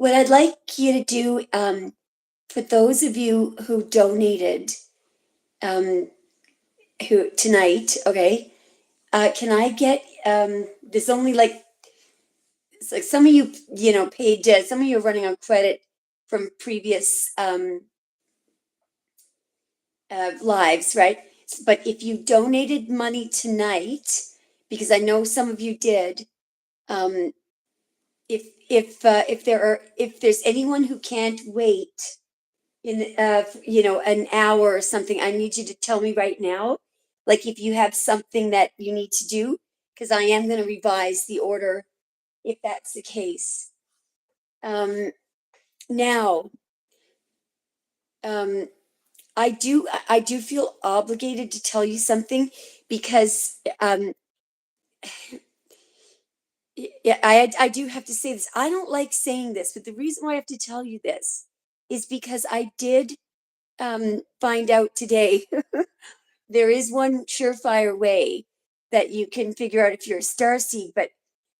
what I'd like you to do, for those of you who donated, who tonight, okay, can I get, there's only like, it's like some of you, paid, some of you are running on credit from previous lives, right? But if you donated money tonight, because I know some of you did, um, if there's anyone who can't wait in an hour or something, I need you to tell me right now. Like if you have something that you need to do, because I am going to revise the order if that's the case. Now, I do feel obligated to tell you something because yeah, I do have to say this. I don't like saying this, but the reason why I have to tell you this is because I did find out today there is one surefire way that you can figure out if you're a starseed. But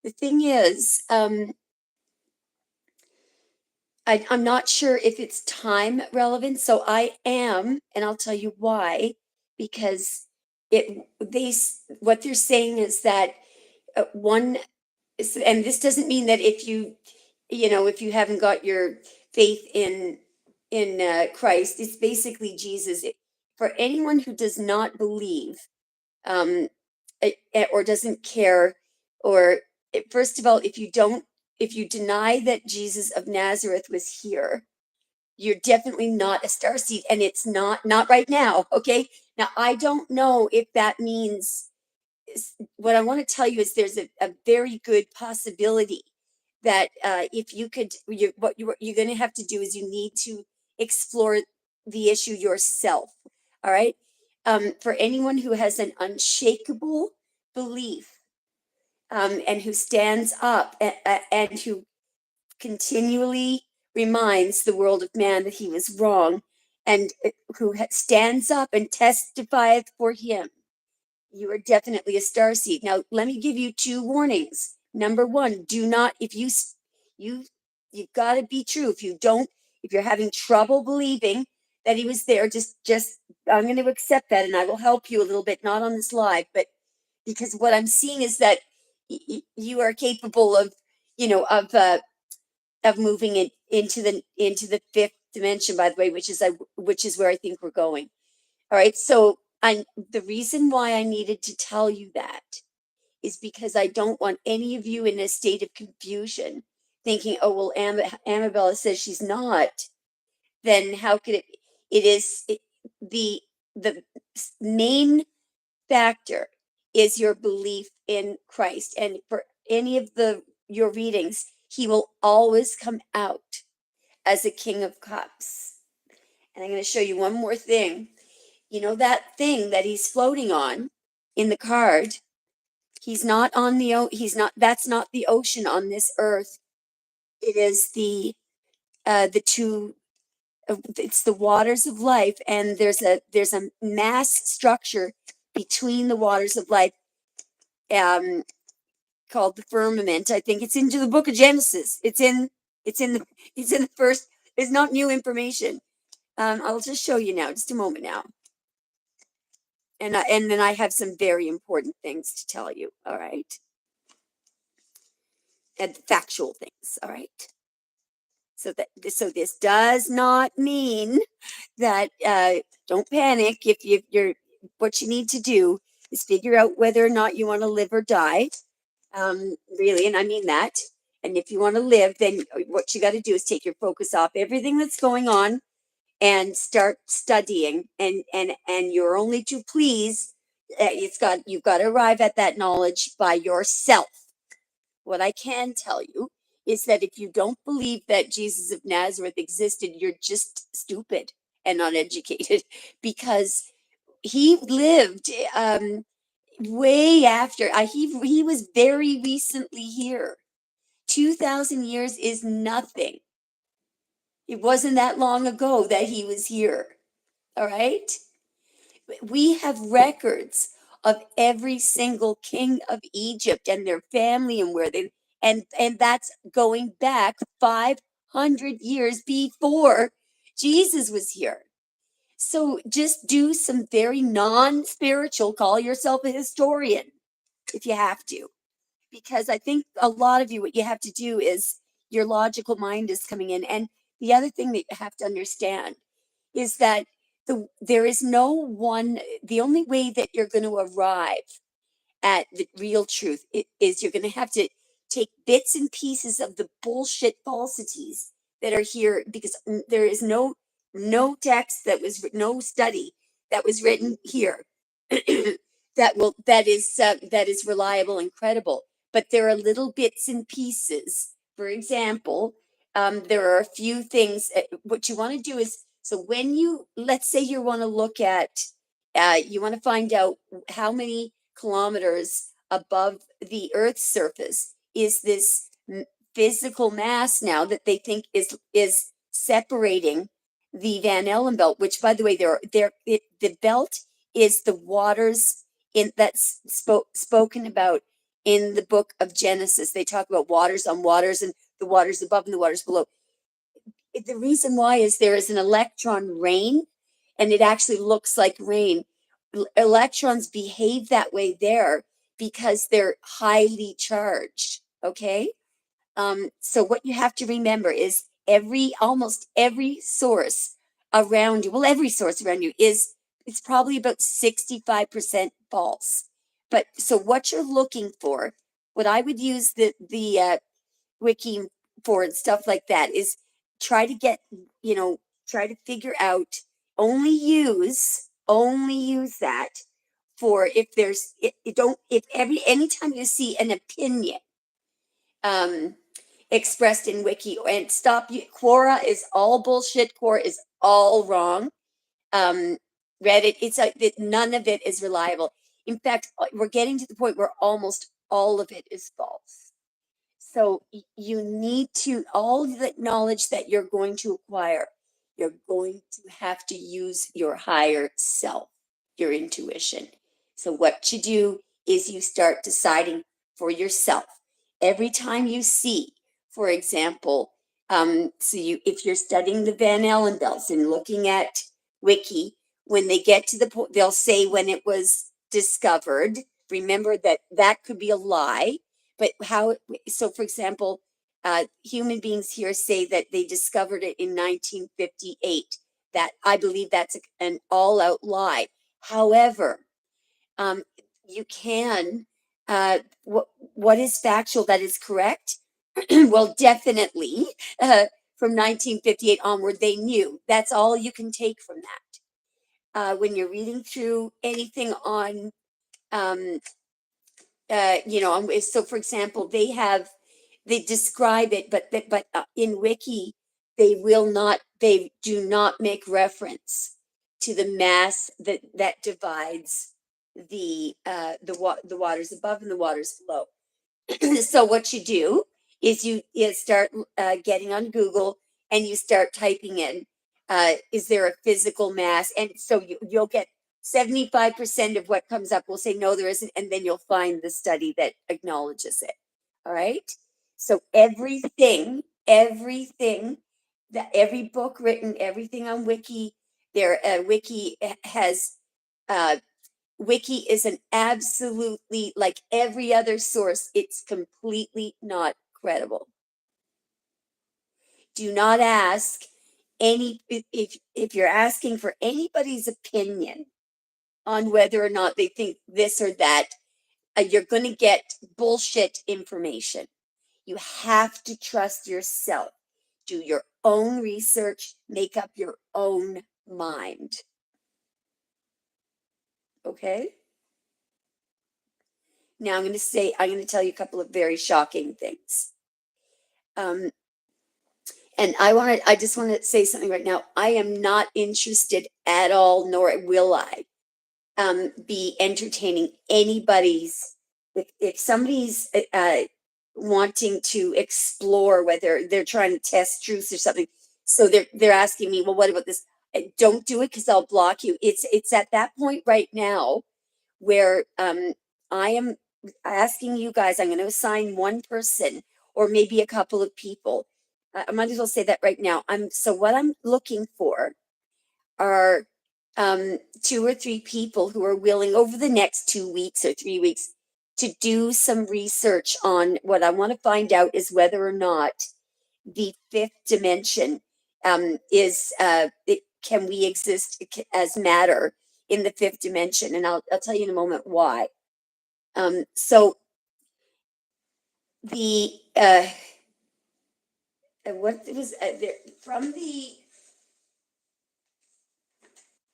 the thing is, I'm not sure if it's time relevant. So I am, and I'll tell you why. Because what they're saying is that one, and this doesn't mean that if you haven't got your faith in Christ, it's basically Jesus. For anyone who does not believe, or doesn't care, or first of all, if you deny that Jesus of Nazareth was here, you're definitely not a starseed, and it's not right now. Okay, now I don't know if that means. What I want to tell you is there's a very good possibility that if you could, what you're going to have to do is you need to explore the issue yourself. All right. For anyone who has an unshakable belief, and who stands up and who continually reminds the world of man that he was wrong, and who stands up and testifieth for him, you are definitely a starseed. Now, let me give you two warnings. Number one, do not, if you've got to be true. If you're having trouble believing that he was there, just, I'm going to accept that and I will help you a little bit, not on this live, but because what I'm seeing is that you are capable of, of moving it into the fifth dimension, by the way, which is where I think we're going. All right. So the reason why I needed to tell you that is because I don't want any of you in a state of confusion thinking, oh, well, Amabella says she's not. Then how could the main factor is your belief in Christ. And for any of your readings, he will always come out as a King of Cups. And I'm going to show you one more thing. You know that thing that he's floating on in the card? He's not on that's not the ocean on this earth. It is the two, it's the waters of life, and there's a mass structure between the waters of life, called the firmament. I think it's into the book of Genesis. It's in the first, it's not new information. I'll just show you now, just a moment now. And then I have some very important things to tell you, all right? And factual things, all right? So this does not mean that, don't panic. If you're, what you need to do is figure out whether or not you want to live or die, really, and I mean that. And if you want to live, then what you got to do is take your focus off everything that's going on and start studying, and you're only to please, you've got to arrive at that knowledge by yourself. What I can tell you is that if you don't believe that Jesus of Nazareth existed, you're just stupid and uneducated, because he lived way after, he was very recently here. 2,000 years is nothing. It wasn't that long ago that he was here. All right. We have records of every single king of Egypt and their family and where they, and that's going back 500 500 years before Jesus was here. So just do some very non-spiritual, call yourself a historian if you have to. Because I think a lot of you, what you have to do is your logical mind is coming in. And the other thing that you have to understand is that there is no one, the only way that you're going to arrive at the real truth is you're going to have to take bits and pieces of the bullshit falsities that are here, because there is no text that was no study that was written here that is reliable and credible. But there are little bits and pieces. For example, there are a few things. What you want to do is, so when you, let's say you want to look at, you want to find out how many kilometers above the Earth's surface is this physical mass now that they think is separating the Van Allen belt, which, by the way, the belt is the waters in that's spoken about in the book of Genesis. They talk about waters on waters and the waters above and the waters below. The reason why is there is an electron rain, and it actually looks like rain. Electrons behave that way there because they're highly charged. Okay. So what you have to remember is almost every source around you, well, every source around you it's probably about 65% false. But so what you're looking for, what I would use the wiki for and stuff like that is try to get, try to figure out, only use that for if there's, it don't, if anytime you see an opinion, um, expressed in wiki, and stop you, Quora is all bullshit. Quora is all wrong. Reddit, none of it is reliable. In fact, we're getting to the point where almost all of it is false. So you need to, all the knowledge that you're going to acquire, you're going to have to use your higher self, your intuition. So what you do is you start deciding for yourself. Every time you see, for example, if you're studying the Van Allen belts and looking at wiki, when they get to the point, they'll say when it was discovered. Remember that could be a lie, but so for example, human beings here say that they discovered it in 1958. That, I believe that's an all-out lie. However, you can, what is factual that is correct? Well, definitely, from 1958 onward, they knew. That's all you can take from that. When you're reading through anything on, so for example, they describe it, but in wiki, they do not make reference to the mass that divides the waters above and the waters below. So what you do is you start getting on Google and you start typing in, is there a physical mass? And so you'll get 75% of what comes up will say, no, there isn't. And then you'll find the study that acknowledges it. All right. So everything, that every book written, everything on wiki, wiki has, wiki is an absolutely, like every other source, it's completely not credible. Do not ask if you're asking for anybody's opinion on whether or not they think this or that, you're going to get bullshit information. You have to trust yourself. Do your own research, make up your own mind. Okay? Now I'm going to tell you a couple of very shocking things. And I just want to say something right now. I am not interested at all, nor will I be entertaining anybody's, if somebody's wanting to explore whether they're trying to test truths or something. So they're asking me, well, what about this? Don't do it, because I'll block you. It's at that point right now where I am asking you guys, I'm going to assign one person or maybe a couple of people I might as well say that right now. So what I'm looking for are 2 or 3 people who are willing over the next 2 weeks or 3 weeks to do some research on what I want to find out is whether or not the fifth dimension can we exist as matter in the fifth dimension, and I'll tell you in a moment why. So the what was there from the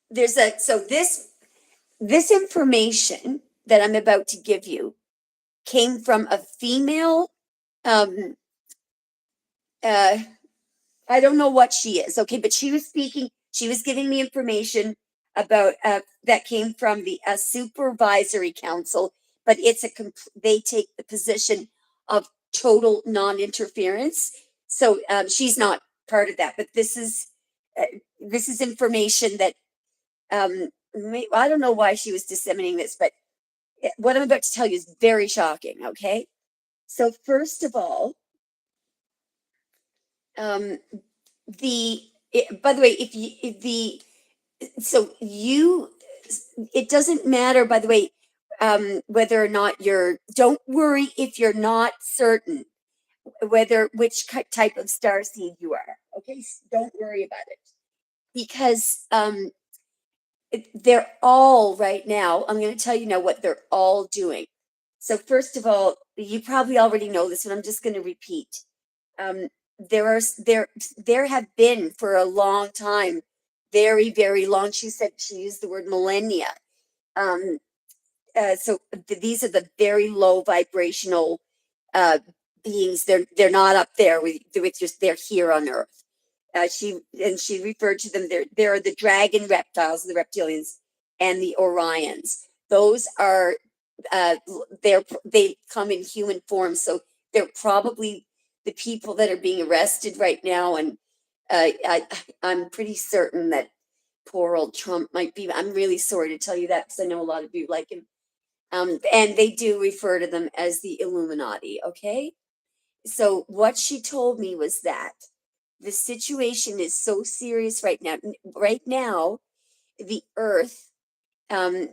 there's a so this information that I'm about to give you came from a female um I don't know what she is, okay, but she was giving me information about that came from the supervisory council, but they take the position of total non-interference. So she's not part of that, but uh, this is information that I don't know why she was disseminating this, but what I'm about to tell you is very shocking, okay? So first of all, um, by the way, if the so you it doesn't matter, by the way, whether or not don't worry if you're not certain whether which type of star seed you are, okay? Don't worry about it, because they're all right now, I'm going to tell you now what they're all doing. So first of all, you probably already know this, but I'm just going to repeat. um, there have been for a long time, very, very long. She used the word millennia. Um, these are the very low vibrational uh, beings. They're not up there with just they're here on Earth. She referred to them. There are the dragon reptiles, the reptilians, and the Orions. Those are they come in human form, so they're probably the people that are being arrested right now. And I'm pretty certain that poor old Trump might be. I'm really sorry to tell you that, because I know a lot of you like him. And they do refer to them as the Illuminati. Okay, so what she told me was that the situation is so serious right now. Right now, the Earth um,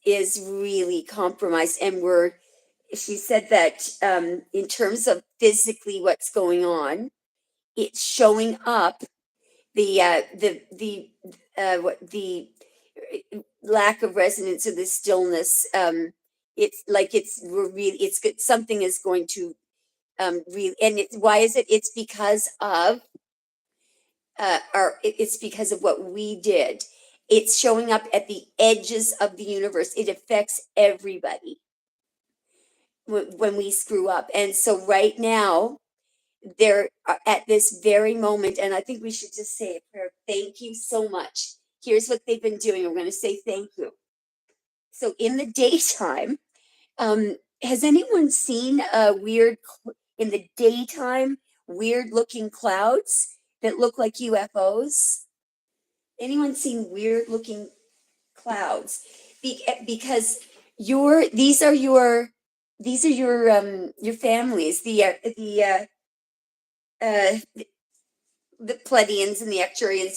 is really compromised, and she said that in terms of physically what's going on, it's showing up the lack of resonance or the stillness. It's like it's good. Something is going to really, and why is it? It's because of it's because of what we did. It's showing up at the edges of the universe. It affects everybody when we screw up. And so right now, they're at this very moment, and I think we should just say a prayer. Thank you so much. Here's what they've been doing. We're going to say thank you. So in the daytime, has anyone seen in the daytime, weird looking clouds that look like UFOs? Anyone seen weird looking clouds? Because these are your families, uh, the Pleiadians and the Arcturians,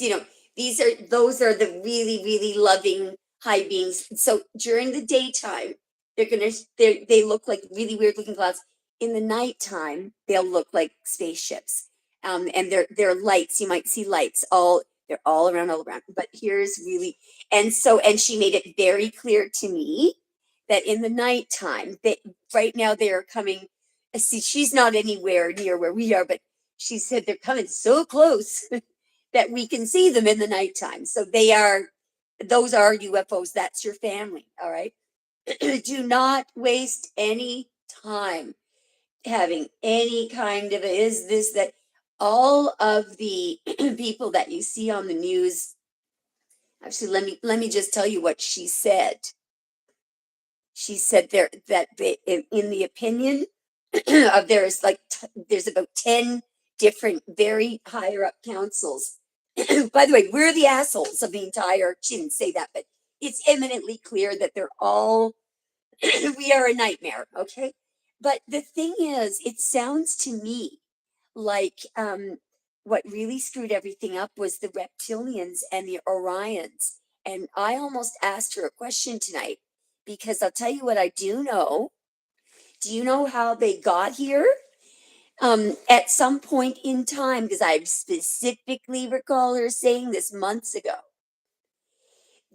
those are the really, really loving high beings. So during the daytime, they look like really weird looking clouds. In the nighttime, they'll look like spaceships. And they're lights. You might see lights they're all around. But here's really, and she made it very clear to me that in the nighttime, right now they are coming. See, she's not anywhere near where we are, but she said they're coming so close that we can see them in the nighttime. So those are UFOs. That's your family. All right. Do not waste any time having any kind of is this, that. All of the people that you see on the news, actually, let me just tell you what she said. She said in the opinion of there's about 10 different very higher up councils. By the way, we're the assholes of the entire, she didn't say that, but it's eminently clear that they're all we are a nightmare. Okay, but the thing is, it sounds to me like what really screwed everything up was the reptilians and the Orions. And I almost asked her a question tonight, because I'll tell you what I do know. Do you know how they got here? At some point in time, because I specifically recall her saying this months ago,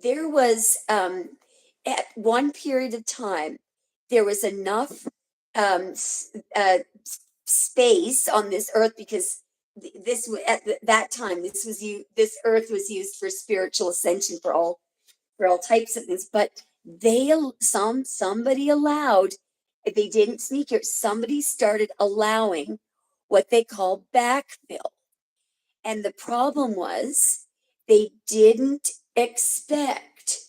there was at one period of time, there was enough space on this earth, because at that time, this earth was used for spiritual ascension for all types of things. But somebody allowed, if they didn't sneak it, somebody started allowing what they call backfill. And the problem was, they didn't expect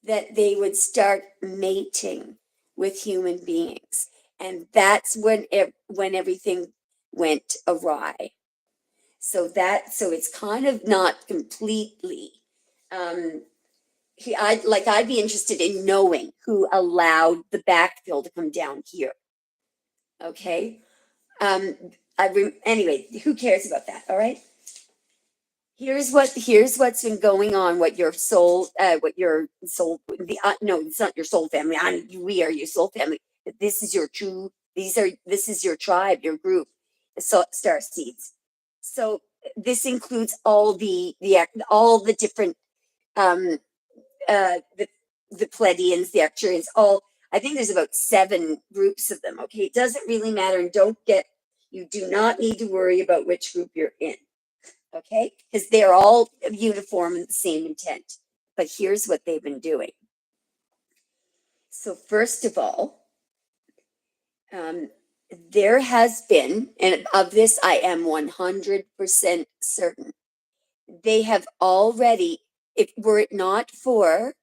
that they would start mating with human beings. And that's when everything went awry. So it's kind of not completely, I'd be interested in knowing who allowed the backfill to come down here. Okay. Anyway, who cares about that? All right. Here's what's been going on. No, it's not your soul family. We are your soul family. This is your this is your tribe, your group, the star seeds. So this includes all the different, um, the Pleiadians, the Arcturians, I think there's about 7 groups of them. Okay. It doesn't really matter. And you do not need to worry about which group you're in. Okay, because they're all uniform in the same intent. But here's what they've been doing. So first of all, there has been, and of this I am 100% certain, they have already, were it not for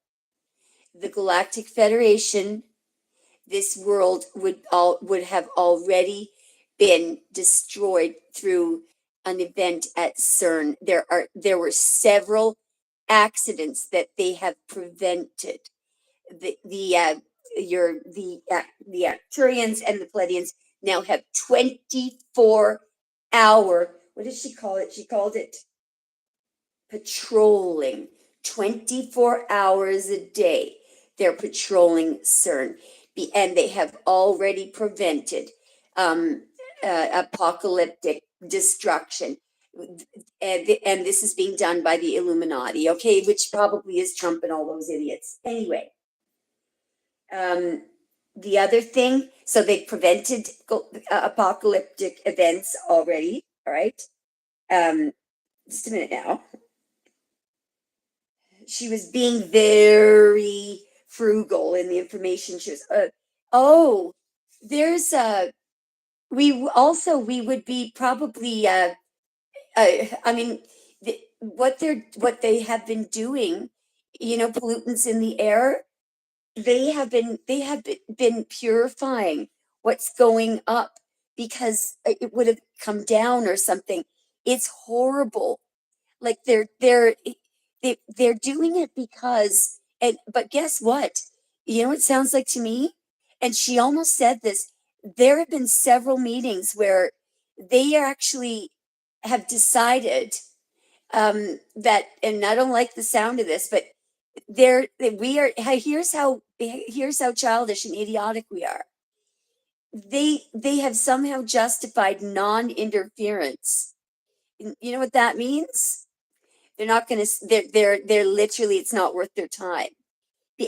the Galactic Federation, this world would have already been destroyed through an event at CERN. There were several accidents that they have prevented. The Arcturians and the Pleiadians now have 24-hour. What did she call it? She called it patrolling. 24 hours a day, they're patrolling CERN, and they have already prevented apocalyptic destruction. And this is being done by the Illuminati, okay, which probably is Trump and all those idiots. Anyway, the other thing, so they prevented apocalyptic events already. All right. Just a minute now. She was being very frugal in the information she was. There's we would be probably I mean, what they have been doing, pollutants in the air, they have been purifying what's going up, because it would have come down or something. It's horrible. Like they're doing it because, but guess what? You know what it sounds like to me? And she almost said this. There have been several meetings where they actually have decided that, and I don't like the sound of this, but here's how childish and idiotic we are. They have somehow justified non-interference. You know what that means? They're not going to, they're literally, it's not worth their time.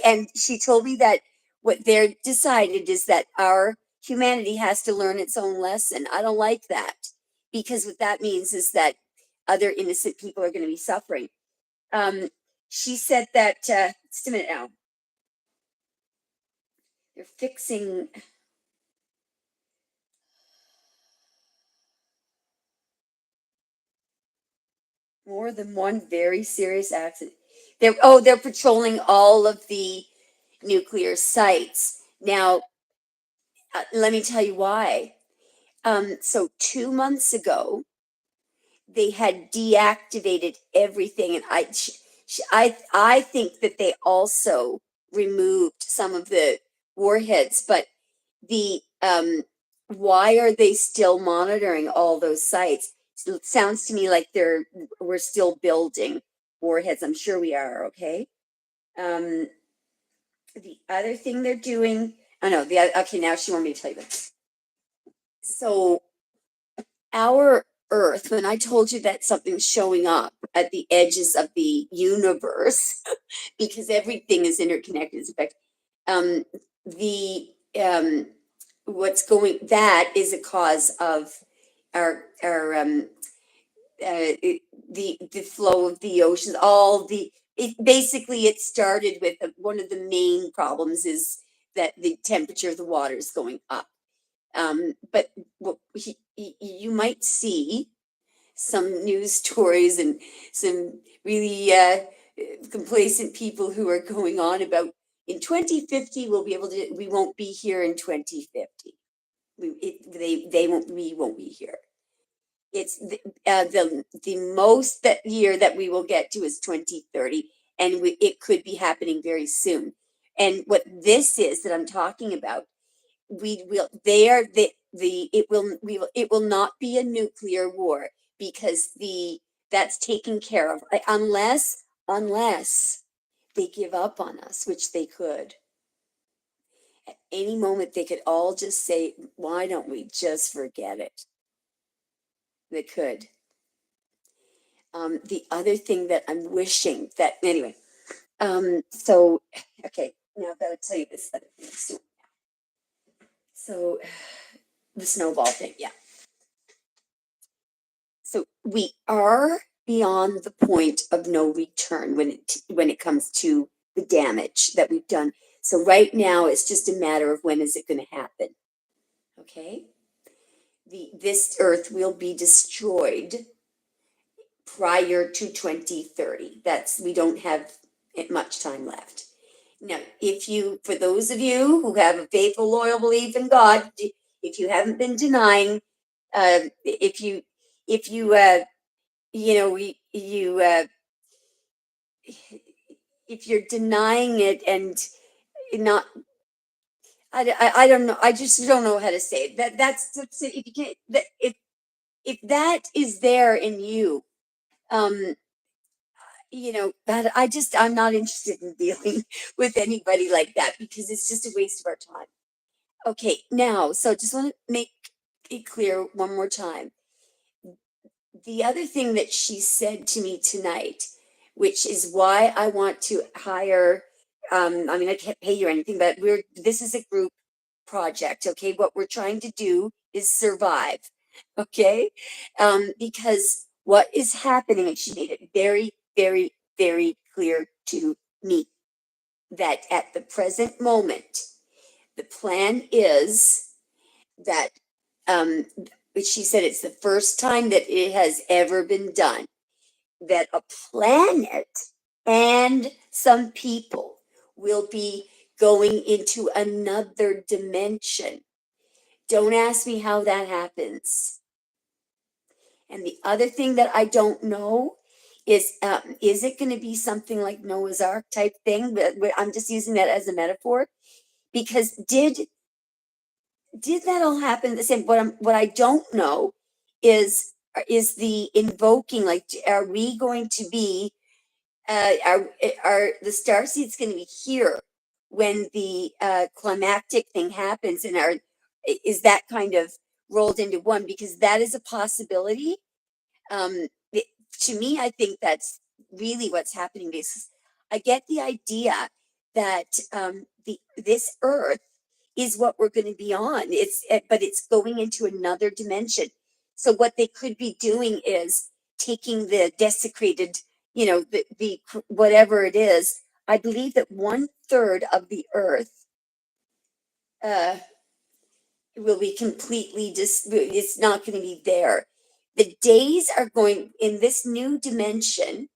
And she told me that what they're decided is that our humanity has to learn its own lesson. I don't like that, because what that means is that other innocent people are going to be suffering. She said that, just a minute now. They're fixing. More than one very serious accident. They're patrolling all of the nuclear sites. Now, let me tell you why. So 2 months ago, they had deactivated everything, and I think that they also removed some of the warheads. But the why are they still monitoring all those sites? So it sounds to me like we're still building warheads. I'm sure we are. Okay. The other thing they're doing, I know okay, now she wanted me to tell you this. So our Earth, when I told you that something's showing up at the edges of the universe, because everything is interconnected, in fact, the that is a cause of our the flow of the oceans, basically it started with one of the main problems is that the temperature of the water is going up. But you might see some news stories and some really complacent people who are going on about in 2050 we won't be here in 2050. We won't be here. It's the most that year that we will get to is 2030, and it could be happening very soon. And what this is that I'm talking about, we will they are the it will not be a nuclear war because that's taken care of unless they give up on us, which they could at any moment. They could all just say, why don't we just forget it? They could. The other thing that I'm wishing that anyway, so okay, now I've got to tell you this other thing. So the snowball thing, yeah. So we are beyond the point of no return when it comes to the damage that we've done. So right now it's just a matter of when is it going to happen. Okay? This earth will be destroyed prior to 2030. We don't have much time left. Now, for those of you who have a faithful, loyal belief in God, if you haven't been denying, if you if you're denying it and not, I don't know, I just don't know how to say it. That's if you can't, if that is there in you, that I'm not interested in dealing with anybody like that because it's just a waste of our time. Okay, now, so just want to make it clear one more time. The other thing that she said to me tonight, which is why I want to hire, I can't pay you or anything, but this is a group project, okay? What we're trying to do is survive, okay? Because what is happening, and she made it very, very, very clear to me that at the present moment, the plan is that she said it's the first time that it has ever been done that a planet and some people will be going into another dimension. Don't ask me how that happens. And the other thing that I don't know is it going to be something like Noah's Ark type thing? But I'm just using that as a metaphor because did that all happen the same? What I don't know is the invoking, like, are we going to be are the star seeds going to be here when the climactic thing happens, and is that kind of rolled into one? Because that is a possibility. To me, I think that's really what's happening, because I get the idea that this earth is what we're going to be on. But it's going into another dimension. So what they could be doing is taking the desecrated, the whatever it is. I believe that 1/3 of the earth will be completely it's not going to be there. The days are going in this new dimension.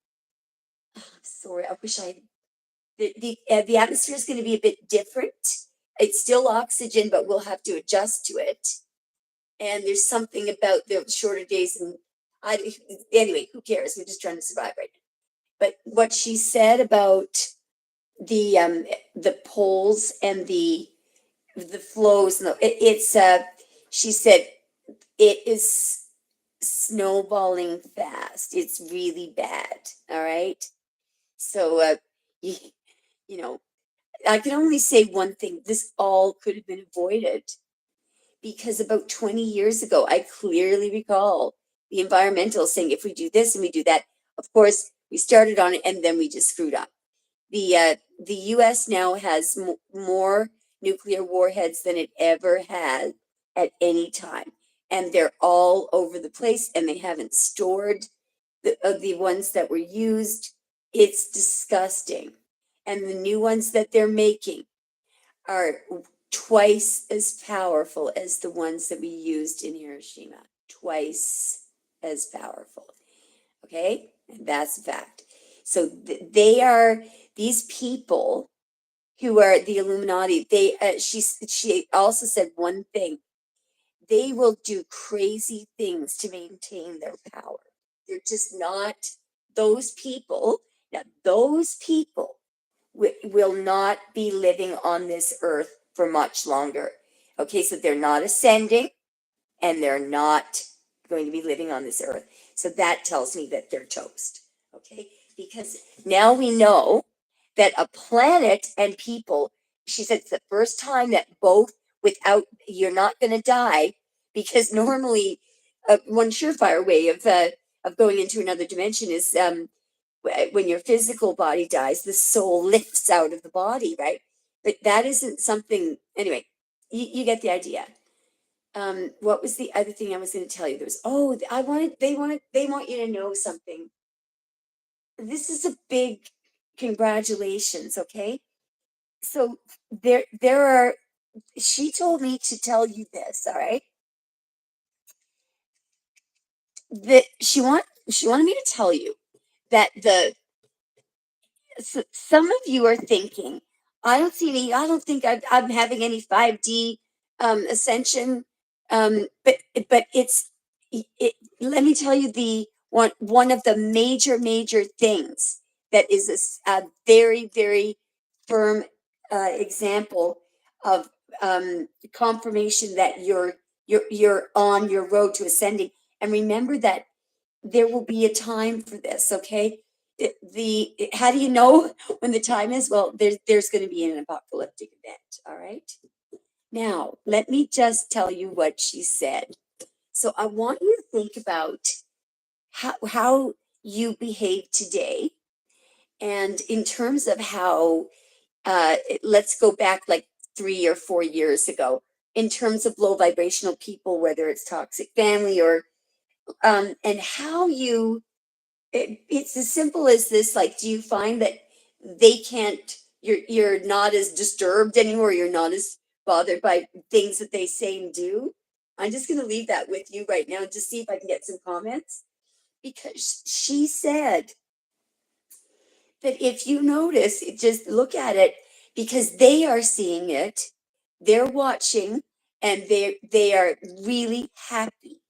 Sorry, I wish I the atmosphere is going to be a bit different. It's still oxygen, but we'll have to adjust to it. And there's something about the shorter days, and anyway, who cares? We're just trying to survive right now. But what she said about the poles and the flows, it's she said it is snowballing fast. It's really bad. All right. So, you, you know, I can only say one thing. This all could have been avoided because about 20 years ago, I clearly recall the environmentalists saying, if we do this and we do that, of course, we started on it and then we just screwed up. The U.S. now has more nuclear warheads than it ever had at any time, and they're all over the place, and they haven't stored the ones that were used. It's disgusting, and the new ones that they're making are twice as powerful as the ones that we used in Hiroshima. Twice as powerful. Okay, and that's a fact. So they are these people who are the Illuminati. She also said one thing: they will do crazy things to maintain their power. They're just not those people. Now, those people will not be living on this earth for much longer. Okay, so they're not ascending and they're not going to be living on this earth. So that tells me that they're toast. Okay, because now we know that a planet and people, she said it's the first time that both without, you're not going to die, because normally one surefire way of going into another dimension is when your physical body dies, the soul lifts out of the body, right? But that isn't something, anyway, you get the idea. What was the other thing I was going to tell you? There was, they want you to know something. This is a big congratulations, okay? So there are, she told me to tell you this, all right? That she wanted me to tell you that some of you are thinking, I don't think I'm having any 5D ascension. But let me tell you one of the major things that is a very, very firm example of confirmation that you're on your road to ascending. And remember that there will be a time for this, okay? How do you know when the time is? Well, there's going to be an apocalyptic event, all right? Now, let me just tell you what she said. So I want you to think about how you behave today, and in terms of how, let's go back like 3 or 4 years ago, in terms of low vibrational people, whether it's toxic family or, and how it's as simple as this. Like, do you find that they can't, you're not as disturbed anymore, you're not as bothered by things that they say and do? I'm just going to leave that with you right now and just see if I can get some comments, because she said that if you notice, just look at it, because they are seeing it, they're watching, and they are really happy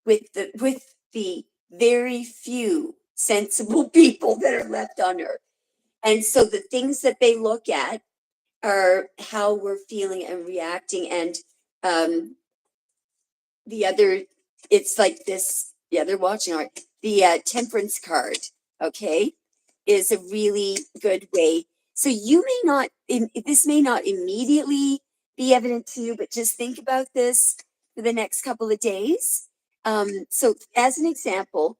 with the very few sensible people that are left on earth. And so the things that they look at are how we're feeling and reacting. And the other, it's like this, yeah, they're watching art. The temperance card, okay, is a really good way. So you may not, this may not immediately be evident to you, but just think about this for the next couple of days. So as an example,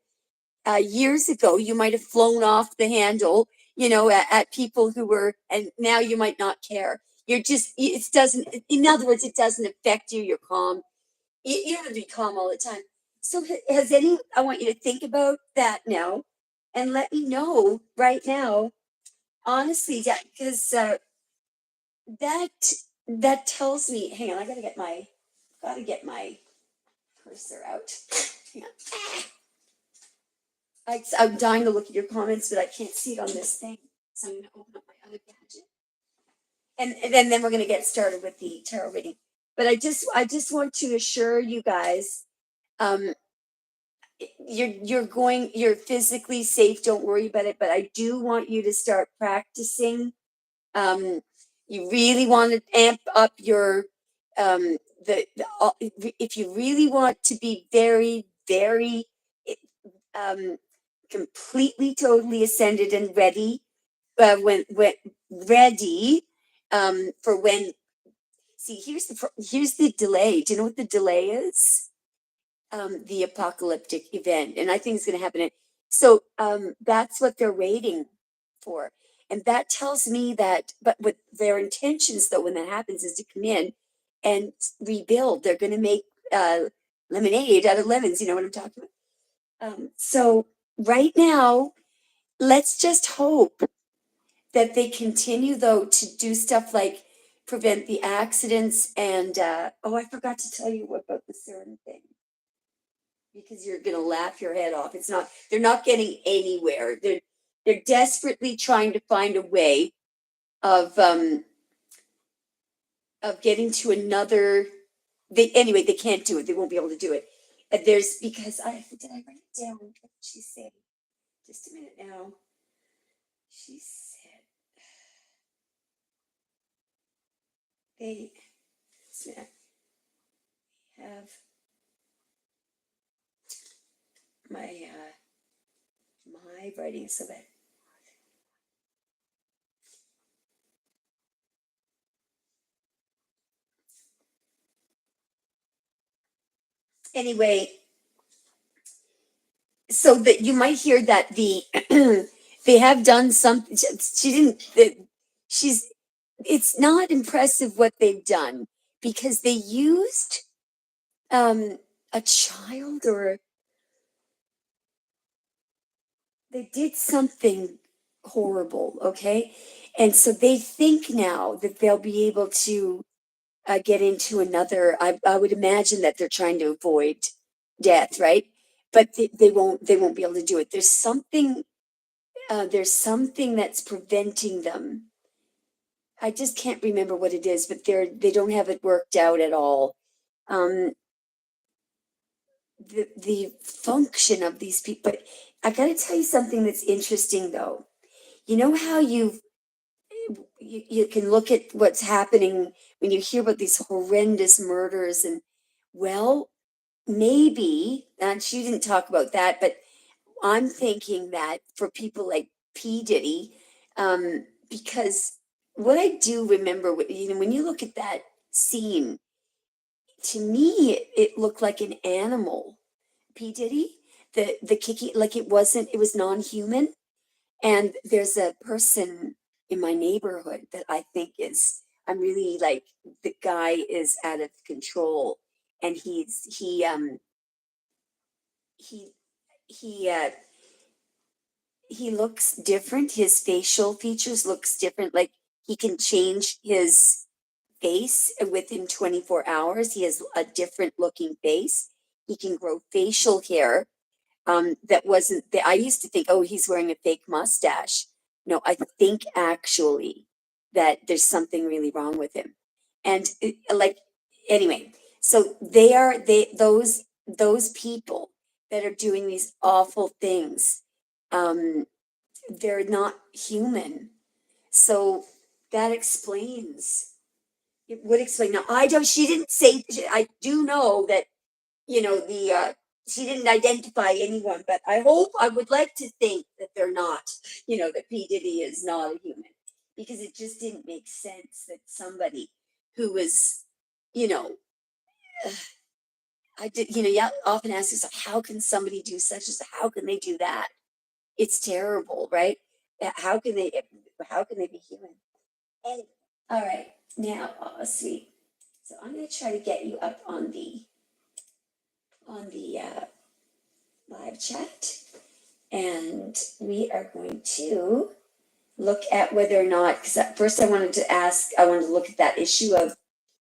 years ago, you might have flown off the handle, at people who were, and now you might not care. You're just, it doesn't, in other words, it doesn't affect you. You're calm. You don't have to be calm all the time. So I want you to think about that now and let me know right now, honestly, because that, that tells me, hang on, I gotta get my cursor out. Hang on. I'm dying to look at your comments, but I can't see it on this thing. So I'm going to open up my other gadget. And then we're going to get started with the tarot reading. But I just want to assure you guys, you're physically safe. Don't worry about it. But I do want you to start practicing. You really want to amp up your if you really want to be very, very um, completely, totally ascended and ready, when ready for when. See, here's the delay. Do you know what the delay is? The apocalyptic event, and I think it's going to happen. So that's what they're waiting for, and that tells me that. But with their intentions, though, when that happens, is to come in and rebuild. They're going to make lemonade out of lemons. You know what I'm talking about? So right now, let's just hope that they continue, though, to do stuff like prevent the accidents. And oh, I forgot to tell you about the CERN thing, because you're going to laugh your head off. They're not getting anywhere. They're desperately trying to find a way of getting to another. Anyway, they can't do it. They won't be able to do it. There's because did I write it down? What did she say? Just a minute now. She said they have my my writing so bad. Anyway, so that you might hear that they have done something. She didn't. She's. It's not impressive what they've done, because they used a child, or they did something horrible. Okay, and so they think now that they'll be able to get into another. I would imagine that they're trying to avoid death, right? But they won't. They won't be able to do it. There's something. There's something that's preventing them. I just can't remember what it is, but they don't have it worked out at all. Um, the function of these people. But I got to tell you something that's interesting, though. You know how you can look at what's happening when you hear about these horrendous murders, and well, maybe, and she didn't talk about that, but I'm thinking that for people like P. Diddy, because what I do remember, when you look at that scene, to me, it looked like an animal. P. Diddy, the kicking, like it was non-human. And there's a person in my neighborhood that I think I'm really like, the guy is out of control, and he he he looks different. His facial features looks different. Like, he can change his face within 24 hours. He has a different looking face. He can grow facial hair. That wasn't the, I used to think, oh, he's wearing a fake mustache. No, I think actually that there's something really wrong with him. And like, anyway, so those people that are doing these awful things, um, they're not human. So that explains. It would explain. Now, she didn't say. I do know that, she didn't identify anyone, but I would like to think that they're not, that P. Diddy is not a human, because it just didn't make sense that somebody who was, you know, I did, you often ask yourself, how can somebody do such as, how can they do that? It's terrible, right? How can they be human? Anyway, all right, now, oh, sweet. So I'm going to try to get you up on the live chat, and we are going to look at whether or not, because at first I wanted to look at that issue of,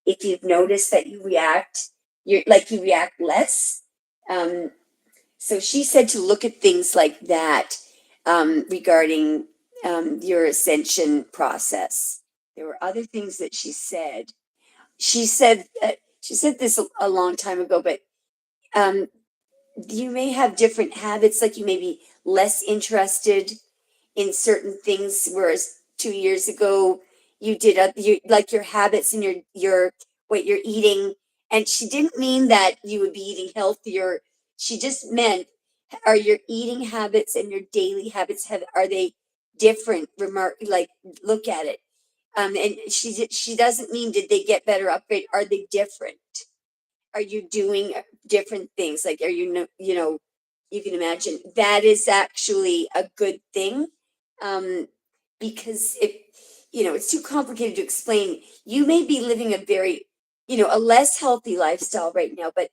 if you've noticed that you react less. So she said to look at things like that, regarding your ascension process. There were other things that she said. She said this a long time ago, but um, you may have different habits, like you may be less interested in certain things, whereas 2 years ago you did, you like, your habits and your what you're eating. And she didn't mean that you would be eating healthier. She just meant, are your eating habits and your daily habits, are they different? Like, look at it. And she doesn't mean, did they get better, upgrade? Are they different? Are you doing different things? Like, are you can imagine that is actually a good thing. Because if, it's too complicated to explain. You may be living a very, a less healthy lifestyle right now, but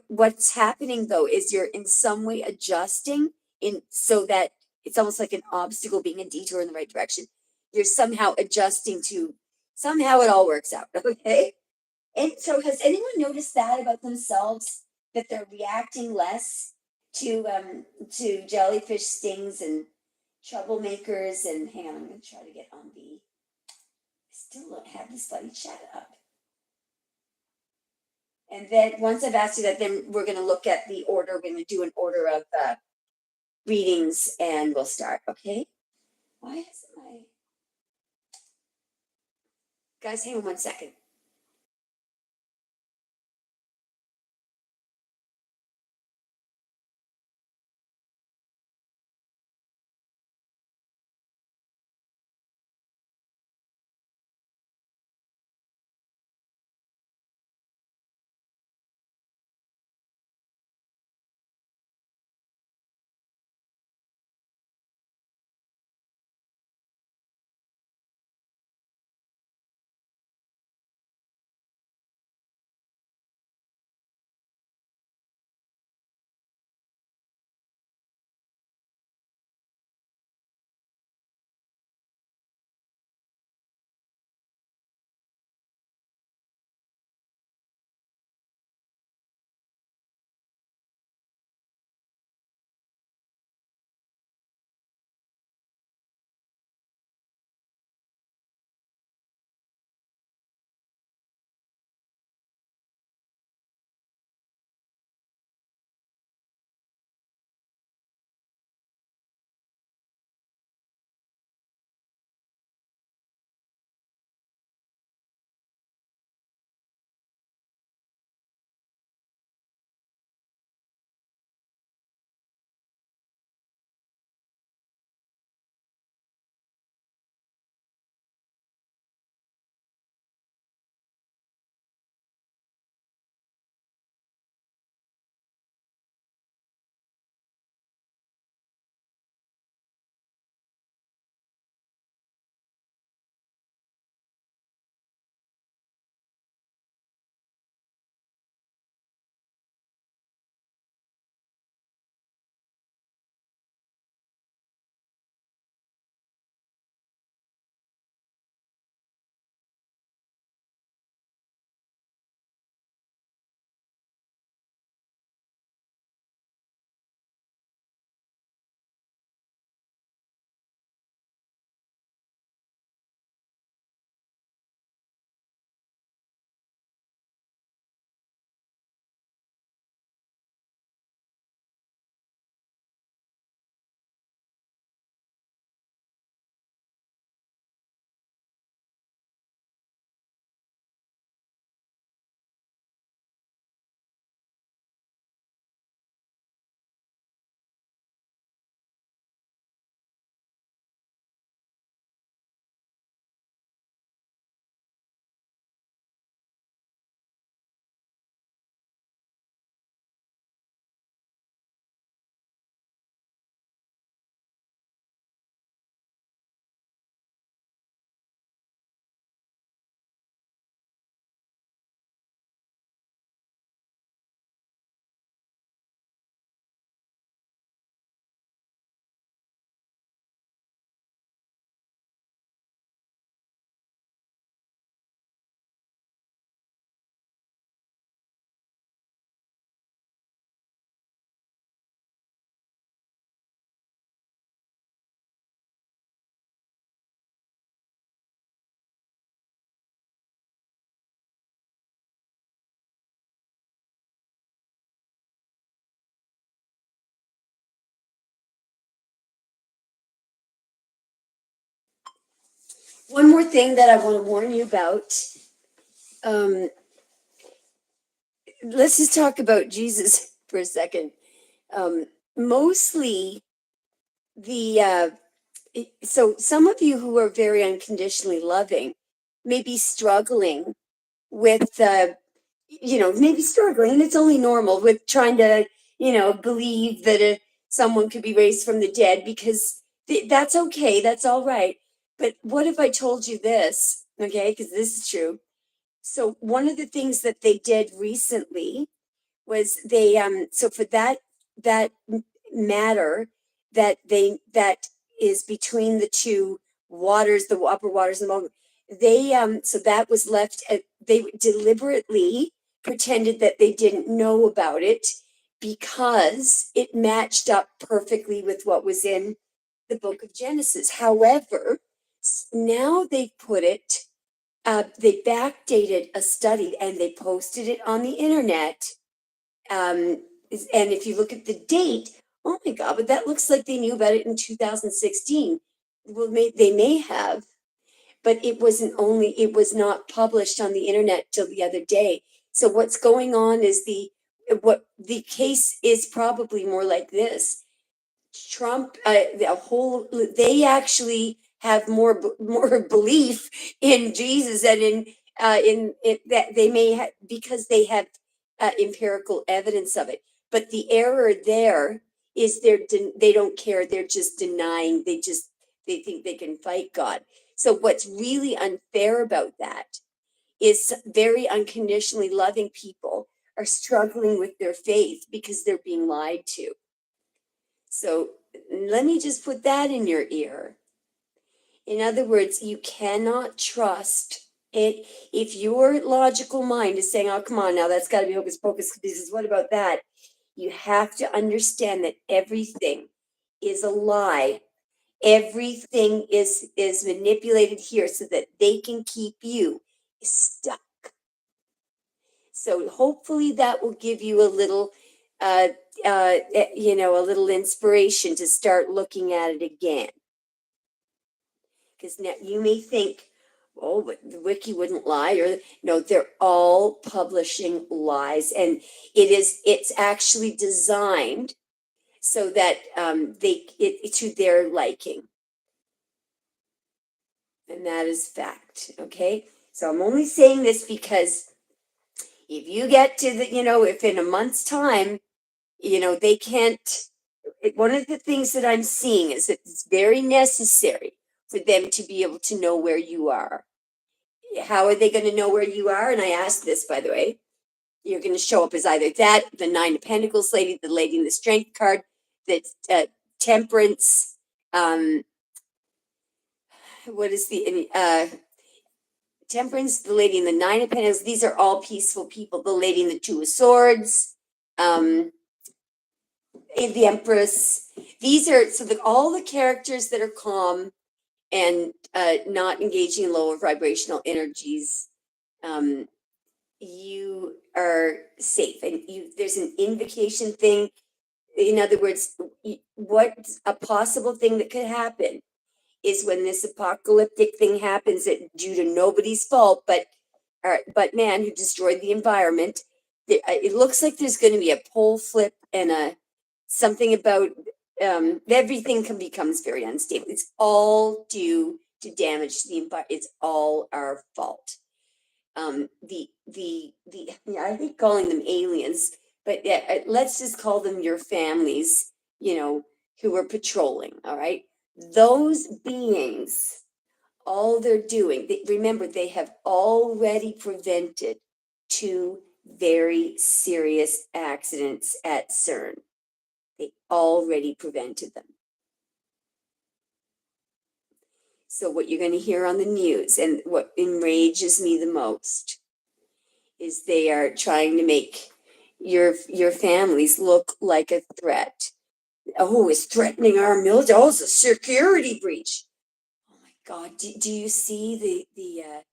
what's happening though is you're in some way adjusting in so that it's almost like an obstacle being a detour in the right direction. You're somehow adjusting to somehow it all works out. Okay. And so, has anyone noticed that about themselves, that they're reacting less to jellyfish stings and troublemakers? And hang on, I'm going to try to get on the. I still don't have this bloody chat up. And then once I've asked you that, then we're going to look at the order. We're going to do an order of readings, and we'll start. Okay? Why hasn't my guys? Hang on 1 second. One more thing that I want to warn you about. let's just talk about Jesus for a second. Mostly the so some of you who are very unconditionally loving may be struggling with maybe struggling, and it's only normal with trying to believe that someone could be raised from the dead, because that's okay, that's all right. But what if I told you this, okay, because this is true. So one of the things that they did recently was they so for that matter that is between the two waters, the upper waters and the lower, they so that was left at, they deliberately pretended that they didn't know about it because it matched up perfectly with what was in the book of Genesis. However, now they put it, they backdated a study and they posted it on the internet. And if you look at the date, oh my God, but that looks like they knew about it in 2016. Well, they may have, but it was not published on the internet till the other day. So what's going on is what the case is probably more like this. Trump, they actually have more belief in Jesus and in it, that they may have, because they have empirical evidence of it. But the error there is they don't care. They're just denying. They think they can fight God. So what's really unfair about that is very unconditionally loving people are struggling with their faith because they're being lied to. So let me just put that in your ear. In other words, you cannot trust it. If your logical mind is saying, oh, come on, now that's got to be hocus pocus, because what about that? You have to understand that everything is a lie. Everything is manipulated here so that they can keep you stuck. So hopefully that will give you a little, a little inspiration to start looking at it again. Because now you may think, oh, but the wiki wouldn't lie, or no, they're all publishing lies, and it's actually designed so that to their liking, and that is fact. Okay, so I'm only saying this because if you get to if in a month's time, they can't. One of the things that I'm seeing is that it's very necessary for them to be able to know where you are. How are they going to know where you are? And I asked this, by the way. You're going to show up as either that, the Nine of Pentacles lady, the lady in the Strength card, the Temperance. What is the Temperance? The lady in the Nine of Pentacles. These are all peaceful people. The lady in the Two of Swords. The Empress. These are all the characters that are calm and not engaging in lower vibrational energies. You are safe, and there's an invocation thing. In other words, what a possible thing that could happen is when this apocalyptic thing happens, that due to nobody's fault but man who destroyed the environment, it looks like there's going to be a pole flip and something about everything becomes very unstable. It's all due to damage to the environment. It's all our fault. I hate calling them aliens, but let's just call them your families, who are patrolling. All right. Those beings, all they're doing, remember, they have already prevented 2 very serious accidents at CERN. They already prevented them. So what you're going to hear on the news, and what enrages me the most, is they are trying to make your families look like a threat. Oh, it's threatening our military. Oh, it's a security breach. Oh my God! Do you see the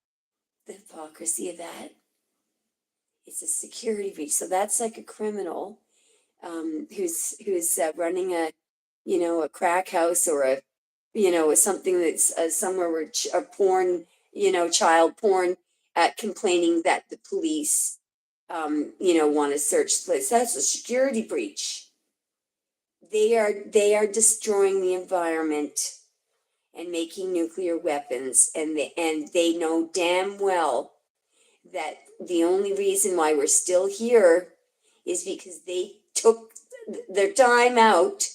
hypocrisy of that? It's a security breach. So that's like a criminal who's running a crack house, or something that's somewhere where a porn, child porn, complaining that the police want to search the place. That's a security breach. They are destroying the environment and making nuclear weapons, and they know damn well that the only reason why we're still here is because they took their time out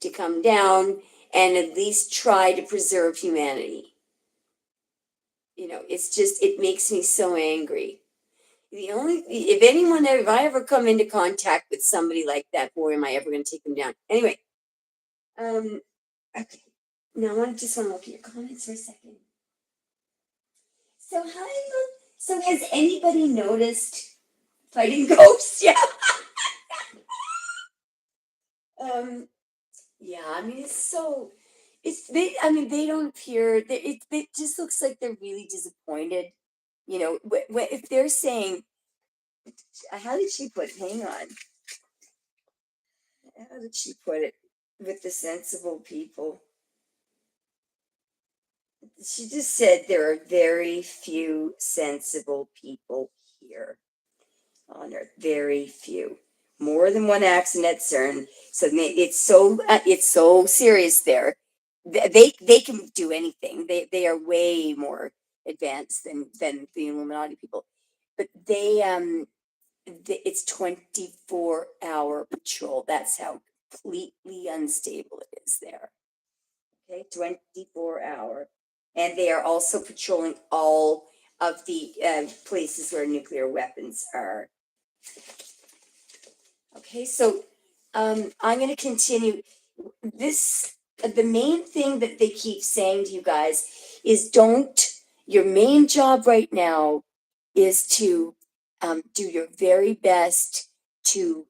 to come down and at least try to preserve humanity. It makes me so angry. If I ever come into contact with somebody like that, boy, am I ever going to take them down. Anyway, okay. Now I just want to look at your comments for a second. So has anybody noticed fighting ghosts? Yeah. Yeah, I mean, they don't appear, it just looks like they're really disappointed. If they're saying, how did she put it? Hang on. How did she put it with the sensible people? She just said there are very few sensible people here on Earth. Very few. More than one accident at CERN. So it's so serious there. They can do anything. They are way more advanced than the Illuminati people. But it's 24-hour patrol. That's how completely unstable it is there. Okay, 24-hour. And they are also patrolling all of the places where nuclear weapons are. Okay, so I'm going to continue. The main thing that they keep saying to you guys is your main job right now is to do your very best to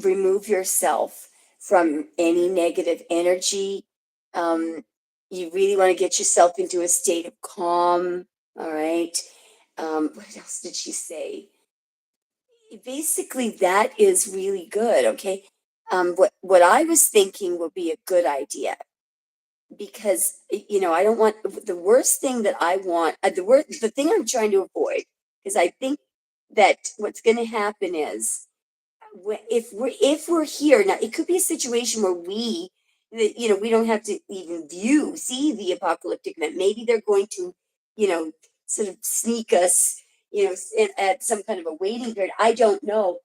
remove yourself from any negative energy. You really want to get yourself into a state of calm. All right. What else did she say? Basically, that is really good. Okay. What I was thinking would be a good idea, because I don't want the worst thing that I want. The thing I'm trying to avoid, because I think that what's going to happen is, if we're here now, it could be a situation where we don't have to even see the apocalyptic event. Maybe they're going to sort of sneak us at some kind of a waiting period. I don't know.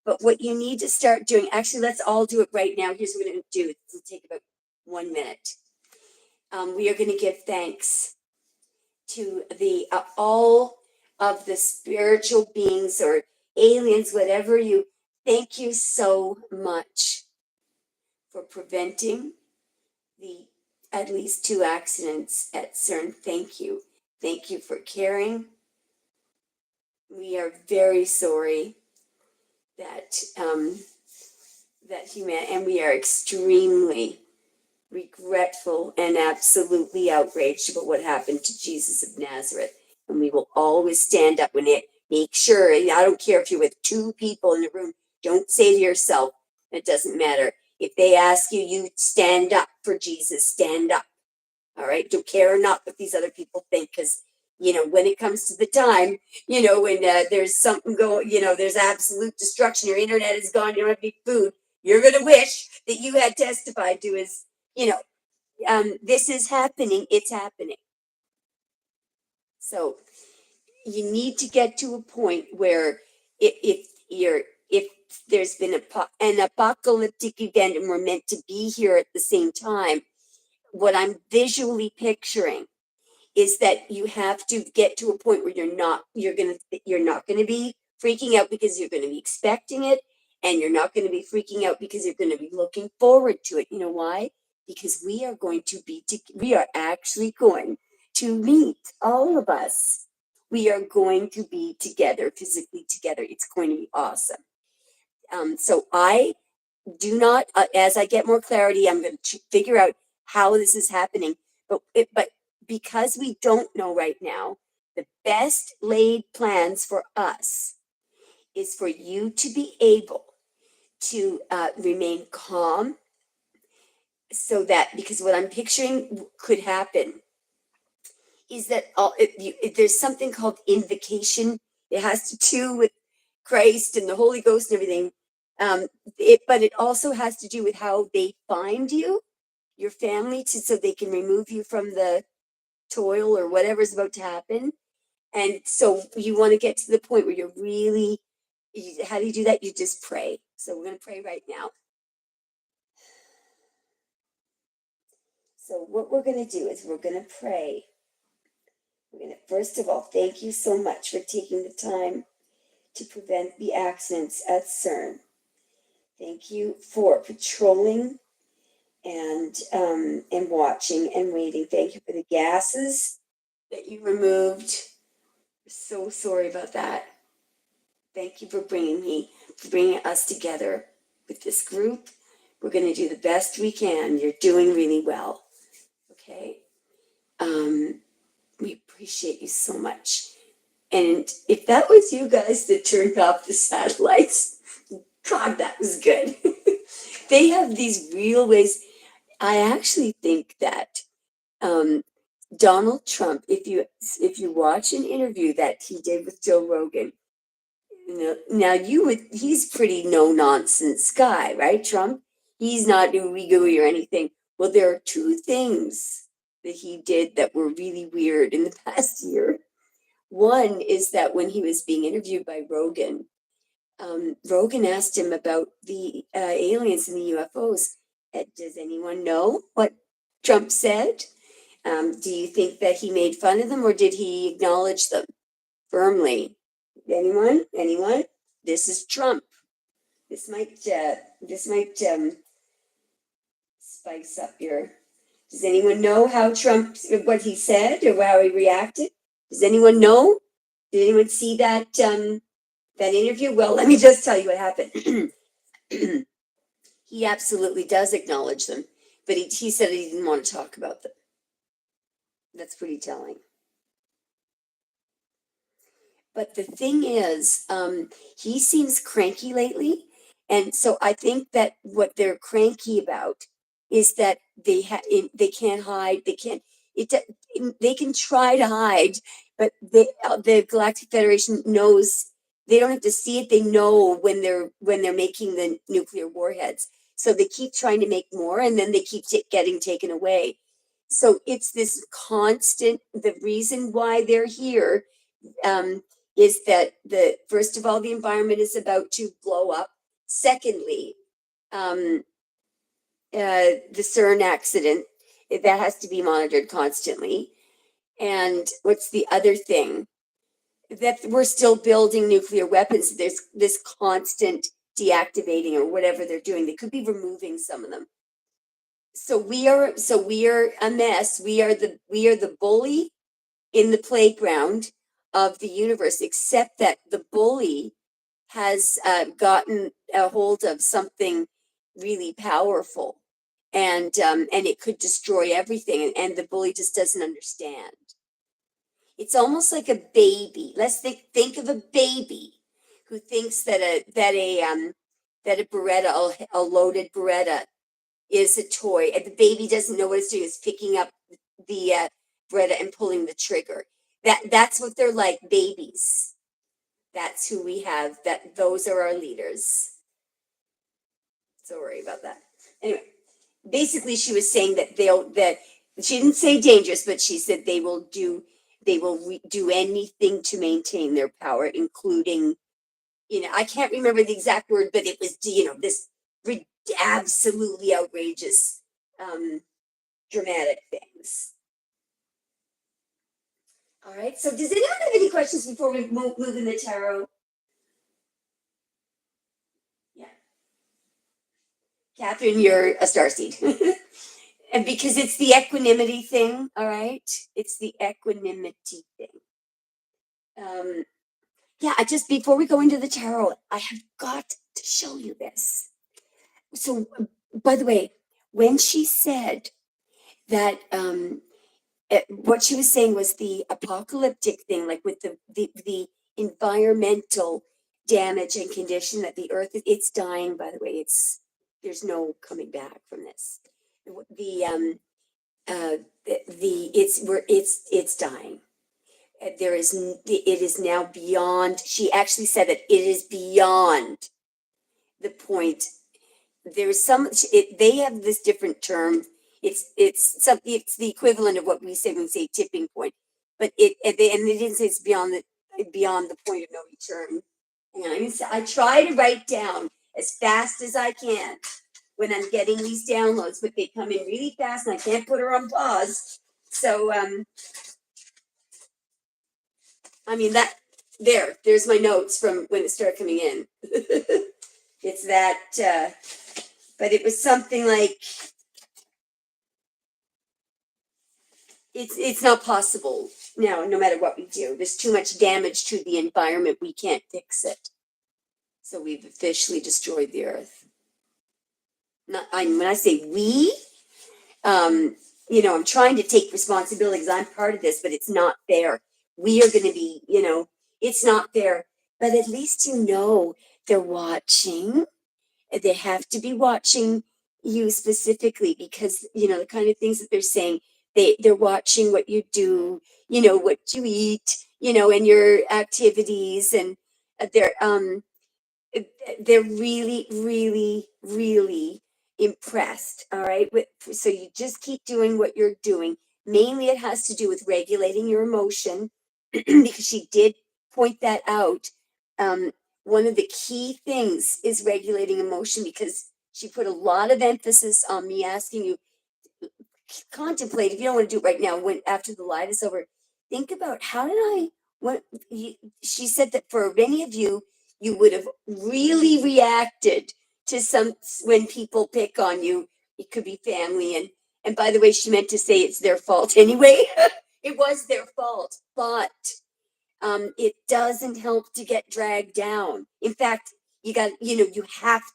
But what you need to start doing, actually, let's all do it right now. Here's what we're going to do. It'll take about 1 minute. We are going to give thanks to the all of the spiritual beings or aliens, whatever thank you so much for preventing the at least 2 accidents at CERN. Thank you. Thank you for caring. We are very sorry that and we are extremely regretful and absolutely outraged about what happened to Jesus of Nazareth. And we will always stand up when it. Make sure, I don't care if you're with 2 people in the room, don't say to yourself, it doesn't matter. If they ask you, you stand up for Jesus, stand up. All right, don't care or not what these other people think, because when it comes to the time, when there's something going, there's absolute destruction, your internet is gone, you don't have any food, you're going to wish that you had testified to his, this is happening, it's happening. So you need to get to a point where if there's been an apocalyptic event and we're meant to be here at the same time, what I'm visually picturing is that you have to get to a point where you're not going to be freaking out because you're going to be expecting it, and you're not going to be freaking out because you're going to be looking forward to it. You know why? Because we are actually going to meet, all of us. We are going to be together, physically together. It's going to be awesome. So I do not, as I get more clarity, I'm going to figure out how this is happening. But because we don't know right now, the best laid plans for us is for you to be able to remain calm, so that, because what I'm picturing could happen is that there's something called invocation. It has to do with Christ and the Holy Ghost and everything. But it also has to do with how they find you, your family, so they can remove you from the toil or whatever's about to happen. And so you want to get to the point where you're really, how do you do that? You just pray. So we're going to pray right now. So what we're going to do is we're going to pray. We're going to, first of all, thank you so much for taking the time to prevent the accidents at CERN. Thank you for patrolling and watching and waiting. Thank you for the gases that you removed. So sorry about that. Thank you for bringing us together with this group. We're going to do the best we can. You're doing really well. Okay? We appreciate you so much. And if that was you guys that turned off the satellites, God, that was good. They have these real ways. I actually think that Donald Trump, if you watch an interview that he did with Joe Rogan, now he's pretty no nonsense guy, right? Trump, he's not ooey gooey or anything. Well, there are two things that he did that were really weird in the past year. One is that when he was being interviewed by Rogan, Rogan asked him about the aliens and the UFOs. Does anyone know what Trump said? Do you think that he made fun of them or did he acknowledge them firmly? Anyone? This is Trump. This might spice up your. Does anyone know how Trump, what he said or how he reacted? Does anyone know? Did anyone see that that interview? Well, let me just tell you what happened. He absolutely does acknowledge them, but he said he didn't want to talk about them. That's pretty telling. But the thing is, he seems cranky lately. And so I think that what they're cranky about is that they can't hide. They can try to hide, but the Galactic Federation knows they don't have to see it. They know when they're making the nuclear warheads. So they keep trying to make more, and then they keep getting taken away. So it's this constant. The reason why they're here is that first of all, the environment is about to blow up. Secondly, the CERN accident, that has to be monitored constantly. And what's the other thing? That we're still building nuclear weapons. There's this constant deactivating or whatever they're doing. They could be removing some of them. So we are a mess. We are the bully in the playground of the universe, except that the bully has gotten a hold of something really powerful, and it could destroy everything, and the bully just doesn't understand. It's almost like a baby. Let's think of a baby who thinks that a Beretta, a loaded Beretta, is a toy, and the baby doesn't know what it's doing. It's picking up the Beretta and pulling the trigger. That's what they're like, babies. That's who we have. Those are our leaders. Sorry about that. Anyway, basically, she was saying that she didn't say dangerous, but she said they will do anything to maintain their power, including, I can't remember the exact word, but it was, this absolutely outrageous, dramatic things. All right. So does anyone have any questions before we move in the tarot? Yeah. Catherine, you're a starseed. And because it's the equanimity thing, all right? It's the equanimity thing. Yeah, just before we go into the tarot, I have got to show you this. So, by the way, when she said that what she was saying was the apocalyptic thing, like with the environmental damage and condition that the earth it's dying. By the way, there's no coming back from this. it's dying. It is now beyond. She actually said that it is beyond the point. There's they have this different term. It's the equivalent of what we say when we say tipping point, but they didn't say it's beyond the point of no return. And I try to write down as fast as I can when I'm getting these downloads, but they come in really fast and I can't put her on pause. So I mean there's my notes from when it started coming in. It's that but it was something like it's not possible now, no matter what we do. There's too much damage to the environment, we can't fix it. So we've officially destroyed the earth. When I say we, I'm trying to take responsibility because I'm part of this, but it's not fair. We are going to be, it's not fair. But at least they're watching. They have to be watching you specifically because, the kind of things that they're saying, they're watching what you do, what you eat, and your activities. And they're really, really, really impressed. All right. So you just keep doing what you're doing. Mainly it has to do with regulating your emotion because she did point that out. One of the key things is regulating emotion because she put a lot of emphasis on me asking you, contemplate, if you don't want to do it right now, after the live is over, think about she said that for many of you, you would have really reacted to when people pick on you. It could be family. And by the way, she meant to say it's their fault anyway. It was their fault, but it doesn't help to get dragged down. In fact, you have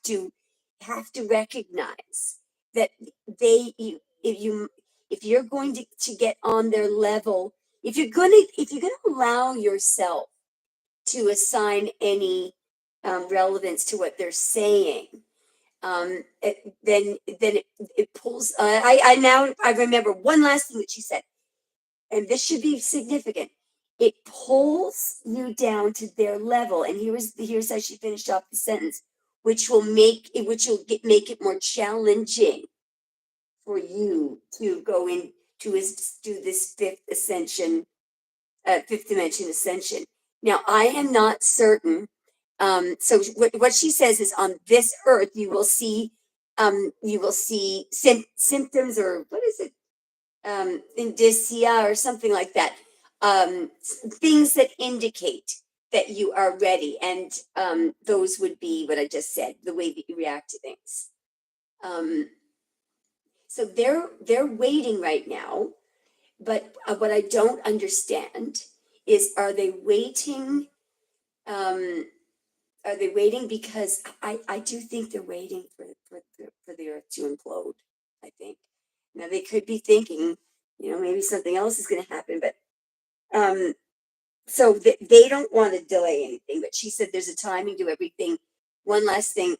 to recognize that if you're going to get on their level, if you're gonna allow yourself to assign any relevance to what they're saying, then it pulls. I remember one last thing that she said, and this should be significant. It pulls you down to their level, and here's how she finished off the sentence, which will make it more challenging for you to go in to do this fifth dimension ascension. Now, I am not certain. So what she says is, on this earth, you will see symptoms, or what is it? Indicia or something like that. Things that indicate that you are ready, and those would be what I just said, the way that you react to things. So they're waiting right now, but what I don't understand is, are they waiting? Are they waiting because I do think they're waiting for the earth to implode. I think now they could be thinking, maybe something else is going to happen, but so they don't want to delay anything. But she said there's a timing to everything. One last thing,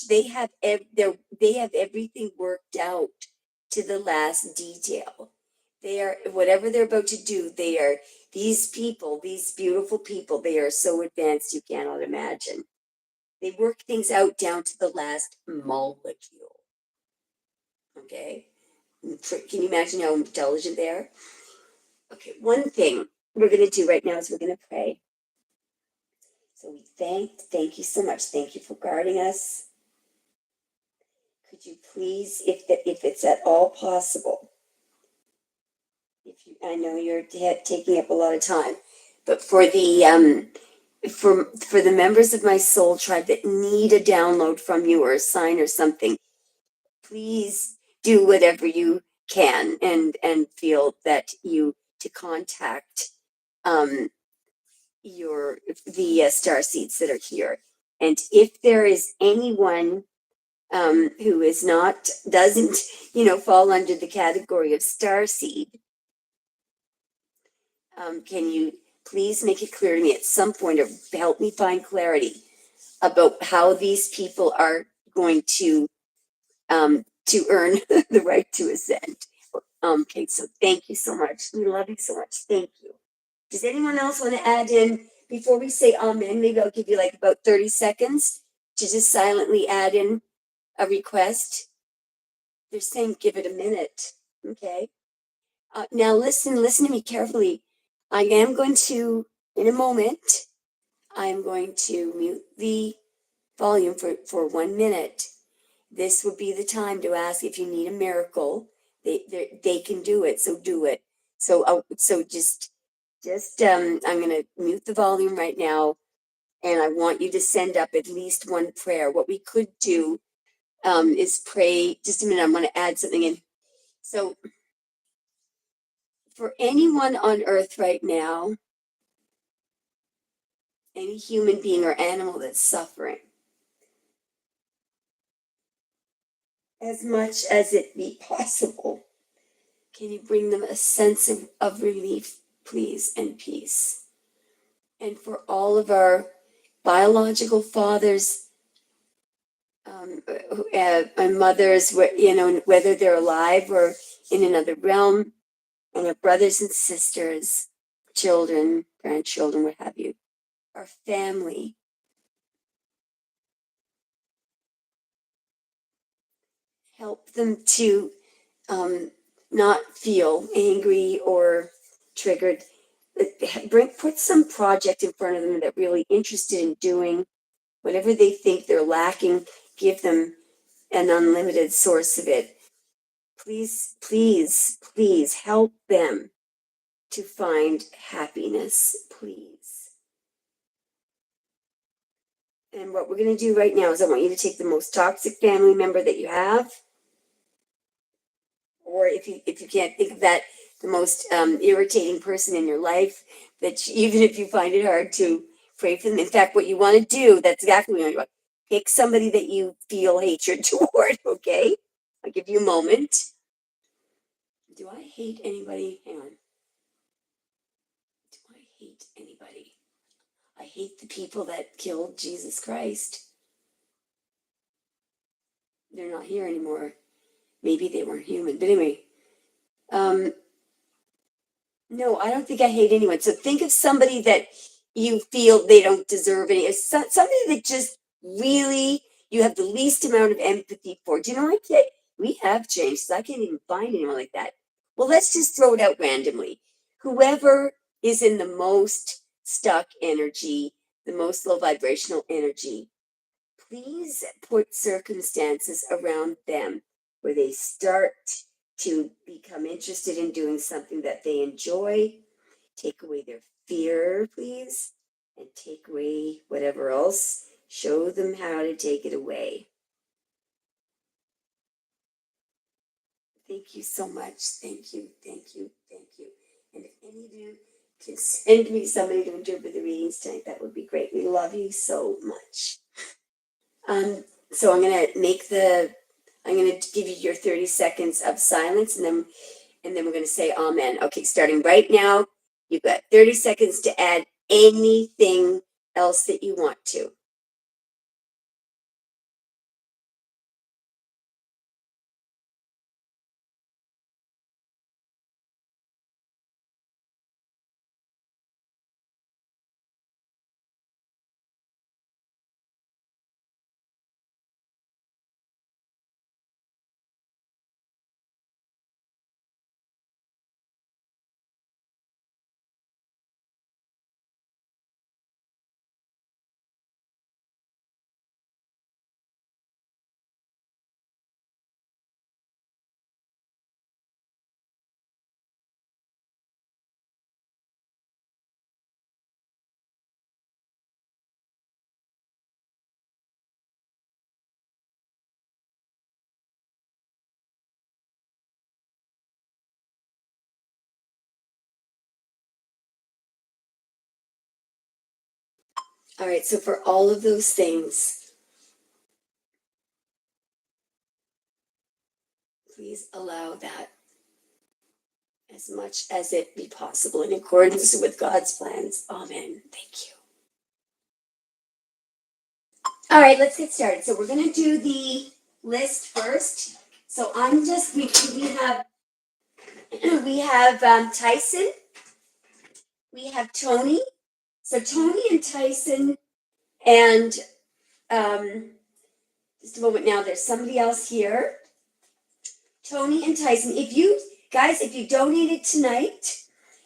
they have everything worked out to the last detail. They are, whatever they're about to do, these people, these beautiful people, they are so advanced you cannot imagine. They work things out down to the last molecule. Okay? Can you imagine how intelligent they are? Okay, one thing we're going to do right now is we're going to pray. So we thank you so much. Thank you for guarding us. Could you please, if it's at all possible, I know you're taking up a lot of time, but for the for the members of my soul tribe that need a download from you or a sign or something, please do whatever you can and feel that you to contact the star seeds that are here. And if there is anyone who doesn't fall under the category of star seed, can you please make it clear to me at some point, or help me find clarity about how these people are going to earn the right to ascend? Okay, so thank you so much. We love you so much. Thank you. Does anyone else want to add in before we say amen? Maybe I'll give you like about 30 seconds to just silently add in a request. They're saying give it a minute. Okay. Now listen to me carefully. I am going to, in a moment, I'm going to mute the volume for 1 minute. This would be the time to ask if you need a miracle. They can do it, so do it. So just I'm gonna mute the volume right now, and I want you to send up at least one prayer. What we could do is pray. Just a minute, I'm gonna add something in. So for anyone on earth right now, any human being or animal that's suffering, as much as it be possible, can you bring them a sense of relief, please, and peace? And for all of our biological fathers and mothers, whether they're alive or in another realm, and our brothers and sisters, children, grandchildren, what have you, our family, help them to not feel angry or triggered. Put some project in front of them that really interested in doing whatever they think they're lacking. Give them an unlimited source of it. Please, please, please help them to find happiness, please. And what we're going to do right now is I want you to take the most toxic family member that you have, or if you can't think of that, the most irritating person in your life, that even if you find it hard to pray for them. In fact, what you want to do, that's exactly what you want. Pick somebody that you feel hatred toward, okay? I'll give you a moment. Do I hate anybody? Hang on. Do I hate anybody? I hate the people that killed Jesus Christ. They're not here anymore. Maybe they weren't human. But anyway, no, I don't think I hate anyone. So think of somebody that you feel they don't deserve any. Somebody that just really you have the least amount of empathy for. Do you know, we have changed. So I can't even find anyone like that. Well, let's just throw it out randomly. Whoever is in the most stuck energy, the most low vibrational energy, please put circumstances around them where they start to become interested in doing something that they enjoy. Take away their fear, please, and take away whatever else. Show them how to take it away. Thank you so much. Thank you, thank you, thank you. And if any of you can send me somebody to interpret the readings tonight, that would be great. We love you so much. So I'm gonna give you your 30 seconds of silence, and then we're gonna say amen. Okay, starting right now, you've got 30 seconds to add anything else that you want to. All right, so for all of those things, please allow that as much as it be possible in accordance with God's plans. Amen. Thank you. All right, let's get started. So we're going to do the list first. So we have We have Tyson. We have Tony. So Tony and Tyson, and just a moment now, there's somebody else here. Tony and Tyson. If you guys, if you donated tonight,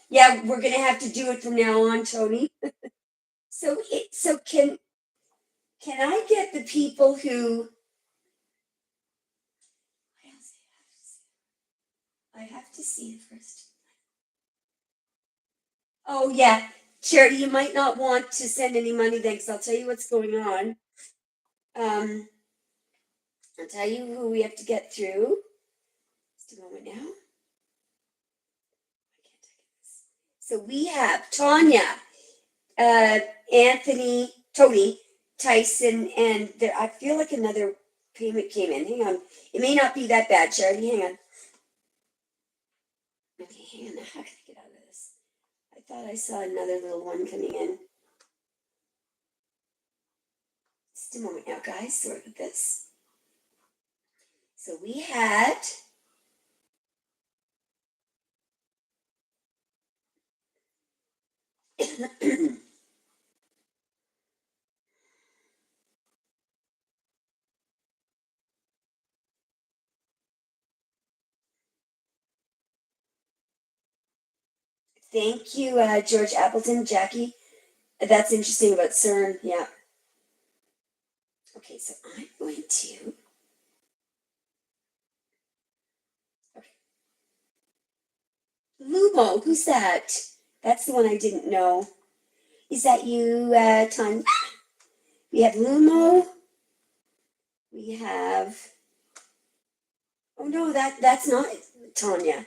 yeah, we're gonna have to do it from now on, Tony. So can I get the people who? I have to see it first. Oh yeah, Charity, you might not want to send any money then, because I'll tell you what's going on. I'll tell you who we have to get through. Just a moment now. I can't take this. So we have Tanya, Anthony, Tony, Tyson, and there. I feel like another payment came in. Hang on. It may not be that bad, Charity. Hang on. Okay, hang on. How can I get out of this? I thought I saw another little one coming in. Just a moment now, guys. Sort of this. So we had. Thank you, George Appleton, Jackie. That's interesting about CERN. Yeah. Okay, so I'm going to. Okay. Lumo, who's that? That's the one I didn't know. Is that you, Tanya? We have Lumo. We have. Oh no, that's not Tanya.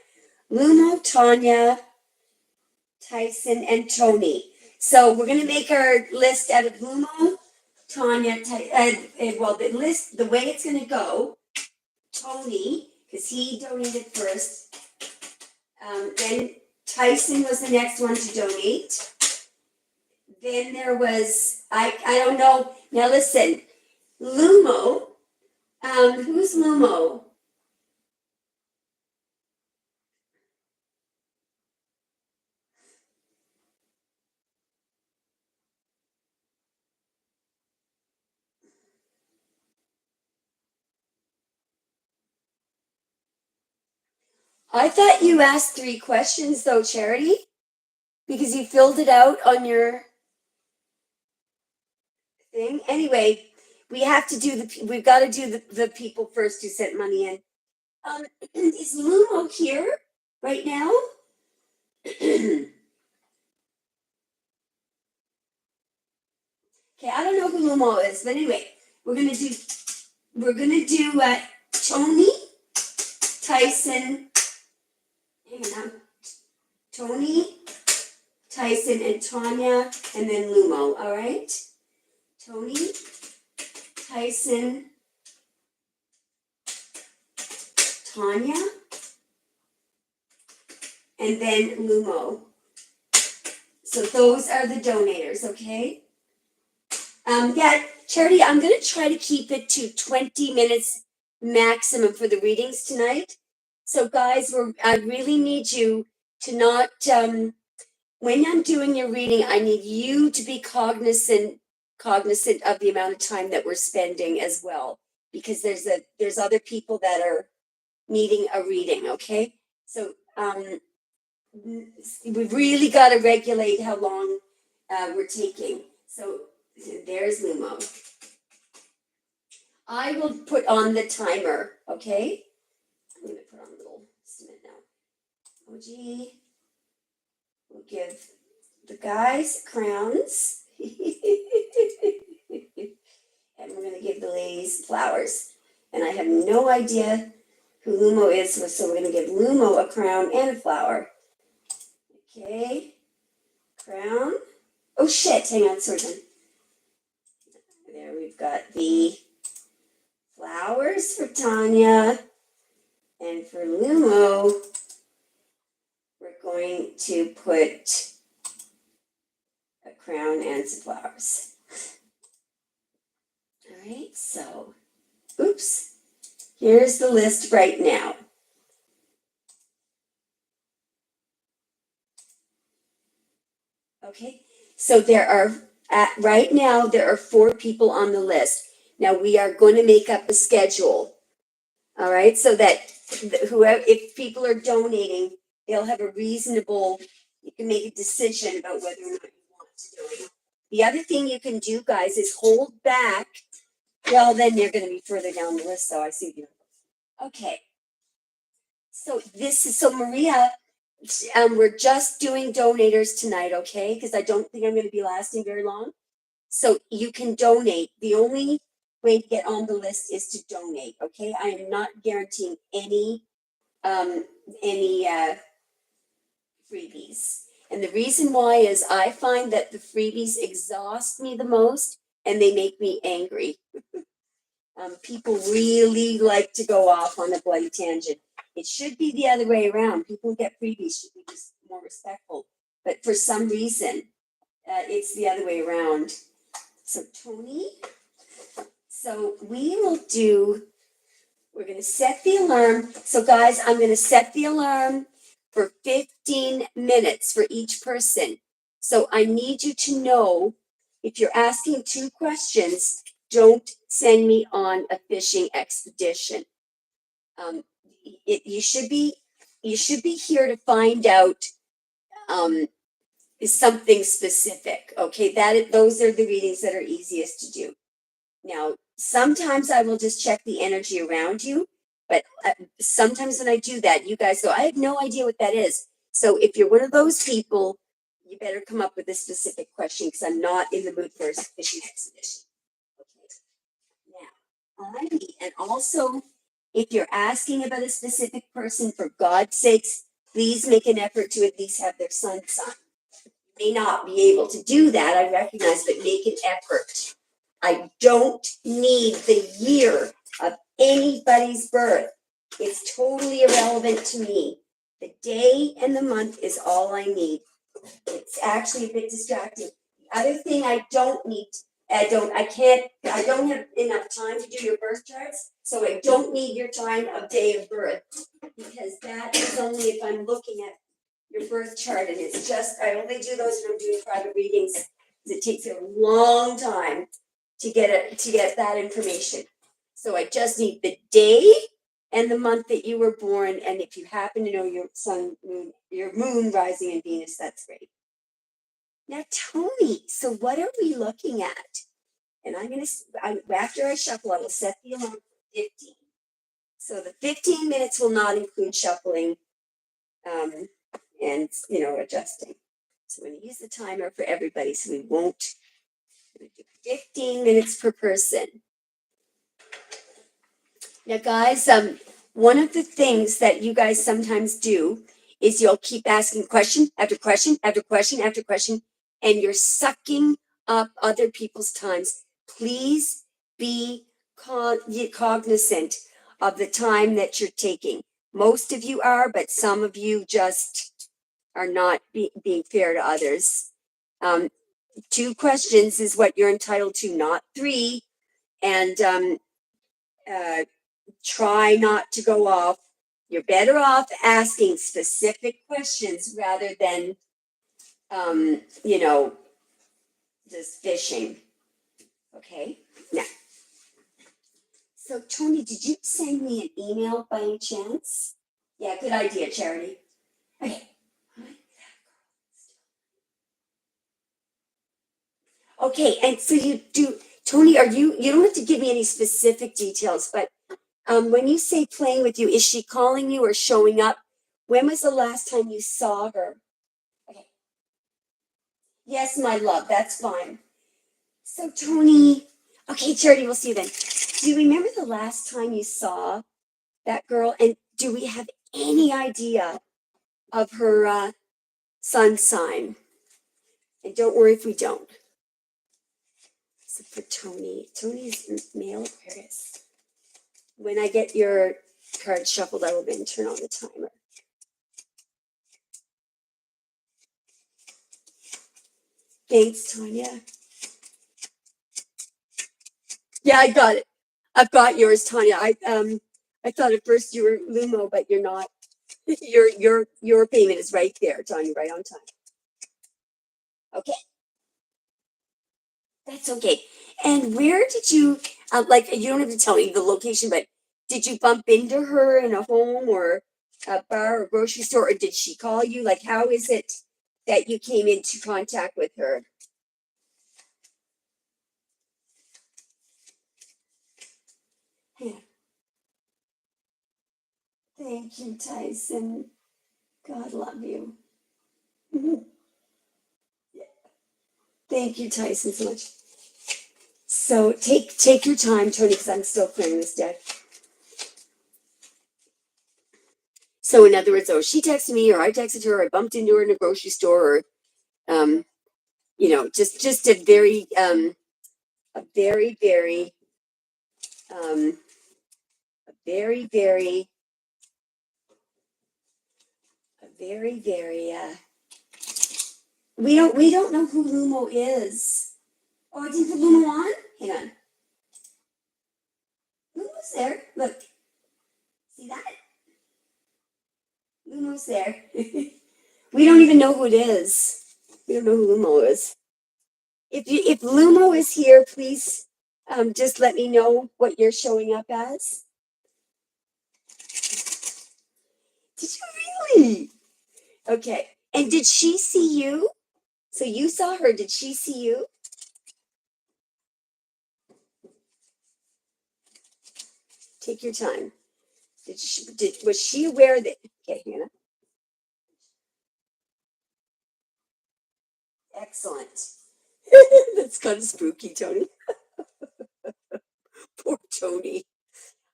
Lumo, Tanya, Tyson, and Tony. So we're gonna make our list out of Lumo, Tanya, well, the way it's gonna go. Tony, because he donated first. Then Tyson was the next one to donate. Then there was, I don't know. Now listen, Lumo. Who's Lumo? I thought you asked 3 questions though, Charity, because you filled it out on your thing. Anyway, we've got to do the people first who sent money in. Is Lumo here right now? Okay, I don't know who Lumo is, but anyway, we're gonna do Tony, Tyson, hang on, Tony, Tyson, and Tanya, and then Lumo. All right, Tony, Tyson, Tanya, and then Lumo. So those are the donators, okay? Yeah, Charity, I'm going to try to keep it to 20 minutes maximum for the readings tonight. So guys, I really need you to not, when I'm doing your reading, I need you to be cognizant of the amount of time that we're spending as well, because there's other people that are needing a reading, okay? So we've really got to regulate how long we're taking. So there's Lumo. I will put on the timer, okay? I'm going to put on a little cement now. OG. We'll give the guys crowns. And we're going to give the ladies flowers. And I have no idea who Lumo is, so we're going to give Lumo a crown and a flower. Okay. Crown. Oh shit, hang on, Surgeon. There we've got the flowers for Tanya. And for Lumo, we're going to put a crown and some flowers. All right, so, oops. Here's the list right now. Okay, so there are, right now, there are 4 people on the list. Now, we are going to make up a schedule, all right, so that whoever, if people are donating, they'll have a reasonable, you can make a decision about whether or not you want to donate. The other thing you can do, guys, is hold back. Well, then you're going to be further down the list, so I see you. Okay. So Maria, we're just doing donators tonight, okay? Because I don't think I'm going to be lasting very long. So you can donate. The only way to get on the list is to donate, okay? I am not guaranteeing any freebies. And the reason why is I find that the freebies exhaust me the most and they make me angry. People really like to go off on a bloody tangent. It should be the other way around. People who get freebies should be just more respectful. But for some reason, it's the other way around. So Tony, so we're going to set the alarm. So guys, I'm going to set the alarm for 15 minutes for each person. So I need you to know, if you're asking 2 questions, don't send me on a fishing expedition. You should be here to find out something specific. Okay, those are the readings that are easiest to do. Now, sometimes I will just check the energy around you, but sometimes when I do that, you guys go, I have no idea what that is. So if you're one of those people, you better come up with a specific question because I'm not in the mood for a fishing expedition. Okay. Now, and also, if you're asking about a specific person, for God's sakes, please make an effort to at least have their sun sign. You may not be able to do that, I recognize, but make an effort. I don't need the year of anybody's birth. It's totally irrelevant to me. The day and the month is all I need. It's actually a bit distracting. The other thing I don't have enough time to do your birth charts, so I don't need your time of day of birth, because that is only if I'm looking at your birth chart, and it's just, I only do those when I'm doing private readings, because it takes a long time to get that information. So I just need the day and the month that you were born, and if you happen to know your your moon rising in Venus, that's great. Now, Tony, so what are we looking at? And after I shuffle, I will set the alarm for 15. So the 15 minutes will not include shuffling and, adjusting. So I'm going to use the timer for everybody, so we won't do 15 minutes per person. Now, guys, one of the things that you guys sometimes do is you'll keep asking question after question after question after question, and you're sucking up other people's times. Please be cognizant of the time that you're taking. Most of you are, but some of you just are not being fair to others. 2 questions is what you're entitled to, not 3. And try not to go off. You're better off asking specific questions rather than, just fishing. Okay. Now, so Tony, did you send me an email by any chance? Yeah, good idea, Charity. Okay. Okay, and so Tony, you don't have to give me any specific details, but when you say playing with you, is she calling you or showing up? When was the last time you saw her? Okay. Yes, my love, that's fine. So Tony, okay, Charity, we'll see you then. Do you remember the last time you saw that girl? And do we have any idea of her sun sign? And don't worry if we don't. So for Tony's male Aquarius. When I get your card shuffled, I will then turn on the timer. Thanks, Tanya. Yeah, I got it. I've got yours, Tanya. I thought at first you were Lumo, but you're not. Your payment is right there, Tanya, right on time. Okay, that's okay. And where did you, like, you don't have to tell me the location, but did you bump into her in a home or a bar or grocery store, or did she call you? Like, how is it that you came into contact with her? Yeah. Thank you, Tyson. God love you. Mhm. Thank you, Tyson, so much. So take your time, Tony, because I'm still clearing this deck. So in other words, oh, she texted me, or I texted her, or I bumped into her in a grocery store, or just a very, very, um, a very, very, a very, very. We don't know who Lumo is. Oh, I didn't put Lumo on. Hang on, Lumo's there. Look, see that? Lumo's there. We don't even know who it is. We don't know who Lumo is. If Lumo is here, please just let me know what you're showing up as. Did you really? Okay. And did she see you? So you saw her. Did she see you? Take your time. Was she aware that? Okay, Hannah. Excellent. That's kind of spooky, Tony. Poor Tony.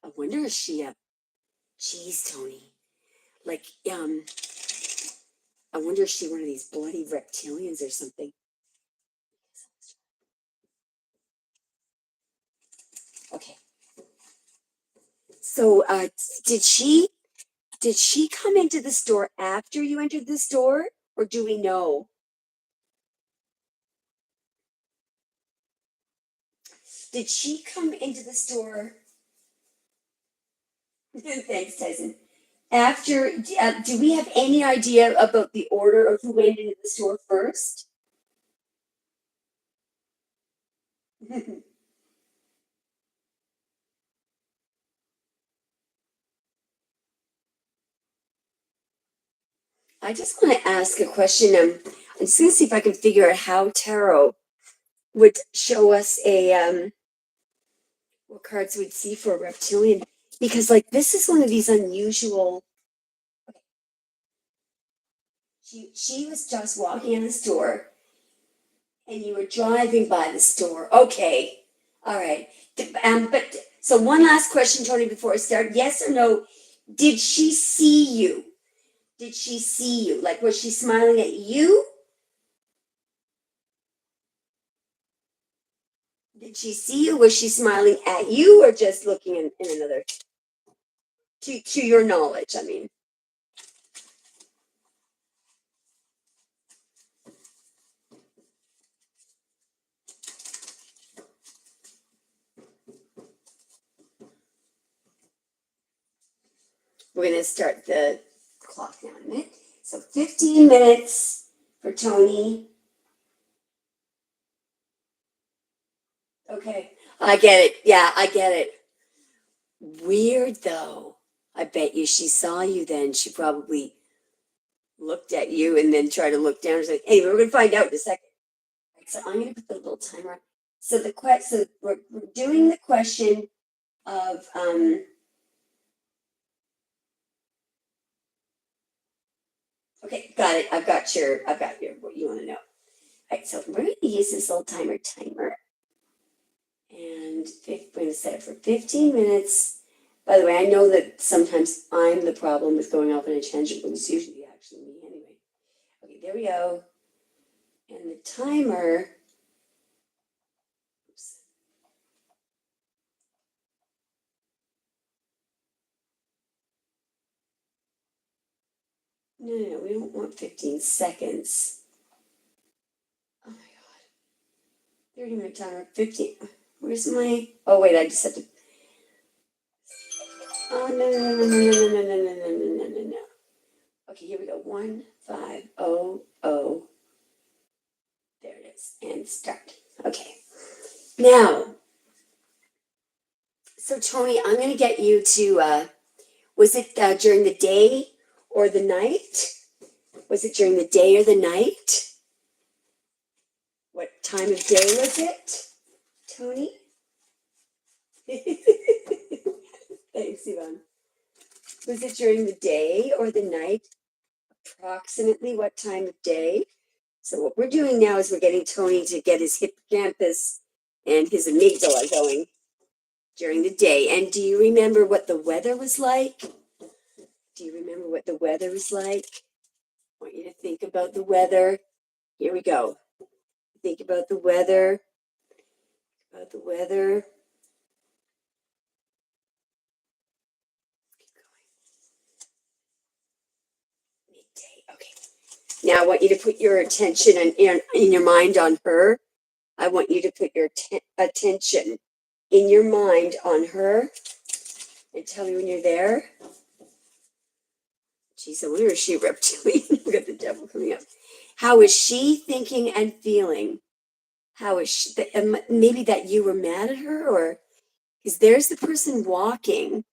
I wonder if she. Geez, Tony. Like, I wonder if she one of these bloody reptilians or something. Okay. So, did she come into the store after you entered the store, or do we know? Did she come into the store? Thanks, Tyson. After, do we have any idea about the order of who went into the store first? I just want to ask a question. I'm just going to see if I can figure out how tarot would show us what cards we'd see for a reptilian, because like this is one of these unusual. She was just walking in the store, and you were driving by the store. Okay, all right. But so one last question, Tony, before I start. Yes or no? Did she see you? Did she see you? Like, was she smiling at you? Did she see you? Was she smiling at you, or just looking in another? To your knowledge, I mean. We're gonna start the clock now in a minute. So 15 minutes for Tony. Okay, I get it. Yeah, I get it. Weird though. I bet you she saw you then. She probably looked at you and then tried to look down and said, "Hey, we're gonna find out in a second." Right, so I'm gonna put the little timer on. So so we're doing the question of okay, got it. I've got your what you want to know. All right, so we're gonna use this little timer. And we're gonna set it for 15 minutes. By the way, I know that sometimes I'm the problem with going off on a tangent, but it's usually actually me anyway. Okay, there we go. And the timer, oops. No, we don't want 15 seconds. Oh my God. 30-minute timer, 15. Where's my, oh wait, I just have to, oh no. Okay, here we go. 1500. And start. Okay. Now, so Tony, I'm going to get you to, was it during the day or the night? Was it during the day or the night? What time of day was it, Tony? Thanks, Yvonne. Was it during the day or the night? Approximately what time of day? So what we're doing now is we're getting Tony to get his hippocampus and his amygdala going during the day. And do you remember what the weather was like? Do you remember what the weather was like? I want you to think about the weather. Here we go. Think about the weather. About the weather. Keep going. Midday. Okay. Now I want you to put your attention in your mind on her. I want you to put your attention in your mind on her. And tell me when you're there. Geez, I wonder if she a reptilian. Look at the devil coming up. How is she thinking and feeling? How is she? Maybe that you were mad at her, or because there's the person walking.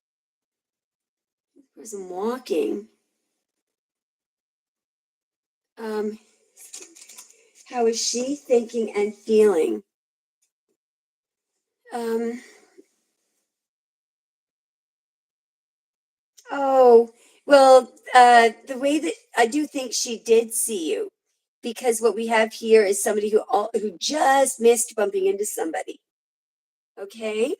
The person walking. How is she thinking and feeling? Oh, well, the way that I do think she did see you, because what we have here is somebody who just missed bumping into somebody. Okay.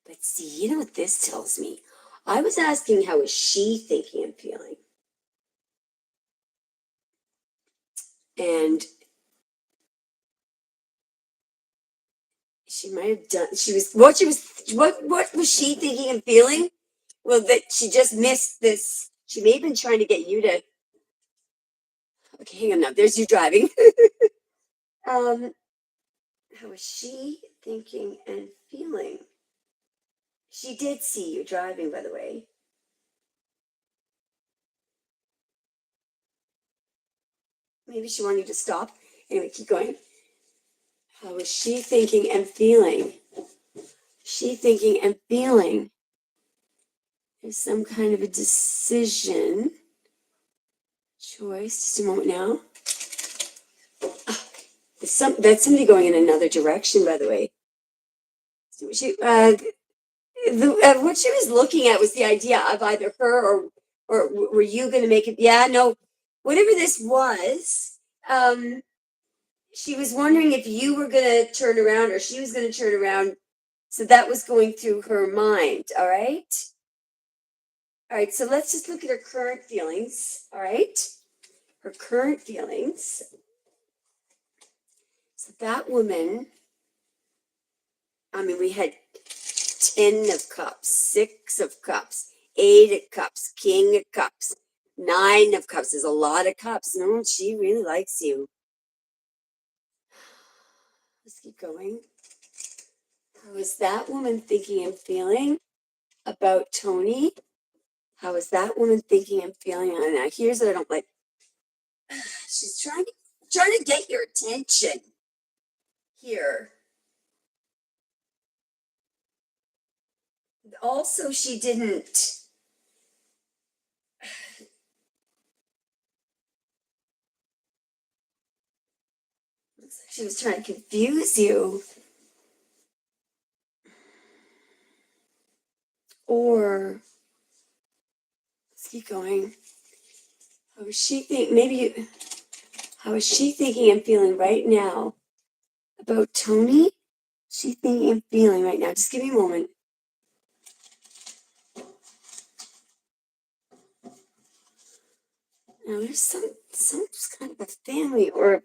But see, you know what this tells me? I was asking how is she thinking and feeling? And she might have done, what was she thinking and feeling? Well, that she just missed this. She may have been trying to get you to, okay, hang on now, there's you driving. How is she thinking and feeling? She did see you driving, by the way. Maybe she wanted you to stop. Anyway, keep going. How is she thinking and feeling? She thinking and feeling. There's some kind of a decision, choice. Just a moment now. That's somebody going in another direction, by the way. What she was looking at was the idea of either her or were you going to make it? Yeah, no, whatever this was. She was wondering if you were going to turn around or she was going to turn around. So that was going through her mind. All right. All right. So let's just look at her current feelings. All right. Her current feelings. So that woman, I mean, we had 10 of cups, 6 of cups, 8 of cups, king of cups, 9 of cups. There's a lot of cups. No, she really likes you. Let's keep going. How is that woman thinking and feeling about Tony? How is that woman thinking and feeling? And now here's what I don't like. She's trying to get your attention here. Also, she didn't. Looks like she was trying to confuse you. Or let's keep going. How is she how is she thinking and feeling right now about Tony? She thinking and feeling right now. Just give me a moment. Now there's some kind of a family or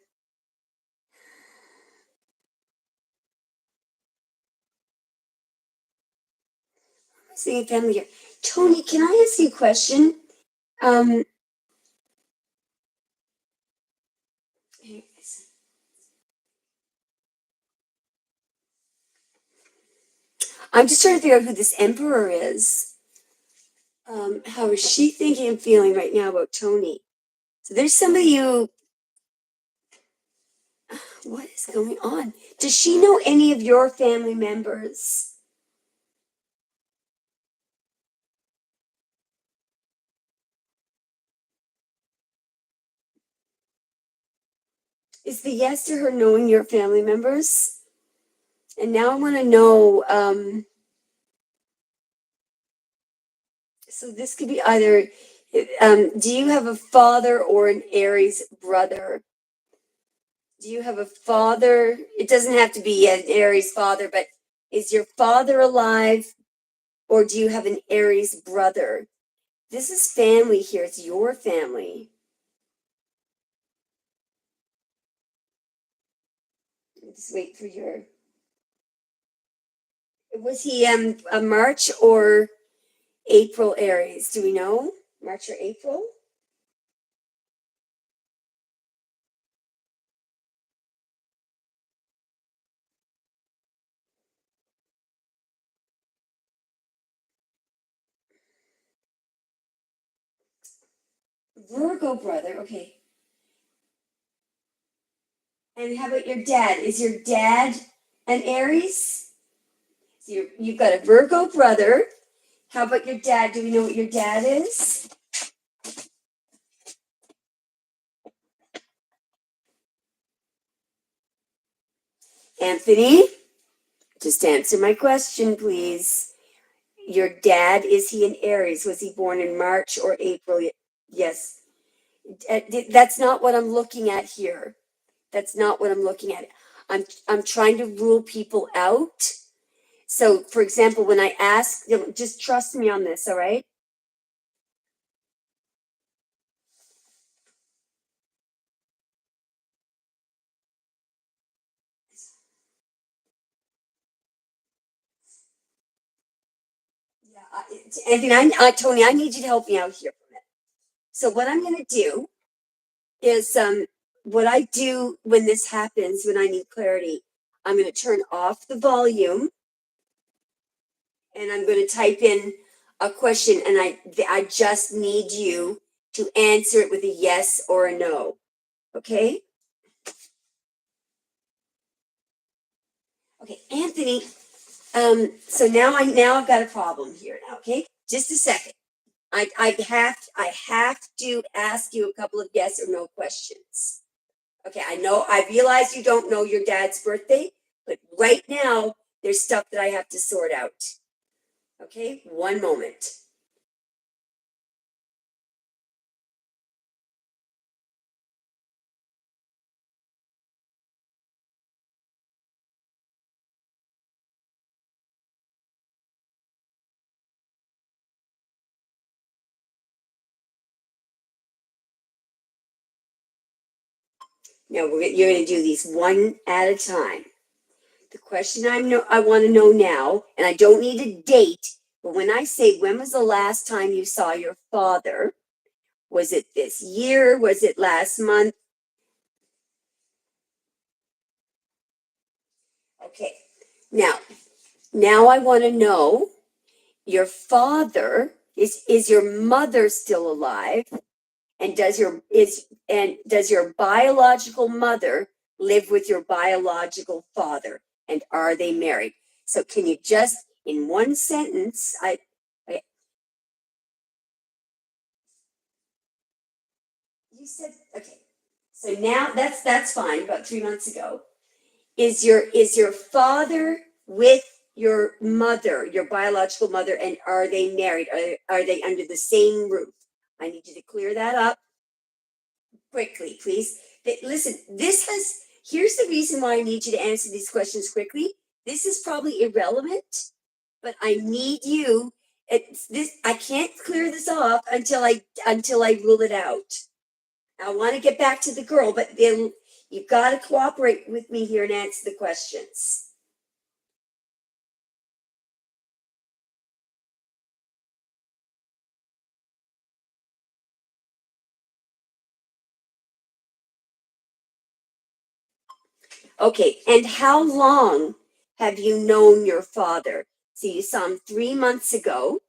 seeing a family here. Tony, can I ask you a question? I'm just trying to figure out who this emperor is. How is she thinking and feeling right now about Tony? So there's some of you. What is going on? Does she know any of your family members? Is the yes to her knowing your family members? And now I want to know, so this could be either, do you have a father or an Aries brother? Do you have a father? It doesn't have to be an Aries father, but is your father alive, or do you have an Aries brother? This is family here. It's your family. Just wait for your. Was he a March or April Aries? Do we know? March or April? Virgo brother. Okay. And how about your dad? Is your dad an Aries? So you've got a Virgo brother. How about your dad? Do we know what your dad is? Anthony, just answer my question, please. Your dad, is he an Aries? Was he born in March or April? Yes. That's not what I'm looking at here. That's not what I'm looking at. I'm trying to rule people out. So, for example, when I ask, just trust me on this, all right? Yeah, Anthony, Tony, I need you to help me out here for a minute. So, what I'm going to do is, what I do when this happens, when I need clarity, I'm going to turn off the volume, and I'm going to type in a question, and I just need you to answer it with a yes or a no. Okay? Okay, Anthony. So now I've got a problem here now. Okay, just a second. I have to ask you a couple of yes or no questions. Okay, I realize you don't know your dad's birthday, but right now there's stuff that I have to sort out. Okay, one moment. Now you're going to do these one at a time. The question I want to know now, and I don't need a date, but when I say when was the last time you saw your father? Was it this year? Was it last month? Okay. Now I want to know your father, is your mother still alive? And does your biological mother live with your biological father? And are they married? So can you just in one sentence, you said okay. So now that's fine, about 3 months ago. Is your father with your mother, your biological mother, and are they married? Are they under the same roof? I need you to clear that up quickly, please. Listen, here's the reason why I need you to answer these questions quickly. This is probably irrelevant, but I need you. I can't clear this off until I rule it out. I want to get back to the girl, but then you've got to cooperate with me here and answer the questions. Okay, and how long have you known your father? So you saw him 3 months ago.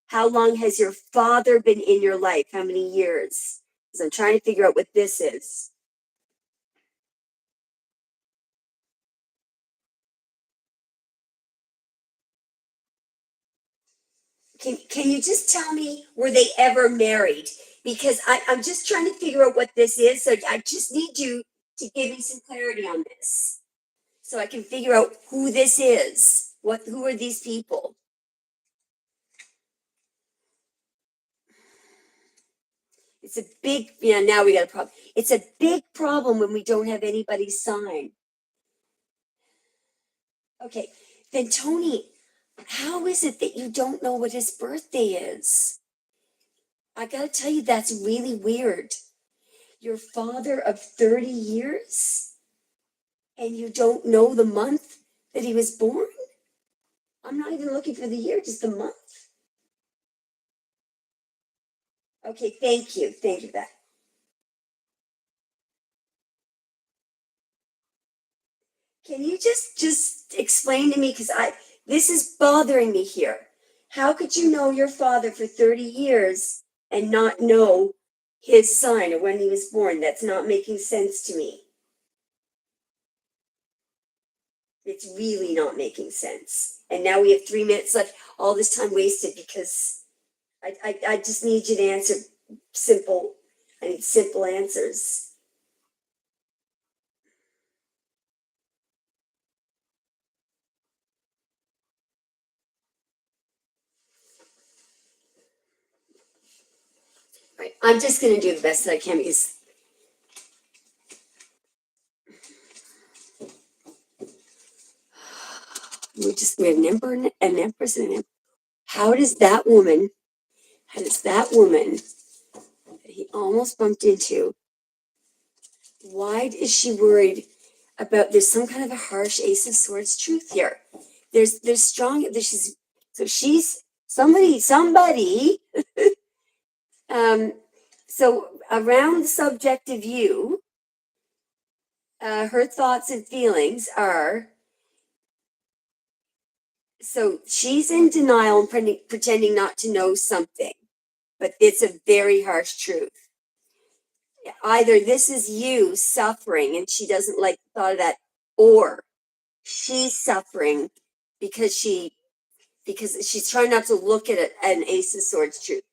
How long has your father been in your life? How many years? because I'm trying to figure out what this is. Can you just tell me, were they ever married? Because I'm just trying to figure out what this is. So I just need you to give me some clarity on this, so I can figure out who this is. Who are these people? It's a big, now we got a problem. It's a big problem when we don't have anybody's sign. Okay, then Tony, how is it that you don't know what his birthday is? I gotta tell you, that's really weird. Your father of 30 years? And you don't know the month that he was born? I'm not even looking for the year, just the month. Okay, thank you. Thank you for that. Can you just explain to me, because this is bothering me here. How could you know your father for 30 years and not know his sign or when he was born? That's not making sense to me. It's really not making sense. And now we have 3 minutes left, all this time wasted, because I just need you to answer simple. I need simple answers. Right. I'm just going to do the best that I can, because we have an emperor, an empress, and an emperor. How does that woman that he almost bumped into, why is she worried about, there's some kind of a harsh Ace of Swords truth here. There's strong, she's somebody, so around the subject of you, her thoughts and feelings are, so she's in denial and pretending not to know something, but it's a very harsh truth. Either this is you suffering and she doesn't like the thought of that, or she's suffering because she's trying not to look at an Ace of Swords truth.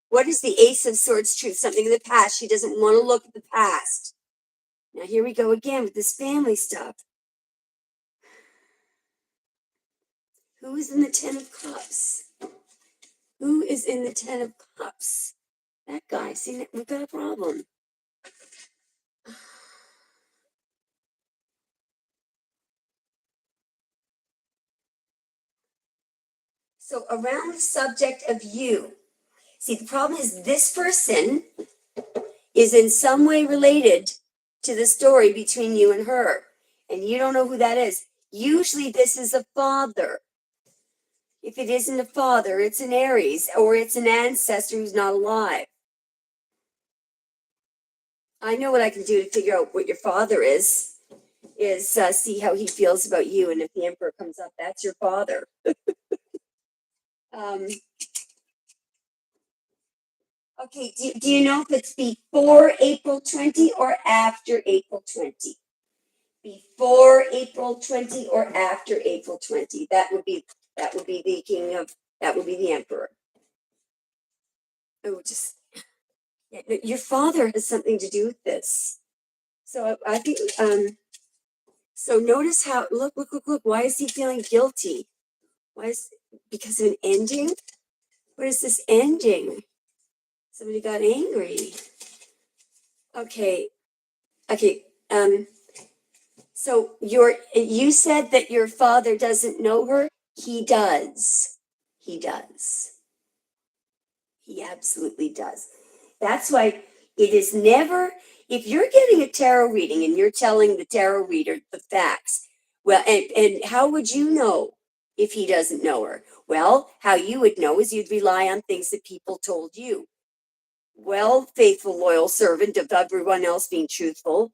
What is the Ace of Swords truth? Something in the past. She doesn't want to look at the past. Now here we go again with this family stuff. Who is in the 10 of Cups? Who is in the 10 of Cups? That guy. See, we've got a problem. So around the subject of you, see, the problem is this person is in some way related to the story between you and her, and you don't know who that is. Usually this is a father. If it isn't a father, it's an Aries, or it's an ancestor who's not alive. I know what I can do to figure out what your father is see how he feels about you, and if the Emperor comes up, that's your father. Okay, do you know if it's before April 20 or after April 20? Before April 20 or after April 20? That would be the king of, that would be the Emperor. Oh, just, your father has something to do with this. So I think, so notice how, look, why is he feeling guilty? Because of an ending? What is this ending? Somebody got angry. Okay. So you said that your father doesn't know her. He does. He absolutely does. That's why it is never, if you're getting a tarot reading and you're telling the tarot reader the facts, well, and how would you know if he doesn't know her? Well, how you would know is you'd rely on things that people told you. Well, faithful, loyal servant of everyone else being truthful,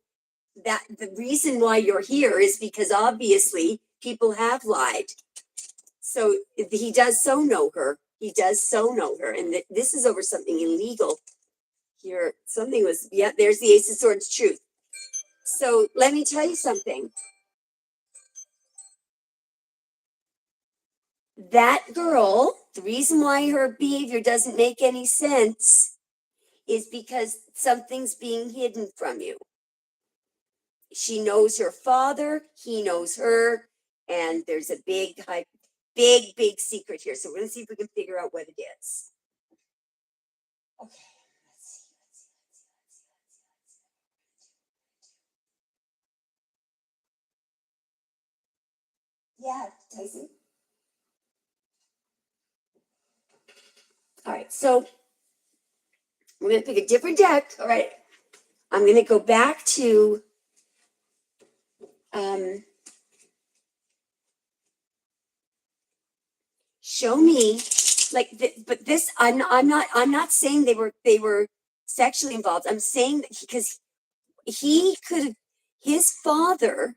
that the reason why you're here is because obviously people have lied. So he does so know her. And this is over something illegal. here, something was, yeah, there's the Ace of Swords truth. So let me tell you something. That girl, the reason why her behavior doesn't make any sense is because something's being hidden from you. She knows her father, he knows her, and there's a big secret here. So we're gonna see if we can figure out what it is. Okay, let's see. Yeah, Tyson. All right, so we're gonna pick a different deck. All right, I'm gonna go back to show me like but this I'm not saying they were sexually involved. I'm saying that because he could have his father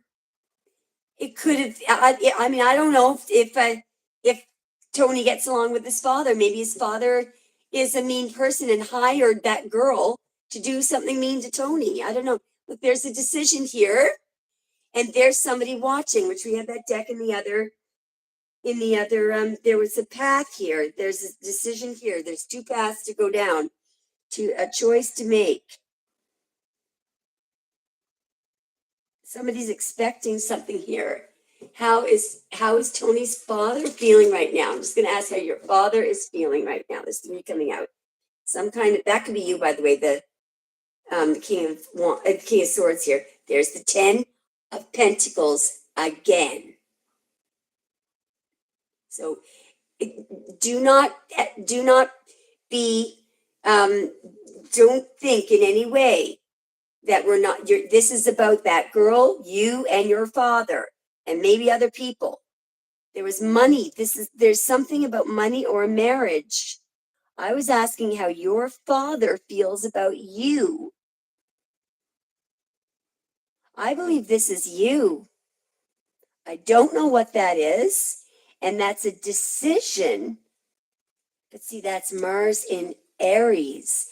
it could have I mean I don't know if Tony gets along with his father. Maybe his father is a mean person and hired that girl to do something mean to Tony. I don't know. But there's a decision here and there's somebody watching, which we had that deck in the other there was a path here. There's a decision here. There's two paths to go down, to a choice to make. Somebody's expecting something here. How is Tony's father feeling right now? I'm just going to ask how your father is feeling right now. This is me coming out. Some kind of, that could be you, by the way, the King of Swords here. There's the 10 of Pentacles again. So do not be don't think in any way that we're not this is about that girl, you and your father, and maybe other people. There was money. There's something about money or a marriage. I was asking how your father feels about you. I believe this is you. I don't know what that is, and that's a decision. But see, that's Mars in Aries.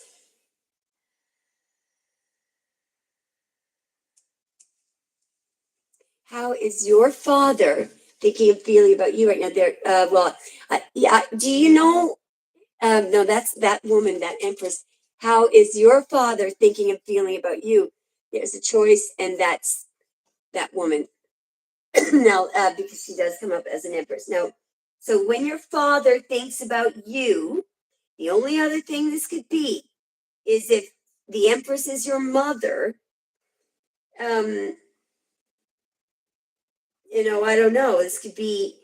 How is your father thinking and feeling about you right now? Yeah. Do you know? No, that's that woman, that Empress. How is your father thinking and feeling about you? There's a choice, and that's that woman. Now, because she does come up as an Empress. Now, so when your father thinks about you, the only other thing this could be is if the Empress is your mother. I don't know. This could be,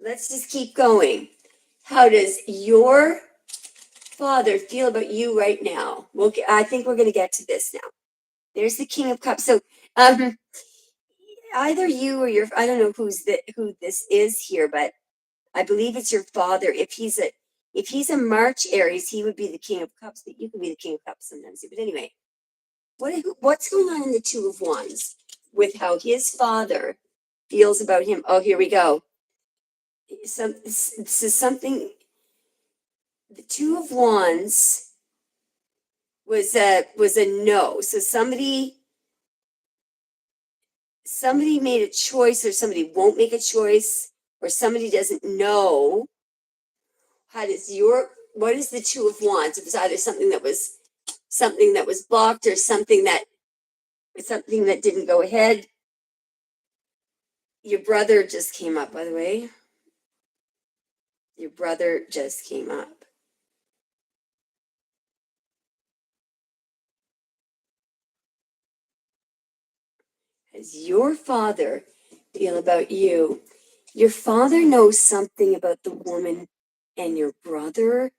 let's just keep going. How does your father feel about you right now? I think we're going to get to this now. There's the King of Cups. So either you or I don't know who this is here, but I believe it's your father. If he's a March Aries, he would be the King of Cups, but you could be the King of Cups sometimes. But anyway, what's going on in the Two of Wands with how his father feels about him? Oh, here we go. Something. The Two of Wands was a no. So somebody made a choice, or somebody won't make a choice, or somebody doesn't know. What is the Two of Wands? It was either something that was blocked, or something that didn't go ahead. Your brother just came up, by the way. Your brother just came up. As your father feel about you? Your father knows something about the woman and your brother,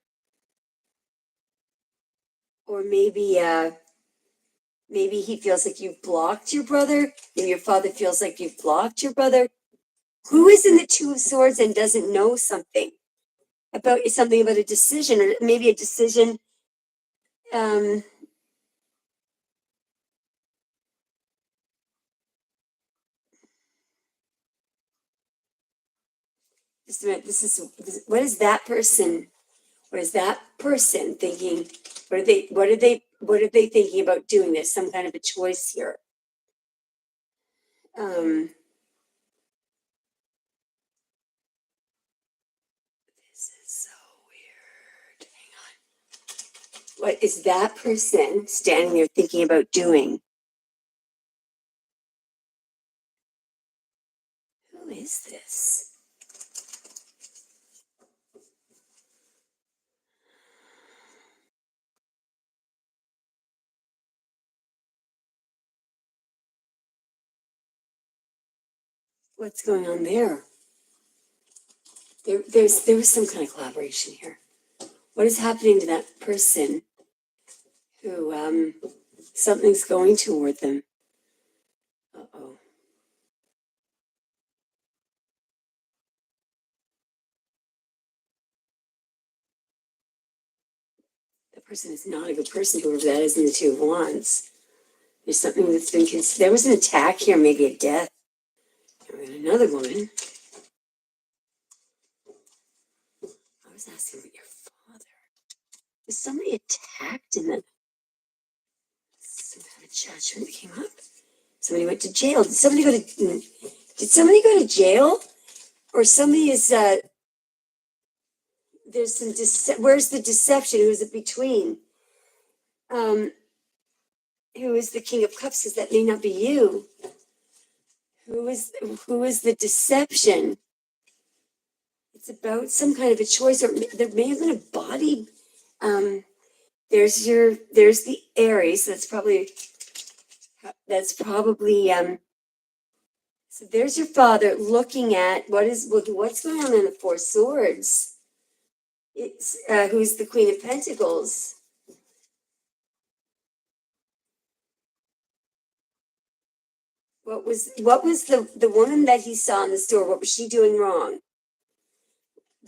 or maybe he feels like you've blocked your brother, and your father feels like you've blocked your brother. Who is in the Two of Swords and doesn't know something about a decision, or maybe a decision? This is what is that person? Or is that person thinking, what are they thinking about doing this? Some kind of a choice here. This is so weird. Hang on. What is that person standing there thinking about doing? Who is this? What's going on there? There was some kind of collaboration here. What is happening to that person who something's going toward them? Uh-oh. That person is not a good person, whoever that is in the Two of Wands. There's something that's been there was an attack here, maybe a death. And another woman. I was asking about your father. Was somebody attacked in the some kind of judgment that came up? Somebody went to jail. Did somebody go to jail? Or somebody is there's some where's the deception? Who is it between? Who is the King of Cups? Because that may not be you. Who is the deception? It's about some kind of a choice, or there may have been a body. There's the Aries. That's probably. So there's your father looking at what's going on in the Four Swords. It's who's the Queen of Pentacles. What was the woman that he saw in the store? What was she doing wrong?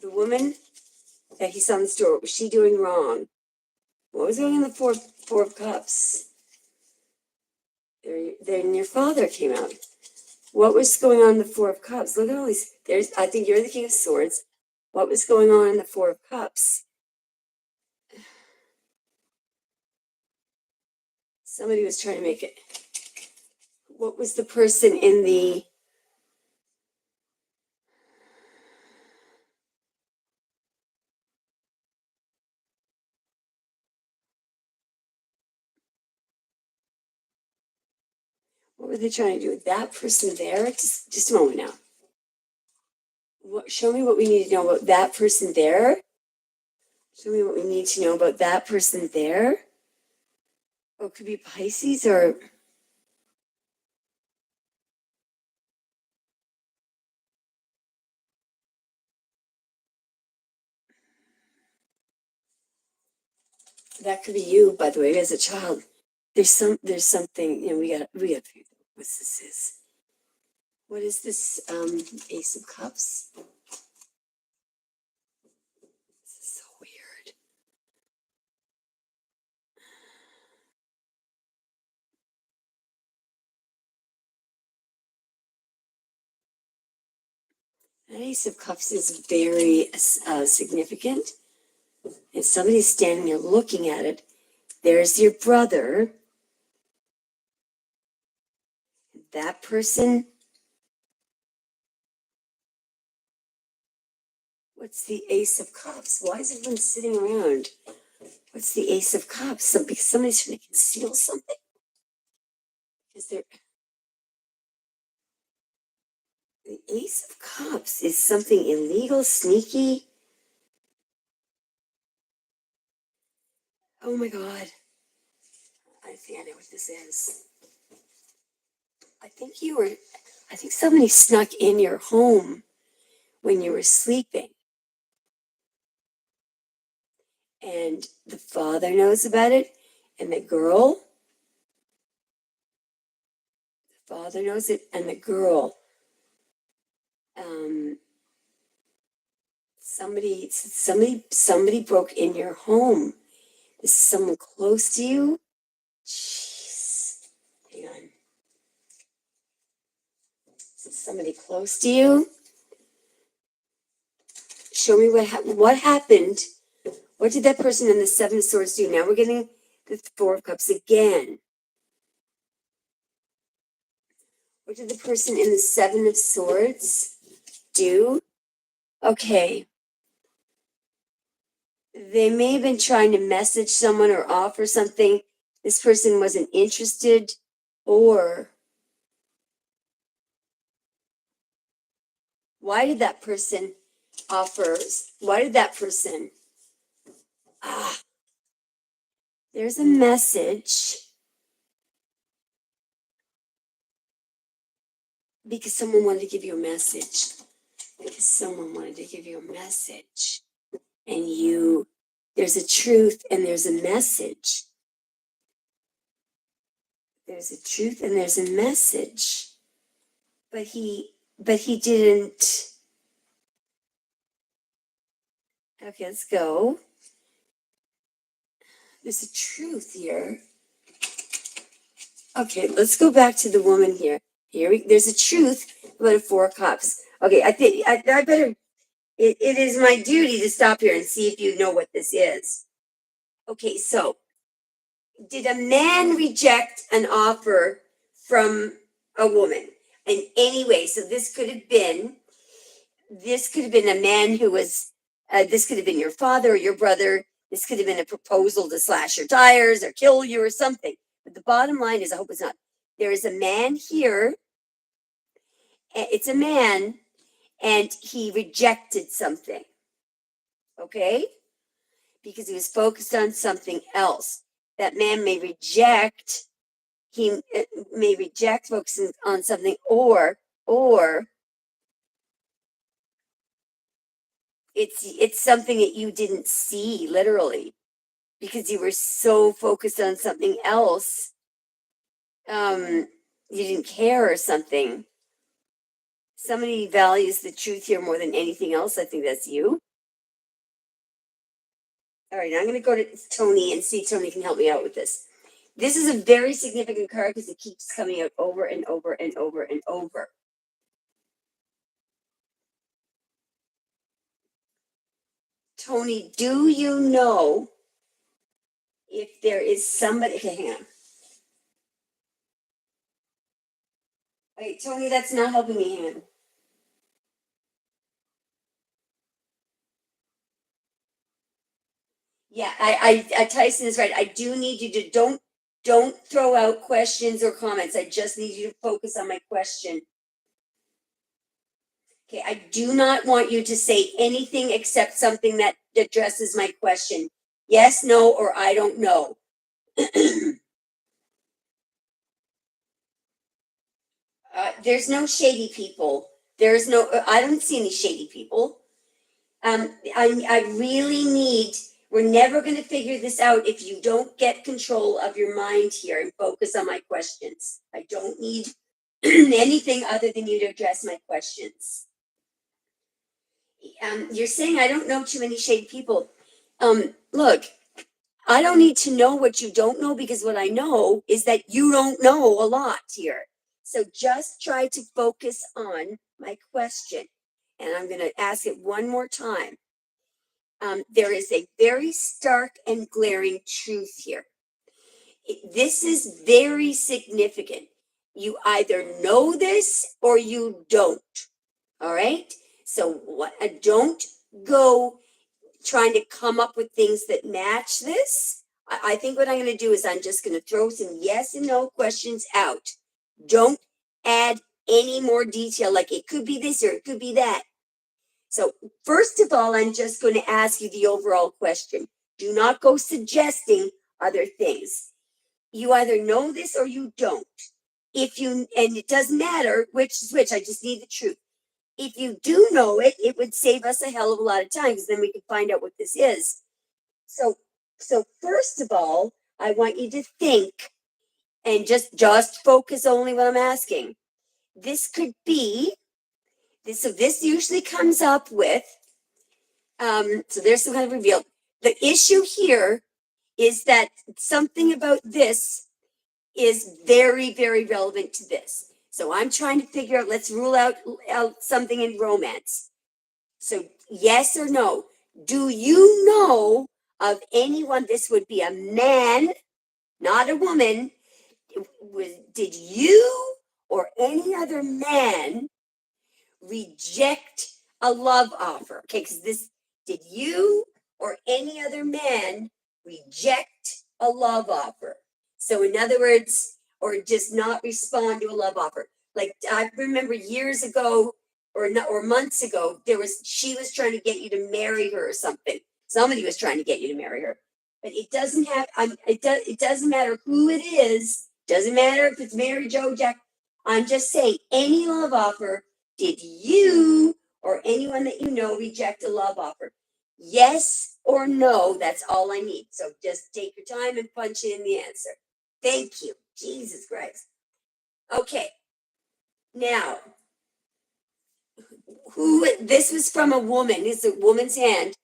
The woman that he saw in the store. What was she doing wrong? What was going on in the Four of Cups? Then your father came out. What was going on in the Four of Cups? Look at all these. I think you're the King of Swords. What was going on in the Four of Cups? Somebody was trying to make it. What was the person in the? What were they trying to do with that person there? Just a moment now. Show me what we need to know about that person there. Show me what we need to know about that person there. Oh, it could be Pisces or. That could be you, by the way, as a child. There's something, we got to figure out what this is. What is this Ace of Cups? This is so weird. That Ace of Cups is very significant. And somebody's standing there looking at it. There's your brother. That person. What's the Ace of Cups? Why is everyone sitting around? What's the Ace of Cups? Because somebody's trying to conceal something. The Ace of Cups is something illegal, sneaky. Oh my God. I think I know what this is. I think somebody snuck in your home when you were sleeping. And the father knows about it, and the father knows it, and the girl. Somebody broke in your home. This is someone close to you. Jeez. Hang on. This is somebody close to you. Show me what happened What did that person in the Seven of Swords do? Now we're getting the Four of Cups again. What did the person in the Seven of Swords do? Okay. They may have been trying to message someone or offer something. This person wasn't interested, or why did that person offer? Why did that person? There's a message. Because someone wanted to give you a message. Because someone wanted to give you a message. And there's a truth and there's a message. There's a truth and there's a message. But he didn't. Okay, let's go. There's a truth here. Okay, let's go back to the woman here. There's a truth about a Four of Cups. Okay, I think I better. It is my duty to stop here and see if you know what this is. Okay, so did a man reject an offer from a woman in any way? So this could have been a man who was. This could have been your father or your brother. This could have been a proposal to slash your tires or kill you or something. But the bottom line is, I hope it's not. There is a man here. It's a man, and he rejected something. Okay? Because he was focused on something else. That man may reject. He may reject focusing on something, or it's something that you didn't see literally, because you were so focused on something else. You didn't care or something. Somebody values the truth here more than anything else. I think that's you. All right, I'm going to go to Tony and see if Tony can help me out with this. This is a very significant card because it keeps coming out over and over and over and over. Tony, do you know if there is somebody? Okay, hang on. Wait, Tony, that's not helping me. Hang on. Yeah, Tyson is right. I do need you to don't throw out questions or comments. I just need you to focus on my question. Okay, I do not want you to say anything except something that addresses my question. Yes, no, or I don't know. There's no shady people. There's no, I don't see any shady people. I really need, we're never going to figure this out if you don't get control of your mind here and focus on my questions. I don't need anything other than you to address my questions. You're saying I don't know too many shady people. Look, I don't need to know what you don't know, because what I know is that you don't know a lot here. So just try to focus on my question. And I'm going to ask it one more time. There is a very stark and glaring truth here. This is very significant. You either know this or you don't. All right? So don't go trying to come up with things that match this. I think what I'm going to do is I'm just going to throw some yes and no questions out. Don't add any more detail, like it could be this or it could be that. So first of all, I'm just going to ask you the overall question. Do not go suggesting other things. You either know this or you don't. And it doesn't matter which is which, I just need the truth. If you do know it, it would save us a hell of a lot of time, because then we can find out what this is. So first of all, I want you to think and just focus only what I'm asking. This could be this. So this usually comes up with. So there's some kind of reveal. The issue here is that something about this is very, very relevant to this. So I'm trying to figure out, let's rule out something in romance. So yes or no, do you know of anyone, this would be a man, not a woman, did you or any other man reject a love offer? Okay, because this, did you or any other man reject a love offer? So in other words, or just not respond to a love offer. Like I remember years ago or months ago, she was trying to get you to marry her or something. Somebody was trying to get you to marry her. But it doesn't have it doesn't matter who it is, doesn't matter if it's Mary Jo Jack. I'm just saying any love offer. Did you or anyone that you know reject a love offer? Yes or no, that's all I need. So just take your time and punch in the answer. Thank you. Jesus Christ. Okay. Now, this was from a woman. It's a woman's hand.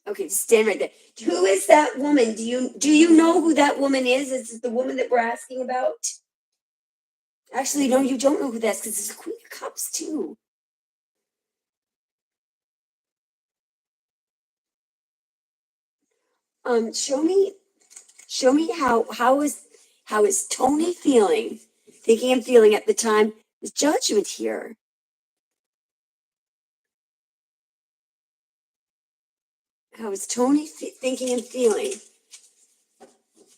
Okay, stand right there. Who is that woman? Do you know who that woman is? Is it the woman that we're asking about? Actually, no, you don't know who that's because it's the Queen of Cups too. Show me how is Tony feeling? Thinking and feeling at the time. The judgment here. How is Tony thinking and feeling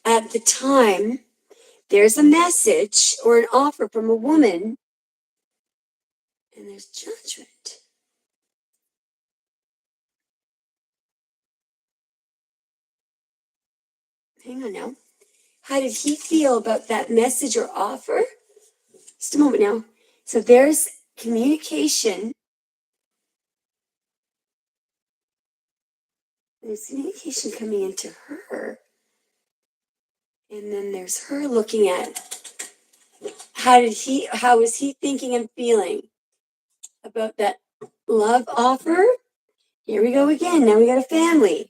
at the time? There's a message or an offer from a woman, and there's judgment. Hang on now. How did he feel about that message or offer? Just a moment now. So there's communication. There's communication coming into her. And then there's her looking at how was he thinking and feeling about that love offer? Here we go again. Now we got a family.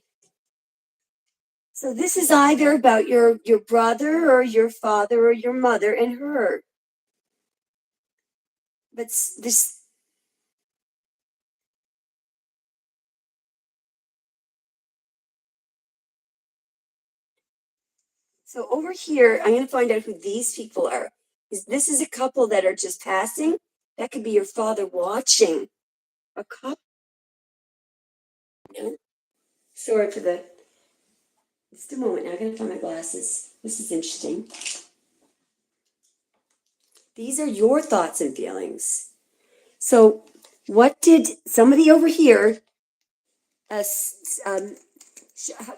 So this is either about your brother or your father or your mother and her. But this. So over here, I'm going to find out who these people are. This is a couple that are just passing. That could be your father watching a couple. No? Sorry for the. Just a moment. Now I gotta find my glasses. This is interesting. These are your thoughts and feelings. So, what did somebody over here?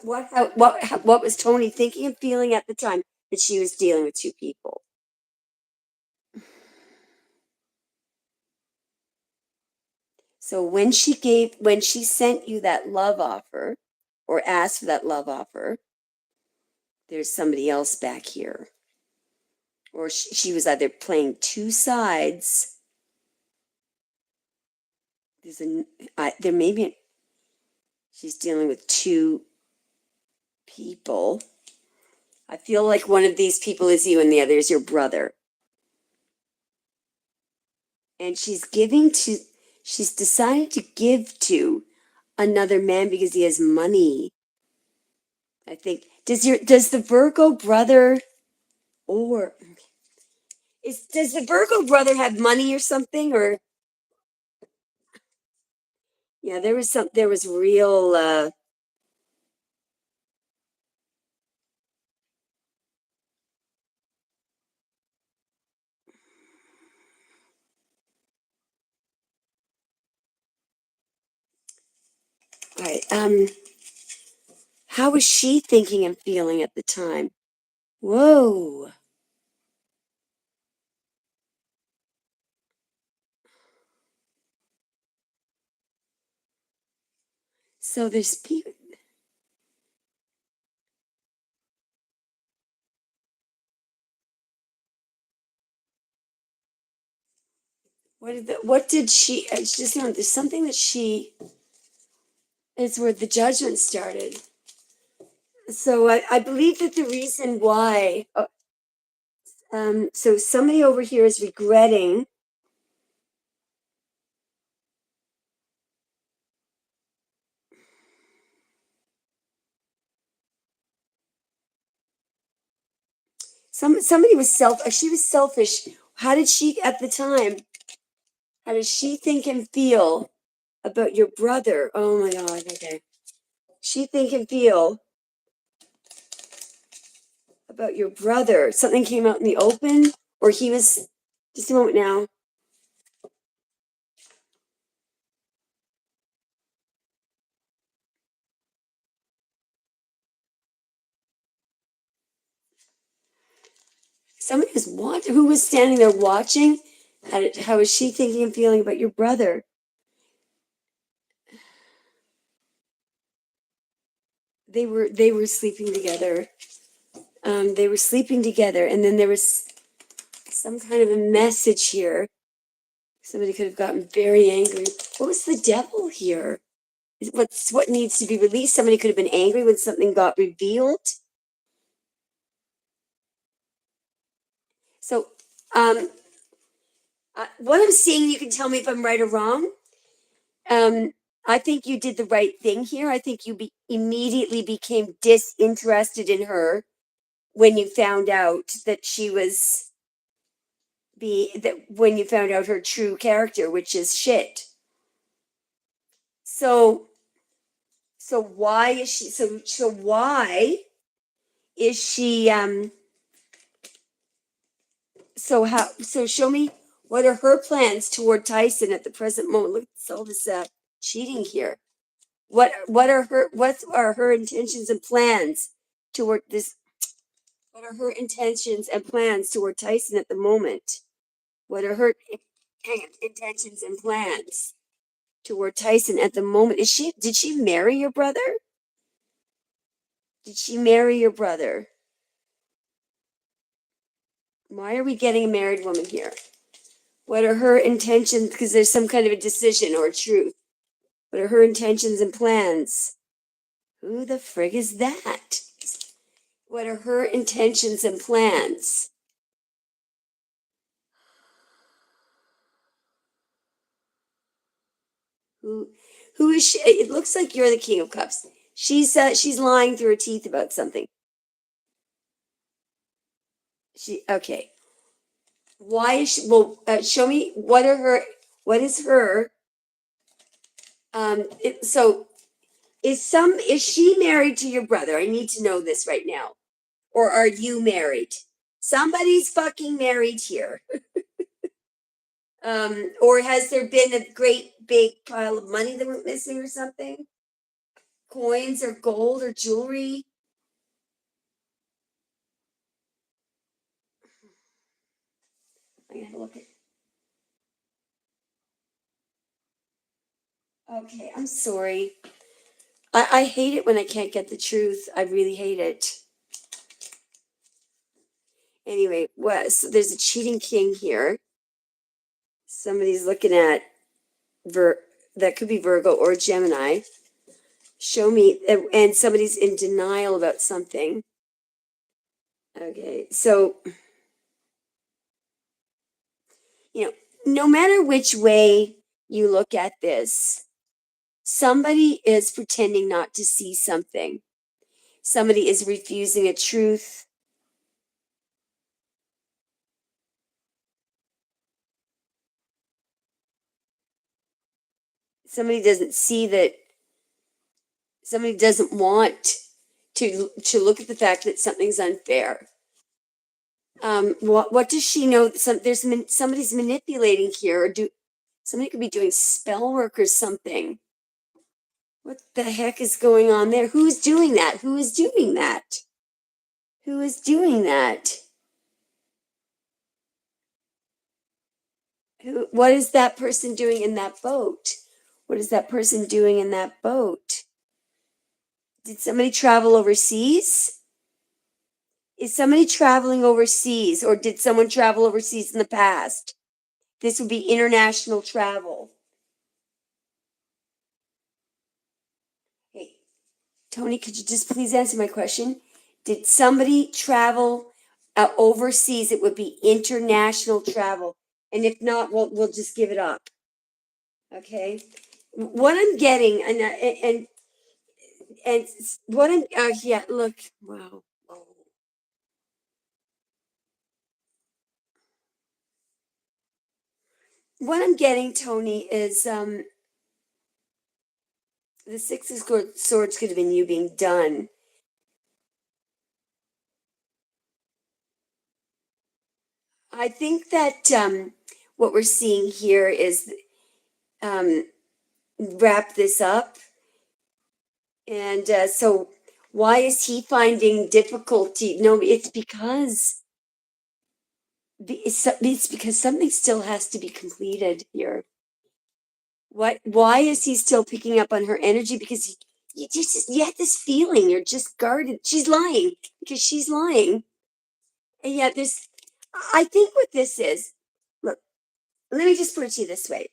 What was Tony thinking and feeling at the time that she was dealing with two people? So when she sent you that love offer, or asked for that love offer, there's somebody else back here. Or she was either playing two sides. There may be, she's dealing with two people. I feel like one of these people is you and the other is your brother. And she's decided to give to another man because he has money. I think, does the Virgo brother, or does the Virgo brother have money or something? Or yeah, there was real all right. How was she thinking and feeling at the time? Whoa. So there's people. What did she? It's just, there's something that she. It's where the judgment started. So I believe that the reason why. So somebody over here is regretting. Somebody was she was selfish. How did she at the time? How does she think and feel about your brother? Oh my God. Okay. She think and feel about your brother. Something came out in the open, or he was. Just a moment now. Somebody was watching. Who was standing there watching? How is she thinking and feeling about your brother? They were sleeping together. They were sleeping together, and then there was some kind of a message here. Somebody could have gotten very angry. What was the devil here? What needs to be released? Somebody could have been angry when something got revealed. So, what I'm seeing, you can tell me if I'm right or wrong. I think you did the right thing here. I think you immediately became disinterested in her when you found out that she was when you found out her true character, which is shit. So why is she why is she so show me what are her plans toward Tyson at the present moment. Look at all this cheating here. What are her intentions and plans toward this? What are her intentions and plans toward Tyson at the moment? What are her intentions and plans toward Tyson at the moment? Did she marry your brother? Did she marry your brother? Why are we getting a married woman here? What are her intentions? Because there's some kind of a decision or a truth. What are her intentions and plans? Who the frig is that? What are her intentions and plans? Who is she? It looks like you're the King of Cups. She's lying through her teeth about something. Okay. Why is she? Well, show me what is her? Is she married to your brother? I need to know this right now. Or are you married? Somebody's fucking married here. Or has there been a great big pile of money that went missing or something? Coins or gold or jewelry? I'm gonna have a look at. Okay, I'm sorry. I hate it when I can't get the truth. I really hate it. Anyway, so there's a cheating king here. Somebody's looking at that could be Virgo or Gemini. Show me, and somebody's in denial about something. Okay, so no matter which way you look at this, somebody is pretending not to see something. Somebody is refusing a truth. Somebody doesn't see that. Somebody doesn't want to look at the fact that something's unfair. What does she know? Somebody's manipulating here, or somebody could be doing spell work or something. What the heck is going on there? Who's doing that? Who is doing that? Who is doing that? What is that person doing in that boat? What is that person doing in that boat? Did somebody travel overseas? Is somebody traveling overseas, or did someone travel overseas in the past? This would be international travel. Hey, Tony, could you just please answer my question? Did somebody travel overseas, it would be international travel. And if not, we'll just give it up. Okay. What I'm getting, and what I'm, yeah, look, wow. Oh. What I'm getting, Tony, is the Six of Swords could have been you being done. I think that what we're seeing here is um, wrap this up. And so, why is he finding difficulty? No, it's because it's because something still has to be completed here. What? Why is he still picking up on her energy? Because you had this feeling you're just guarded. She's lying because she's lying, and yet this. I think what this is. Look, let me just put it to you this way.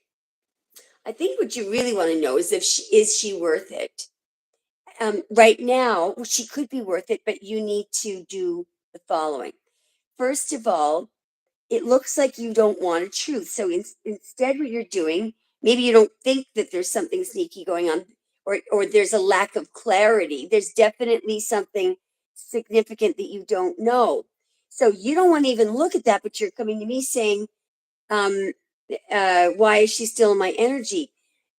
I think what you really want to know is if she worth it. Right now, well, she could be worth it, but you need to do the following. First of all, it looks like you don't want a truth. So instead, what you're doing, maybe you don't think that there's something sneaky going on, or there's a lack of clarity. There's definitely something significant that you don't know. So you don't want to even look at that, but you're coming to me saying, um, why is she still in my energy?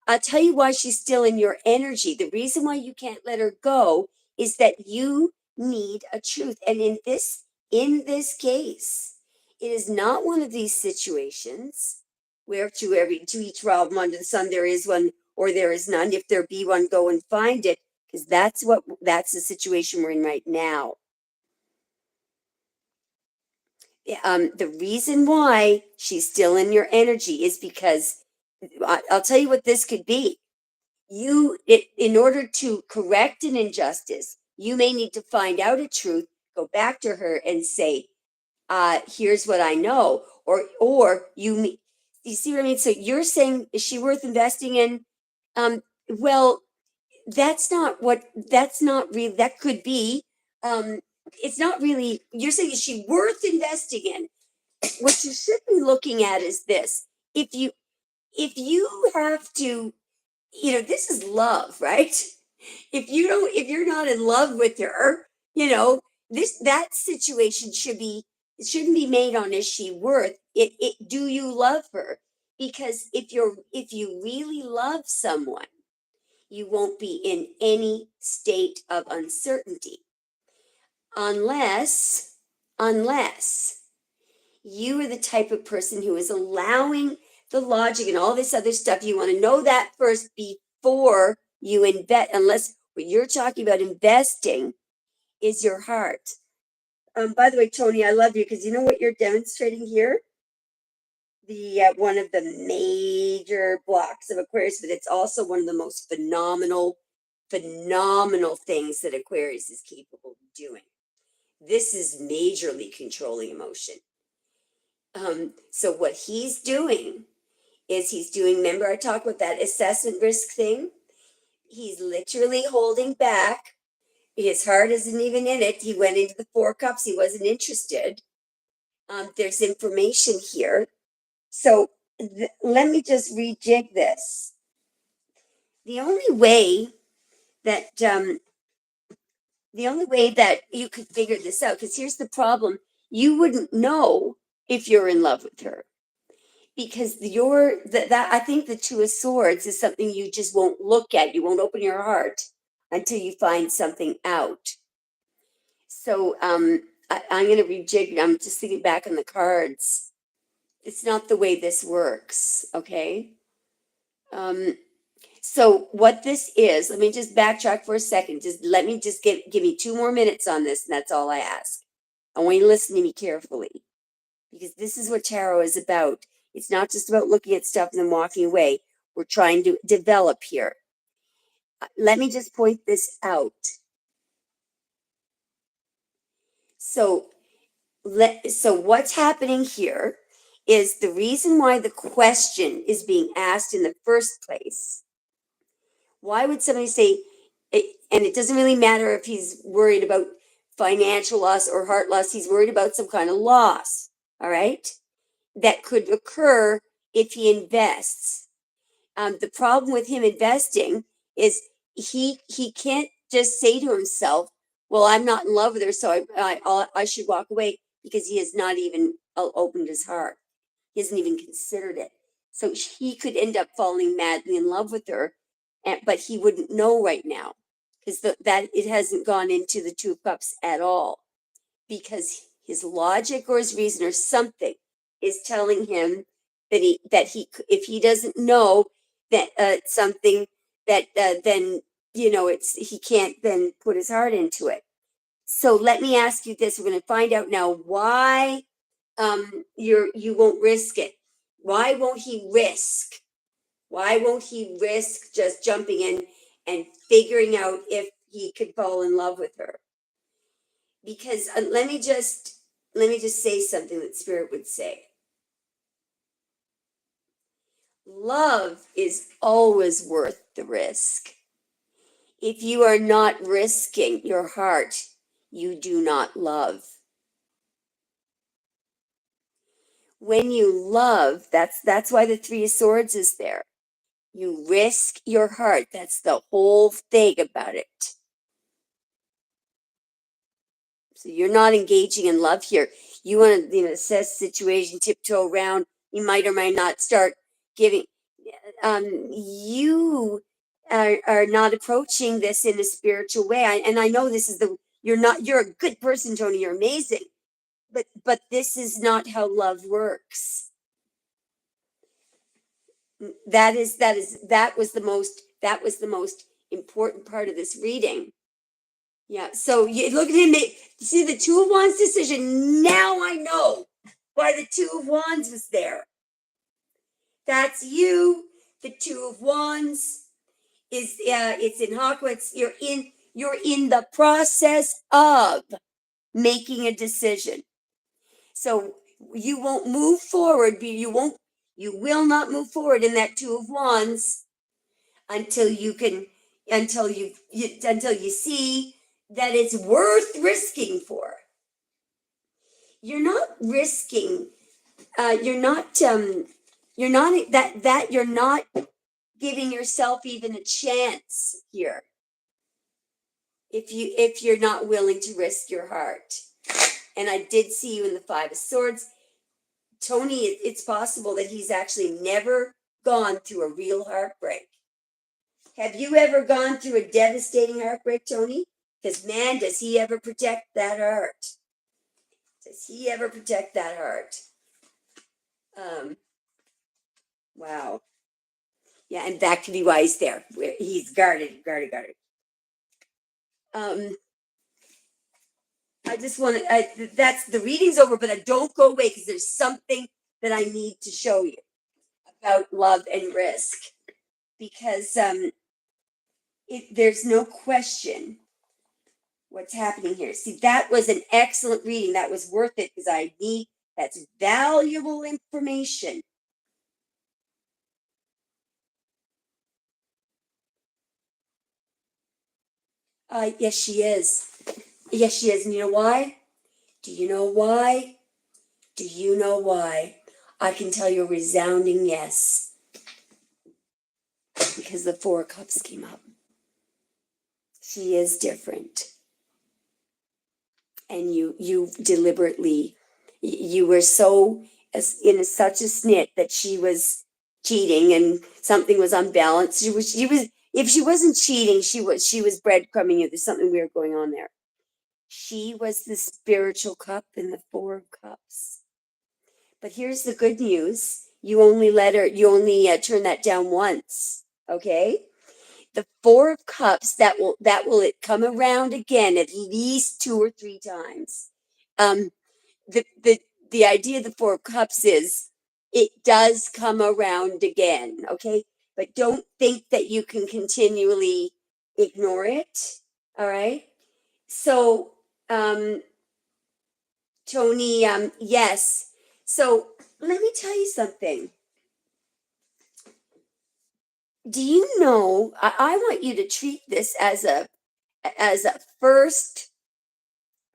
I'll tell you why she's still in your energy. The reason why you can't let her go is that you need a truth. And in this case, it is not one of these situations where to each realm under the sun there is one or there is none. If there be one, go and find it, because that's the situation we're in right now. The reason why she's still in your energy is because I'll tell you what this could be. In order to correct an injustice, you may need to find out a truth, go back to her and say, here's what I know. Or you see what I mean? So you're saying, is she worth investing in? Well, that's not really, that could be, um, it's not really, you're saying, is she worth investing in? What you should be looking at is this. If you have to, this is love, right? If you're not in love with her, that situation shouldn't be made on is she worth it, do you love her? Because if you really love someone, you won't be in any state of uncertainty unless you are the type of person who is allowing the logic and all this other stuff. You want to know that first before you invest, unless what you're talking about investing is your heart. By the way, Tony, I love you because you know what you're demonstrating here? The one of the major blocks of Aquarius, but it's also one of the most phenomenal things that Aquarius is capable of doing. This is majorly controlling emotion. So what he's doing is remember I talked about that assessment risk thing? He's literally holding back. His heart isn't even in it. He went into the 4 cups. He wasn't interested. There's information here. So let me just rejig this. The only way that you could figure this out, because here's the problem: you wouldn't know if you're in love with her, because that I think the Two of Swords is something you just won't look at. You won't open your heart until you find something out. So I'm going to rejig. I'm just thinking back on the cards. It's not the way this works. Okay. So what this is, let me just backtrack for a second. Just let me just give me 2 more minutes on this, and that's all I ask. I want you to listen to me carefully, because this is what tarot is about. It's not just about looking at stuff and then walking away. We're trying to develop here. Let me just point this out. So what's happening here is the reason why the question is being asked in the first place. Why would somebody say, and it doesn't really matter if he's worried about financial loss or heart loss. He's worried about some kind of loss, all right, that could occur if he invests. The problem with him investing is he can't just say to himself, "Well, I'm not in love with her, so I should walk away," because he has not even opened his heart. He hasn't even considered it. So he could end up falling madly in love with her, but he wouldn't know right now because that it hasn't gone into the Two of Cups at all, because his logic or his reason or something is telling him that he if he doesn't know that something that then it's he can't then put his heart into it. So let me ask you this: we're going to find out now why you won't risk it. Why won't he risk? Why won't he risk just jumping in and figuring out if he could fall in love with her? Because let me just say something that Spirit would say. Love is always worth the risk. If you are not risking your heart, you do not love. When you love, that's why the Three of Swords is there. You risk your heart. That's the whole thing about it. So you're not engaging in love here. You want to assess situation, tiptoe around. You might or might not start giving. You are not approaching this in a spiritual way. And I know this is you're a good person, Tony. You're amazing. But this is not how love works. That was the most important part of this reading. Yeah, so you look at him, you see the Two of Wands decision. Now I know why the Two of Wands was there. That's you. The Two of Wands is it's in Hawkwood. You're in the process of making a decision. So you won't move forward. You will not move forward in that Two of Wands until you see that it's worth risking for. You're not risking. You're not giving yourself even a chance here if you're not willing to risk your heart. And I did see you in the Five of Swords, Tony. It's possible that he's actually never gone through a real heartbreak. Have you ever gone through a devastating heartbreak, Tony? Because man, does he ever protect that heart? Does he ever protect that heart? Wow. Yeah, and that could be why he's there. He's guarded. I just want to. That's the reading's over, but I don't go away because there's something that I need to show you about love and risk. Because there's no question what's happening here. See, that was an excellent reading. That was worth it because that's valuable information. Yes, she is. Yes, she is. And you know why? Do you know why? Do you know why? I can tell you a resounding yes. Because the Four of Cups came up. She is different. And you deliberately, you were so in such a snit that she was cheating and something was unbalanced. She was if she wasn't cheating, she was breadcrumbing you. There's something weird going on there. She was the spiritual cup in the Four of Cups. But here's the good news. You only turn that down once. Okay? The Four of Cups, that will it come around again at least 2 or 3 times. The idea of the Four of Cups is it does come around again, okay? But don't think that you can continually ignore it. All right. So Tony, yes. So let me tell you something. Do you know, I want you to treat this as a first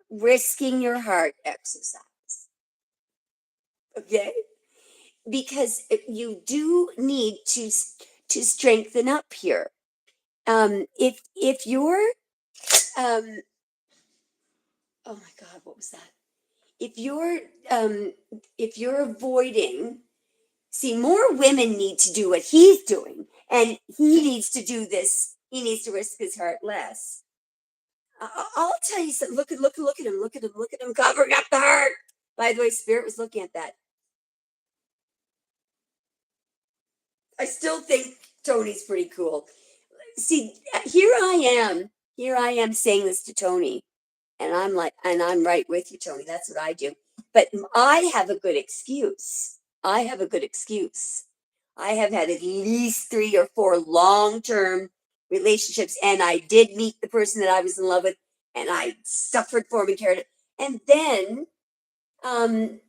risking your heart exercise. Okay? Because you do need to strengthen up here. If you're um oh my God, what was that? If you're um if you're avoiding, see, more women need to do what he's doing, and he needs to do this. He needs to risk his heart less. I'll tell you something. Look at him. Look at him covering up the heart. By the way, Spirit was looking at that. I still think Tony's pretty cool. See, here I am saying this to Tony, and I'm like, and I'm right with you, Tony. That's what I do. But I have a good excuse. I have a good excuse. I have had at least 3 or 4 long-term relationships, and I did meet the person that I was in love with, and I suffered for him and carried it. And then um,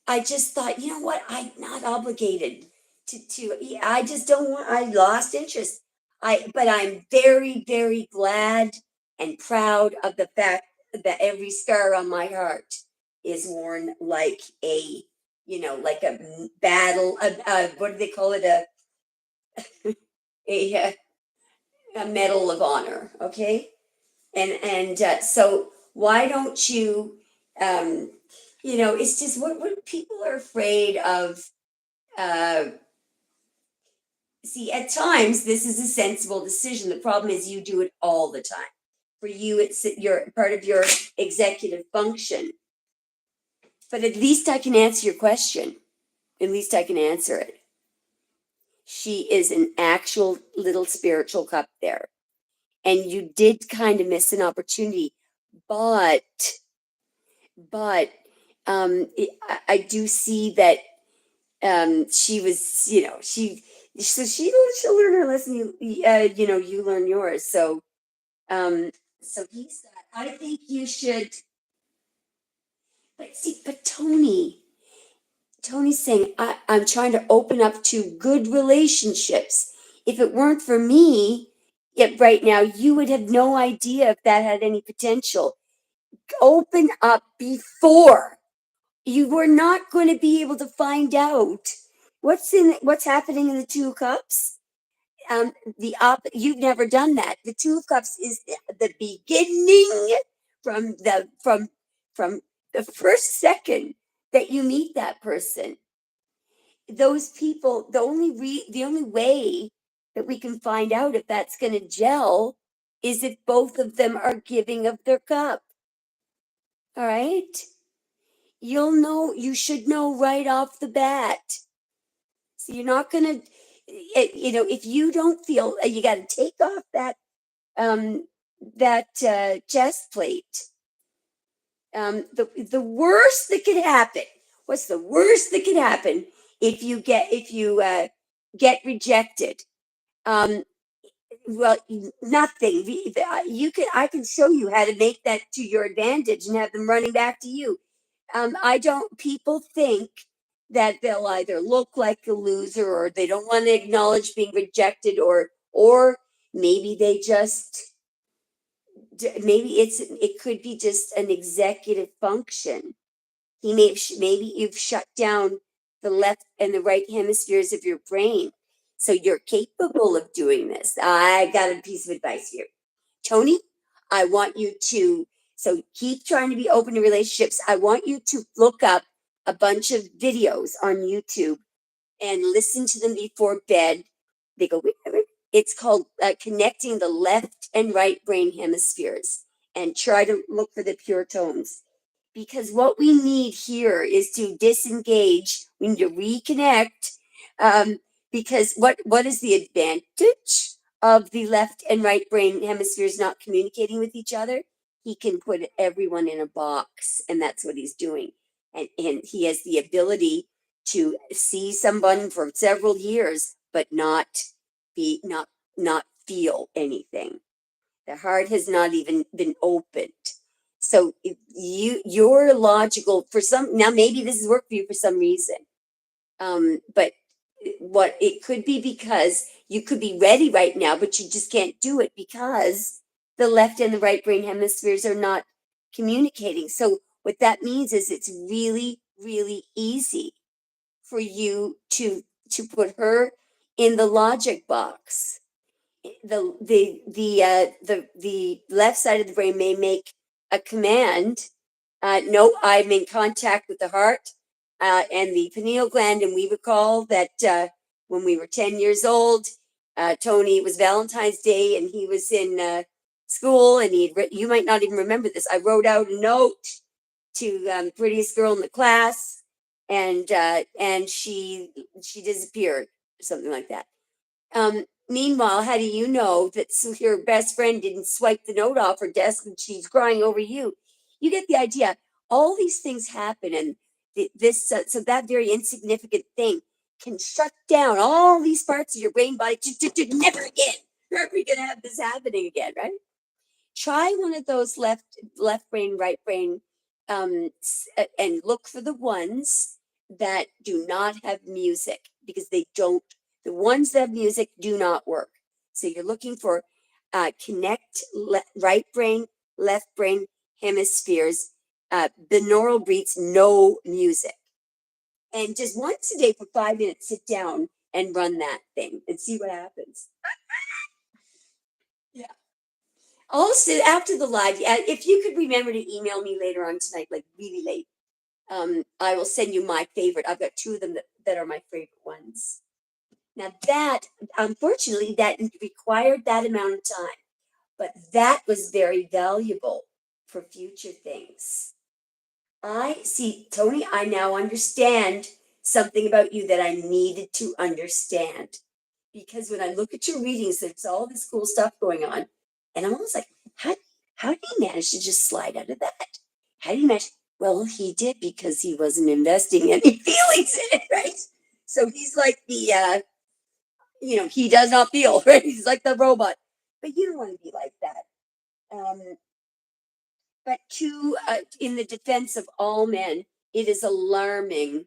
I just thought, you know what? I'm not obligated to. Yeah, I just don't want. I lost interest. But I'm very, very glad and proud of the fact that every scar on my heart is worn like a, like a battle. What do they call it? A a medal of honor. Okay, and so why don't you? Um, it's just what people are afraid of. Uh, See, at times this is a sensible decision. The problem is you do it all the time. For you, it's your part of your executive function. But at least I can answer your question. At least I can answer it. She is an actual little spiritual cup there. And you did kind of miss an opportunity. But I do see that she was, she'll learn her lesson. You learn yours. So he's got. I think you should. But Tony's saying I'm trying to open up to good relationships. If it weren't for me, yet right now you would have no idea if that had any potential. Open up before. You were not going to be able to find out what's happening in the 2 cups. You've never done that. The 2 cups is the beginning from the first second that you meet that person. Those people, the only way that we can find out if that's going to gel is if both of them are giving of their cup. All right? You should know right off the bat. So you're not going to, if you don't feel, you got to take off that chest plate. The worst that could happen. What's the worst that could happen if you get rejected? Well, nothing. I can show you how to make that to your advantage and have them running back to you. People think that they'll either look like a loser or they don't want to acknowledge being rejected or maybe they just, it could be just an executive function. Maybe you've shut down the left and the right hemispheres of your brain. So you're capable of doing this. I got a piece of advice here. Tony, I want you to, so keep trying to be open to relationships. I want you to look up a bunch of videos on YouTube and listen to them before bed. They go, it's called Connecting the Left and Right Brain Hemispheres, and try to look for the pure tones. Because what we need here is to disengage. We need to reconnect. Because what is the advantage of the left and right brain hemispheres not communicating with each other? He can put everyone in a box, and that's what he's doing. And he has the ability to see someone for several years, but not feel anything. The heart has not even been opened. So you're logical for some. Now maybe this has worked for you for some reason, but what it could be because you could be ready right now, but you just can't do it because the left and the right brain hemispheres are not communicating. So what that means is it's really, really easy for you to put her in the logic box. The left side of the brain may make a command. No, I'm in contact with the heart and the pineal gland, and we recall that when we were 10 years old, Tony, it was Valentine's Day, and he was in school, and you might not even remember this. I wrote out a note to prettiest girl in the class, and she disappeared, or something like that. Meanwhile, how do you know that your best friend didn't swipe the note off her desk and she's crying over you? You get the idea. All these things happen, and so that very insignificant thing can shut down all these parts of your brain body. Never again. Never gonna have this happening again, right? Try one of those left brain, right brain, and look for the ones that do not have music, because they don't. The ones that have music do not work. So you're looking for connect right brain, left brain hemispheres, binaural beats, no music. And just once a day for 5 minutes, sit down and run that thing and see what happens. Yeah. Also, after the live, if you could remember to email me later on tonight, like really late, I will send you my favorite. I've got 2 of them that are my favorite ones. Now that, unfortunately, that required that amount of time, but that was very valuable for future things. I see, Tony, I now understand something about you that I needed to understand. Because when I look at your readings, there's all this cool stuff going on. And I'm almost like, how did he manage to just slide out of that? How did he manage? Well, he did, because he wasn't investing any feelings in it, right? So he's like the, he does not feel, right? He's like the robot. But you don't want to be like that. But in the defense of all men, it is alarming,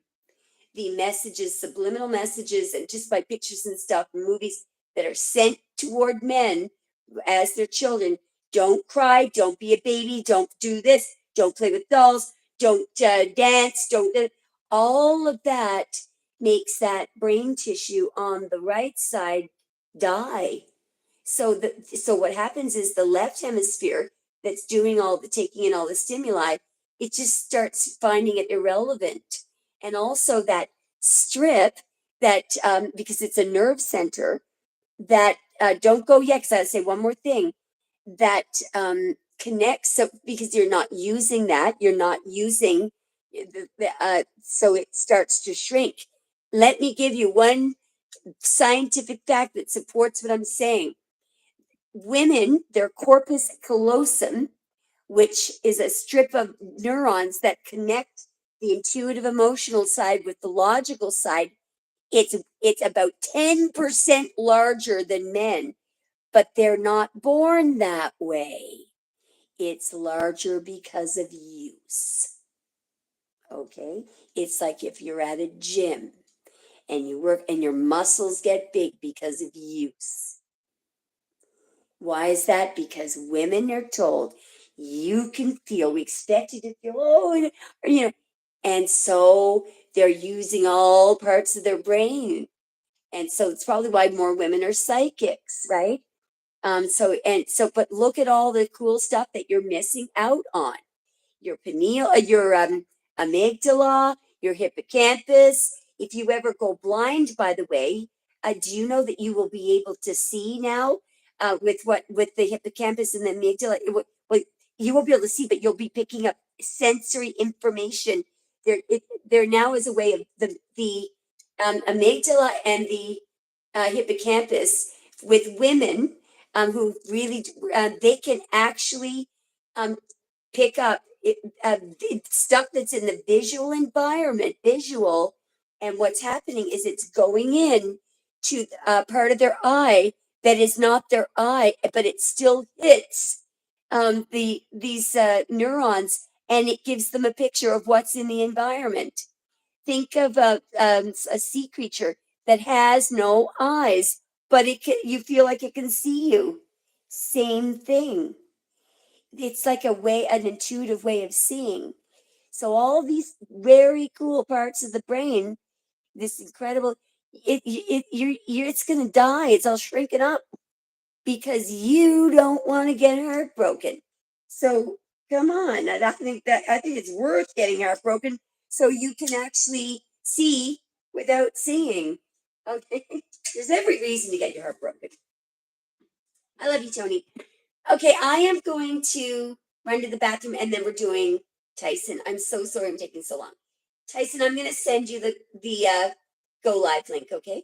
the messages, subliminal messages, and just by pictures and stuff, movies that are sent toward men as their children. Don't cry, don't be a baby, don't do this, don't play with dolls, don't dance, don't. All of that makes that brain tissue on the right side die. So what happens is the left hemisphere that's doing all the taking in all the stimuli, it just starts finding it irrelevant. And also that strip that, because it's a nerve center, that don't go yet, because I say one more thing, that connects. So because you're not using that, you're not using so it starts to shrink. Let me give you one scientific fact that supports what I'm saying. Women, their corpus callosum, which is a strip of neurons that connect the intuitive emotional side with the logical side, it's about 10% larger than men, but they're not born that way. It's larger because of use. Okay? It's like if you're at a gym and you work and your muscles get big because of use. Why is that? Because women are told you can feel, we expect you to feel, and so they're using all parts of their brain. And so it's probably why more women are psychics, right? But look at all the cool stuff that you're missing out on. Your pineal, your amygdala, your hippocampus. If you ever go blind, by the way, do you know that you will be able to see now with the hippocampus and the amygdala? You won't be able to see, but you'll be picking up sensory information. There now is a way of the amygdala and the hippocampus with women who really they can actually pick up stuff that's in the visual environment, and what's happening is it's going in to part of their eye that is not their eye, but it still hits these neurons, and it gives them a picture of what's in the environment. Think of a sea creature that has no eyes, but you feel like it can see you. Same thing. it's like a way, an intuitive way of seeing. So all these very cool parts of the brain, this incredible, it's going to die. It's all shrinking up because you don't want to get heartbroken. So come on, I think it's worth getting heartbroken so you can actually see without seeing. Okay, there's every reason to get your heart broken. I love you, Tony. Okay, I am going to run to the bathroom and then we're doing Tyson. I'm so sorry I'm taking so long. Tyson, I'm going to send you the go live link, okay?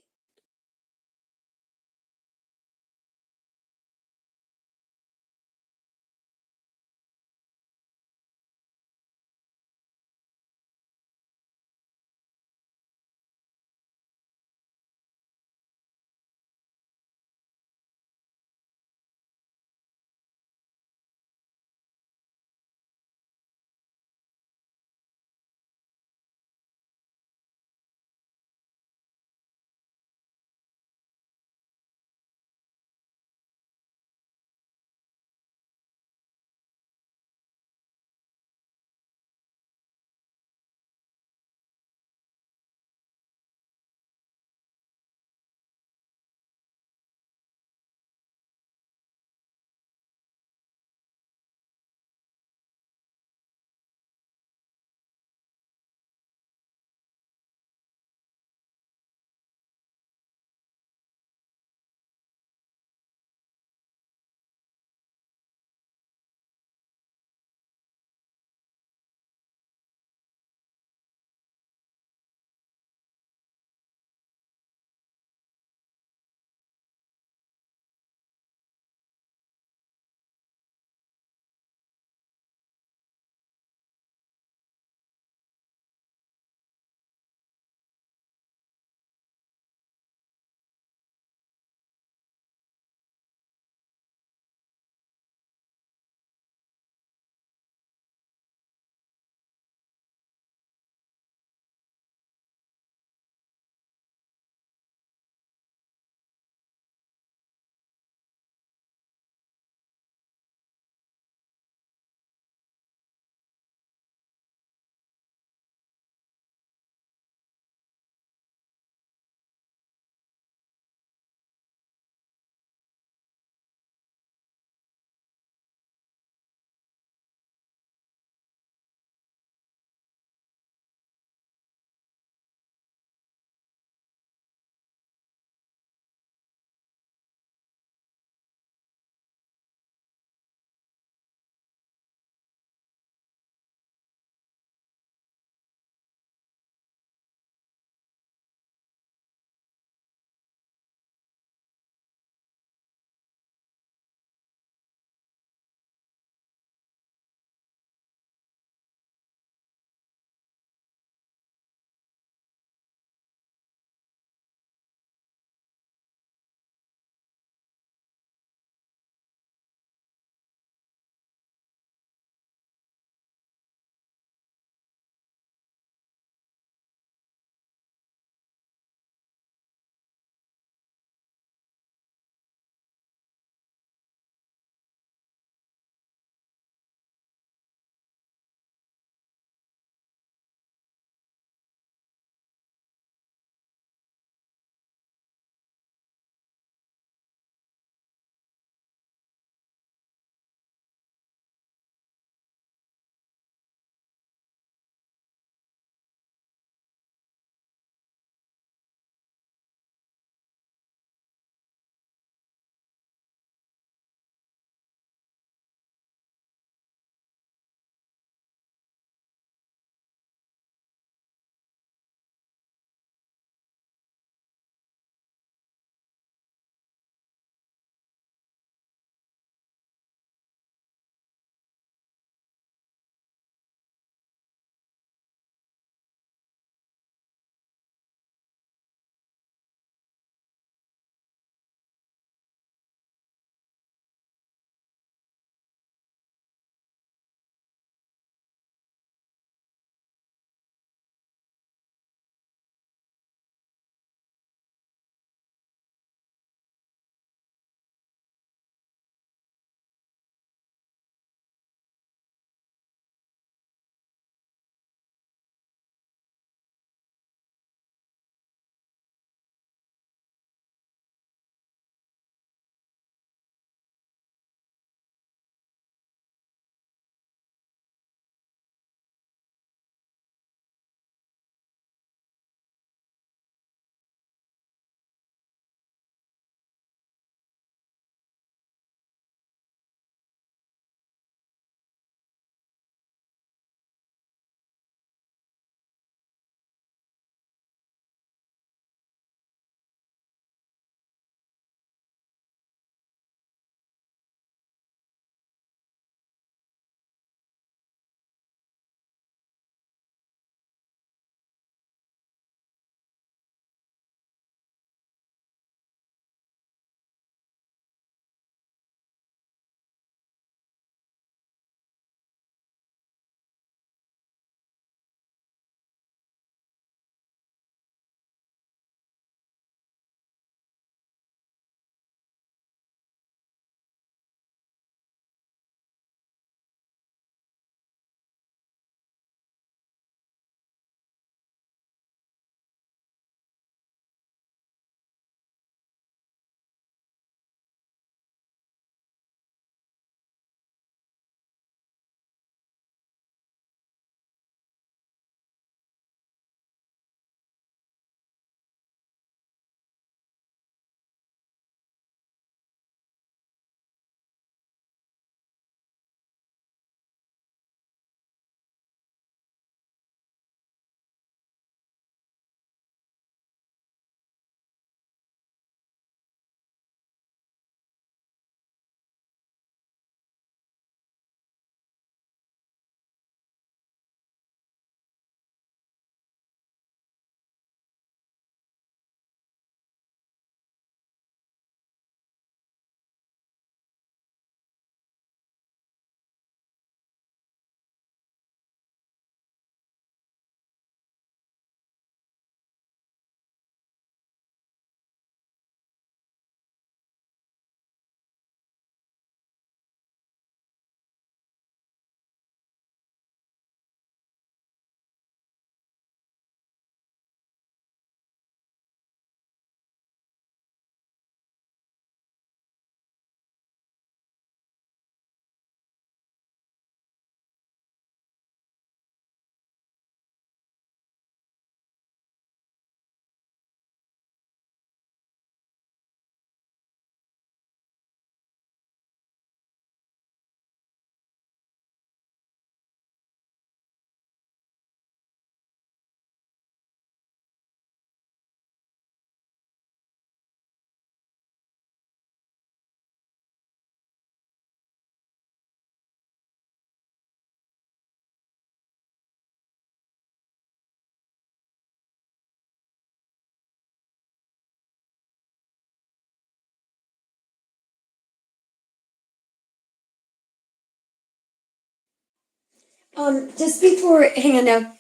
Hang on now.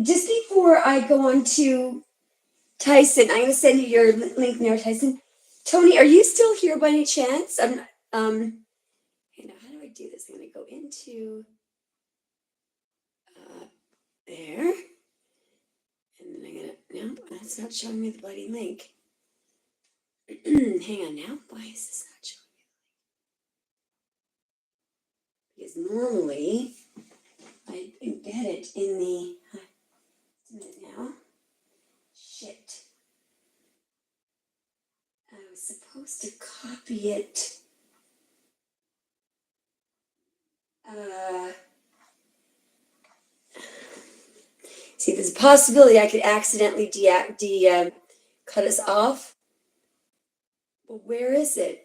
Just before I go on to Tyson, I'm going to send you your link now, Tyson. Tony, are you still here by any chance? How do I do this? I'm going to go into there. And then I'm going to, no, that's not showing me the bloody link. Hang on now. Why is this not showing me? Because normally I get it in the, just a minute now. Shit. I was supposed to copy it. See, there's a possibility I could accidentally cut us off. But where is it?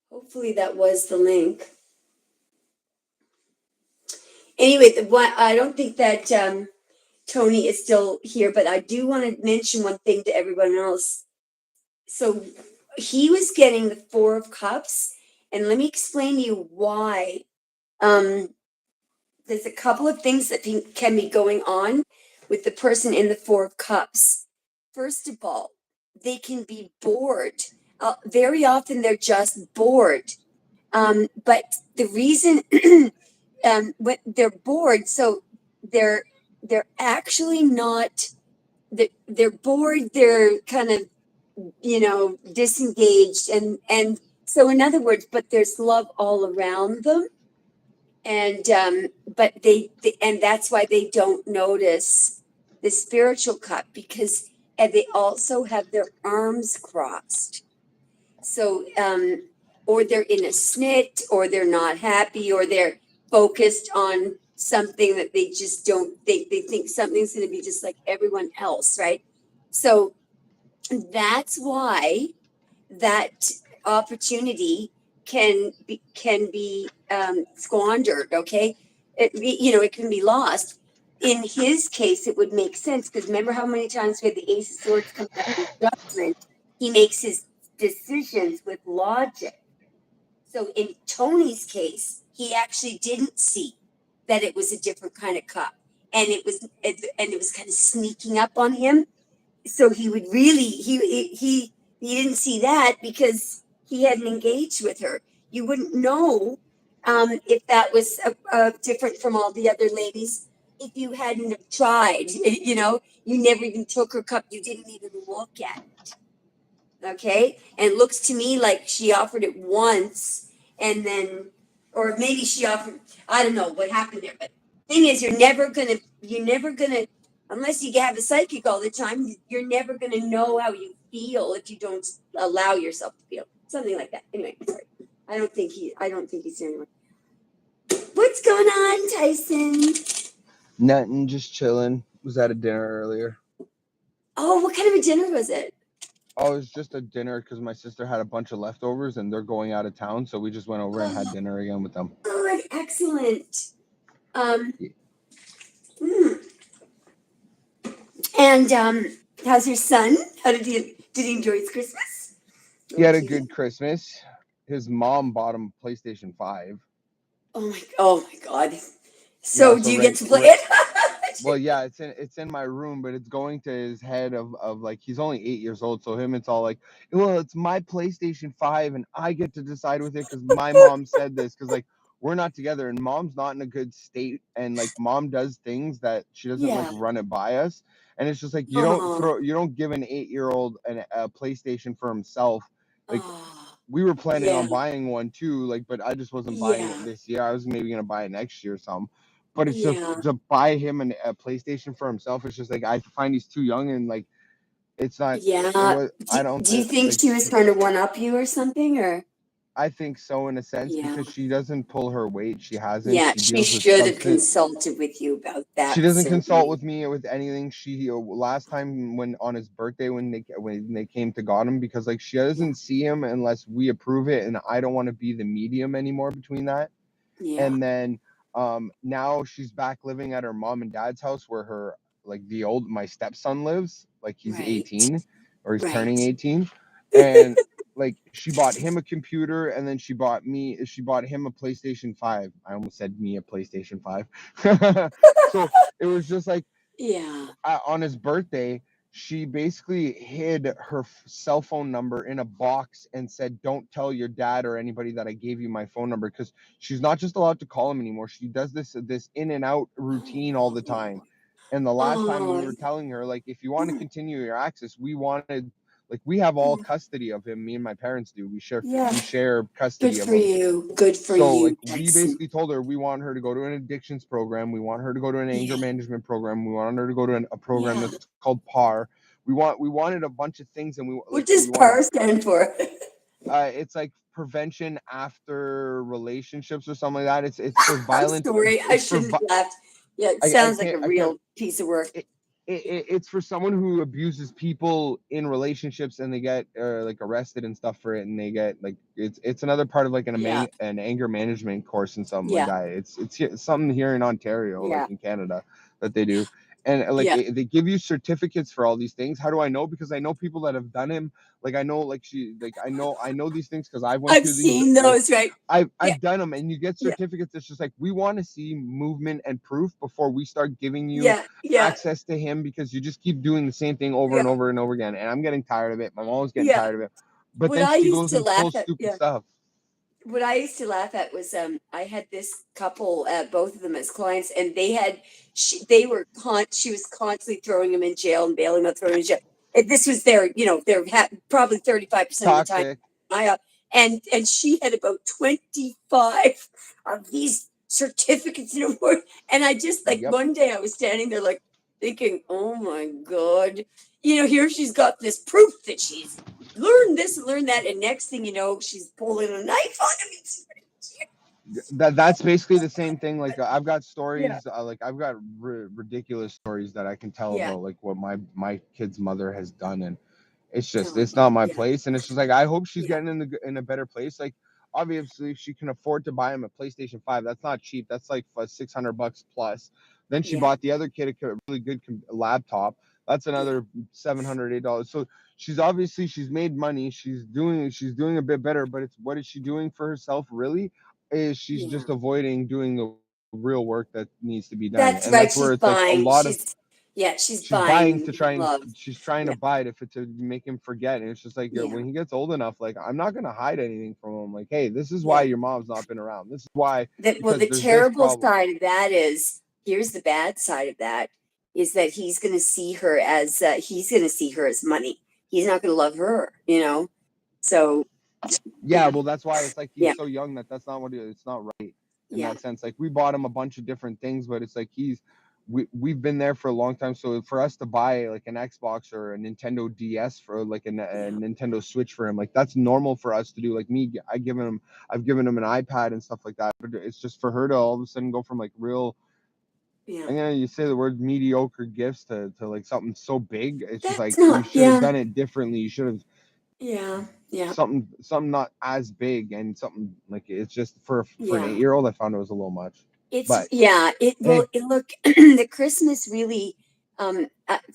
Hopefully that was the link. Anyway, I don't think that Tony is still here, but I do want to mention one thing to everyone else. So he was getting the Four of Cups, and let me explain to you why. There's a couple of things that can be going on with the person in the Four of Cups. First of all, they can be bored. Very often they're just bored. But the reason when they're bored, so they're actually not. They're bored. They're kind of disengaged, and so in other words, but there's love all around them, and but and that's why they don't notice the spiritual cup, because and they also have their arms crossed. So or they're in a snit, or they're not happy, or they're focused on something that they just don't they think something's going to be just like everyone else, right? So that's why that opportunity can be squandered. Okay, it can be lost. In his case, it would make sense, because remember how many times we had the Ace of Swords come out in judgment. He makes his decisions with logic. So in Tony's case, he actually didn't see that it was a different kind of cup, and it was kind of sneaking up on him. So he would really he didn't see that because he hadn't engaged with her. You wouldn't know if that was different from all the other ladies if you hadn't have tried. You never even took her cup. You didn't even look at it. Okay, and it looks to me like she offered it once, and then, or maybe she offered. I don't know what happened there, but thing is, you're never gonna, unless you have a psychic all the time, you're never gonna know how you feel if you don't allow yourself to feel something like that. Anyway, sorry. I don't think he's here anymore. What's going on, Tyson? Nothing, just chilling. Was at a dinner earlier. Oh, what kind of a dinner was it? Oh, it was just a dinner because my sister had a bunch of leftovers and they're going out of town, so we just went over and had dinner again with them. Oh, excellent. And how's your son? Did he enjoy his Christmas? He had a good Christmas. His mom bought him a PlayStation 5. Oh my God. So do you get to play it? Well, yeah, it's in my room, but it's going to his head of like, he's only 8 years old, so it's all like, well, it's my PlayStation 5 and I get to decide with it because my mom said this, because like we're not together and mom's not in a good state, and like mom does things that she doesn't like run it by us, and it's just like you don't give an 8-year-old a PlayStation for himself. Like we were planning on buying one too, like, but I just wasn't buying it this year. I was maybe gonna buy it next year or something. But it's just to buy him a PlayStation for himself. It's just like I find he's too young, and like it's not. I don't. Do you think like, she was trying to one up you or something, or? I think so, in a sense, because she doesn't pull her weight. She hasn't. Yeah, She she deals with should have consulted with you about that. She doesn't consult with me with anything. She last time when on his birthday when they came to got him, because like she doesn't see him unless we approve it, and I don't want to be the medium anymore between that. Yeah. And then now she's back living at her mom and dad's house where her like my stepson lives. Like he's Right. 18 or he's turning Right. 18. And like she bought him a computer, and then she bought him a PlayStation 5. I almost said me a PlayStation 5. So it was just like Yeah. on his birthday, she basically hid her cell phone number in a box and said, "Don't tell your dad or anybody that I gave you my phone number," because she's not just allowed to call him anymore. She does this in and out routine all the time. Oh. And the last time we Oh. were telling her, like, if you want to continue your access, we have all custody of him. Me and my parents do. Yeah. We share Good custody of for him. you. Good for So you, like we Tyson. basically told her we want her to go to an addictions program, we want her to go to an anger Yeah. management program, we want her to go to a program Yeah. that's called PAR. We wanted a bunch of things, and What does we wanted PAR stand for? it's like prevention after relationships or something like that. It's for I'm violence. sorry. I It's for shouldn't have laughed. Yeah, it I sounds like a I can't real piece of work. it's for someone who abuses people in relationships, and they get like arrested and stuff for it, and they get like it's another part of like Yeah. an anger management course and something like Yeah. that. Something here in Ontario, Yeah. like in Canada, that they do. And Yeah. they give you certificates for all these things. How do I know? Because I know people that have done him. Like I know, I know these things because I went I've through these. seen Like those, right? Yeah. I've done them, and you get Yeah. certificates. It's just like, we want to see movement and proof before we start giving you Yeah. Yeah. access to him, because you just keep doing the same thing over Yeah. and over and over again. And I'm getting tired of it. My mom's getting Yeah. tired of it. But What then I she used goes to and laugh pulls at, stupid yeah. stuff. What I used to laugh at was I had this couple, both of them as clients, and she was constantly throwing him in jail and bailing them out, throwing him in jail. And this was their probably 35% of the time. Toxic. I and she had about 25 of these certificates and awards. And I just like Yep. one day I was standing there like thinking, oh my God, here she's got this proof that she's learn this and learn that, and next thing you know, she's pulling a knife on him. That's basically the same thing. Like I've got Yeah, stories, like I've got ridiculous stories that I can tell yeah, about like what my kid's mother has done. And oh, it's not my yeah, place. And it's just like, I hope she's yeah, getting in a better place. Like obviously, if she can afford to buy him a PlayStation 5, that's not cheap. That's like $600 plus. Then she yeah, bought the other kid a really good laptop. That's yeah, another $708. So she's made money. She's doing a bit better. But it's, what is she doing for herself really? Is she's yeah. just avoiding doing the real work that needs to be done. That's And right. that's where She's it's like a buying. lot of She's she's buying buying to try and love. she's trying to Yeah, buy it to make him forget. And it's just like, yeah, when he gets old enough, like, I'm not gonna hide anything from him. Like, hey, this is why yeah. your mom's not been around. This is why, Well, because the there's this terrible problem. side of that is here's the bad side of that is that he's going to see her as money. He's not going to love her. So Yeah, yeah, well, that's why it's like yeah, he's so young that that's not what it's not right in yeah, that sense. Like, we bought him a bunch of different things, but it's like we've been there for a long time. So for us to buy like an Xbox or a Nintendo DS for like a yeah, Nintendo Switch for him, like that's normal for us to do. Like me, I've given him an iPad and stuff like that. But it's just for her to all of a sudden go from like real, yeah. I'm gonna you say the word mediocre gifts to like something so big. It's just That's like, you not, should have yeah, done it differently. You should have yeah, yeah, something not as big, and something like, it's just for an yeah. 8-year old. I found it was a little much, It's but yeah. hey, Look, the Christmas really,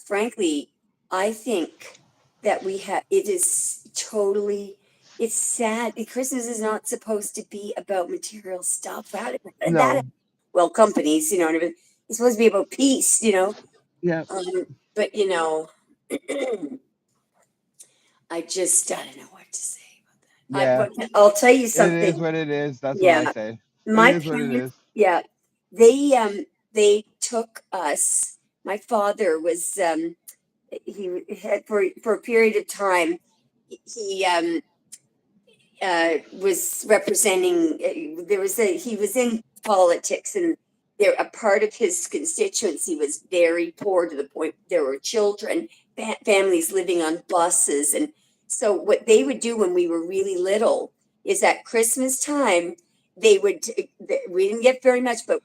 frankly, I think that we have. It is totally. It's sad. Christmas is not supposed to be about material stuff. That no, well, companies, and everything. It's supposed to be about peace. yeah, But I don't know what to say about that. yeah, But I'll tell you it is something. what it is. That's what I Yeah, say. It my is what it parents, is. yeah, they took us. My father was he had for a period of time. He was representing. He was in politics, and a part of his constituency was very poor to the point there were children, families living on buses, and so what they would do when we were really little is at Christmas time we didn't get very much, but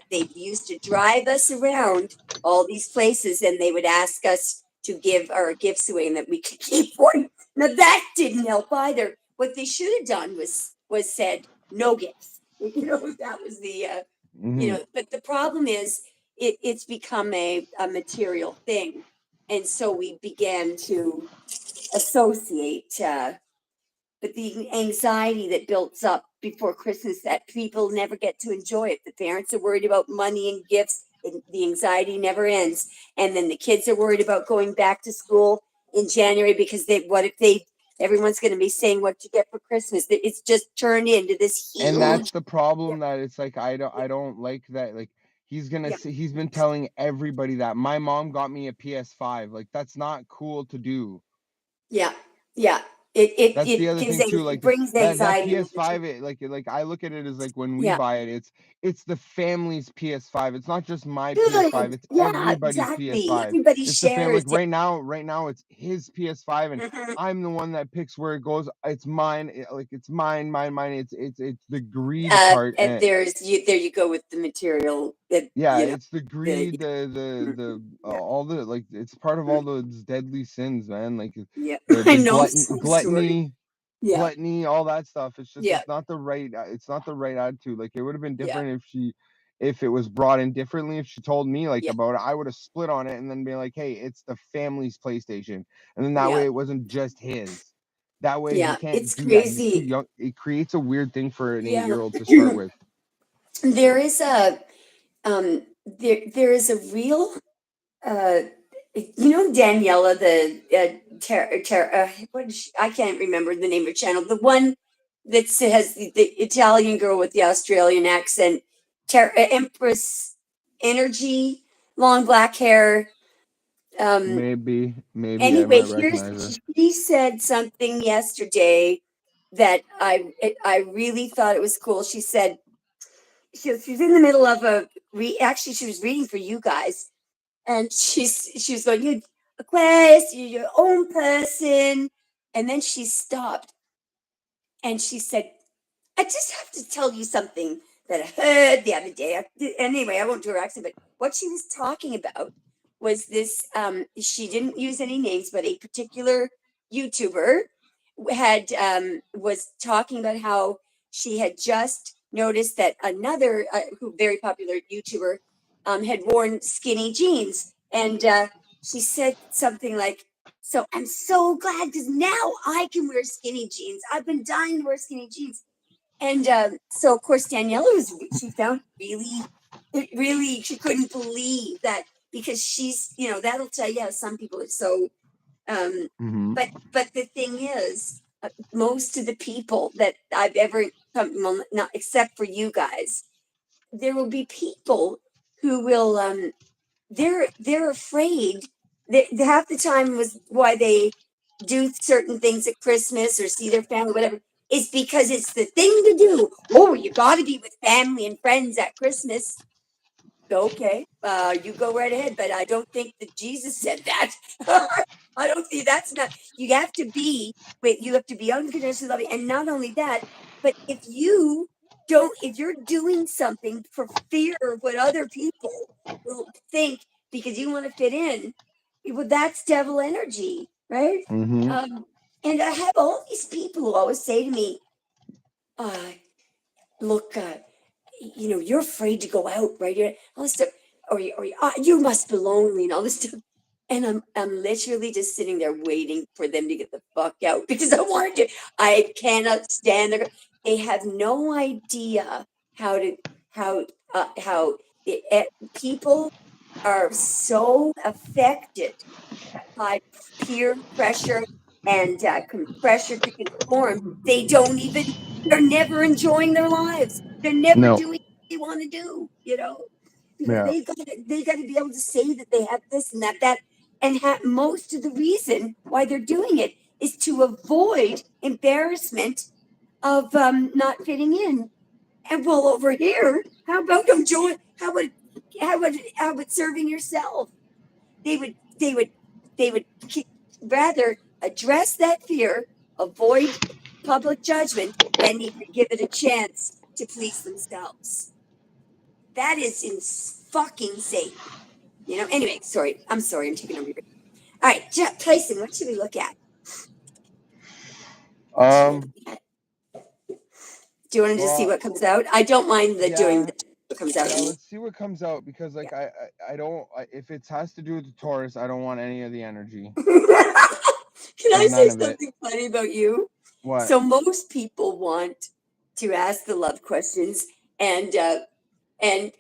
they used to drive us around all these places, and they would ask us to give our gifts away and that we could keep one. Now that didn't help either. What they should have done was said no gifts. That was the Hmm. but the problem is it's become a material thing, and so we began to associate but the anxiety that builds up before Christmas, that people never get to enjoy it. The parents are worried about money and gifts, and the anxiety never ends. And then the kids are worried about going back to school in January because what if everyone's going to be saying what you get for Christmas? It's just turned into this And huge. that's the Yeah, problem, that it's like I don't like that, like yeah, he's been telling everybody that my mom got me a PS5. Like, that's not cool to do. yeah, yeah. It it That's the it other gives thing too. it Like, brings that anxiety with it. PS5, like I look at it as, like, when we Yeah, buy it, it's the family's PS5. It's not just my PS5. good. It's Yeah, everybody's exactly. PS5. Everybody It's the family. shares. Like, Yeah. right now, it's his PS5, and Mhm. I'm the one that picks where it goes. It's mine. Like, it's mine. It's the greed part. And there you go with the material that Yeah, it's the the greed, the yeah, all the, like, it's part of mm, all those deadly sins, man. Like, yeah. the I know some story. Yeah, gluttony, all that stuff. It's just, yeah, it's not the right attitude. Like, it would have been yeah, different if it was brought in differently. If she told me, like, yeah, about it, I would have split on it and then be like, hey, it's the family's PlayStation, and then that yeah, way it wasn't just his. That way he yeah. can't It's do that. He's too crazy. young. It creates a weird thing for an Yeah. 8-year-old to start with. There is there is a real uh Daniela, the what is I can't remember the name of her channel, the one that has the Italian girl with the Australian accent, Empress Energy, long black hair. um Maybe I anyway, might recognize her. she said something yesterday that I really thought it was cool. She said she was in the middle of actually she was reading for you guys, and she was going, you Aquarius, you're your own person. And then she stopped and she said, I just have to tell you something that I heard the other day. Anyway, I won't do her accent, but what she was talking about was this. She didn't use any names, but a particular YouTuber had was talking about how she had just noticed that another very popular YouTuber had worn skinny jeans, and she said something like, "So I'm so glad because now I can wear skinny jeans. I've been dying to wear skinny jeans." And so, of course, Daniela she found it really, she couldn't believe that because that'll tell you how some people are so, um, Hmm. but the thing is, most of the people that I've ever come, well, not except for you guys, there will be people who will, they're afraid that half the time was why they do certain things at Christmas or see their family, whatever, is because it's the thing to do. Oh, you got to be with family and friends at Christmas. Okay, you go right ahead. But I don't think that Jesus said that. I don't think that's not. You have to be. Wait, you have to be unconditionally loving, and not only that, but if you're doing something for fear of what other people will think because you want to fit in, well, that's devil energy, right? Hmm. Um, and I have all these people who always say to me, uh, "Look, you're afraid to go out, right? All this stuff, you must be lonely and all this stuff." And I'm literally just sitting there waiting for them to get the fuck out because I cannot stand there. They have no idea how to how people are so affected by peer pressure and pressure to conform. They're never enjoying their lives. They're never No. doing what they want to do, because Yeah. they got to be able to say that they have this and that. And most of the reason why they're doing it is to avoid embarrassment of not fitting in. And well, over here, how about enjoy? How about serving yourself? they would they would they would rather address that fear, avoid public judgment, than even give it a chance to please themselves. That is fucking insane. Anyway, sorry, I'm sorry, I'm taking over your. All right, Tyson, what should we look at? What should we Um, look at? Do you want to just see Well, what comes out? I don't mind the doing yeah, what comes out. yeah. Let's see what comes out because Yeah. like I don't if it has to do with the Taurus, I don't want any of the energy. Can Like I say none of it. something funny about you? What? So most people want to ask the love questions, and and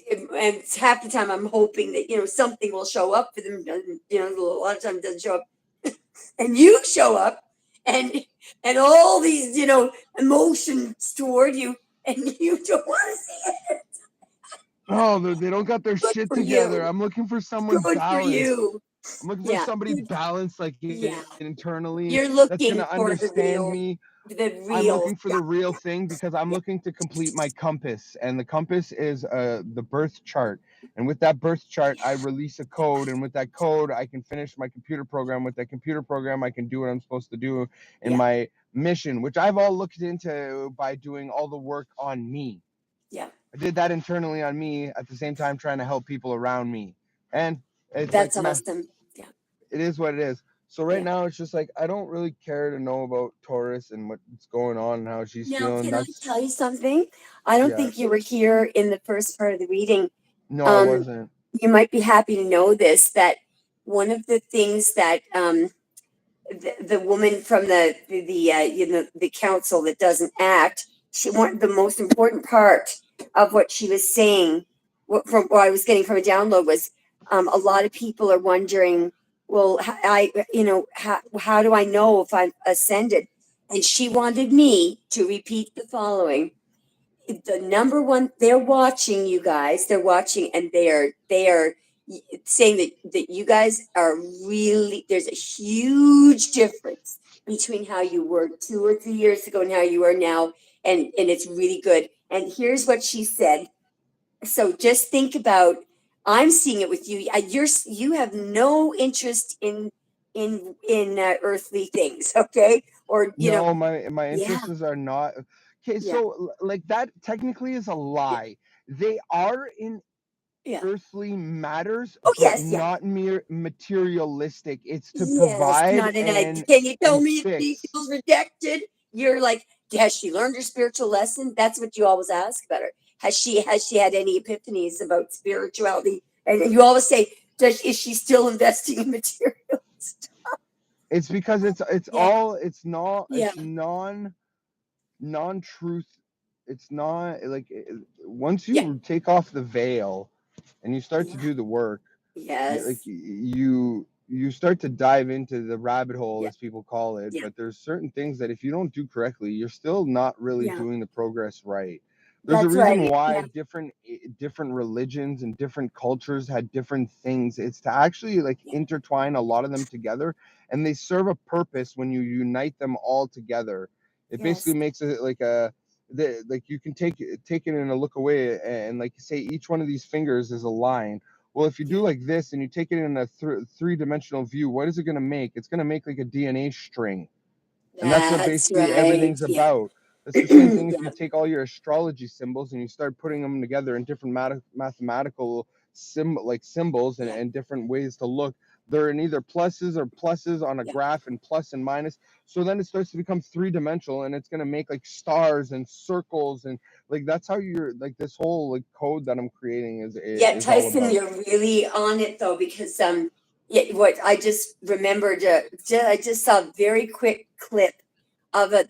it's half the time I'm hoping that something will show up for them. A lot of times it doesn't show up, and you show up, and all these emotions toward you, and you don't want to see it. Oh, they don't got their Good shit for together. you. I'm looking for someone Good for balanced. you. I'm looking for Yeah. somebody Good. balanced, like Yeah. internally, You're that's gonna looking for the understand real, me. the I'm real. looking for Yeah. the real thing because I'm Yeah. looking to complete my compass, and the compass is the birth chart. And with that birth chart, I release a code, and with that code, I can finish my computer program. With that computer program, I can do what I'm supposed to do in Yeah. my mission, which I've all looked into by doing all the work on me. Yeah. I did that internally on me at the same time trying to help people around me. And it's like, That's man, awesome. Yeah. it is what it is. So right Yeah. now it's just like I don't really care to know about Taurus and what's going on and how she's Now, feeling. can I That's tell you something? I don't yeah. think you were here in the first part of the reading. No, I Um, wasn't. you might be happy to know this, that one of the things that the woman from the council that doesn't act, she wanted the most important part of what she was saying, from what I was getting from a download was, a lot of people are wondering, well, how do I know if I'm ascended? And she wanted me to repeat the following. The number one, they're watching, you guys, they're watching, and they are saying that you guys are really, there's a huge difference between how you were 2 or 3 years ago and how you are now, and it's really good. And here's what she said. So just think about, I'm seeing it with you. You have no interest in earthly things, okay? Or No, my yeah, interests are not okay. yeah, So like that technically is a yeah, lie. They are in yeah. earthly matters, Oh but yes, yeah. not mere materialistic. It's to Yes, provide not an egg. and Can you tell and me if she fix. feels rejected? You're like, has she learned her spiritual lesson? That's what you always ask about her. Has she had any epiphanies about spirituality? And you always say, is she still investing in materials? It's because it's Yeah, all it's not yeah, it's non-truth. It's not like once yeah, you take off the veil and you start to yeah. do the work, Yes, you start to dive into the rabbit hole, yeah, as people call it. yeah, But there's certain things that if you don't do correctly, you're still not really yeah. doing the progress right. There's a That's reason right. why Yeah, different religions and different cultures had different things. It's to actually like yeah, intertwine a lot of them together, and they serve a purpose when you unite them all together. It basically yes, makes it like like you can take it and a look away, and like say each one of these fingers is a line. Well, if you do yeah. like this and you take it in a three-dimensional view, what is it going to make? It's going to make like a DNA string. And that's what That's basically right. everything's Yeah, about. It's the same thing if you yeah, take all your astrology symbols and you start putting them together in different mathematical symbols yeah, and different ways to look. They're in either pluses or pluses on a yeah. graph and plus and minus. So then it starts to become three-dimensional, and it's going to make like stars and circles, and like that's how you're like this whole like code that I'm creating Yeah, is all Tyson, about. you're really on it though, because yeah, what I just remembered, I just saw a very quick clip of a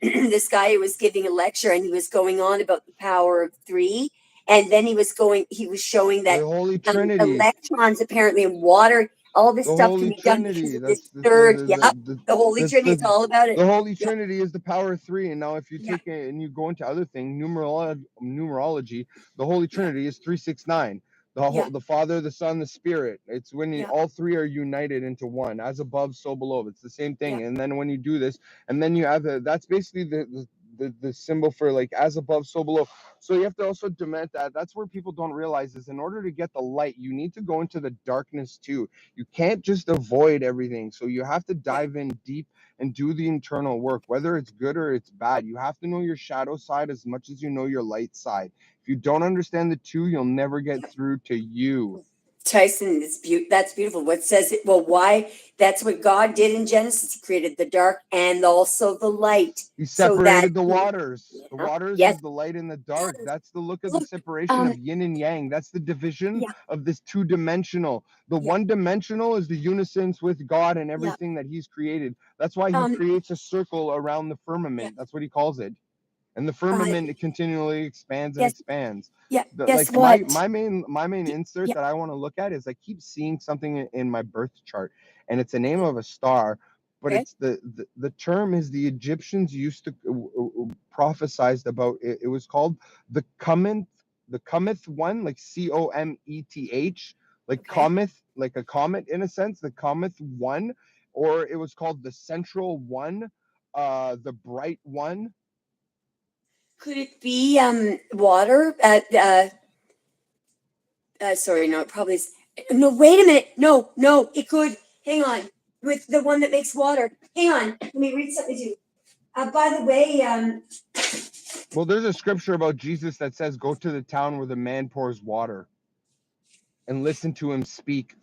this guy who was giving a lecture, and he was going on about the power of three, and then he was showing that The Holy Trinity. electrons apparently in water, all this The stuff can Holy be done because Trinity. of this That's the third. Yep, the Holy that's Trinity is all about it. the Holy Yep, Trinity is the power of three. And now if you yeah, take it and you go into other thing, numerology, the Holy yeah, Trinity is 369. yeah, The Father, the Son, the Spirit. It's when yeah, all three are united into one, as above, so below. It's the same yeah, thing. And then when you do this, and then you have that's basically the symbol for like as above, so below. So you have to also demand that. That's where people don't realize is in order to get the light, you need to go into the darkness too. You can't just avoid everything. So you have to yeah. dive in deep and do the internal work, whether it's good or it's bad. You have to know your shadow side as much as you know your light side. If you don't understand the two, you'll never get through to you. Tyson, that's beautiful. What says it? Well, why? That's what God did in Genesis. He created the dark and also the light. He So that, separated the waters. The yeah, waters yes. is the light and the dark. That's the look of the Look, separation of yin and yang. That's the division yeah, of this two-dimensional. The yeah, one-dimensional is the unisons with God and yeah. everything that he's created. That's why he creates a circle around the Yeah, firmament. That's what he calls it. And the uh, firmament, it continually expands and yes, expands. yeah. Guess Like what? my main insert Yeah, that I want to look at is I keep seeing something in my birth chart, and it's a name of a star, but okay. it's the term is the Egyptians used to prophesized about it. It was called the cometh one, like Cometh, like Okay. cometh, like a comet in a sense, the cometh one, or it was called the central one, the bright one. Could it be water? Sorry, no, it probably is. No, wait a minute. No, it could. Hang on. With the one that makes water. Hang on. Let me read something to you. By the way, Well, there's a scripture about Jesus that says, "Go to the town where the man pours water and listen to him speak."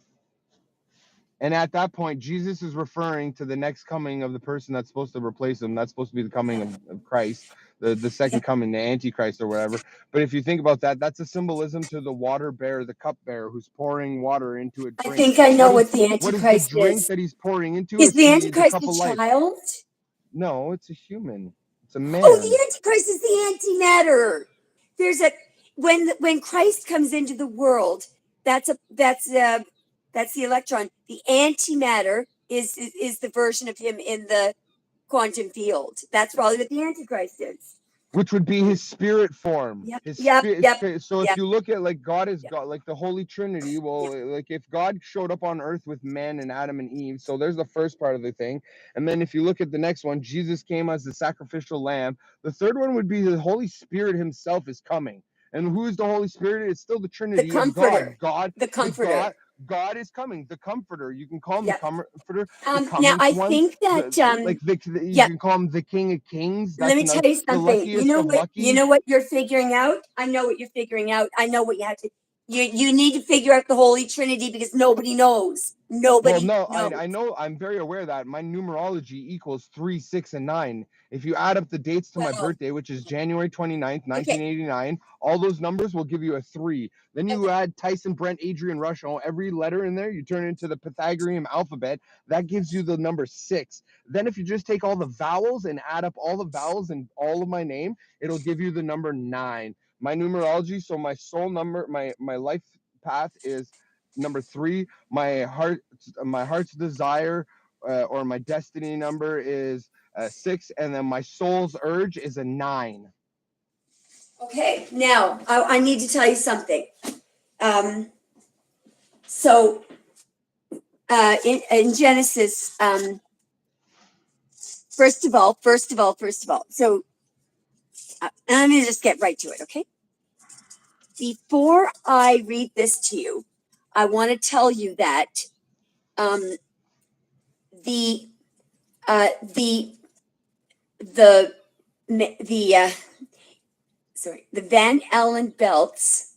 And at that point, Jesus is referring to the next coming of the person that's supposed to replace him. That's supposed to be the coming of Christ, the yeah, second coming, the Antichrist or whatever. But if you think about that, that's a symbolism to the water bearer, the cup bearer, who's pouring water into a I drink. think I know what the What is the Antichrist drink is. that he's pouring into? Is It's the the Antichrist cup a of life. child? No, it's a human. It's a Oh, man. the Antichrist is the antimatter. There's a when Christ comes into the world, that's the electron. The antimatter is the version of him in the quantum field. That's probably what the Antichrist is. Which would be his spirit form. Yep, His yep, yep, spirit. So if yep, you look at like God is yep, God, like the Holy Trinity, yep. well, like if God showed up on earth with man and Adam and Eve, so there's the first part of the thing. And then if you look at the next one, Jesus came as the sacrificial lamb. The third one would be the Holy Spirit himself is coming. And who is the Holy Spirit? It's still the The Trinity of God. comforter. The comforter. God is coming. The Comforter. You can call him the Yep. Comforter, the Now cometh I one. think that You yep. can call him the King of Kings. Let That's me another, tell you the something. luckiest of You lucky. know what you're figuring out? I know what you're figuring out. I know what you have to you need to figure out the Holy Trinity because nobody knows. Well, Nobody no, knows. I know, I'm very aware that my numerology equals 3, 6, and 9. If you add up the dates to my Well, birthday, which is January 29th, okay. 1989, all those numbers will give you a 3. Then you Okay. add Tyson, Brent, Adrian, Rush, every letter in there, you turn it into the Pythagorean alphabet. That gives you the number 6. Then if you just take all the vowels and add up all the vowels in all of my name, it'll give you the number 9. My numerology, so my soul number, my life path is number 3. My heart's desire, or my destiny number is 6, and then my soul's urge is a 9. Okay. Now I need to tell you something. Um, so in Genesis, first of all. So let me just get right to it, okay? Before I read this to you, I want to tell you that um, the the the sorry, the Van Allen belts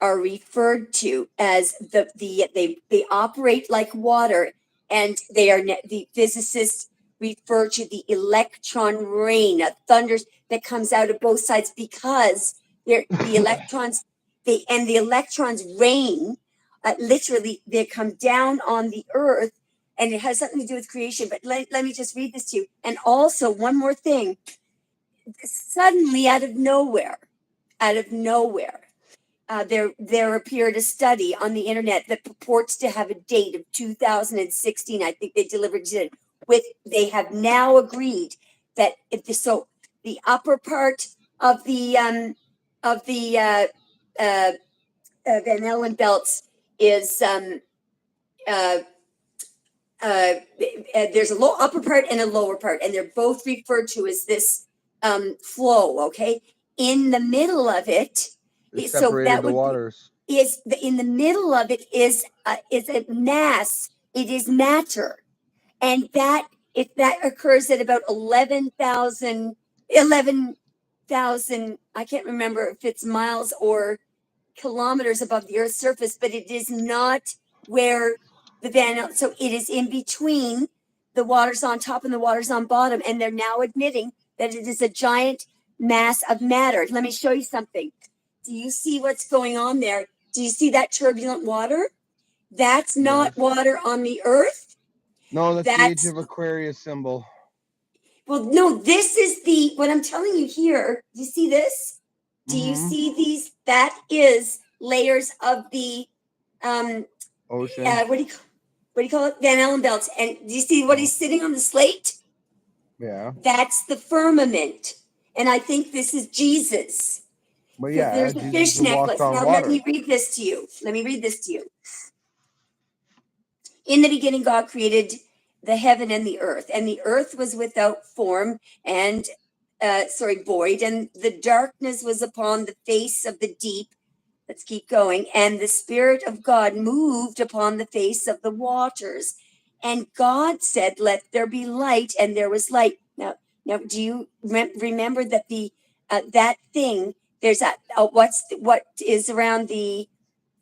are referred to as they operate like water, and the physicists refer to the electron rain, a thunder that comes out of both sides because the electrons the electrons rain, literally they come down on the earth, and it has something to do with creation. But let me just read this to you. And also one more thing, suddenly out of nowhere, there appeared a study on the internet that purports to have a date of 2016. I think they delivered it with. They have now agreed that the upper part of the Van Allen belts is uh, there's a low upper part and a lower part, and they're both referred to as this flow. Okay, in the middle of it, It so separated that the would be waters. in the middle of it is a mass. It is matter, and that if that occurs at about 11,000, I can't remember if it's miles or kilometers above the Earth's surface, but it is not where the so it is in between the waters on top and the waters on bottom, and they're now admitting that it is a giant mass of matter. Let me show you something. Do you see what's going on there? Do you see that turbulent water? That's not Yes. water on the Earth. No, that's the Age That's of Aquarius symbol. well, no, this is the what I'm telling you here. Do you see this? Do you Mhm. see these? That is layers of the Ocean. what do you call it? Van Allen belts. And do you see what Oh, he's sitting on the slate? yeah. That's the firmament. And I think this is Jesus. But Because yeah, there's a Jesus fish walked necklace. on Now let water. me read this to you. Let me read this to you. In the beginning, God created the heaven and the earth was without form and void, and the darkness was upon the face of the deep. Let's keep going. And the Spirit of God moved upon the face of the waters. And God said, "Let there be light," and there was light. Now, do you remember that that thing? There's what is around the.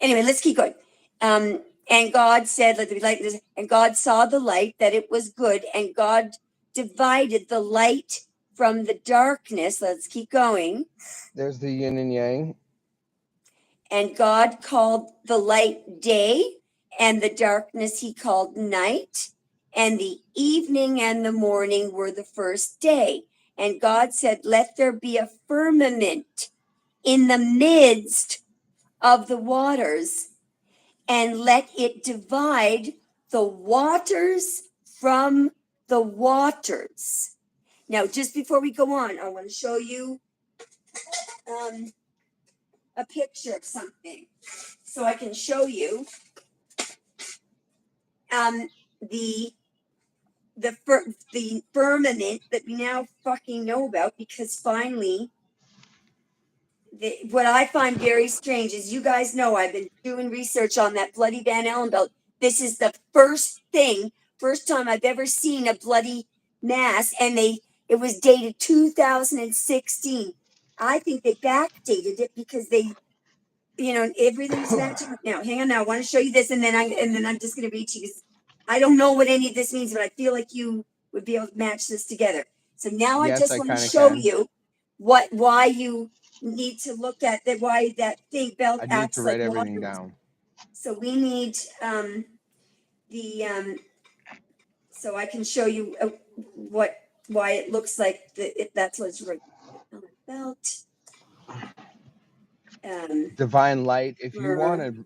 Anyway, let's keep going. And God said, "Let there be light." And God saw the light that it was good, and God divided the light from the darkness. Let's keep going. There's the yin and yang. And God called the light day, and the darkness he called night. And the evening and the morning were the first day. And God said, "Let there be a firmament in the midst of the waters, and let it divide the waters from the waters." Now, just before we go on, I want to show you a picture of something so I can show you the the firmament that we now fucking know about, because finally what I find very strange is, you guys know I've been doing research on that bloody Van Allen belt. This is the first time I've ever seen a bloody mass, and it was dated 2016. I think they backdated it because everything's matching. Now, hang on. Now, I want to show you this, and then I'm just going to read to you, because I don't know what any of this means, but I feel like you would be able to match this together. So now I Yes, just I want to kind of show can. you why you need to look at that, why that thing belt I need to acts like write everything water. down. So we need so I can show you why it looks like that's what's written on the belt. Divine light. If you want to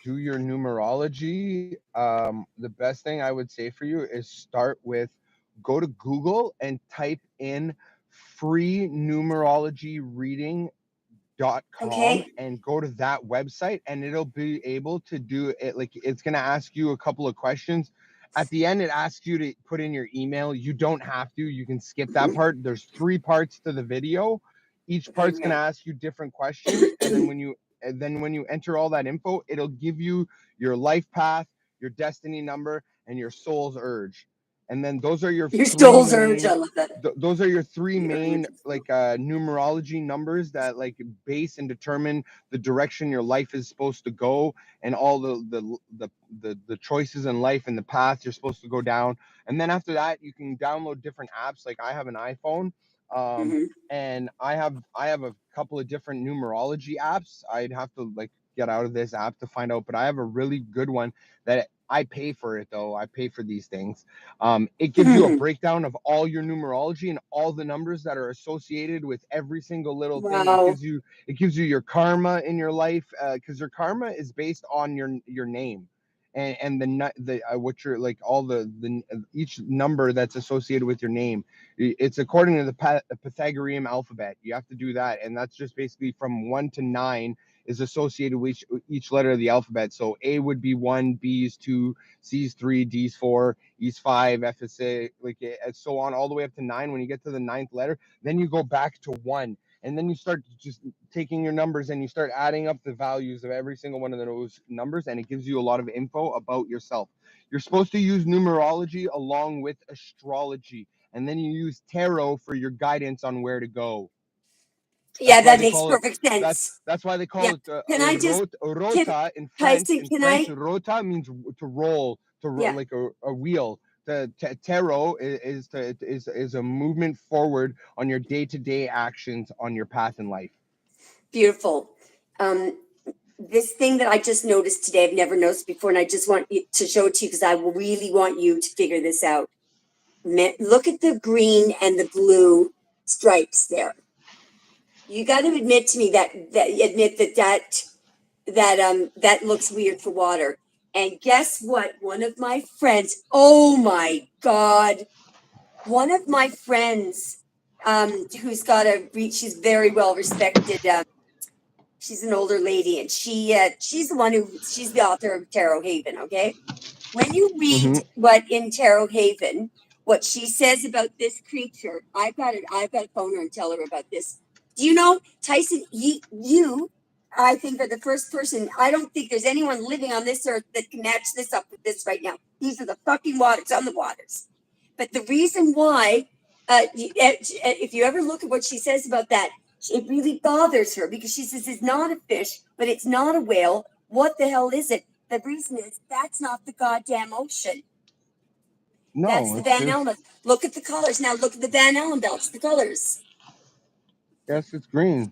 do your numerology, the best thing I would say for you is start with go to Google and type in free numerology reading .com Okay. and go to that website, and it'll be able to do it. Like, it's going to ask you a couple of questions at the end. It asks you to put in your email. You don't have to, you can skip that part. There's 3 parts to the video. Each Okay, part's going to right. ask you different questions, and then when you enter all that info, it'll give you your life path, your destiny number, and your soul's urge. And then those are your Your 3 soul's urge. I main love that. those are your 3 Your main, urge. like, numerology numbers that, like, base and determine the direction your life is supposed to go, and all the choices in life and the path you're supposed to go down. And then after that, you can download different apps. Like, I have an iPhone, Mhm. and I have a couple of different numerology apps. I'd have to, like, get out of this app to find out, but I have a really good one that I pay for it, though. I pay for these things. It gives you a breakdown of all your numerology and all the numbers that are associated with every single little thing. It Wow. gives you your karma in your life, because your karma is based on your name, and the what you're, like, all the each number that's associated with your name. It's according to the Pythagorean alphabet. You have to do that, and that's just basically from 1 to 9 is associated with each letter of the alphabet. So A would be 1, B is 2, C is 3, D is 4, E is 5, F is 6, like, and so on, all the way up to 9. When you get to the 9th letter, then you go back to 1, and then you start just taking your numbers and you start adding up the values of every single one of those numbers, and it gives you a lot of info about yourself. You're supposed to use numerology along with astrology, and then you use tarot for your guidance on where to go. Yeah, That's why that they makes call it. perfect That's sense. that's why they Yeah. call it Can I just, can, rota in French. Tyson, In can French, I? rota means to roll, Yeah, like a wheel. The tarot is a movement forward on your day-to-day actions on your path in life. beautiful. This thing that I just noticed today, I've never noticed before, and I just want you to show it to you because I really want you to figure this out. Look at the green and the blue stripes there. You got to admit to me that looks weird for water. And guess what? One of my friends, oh my God, one of my friends, who's got she's very well respected. She's an older lady, and she's she's the author of Tarot Haven. Okay, when you read Mm-hmm. what in Tarot Haven, what she says about this creature, I've got to phone her and tell her about this. Do you know, Tyson, I think are the first person. I don't think there's anyone living on this earth that can match this up with this right now. These are the fucking waters on the waters. But the reason why, if you ever look at what she says about that, it really bothers her because she says it's not a fish, but it's not a whale. What the hell is it? The reason is that's not the goddamn ocean. That's No, the it's Van just Allen. Look at the colors. Now look at the Van Allen belts, the colors. yes, it's green.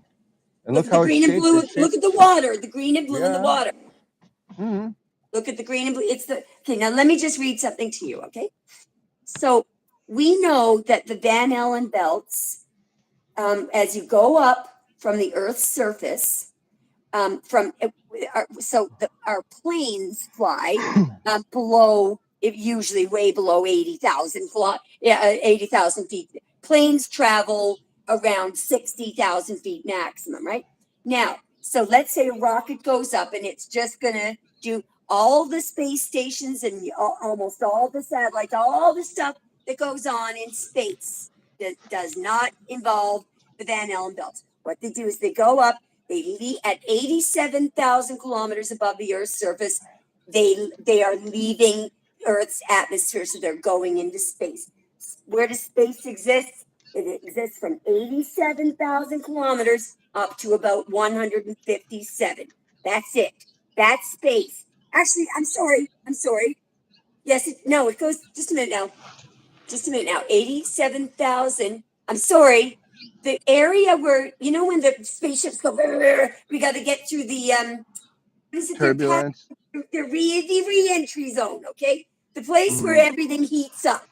And Look look at the how it's green and shaped. blue. It's Look shaped. at the water, the green and blue in the Yeah. water. Mm-hmm. Look at the green and blue. Okay, now let me just read something to you, okay? So we know that the Van Allen belts, as you go up from the Earth's surface, our planes fly below, usually way below 80,000 feet. Planes travel around 60,000 feet maximum, right? Now, so let's say a rocket goes up and it's just going to do all the space stations and almost all the satellites, all the stuff that goes on in space that does not involve the Van Allen belts. What they do is they go up, at 87,000 kilometers above the Earth's surface. They are leaving Earth's atmosphere, so they're going into space. Where does space exist? It exists from 87,000 kilometers up to about 157. That's it. That's space. Actually, I'm sorry. Yes, no, it goes, just a minute now. 87,000. I'm sorry. The area where, when the spaceships go, we got to get through the, what is it? Turbulence. The re-entry zone, okay? The place where Mm-hmm. everything heats up.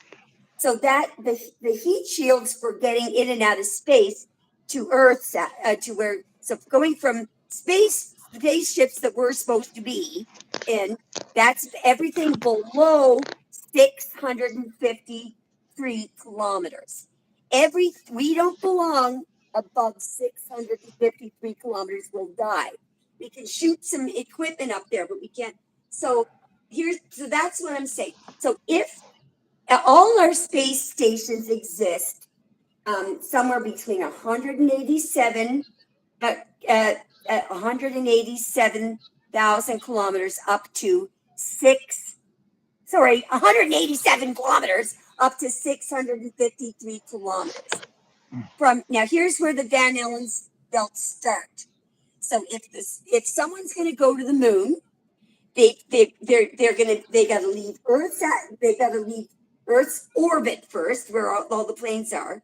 So that the heat shields for getting in and out of space to Earth, to where, so going from spaceships that we're supposed to be in, that's everything below 653 kilometers. We don't belong above 653 kilometers, we'll die. We can shoot some equipment up there, but we can't. So that's what I'm saying. So if all our space stations exist somewhere between 187,000 kilometers up to 187 kilometers up to 653 kilometers. Now, here's where the Van Allen's belts start. So if someone's going to go to the moon, they got to leave Earth's orbit first, where all the planes are.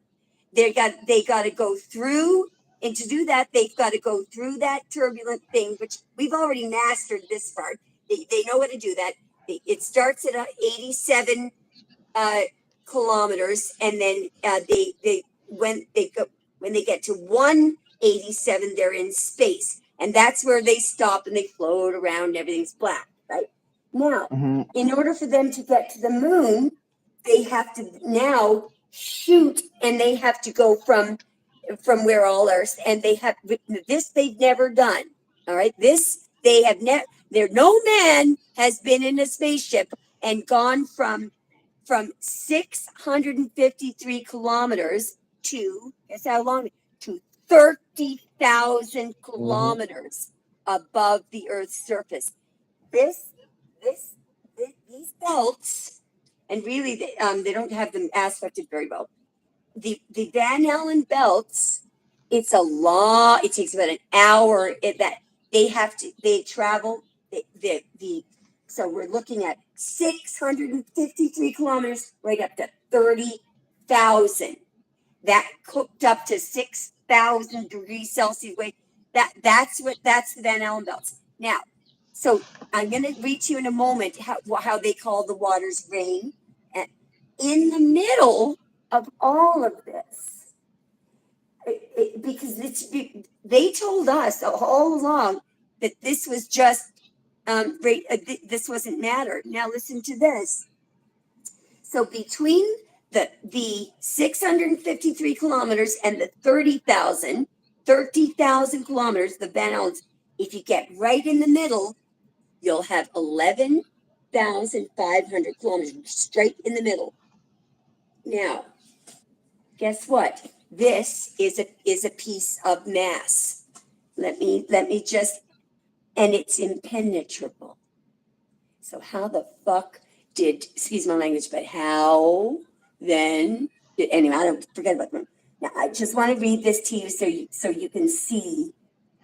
They got to go through, and to do that, they've got to go through that turbulent thing, which we've already mastered this part. They know how to do that. It starts at 87 kilometers, and then when they get to 187, they're in space, and that's where they stop and they float around. And everything's black, right? Now, Mm-hmm. in order for them to get to the moon, they have to now shoot, and they have to go from where all are, and they've never done. All right, this they have never. There, no man has been in a spaceship and gone from 653 kilometers to, guess how long? To 30,000 Mm-hmm. kilometers above the Earth's surface. This, this, these belts, and really, they don't have them aspected very well. The Van Allen belts it's a long, it takes about an hour that they travel so we're looking at 653 kilometers right up to 30,000. That cooked up to 6,000 degrees Celsius. Wait, that's the Van Allen belts. Now, so I'm going to read to you in a moment how they call the waters rain. And in the middle of all of this, because they told us all along that this was just this wasn't matter. Now listen to this. So between the 653 kilometers and the 30,000 kilometers, the Van Allens, if you get right in the middle, you'll have 11,500 kilometers straight in the middle. Now, guess what? This is a piece of mass. Let me just, and it's impenetrable. So how the fuck did, excuse my language, but how then did, anyway, I don't forget about them. Now I just want to read this to you so you can see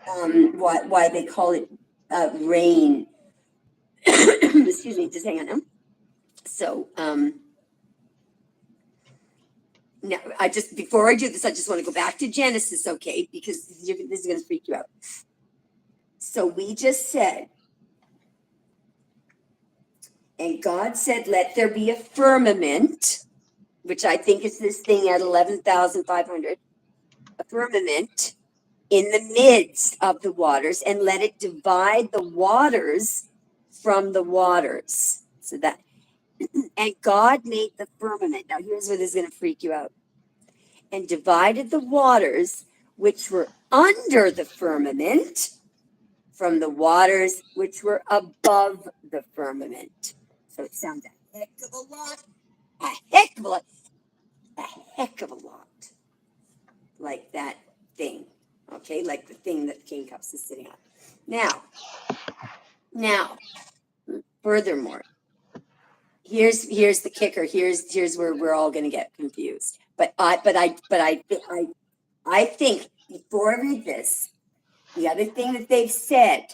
why they call it rain. Excuse me, just hang on now. So now before I do this, I just want to go back to Genesis, okay? Because this is going to freak you out. So we just said, and God said, let there be a firmament, which I think is this thing at 11,500, a firmament in the midst of the waters, and let it divide the waters from the waters. So that, and God made the firmament. Now here's where this is going to freak you out. And divided the waters which were under the firmament from the waters which were above the firmament. So it sounds a heck of a lot, a heck of a lot like that thing, okay, like the thing that King Cups is sitting on. Now, furthermore, here's the kicker. Here's where we're all going to get confused. But I think before I read this, the other thing that they've said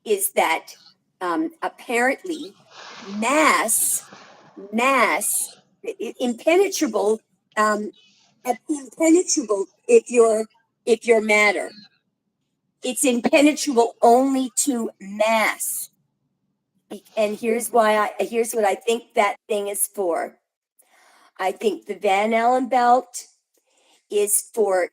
is that apparently mass impenetrable if you're matter. It's impenetrable only to mass. And here's what I think that thing is for. I think the Van Allen belt is for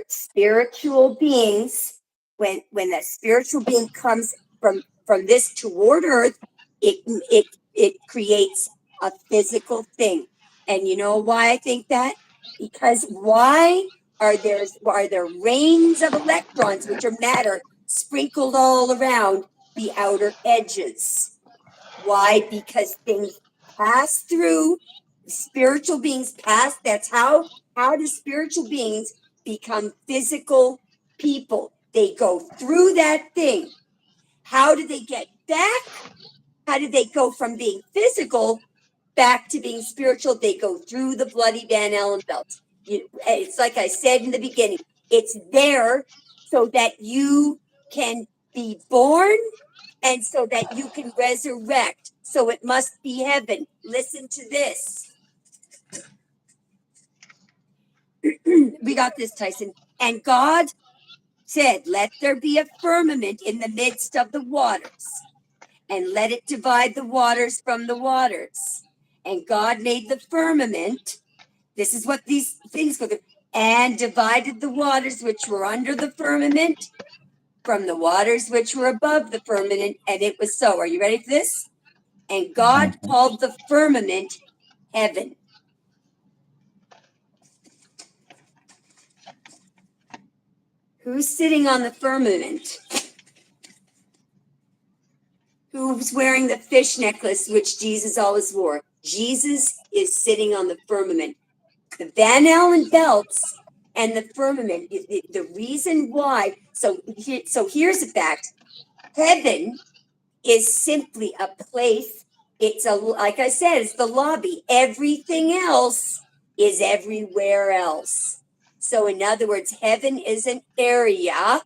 spiritual beings. When that spiritual being comes from this toward Earth, it creates a physical thing. And you know why I think that? Because why are there rains of electrons, which are matter, sprinkled all around the outer edges? Why? Because things pass through, spiritual beings pass. That's how do spiritual beings become physical people? They go through that thing. How do they get back? How do they go from being physical back to being spiritual? They go through the bloody Van Allen belt. It's like I said in the beginning, it's there so that you can be born and so that you can resurrect. So it must be heaven. Listen to this. We got this, Tyson. And God said, let there be a firmament in the midst of the waters, and let it divide the waters from the waters. And God made the firmament. This is what these things go through. And divided the waters which were under the firmament from the waters which were above the firmament. And it was so. Are you ready for this? And God called the firmament heaven. Who's sitting on the firmament? Who's wearing the fish necklace, which Jesus always wore? Jesus is sitting on the firmament. The Van Allen belts and the firmament, the reason why, so here's a fact. Heaven is simply a place. It's like I said, it's the lobby. Everything else is everywhere else. So in other words, heaven is an area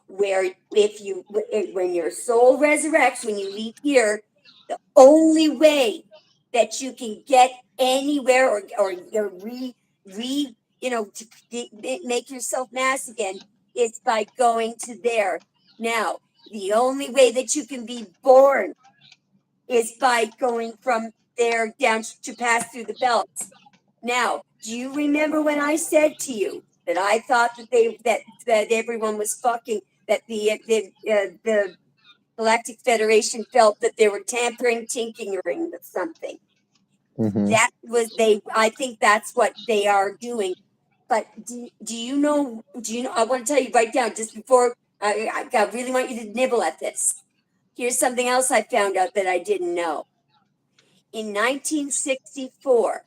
where when your soul resurrects, when you leave here, the only way that you can get anywhere or make yourself mass again is by going to there. Now, the only way that you can be born is by going from there down to pass through the belts. Now, do you remember when I said to you that I thought that everyone was fucking, that the Galactic Federation felt that they were tinkering with something? Mm-hmm. That was they. I think that's what they are doing. But do you know? I want to tell you right now, just before I really want you to nibble at this. Here's something else I found out that I didn't know. In 1964,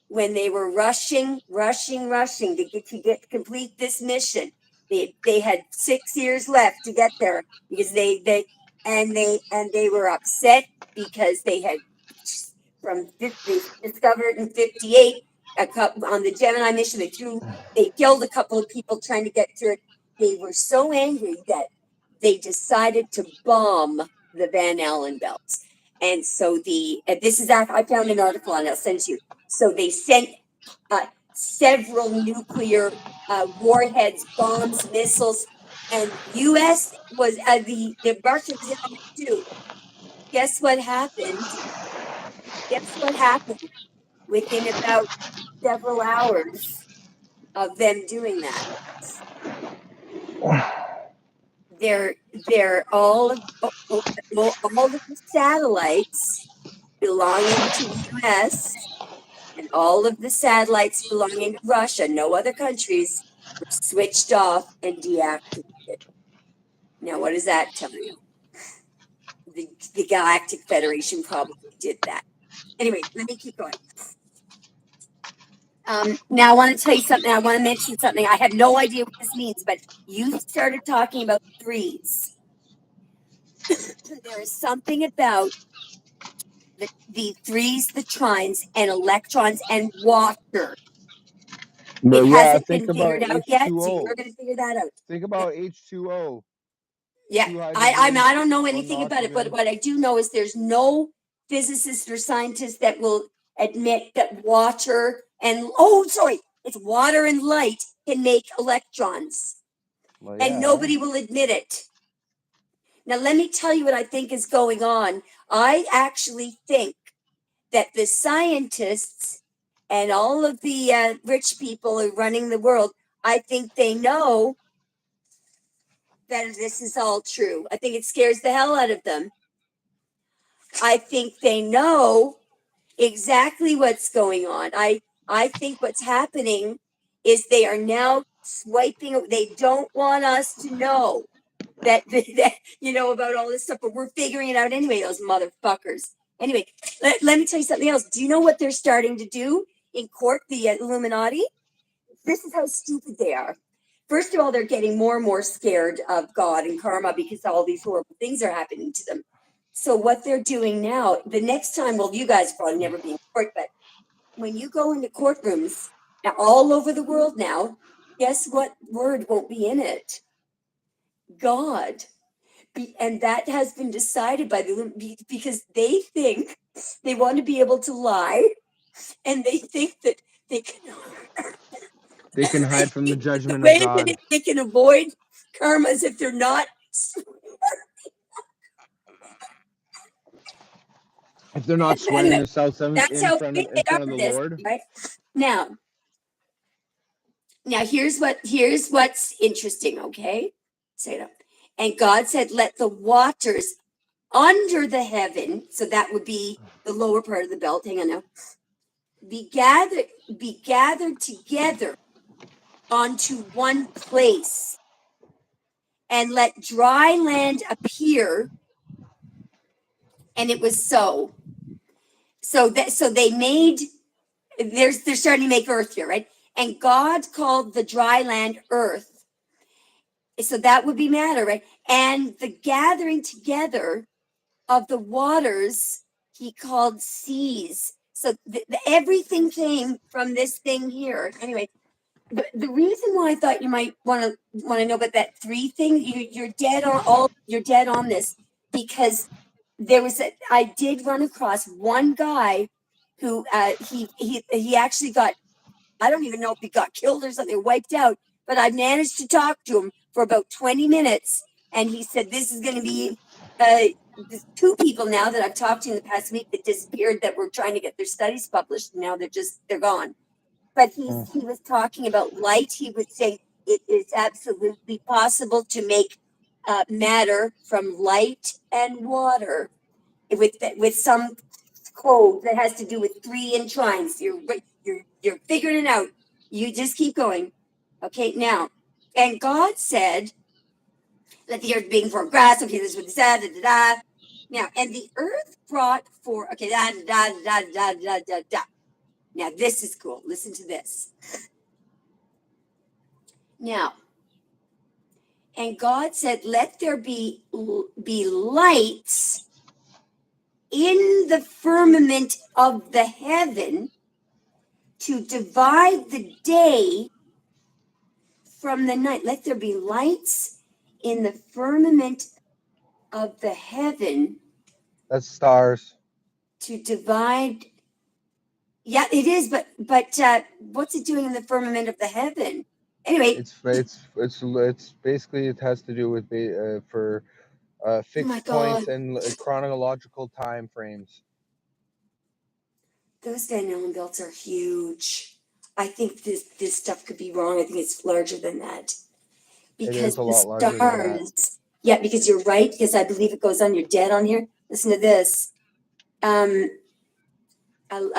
when they were rushing to complete this mission, they had 6 years left to get there because they were upset because they discovered in 58 a couple on the Gemini mission. They killed a couple of people trying to get through it. They were so angry that they decided to bomb the Van Allen belts. And so this is I found an article on. I'll send you. So they sent several nuclear warheads, bombs, missiles, and U.S. was the Russians in on it too. Guess what happened? Guess what happened? Within about several hours of them doing that, they're all of the satellites belonging to the U.S. and all of the satellites belonging to Russia, no other countries, were switched off and deactivated. Now, what does that tell you? The Galactic Federation probably did that. Anyway, let me keep going. Now, I want to tell you something. I want to mention something. I have no idea what this means, but you started talking about threes. There is something about the threes, the trines, and electrons and water. But It yeah, hasn't think been about figured out yet, so H2O. you're going to figure that out. Think about H2O. Yeah, Two I hydrogens, don't know one anything about it, but oxygen. what I do know is there's no physicist or scientist that will admit that water and it's water and light can make electrons, Well, and yeah. nobody will admit it. Now, let me tell you what I think is going on. I actually think that the scientists and all of the rich people who are running the world, I think they know that this is all true. I think it scares the hell out of them. I think they know exactly what's going on. I think what's happening is they are now swiping. They don't want us to know that about all this stuff, but we're figuring it out anyway. Those motherfuckers. Anyway, let me tell you something else. Do you know what they're starting to do in court? The Illuminati. This is how stupid they are. First of all, they're getting more and more scared of God and karma because all these horrible things are happening to them. So what they're doing now, the next time, well, you guys probably never be in court, but when you go into courtrooms all over the world now, guess what word won't be in it? God. And that has been decided by because they think they want to be able to lie, and they think that they can They can hide from the judgment way of God. that they can avoid karmas if they're not. If they're not swearing Anyway, themselves that's in how front big of they are the for this, Lord. right? Now here's what's interesting, okay? Say it up. And God said, let the waters under the heaven, so that would be the lower part of the belt, hang on now, be gathered together onto one place, and let dry land appear. And it was so. So they made, they're starting to make earth here, right? And God called the dry land earth. So that would be matter, right? And the gathering together of the waters he called seas. So everything came from this thing here. Anyway, the reason why I thought you might want to know about that 3 thing, you're dead on this, because I did run across one guy who he actually got, I don't even know if he got killed or something, wiped out, but I managed to talk to him for about 20 minutes, and he said this is going to be there's 2 people now that I've talked to in the past week that disappeared, that were trying to get their studies published, and now they're gone. But he was talking about light. He would say it is absolutely possible to make matter from light and water with some code that has to do with 3 intrines. You're figuring it out. You just keep going. Okay, now, and God said, "Let the earth bring forth grass." Okay, this is what he said. Da, da, da. Now, and the earth brought forth. Okay, da da da da da da da. Now, this is cool. Listen to this. Now, and God said, "Let there be lights in the firmament of the heaven to divide the day from the night." Let there be lights in the firmament of the heaven That's stars. to divide. Yeah, it is, but what's it doing in the firmament of the heaven? Anyway, It's basically, it has to do with for oh my fixed God, points and chronological time frames. those Van Allen belts are huge. I think this stuff could be wrong. I think it's larger than that. It Because is a the lot larger than that. stars, yeah, because you're right, because I believe it goes on your dead on here. Listen to this. I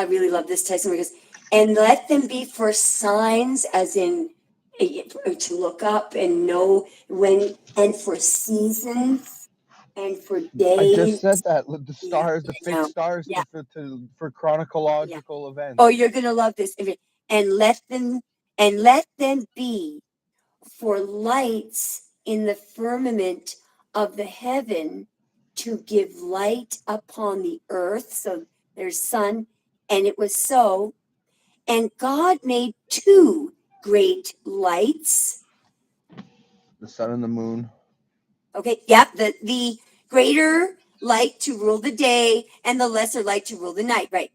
really love this text, because, "And let them be for signs," as in to look up and know when, and for seasons, and for I just days. said that the Yeah, stars, the I know. fixed stars, Yeah, for yeah. chronological Oh, events. you're gonna love this. And let them be for lights in the firmament of the heaven to give light upon the earth. So there's sun, and it was so. And God made 2 great lights. The sun and the moon. Okay, yep, the greater light to rule the day and the lesser light to rule the night, right?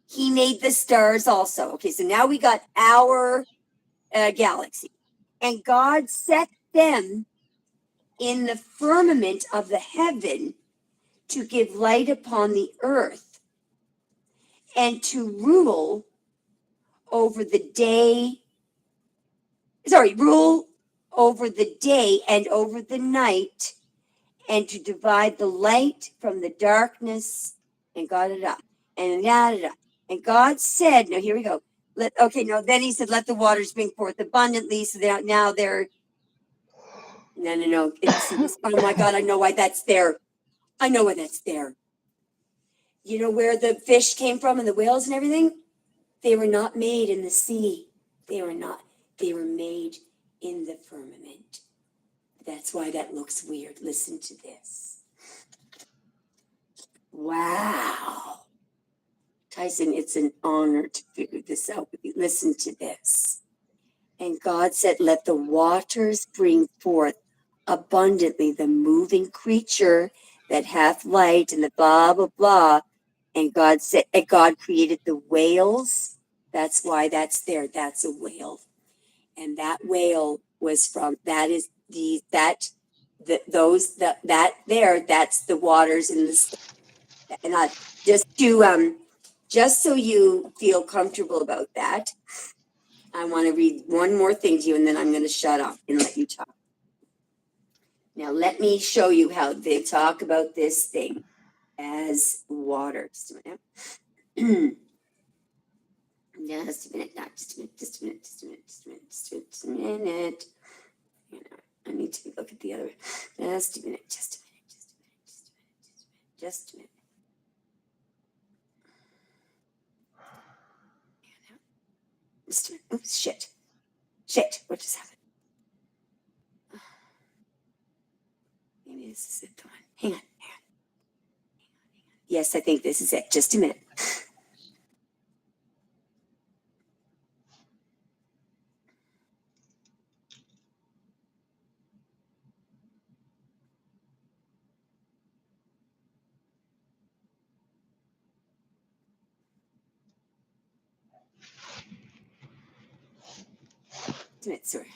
He made the stars also. Okay, so now we got our galaxy. And God set them in the firmament of the heaven to give light upon the earth and to rule over the day. Rule over the day and over the night, and to divide the light from the darkness. And God da da and da da da. And God said, now here we go. Then he said, "Let the waters bring forth abundantly." So now they're no. Oh my God, I know why that's there. I know why that's there. You know where the fish came from and the whales and everything? They were not made in the sea. They were not. They were made in the firmament. That's why that looks weird. Listen to this. Wow. Tyson, it's an honor to figure this out with you. Listen to this. And God said, "Let the waters bring forth abundantly the moving creature that hath light," and the blah, blah, blah. And God said, and God created the whales. That's why that's there. That's a whale. And that whale was from, that is that's the waters in the, and just so you feel comfortable about that, I want to read one more thing to you, and then I'm going to shut up and let you talk. Now, let me show you how they talk about this thing as water. Just a minute. Just a minute. Just a minute. I need to look at the other. Just a minute. Just a minute. Just a minute. Oops, shit. What just happened? Maybe this is it. Come on. Hang on. Yes, I think this is it. Just a minute. Sorry.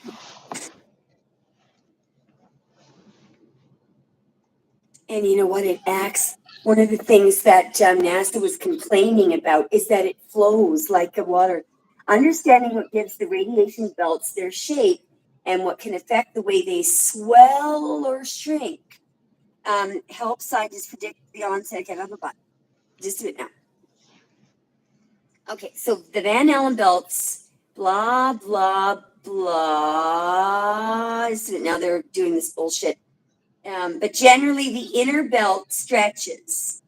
And you know what? It acts. One of the things that NASA was complaining about is that it flows like the water. Understanding what gives the radiation belts their shape and what can affect the way they swell or shrink helps scientists predict the onset of a bot. Just do it now. Okay, so the Van Allen belts, blah, blah, blah. Just do it now. They're doing this bullshit. But generally, the inner belt stretches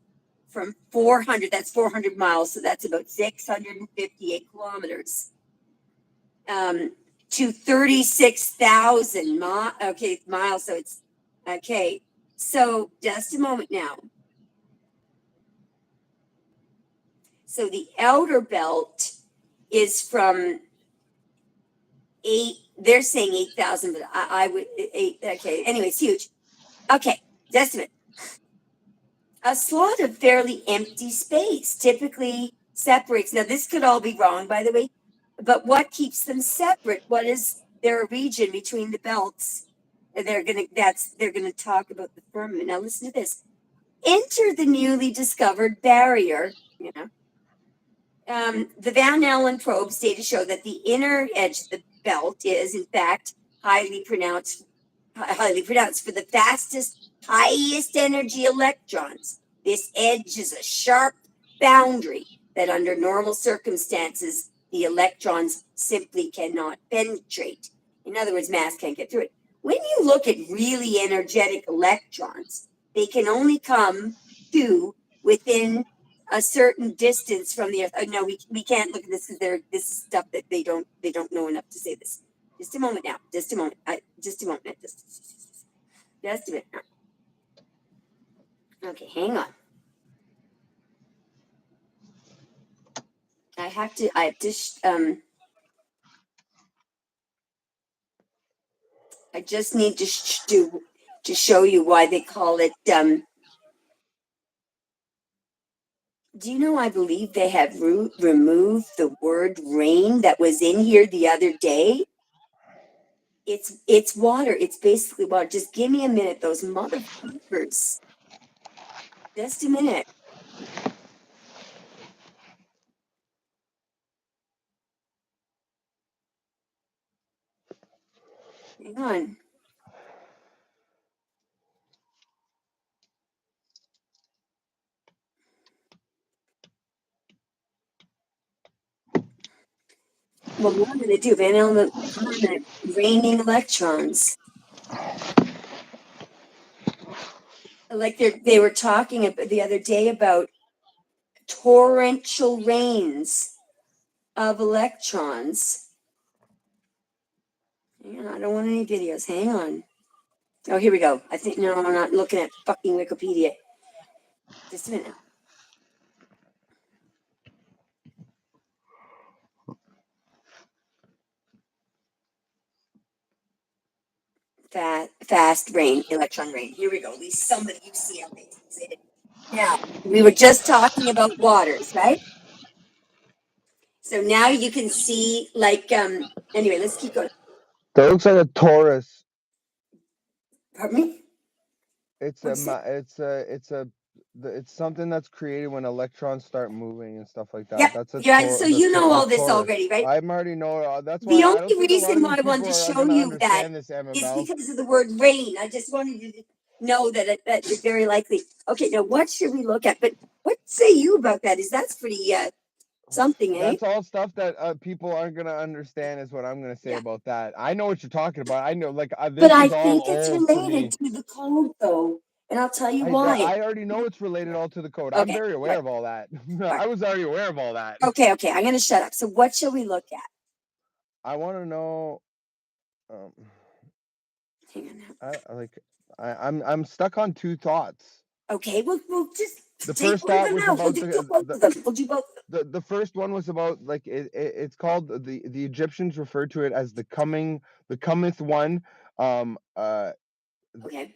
from 400, that's 400 miles, so that's about 658 kilometers, to 36,000 miles. So it's okay. So just a moment now. So the outer belt is from they're saying 8,000, but I would, okay. Anyway, it's huge. Okay, just a minute. A slot of fairly empty space typically separates. Now, this could all be wrong, by the way, but what keeps them separate? What is there a region between the belts? They're gonna talk about the firmament. Now, listen to this. Enter the newly discovered barrier. You know, the Van Allen probes data show that the inner edge of the belt is, in fact, highly pronounced for the fastest, highest energy electrons. This edge is a sharp boundary that under normal circumstances, the electrons simply cannot penetrate. In other words, mass can't get through it. When you look at really energetic electrons, they can only come to within a certain distance from the earth. No, we can't look at this because this is stuff that they don't know enough to say this. Just a moment now. Just a moment. Just a moment. Just a minute now. Okay, hang on. I have to I just need to show you why they call it do you know I believe they have removed the word rain that was in here the other day? It's water. It's basically water. Just give me a minute. Those motherfuckers. Just a minute. Hang on. Well, what I'm going to do, Van Allen permanent raining electrons. Like they were talking about the other day about torrential rains of electrons. Hang on, I don't want any videos. Hang on. Oh, here we go. I think no, I'm not looking at fucking Wikipedia. Just a minute. Fast rain, electron rain. Here we go. At least somebody UCLA said it. Now we were just talking about waters, right? So now you can see, like, anyway, let's keep going. That looks like a Taurus. Pardon me? It's something that's created when electrons start moving and stuff like that. Yep. That's a So you know all this already, right? I already know. That's the why I don't only think a lot reason of why I these wanted people to are show gonna you that understand this, is Amabel. because of the word rain. I just wanted you to know that it's very likely. Okay, now what should we look at? But what say you about that? That's pretty something, eh? That's all stuff that people aren't gonna understand. Is what I'm gonna say about that. I know what you're talking about. I know, like this But I is all think it's old to me. related to the code, though, and I'll tell you why. I already know it's related all to the code. I'm very aware of all that. I was already aware of all that. Okay, I'm gonna shut up. So what shall we look at? I want to know. Hang on. I'm stuck on two thoughts. Okay, we'll just the first thought was about we'll do both of them. We'll do both. The first one was about, like, it's called, the Egyptians referred to it as the cometh one. Okay.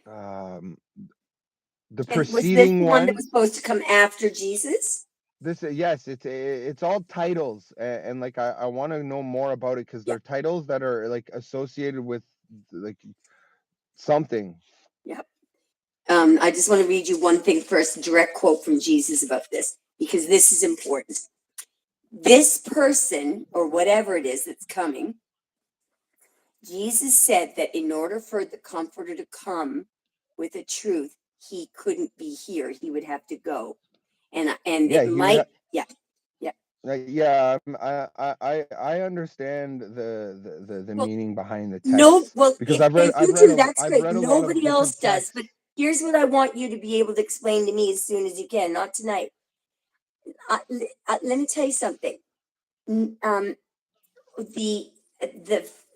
The And was this preceding the one that one. was supposed to come after Jesus? this yes, it's all titles, and like I want to know more about it because Yeah, they're titles that are like associated with like something. yeah. I just want to read you one thing first, a direct quote from Jesus about this, because this is important. This person, or whatever it is that's coming, Jesus said that in order for the Comforter to come with the truth, he couldn't be here. He would have to go, and Yeah, it he would might, have. yeah, yeah. Yeah, I understand the Well, meaning behind the no, texts well, because if you do, that's I've great. read a lot of Nobody different else does, but texts. here's what I want you to be able to explain to me as soon as you can. Not tonight. Let me tell you something. Um, the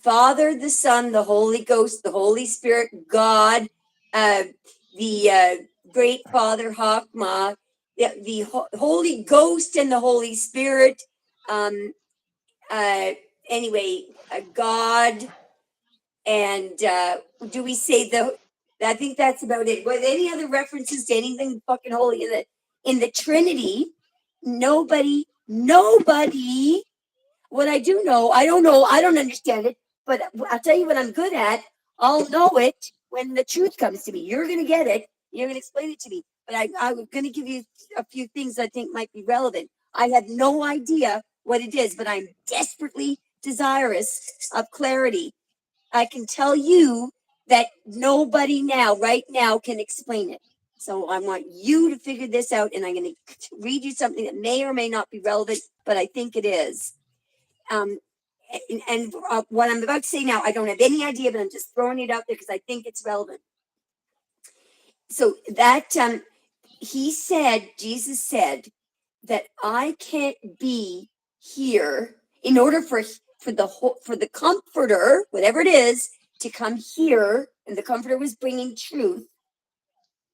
Father, the Son, the Holy Ghost, the Holy Spirit, God, uh, the Great Father Hakma, Holy Ghost and the Holy Spirit. Um, uh, anyway, God, and do we say the? I think that's about it. With any other references to anything fucking holy in the Trinity, nobody. What I do know, I don't know, I don't understand it, but I'll tell you what I'm good at. I'll know it when the truth comes to me. You're going to get it. You're going to explain it to me. But I'm going to give you a few things I think might be relevant. I have no idea what it is, but I'm desperately desirous of clarity. I can tell you that nobody now, right now, can explain it. So I want you to figure this out, and I'm going to read you something that may or may not be relevant, but I think it is. Um, and what I'm about to say now, I don't have any idea, but I'm just throwing it out there because I think it's relevant. So that Jesus said that I can't be here in order for the Comforter, whatever it is, to come here, and the Comforter was bringing truth.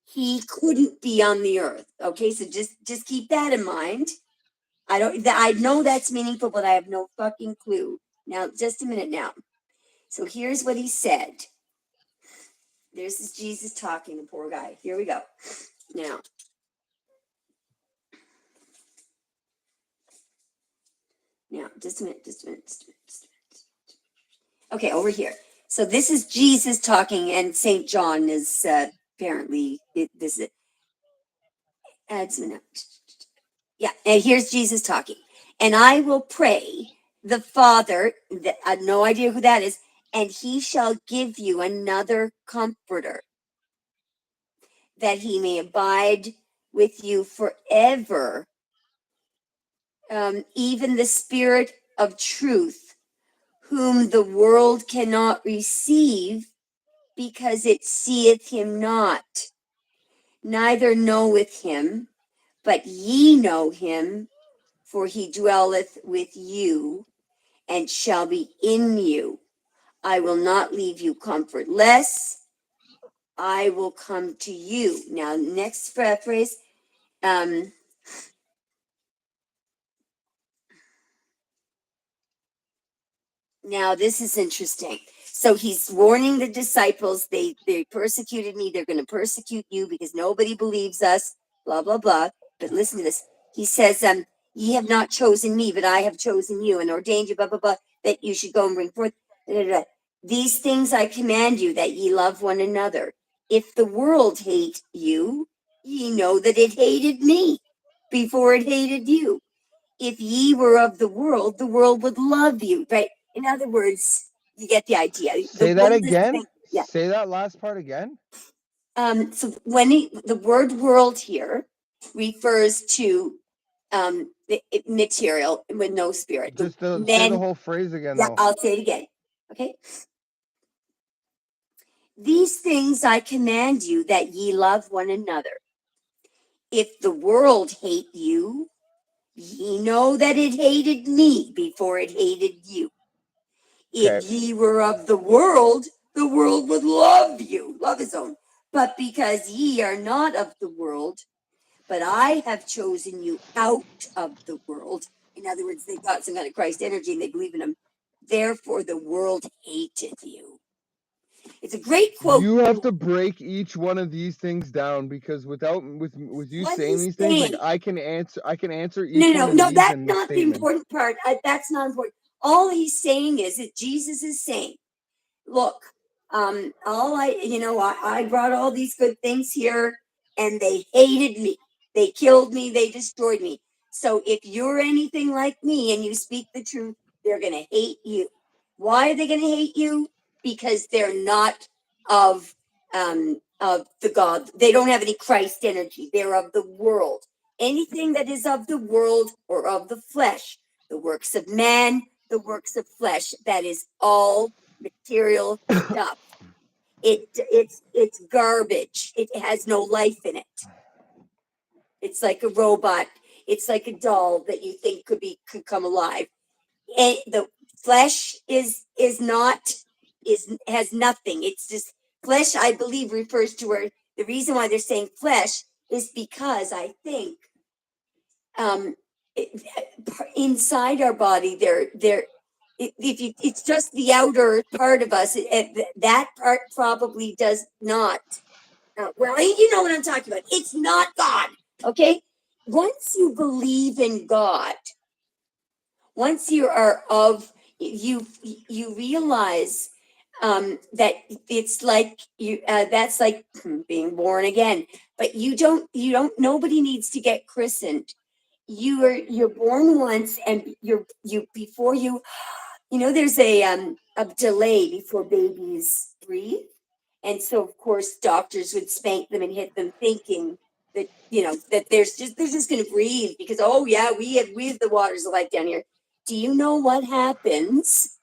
He couldn't be on the earth. Okay, so just keep that in mind. I know that's meaningful, but I have no fucking clue. Now, just a minute now. So here's what he said. This is Jesus talking, the poor guy. Here we go. Now, just a minute, just a minute, just a minute, just a minute. Okay, over here. So this is Jesus talking, and St. John is apparently, this is it. Just a minute. Yeah, and here's Jesus talking. And I will pray the Father, I have no idea who that is, and he shall give you another comforter that he may abide with you forever, even the Spirit of truth, whom the world cannot receive because it seeth him not, neither knoweth him, but ye know him, for he dwelleth with you and shall be in you. I will not leave you comfortless. I will come to you. Now, next phrase. Now, this is interesting. So he's warning the disciples, they persecuted me, they're going to persecute you because nobody believes us, blah, blah, blah. But listen to this. He says, ye have not chosen me, but I have chosen you and ordained you, blah, blah, blah, that you should go and bring forth. Da, da, da. These things I command you, that ye love one another. If the world hate you, ye know that it hated me before it hated you. If ye were of the world would love you, right? In other words, you get the idea. The Say that world is the again. thing. Yeah. Say that last part again. So when the word world here refers to the material with no spirit. Just say the Then, whole phrase again, yeah, though. I'll say it again. Okay. These things I command you, that ye love one another. If the world hate you, ye know that it hated me before it hated you. If Okay. ye were of the world would love his own. But because ye are not of the world, but I have chosen you out of the world. In other words, they've got some kind of Christ energy and they believe in him. Therefore, the world hated you. It's a great quote. You have to break each one of these things down, because with you What saying he's these things, like saying. I can answer No, each one no, of no, these that's in the not the statement. important part. That's not important. All he's saying is that Jesus is saying, look, I brought all these good things here and they hated me. They killed me. They destroyed me. So if you're anything like me and you speak the truth, they're going to hate you. Why are they going to hate you? Because they're not of the God. They don't have any Christ energy. They're of the world. Anything that is of the world or of the flesh, the works of man, the works of flesh, that is all material stuff. It's garbage. It has no life in it. It's like a robot. It's like a doll that you think could come alive. And the flesh is not is has nothing. It's just flesh. I believe refers to where the reason why they're saying flesh is because I think um, it, inside our body there if you it's just the outer part of us that part probably does not well you know what I'm talking about. It's not God. Okay, once you believe in God, once you are of you realize that it's like you that's like being born again, but you don't nobody needs to get christened. You're born once and you before there's a delay before babies breathe, and so of course doctors would spank them and hit them thinking that that they're just going to breathe because oh yeah we have the waters of life down here. Do you know what happens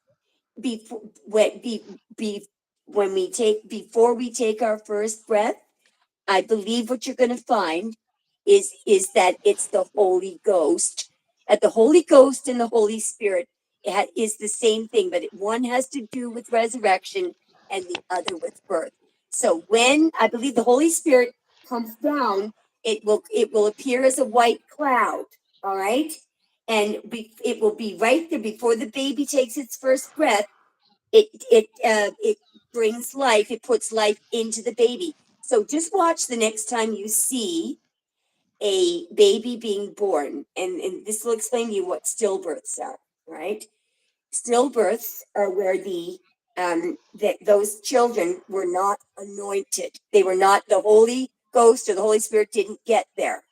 before when we take before we take our first breath? I believe what you're going to find is that it's the Holy Ghost. The Holy Ghost and the Holy Spirit is the same thing, but one has to do with resurrection and the other with birth. So when I believe the Holy Spirit comes down, it will appear as a white cloud. All right, and it will be right there before the baby takes its first breath. It brings life. It puts life into the baby. So just watch the next time you see a baby being born, and this will explain to you what stillbirths are. Right? Stillbirths are where that those children were not anointed. They were not the Holy Ghost or the Holy Spirit didn't get there.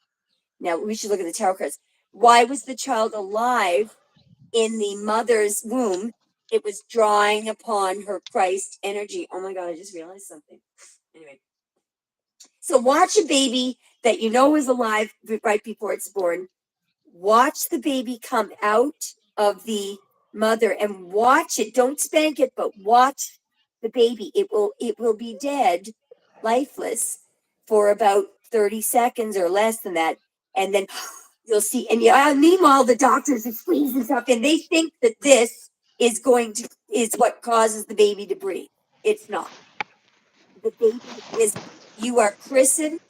Now we should look at the tarot cards. Why was the child alive in the mother's womb? It was drawing upon her Christ energy. Oh my God, I just realized something. Anyway, so watch a baby that you know is alive right before it's born. Watch the baby come out of the mother and watch it. Don't spank it, but watch the baby. It will be dead, lifeless, for about 30 seconds or less than that. And then you'll see, and meanwhile, the doctors are squeezing stuff, and they think that this is what causes the baby to breathe. It's not. The baby you are christened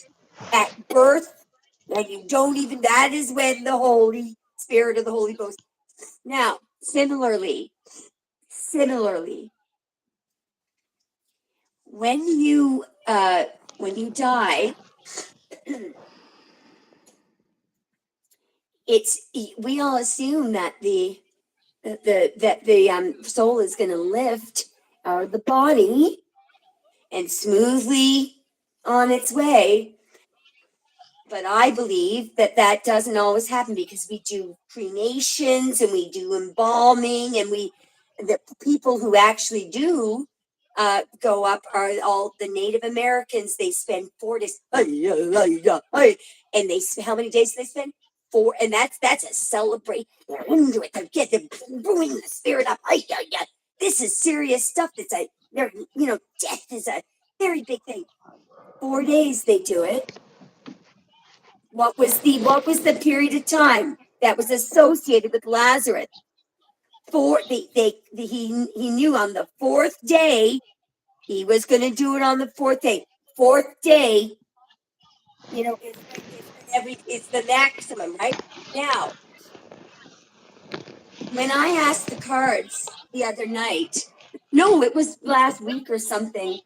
at birth, and you don't even, that is when the Holy Spirit of the Holy Ghost. Now, similarly, when you die, it's we all assume that the soul is going to lift out of the body and smoothly on its way. But I believe that doesn't always happen because we do cremations and we do embalming, and the people who actually do go up are all the Native Americans. They spend 4 days, and how many days do they spend? 4, and that's a celebration. They're into it. They're bringing the spirit up. This is serious stuff. Death is a very big thing. 4 days they do it. What was the period of time that was associated with Lazarus? He knew on the fourth day he was going to do it on the fourth day. Fourth day, it's the maximum, right? Now, when I asked the cards the other night, No, it was last week or something.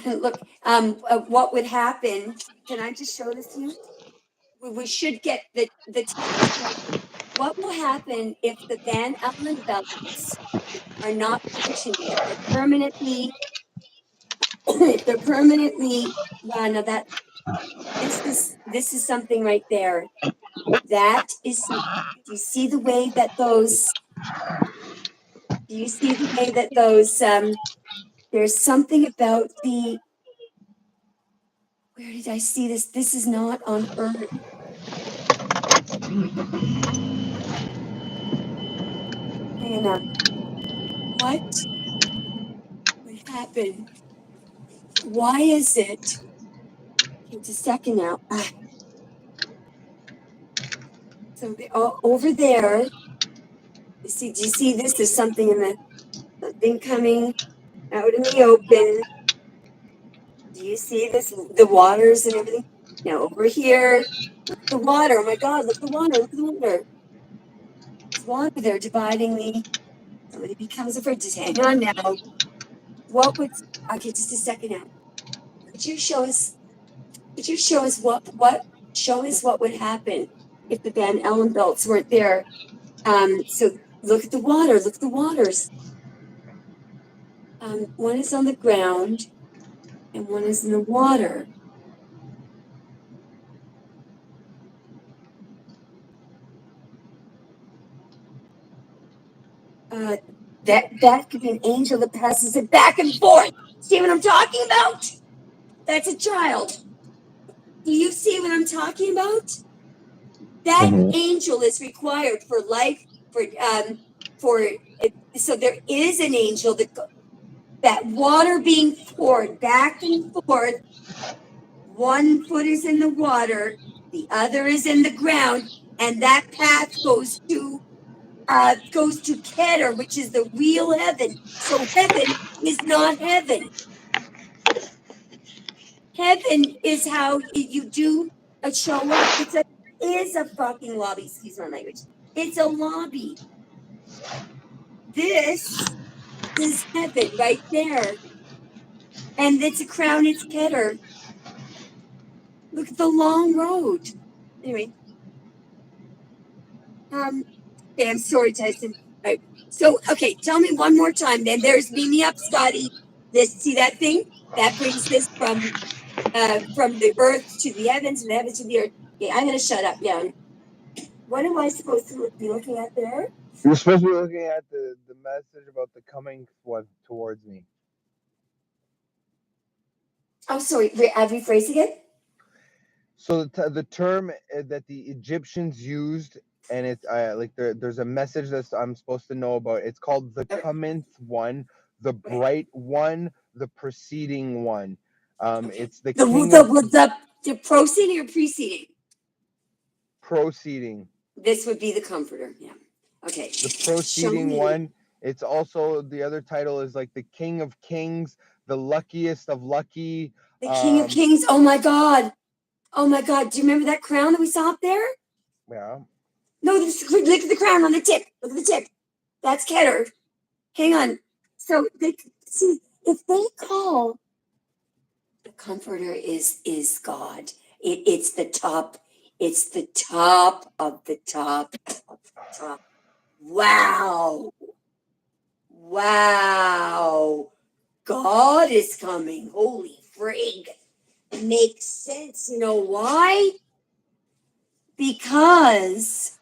Look, what would happen? Can I just show this to you? We should get the title right. What will happen if the Van Allen belts are not functioning? If they're permanently, if they're permanently, yeah, no, that this is something right there. That is something. Do you see the way that those? Do you see the way that those? There's something about the. Where did I see this? This is not on Earth. Hang on. What would happen? Why is it? It's a second now. So over there, you see, do you see this? There's something in the something coming out in the open. Do you see this? The waters and everything. Now over here, look at the water. Oh my God! Look at the water. Look at the water. There's water there dividing the. Somebody becomes a virgin. Hang on now. What would? Okay, just a second now. Could you show us? Could you show us what? Show us what would happen if the Van Allen belts weren't there. So look at the water. Look at the waters. One is on the ground and one is in the water. That could be an angel that passes it back and forth. See what I'm talking about? That's a child. Do you see what I'm talking about? That angel is required for life. So there is an angel that water being poured back and forth. One foot is in the water, the other is in the ground, and that path goes to Keter, which is the real heaven. So heaven is not heaven. Heaven is how you do a show up. Is a fucking lobby. Excuse my language. It's a lobby. This is heaven right there, and it's a crown. It's Keter. Look at the long road. Anyway, okay, I'm sorry, Tyson. All right. So, okay, tell me one more time. Then there's beam me up, Scotty. See that thing that brings this from the earth to the heavens and the heavens to the earth. Okay, I'm gonna shut up. Yeah. What am I supposed to be looking at there? You're supposed to be looking at the message about the coming one towards me. Oh, sorry. Rephrase again. So the term that the Egyptians used, and it's like there's a message that I'm supposed to know about. It's called the cometh one, the bright one, the preceding one. It's the king of The proceeding or preceding? proceeding. This would be the comforter. Yeah. Okay. The proceeding one. It's also the other title is like the King of Kings, the luckiest of lucky. The King of Kings. Oh my God. Oh my God. Do you remember that crown that we saw up there? Yeah. No, look at the crown on the tip. Look at the tip. That's Keter. Hang on. So see if they call the comforter is God. It's the top. It's the top of the top of the top. Wow. Wow. God is coming. Holy frig. Makes sense. You know why? Because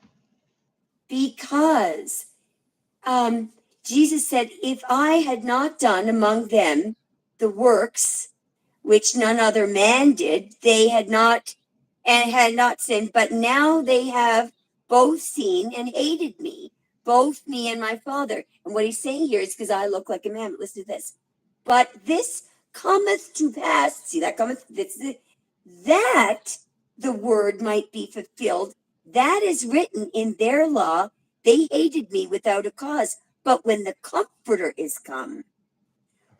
Jesus said, if I had not done among them the works which none other man did, they had not sinned, but now they have both seen and hated me, both me and my Father. And what he's saying here is because I look like a man. But listen to this. But this cometh to pass. See, that cometh, that the word might be fulfilled. That is written in their law. They hated me without a cause. But when the Comforter is come,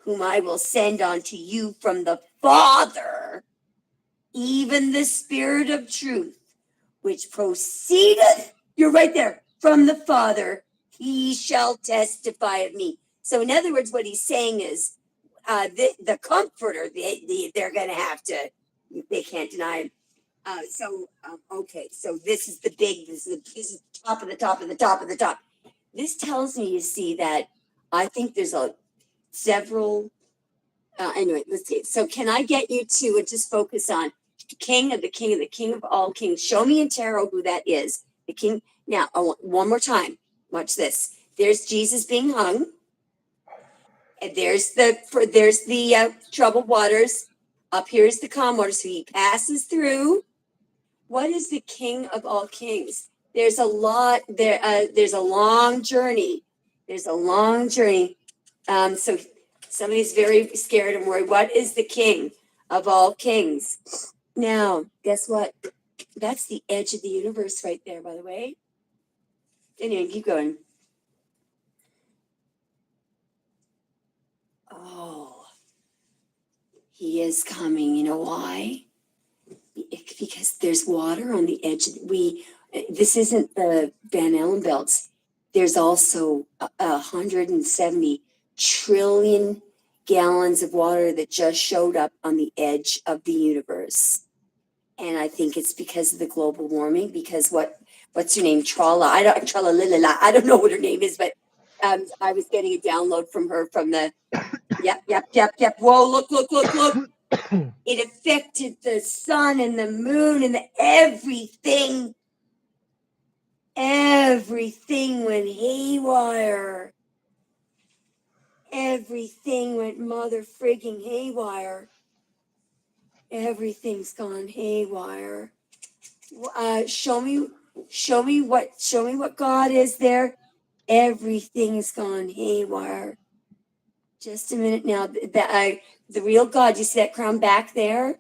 whom I will send unto you from the Father, even the Spirit of truth, which proceedeth, you're right there, from the Father, he shall testify of me. So in other words, what he's saying is the comforter, they're going to have to, they can't deny him. Okay, so this is the big, this is the top of the top of the top of the top. This tells me, you see, that I think there's several, anyway, let's see. So can I get you to just focus on the king of the king of the king of all kings? Show me in tarot who that is. The king. Now, one more time. Watch this. There's Jesus being hung. And there's the troubled waters. Up here is the calm water. So he passes through. What is the king of all kings? There's a lot there. There's a long journey. There's a long journey. So somebody's very scared and worried. What is the king of all kings? Now, guess what? That's the edge of the universe right there, by the way. Anyway, keep going. Oh, he is coming. You know why? Because there's water on the edge. This isn't the Van Allen belts. There's also 170 trillion gallons of water that just showed up on the edge of the universe. And I think it's because of the global warming, because what's her name? I don't know what her name is, but I was getting a download from her from the yep. Whoa, look. It affected the sun and the moon and everything. Everything went haywire. Everything went mother frigging haywire. Everything's gone haywire. Show me what God is there. Everything's gone haywire. Just a minute now. The real God, you see that crown back there?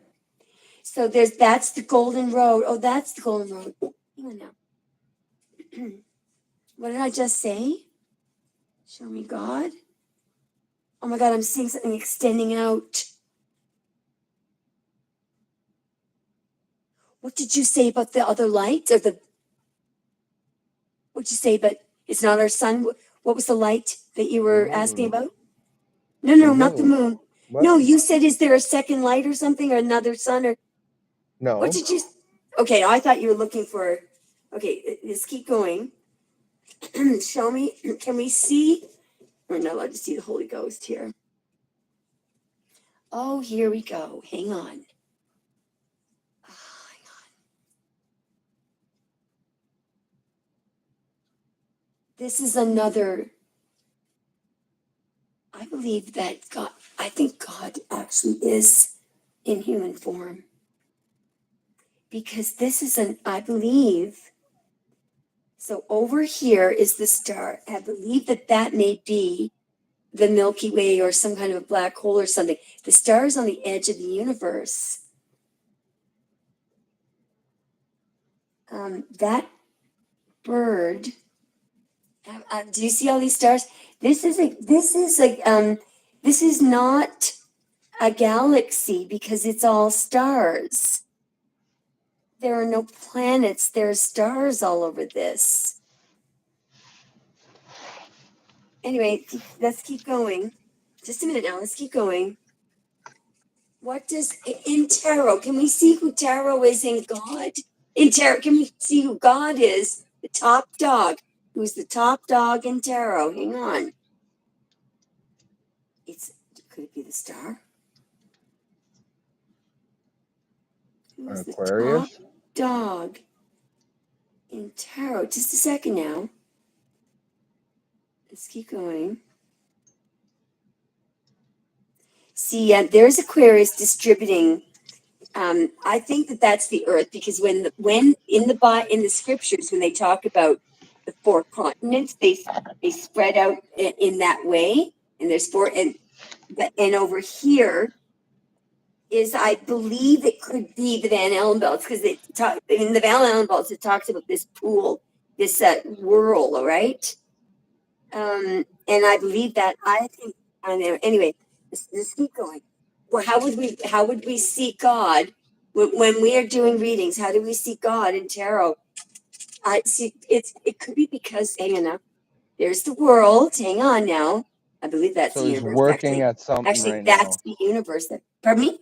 So that's the golden road. Oh, that's the golden road. Hang on now. What did I just say? Show me God. Oh my God, I'm seeing something extending out. What did you say about the other light? What'd you say, but it's not our sun? What was the light that you were asking about? No, not the moon. What? No, you said, is there a second light or something, or another sun, or No. what did you? Okay, I thought you were looking for. Okay, let's keep going. Show me. Can we see? We're not allowed to see the Holy Ghost here. Oh, here we go. Hang on. This is another. I believe that God. I think God actually is in human form. Because this is I believe. So over here is the star. I believe that may be the Milky Way or some kind of a black hole or something. The star is on the edge of the universe. That bird. Do you see all these stars? This is not a galaxy because it's all stars. There are no planets. There are stars all over this. Anyway, let's keep going. Just a minute now. Let's keep going. What does in tarot? Can we see who tarot is in God? In tarot, can we see who God is? The top dog. Who's the top dog in tarot? Hang on. Could it be the star? Who's Aquarius? the top dog in tarot? Just a second now. Let's keep going. See, there's Aquarius distributing. I think that's the Earth, because when in the scriptures, when they talk about the four continents, they spread out in that way, and there's four, and over here is, I believe it could be the Van Allen belts, because in the Van Allen belts it talks about this pool, this whirl, all right, and I believe that. I think anyway. Let's keep going. Well, how would we see God when we are doing readings? How do we see God in tarot? I see it could be because, hang on now, there's the world. Hang on now. I believe that's So the he's universe. working at something Actually, right that's now. the universe. Pardon me?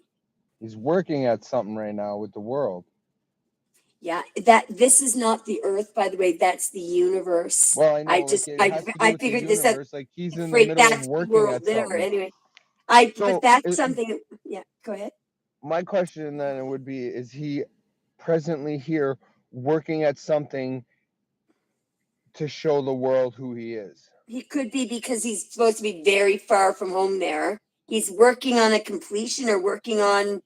He's working at something right now with the world. Yeah, this is not the Earth, by the way. That's the universe. Well, I know, I like just it has to do I with the figured this out. universe. Like he's in the Right, middle of that's the working world at there. something. Anyway, but So that's something. Yeah, go ahead. my question then would be: is he presently here working at something to show the world who he is? He could be because he's supposed to be very far from home there. He's working on a completion or working on.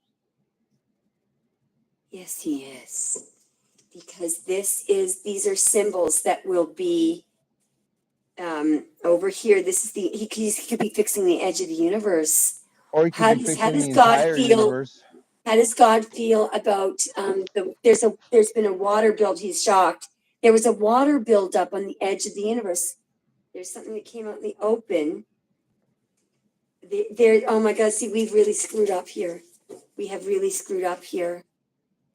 Yes, he is. Because these are symbols that will be over here. This is he could be fixing the edge of the universe. Or he could How be does fixing the God entire feel? universe. How does God feel about there's been a water build? He's shocked. There was a water buildup on the edge of the universe. There's something that came out in the open. There, oh my God! See, we've really screwed up here. We have really screwed up here.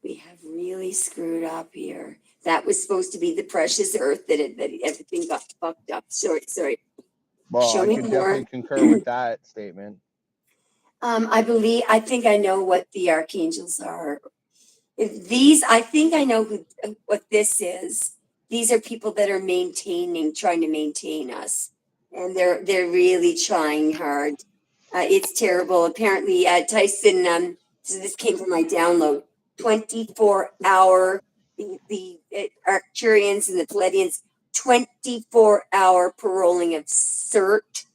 We have really screwed up here. That was supposed to be the precious earth that everything got fucked up. Sorry. Well, Show I me could more. definitely concur with that statement. I think I know what the archangels are. These, I think I know what this is. These are people that are trying to maintain us, and they're really trying hard. It's terrible. Apparently, Tyson. So this came from my download. 24-hour. The Arcturians and the Palladians. 24-hour paroling of CERT.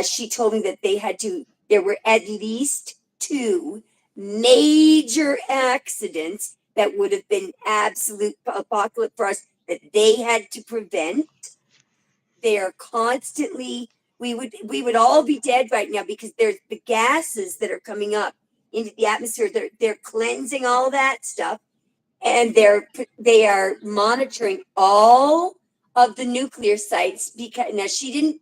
She told me that there were at least two major accidents that would have been absolute apocalypse for us that they had to prevent. They are constantly, we would all be dead right now because there's the gases that are coming up into the atmosphere. They're cleansing all that stuff, and they are monitoring all of the nuclear sites because now she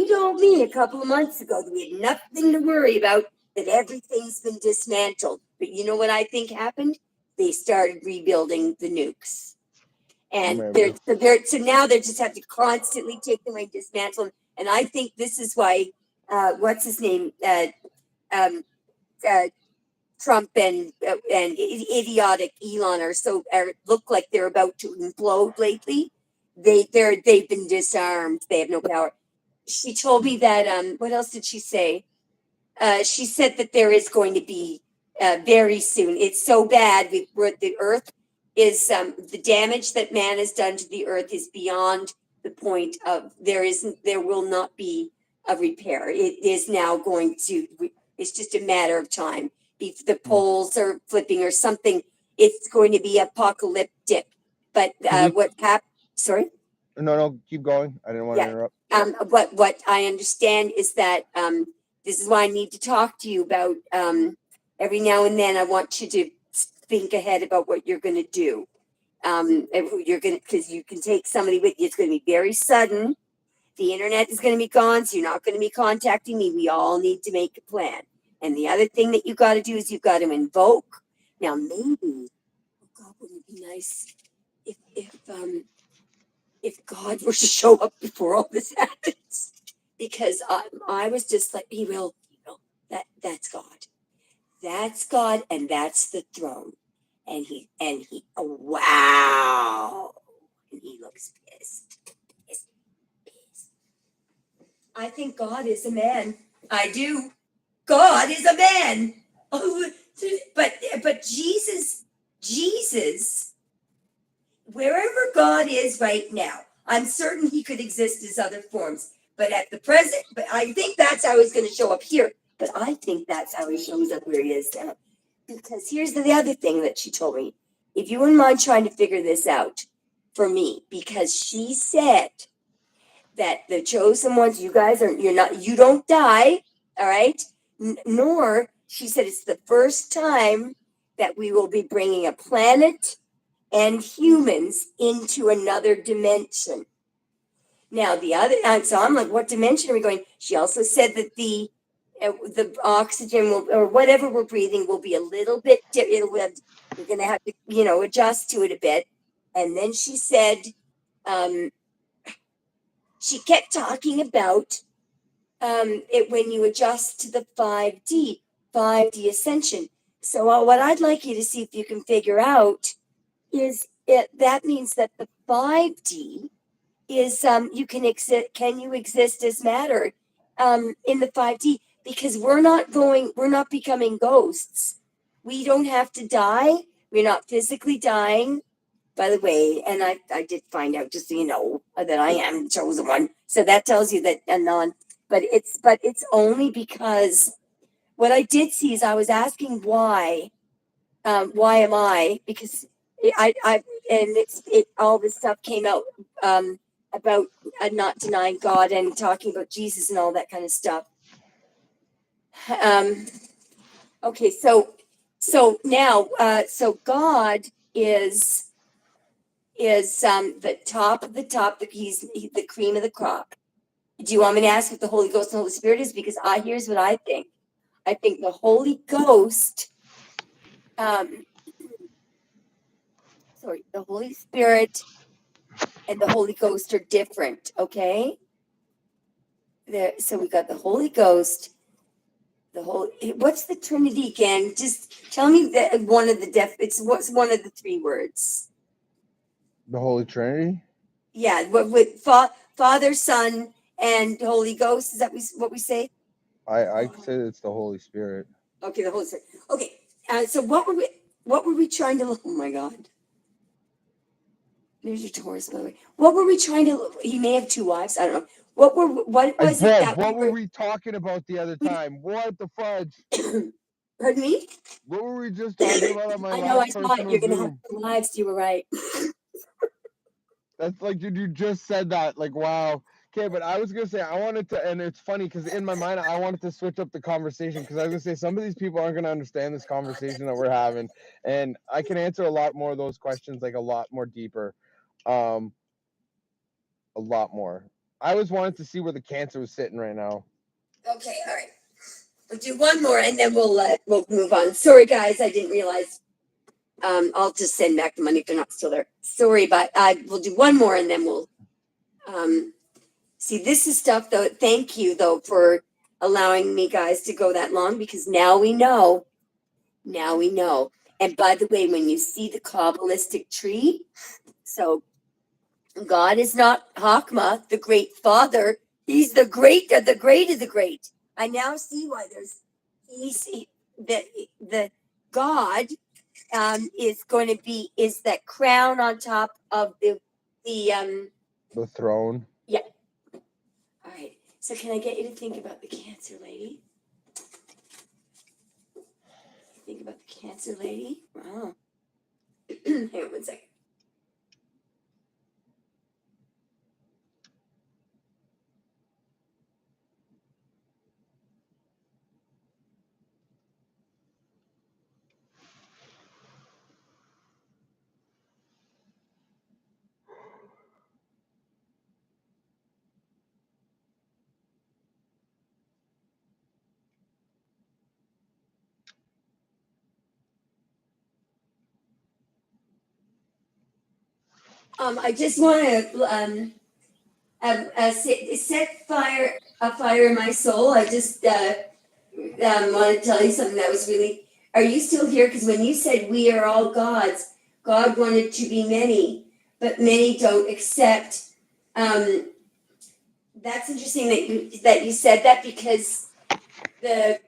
told me a couple of months ago that we had nothing to worry about, that everything's been dismantled. But you know what I think happened? They started rebuilding the nukes. And Maybe. so now they just have to constantly take them and dismantle them. And I think this is why, what's his name? Um, Trump and idiotic Elon look like they're about to implode lately. They've been disarmed. They have no power. She told me that what else did she say? She said that there is going to be very soon. It's so bad. The earth is the damage that man has done to the earth is beyond the point of there will not be a repair. It is now going to. It's just a matter of time. If the poles are flipping or something, it's going to be apocalyptic. But what happened? Sorry. No, keep going. I didn't want to interrupt. What I understand is that this is why I need to talk to you about every now and then. I want you to think ahead about what you're going to do. And who you're going to, because you can take somebody with you. It's going to be very sudden. The internet is going to be gone, so you're not going to be contacting me. We all need to make a plan. And the other thing that you got to do is you've got to invoke. Now, maybe, oh God, wouldn't it be nice if God were to show up before all this happens? Because I was just like, he will. That's God. That's God, and that's the throne. And oh, wow. And he looks pissed. Pissed. I think God is a man. I do. God is a man. Oh, but Jesus, wherever God is right now, I'm certain he could exist as other forms. But at the present, but I think that's how he's going to show up here. But I think that's how he shows up where he is now. Because here's the other thing that she told me. If you wouldn't mind trying to figure this out for me, because she said that the chosen ones, you don't die, all right? Nor, she said it's the first time that we will be bringing a planet and humans into another dimension. Now, so I'm like, what dimension are we going? She also said that the oxygen or whatever we're breathing will be a little bit different. We're going to have to, adjust to it a bit. And then she said, she kept talking about when you adjust to the 5D Ascension. So what I'd like you to see if you can figure out is that means that the 5D is can you exist as matter in the 5D, because we're not becoming ghosts. We don't have to die. We're not physically dying, by the way. And I did find out, just so you know, that I am the chosen one. So that tells you that Anon, but it's only because what I did see is I was asking why am I? Because I and it all this stuff came out about not denying God and talking about Jesus and all that kind of stuff. Okay, so now so God is the top of the top. He's the cream of the crop. Do you want me to ask what the Holy Ghost and Holy Spirit is? Because here's what I think. I think the Holy Ghost, the Holy Spirit and the Holy Ghost are different, okay? So we got the Holy Ghost, what's the Trinity again? Just tell me that one of the what's one of the three words? The Holy Trinity? Yeah, with Father, Son, and Holy Ghost. Is that what we say? I say it's the Holy Spirit. Okay, the Holy Spirit. Okay, so what were we trying to? Oh my God. There's your Taurus, by the way. What were we trying to? He may have two wives. I don't know. What was it that what were we talking about the other time? What the fudge? Pardon me? What were we just talking about on my I know, I last saw it. You're personal gonna have Zoom? two wives. You were right. That's like, dude, you just said that. Like, wow. Okay, but I was gonna say I wanted to, and it's funny because in my mind I wanted to switch up the conversation because I was gonna say some of these people aren't gonna understand this conversation that we're having, and I can answer a lot more of those questions, like a lot more deeper, a lot more. I always wanted to see where the Cancer was sitting right now. Okay, all right. We'll do one more and then we'll move on. Sorry, guys, I didn't realize. I'll just send back the money if they're not still there. Sorry, but we'll do one more and then we'll see. This is stuff though. Thank you though for allowing me guys to go that long, because now we know. Now we know. And by the way, when you see the Kabbalistic tree, so God is not Hakma, the great father. He's the great of the great of the great. I now see why the God is going to be that crown on top of the throne. Yeah. All right. So can I get you to think about the Cancer lady? Think about the Cancer lady. Wow. Hang on one second. I just want to set a fire in my soul. I just want to tell you something that was really. Are you still here? Because when you said we are all gods, God wanted to be many, but many don't accept. That's interesting that you said that, because the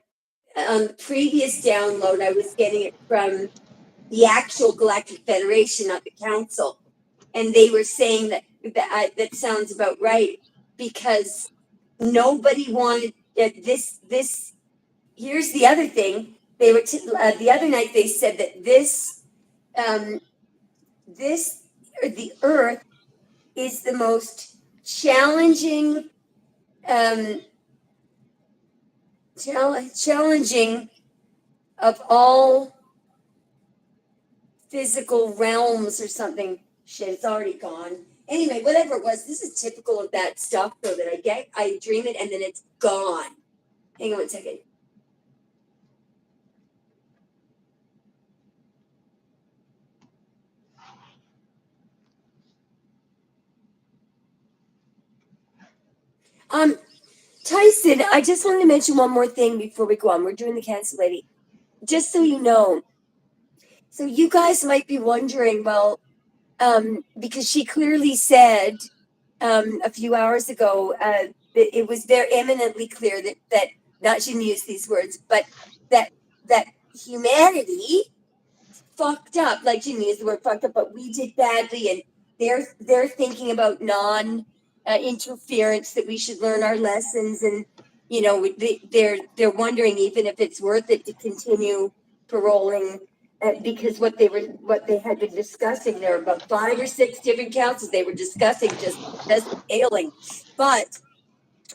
previous download I was getting it from the actual Galactic Federation, not the Council, and they were saying that sounds about right, because nobody wanted this. Here's the other thing. They were the other night. They said that the Earth is the most challenging challenging of all physical realms or something. Shit, it's already gone. Anyway, whatever it was, this is typical of that stuff though that I dream it and then it's gone. Hang on one second. Tyson, I just wanted to mention one more thing before we go on. We're doing the cancel lady. Just so you know, so you guys might be wondering, well, because she clearly said a few hours ago that it was very eminently clear that not she didn't use these words, but that that humanity fucked up. Like she didn't use the word fucked up, but we did badly, and they're thinking about non interference, that we should learn our lessons, and they're wondering even if it's worth it to continue paroling. Because what they had been discussing, there were about 5 or 6 different councils they were discussing, just failing. But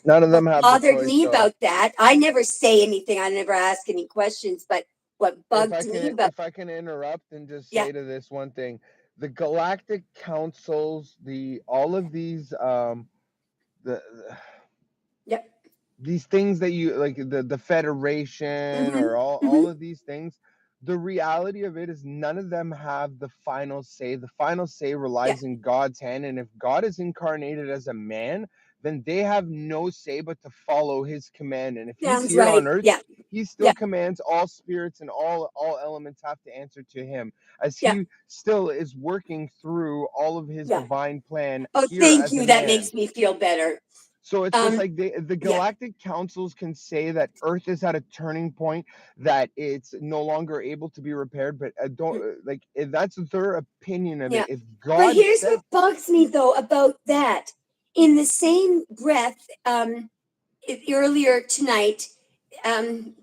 None of what them have the bothered choice, me though. about that, I never say anything, I never ask any questions, but what bugged me about, If I can interrupt and just yeah, say to this one thing, the galactic councils, all of these the yeah, these things that you like, the federation, mm-hmm, or mm-hmm, all of these things, the reality of it is none of them have the final say. The final say yeah, relies in God's hand, and if God is incarnated as a man, then they have no say but to follow his command. And if he's sounds here right, on earth, yeah, he yeah, still commands. All spirits and all elements have to answer to him, as yeah, he still is working through all of his yeah. divine plan Oh, here thank as a you, that man. makes me feel better. So it's just um like the yeah, galactic councils can say that Earth is at a turning point, that it's no longer able to be repaired, but don't like if that's their opinion of yeah, it. If but God here's what said, bugs me though about that. In the same breath, earlier tonight, um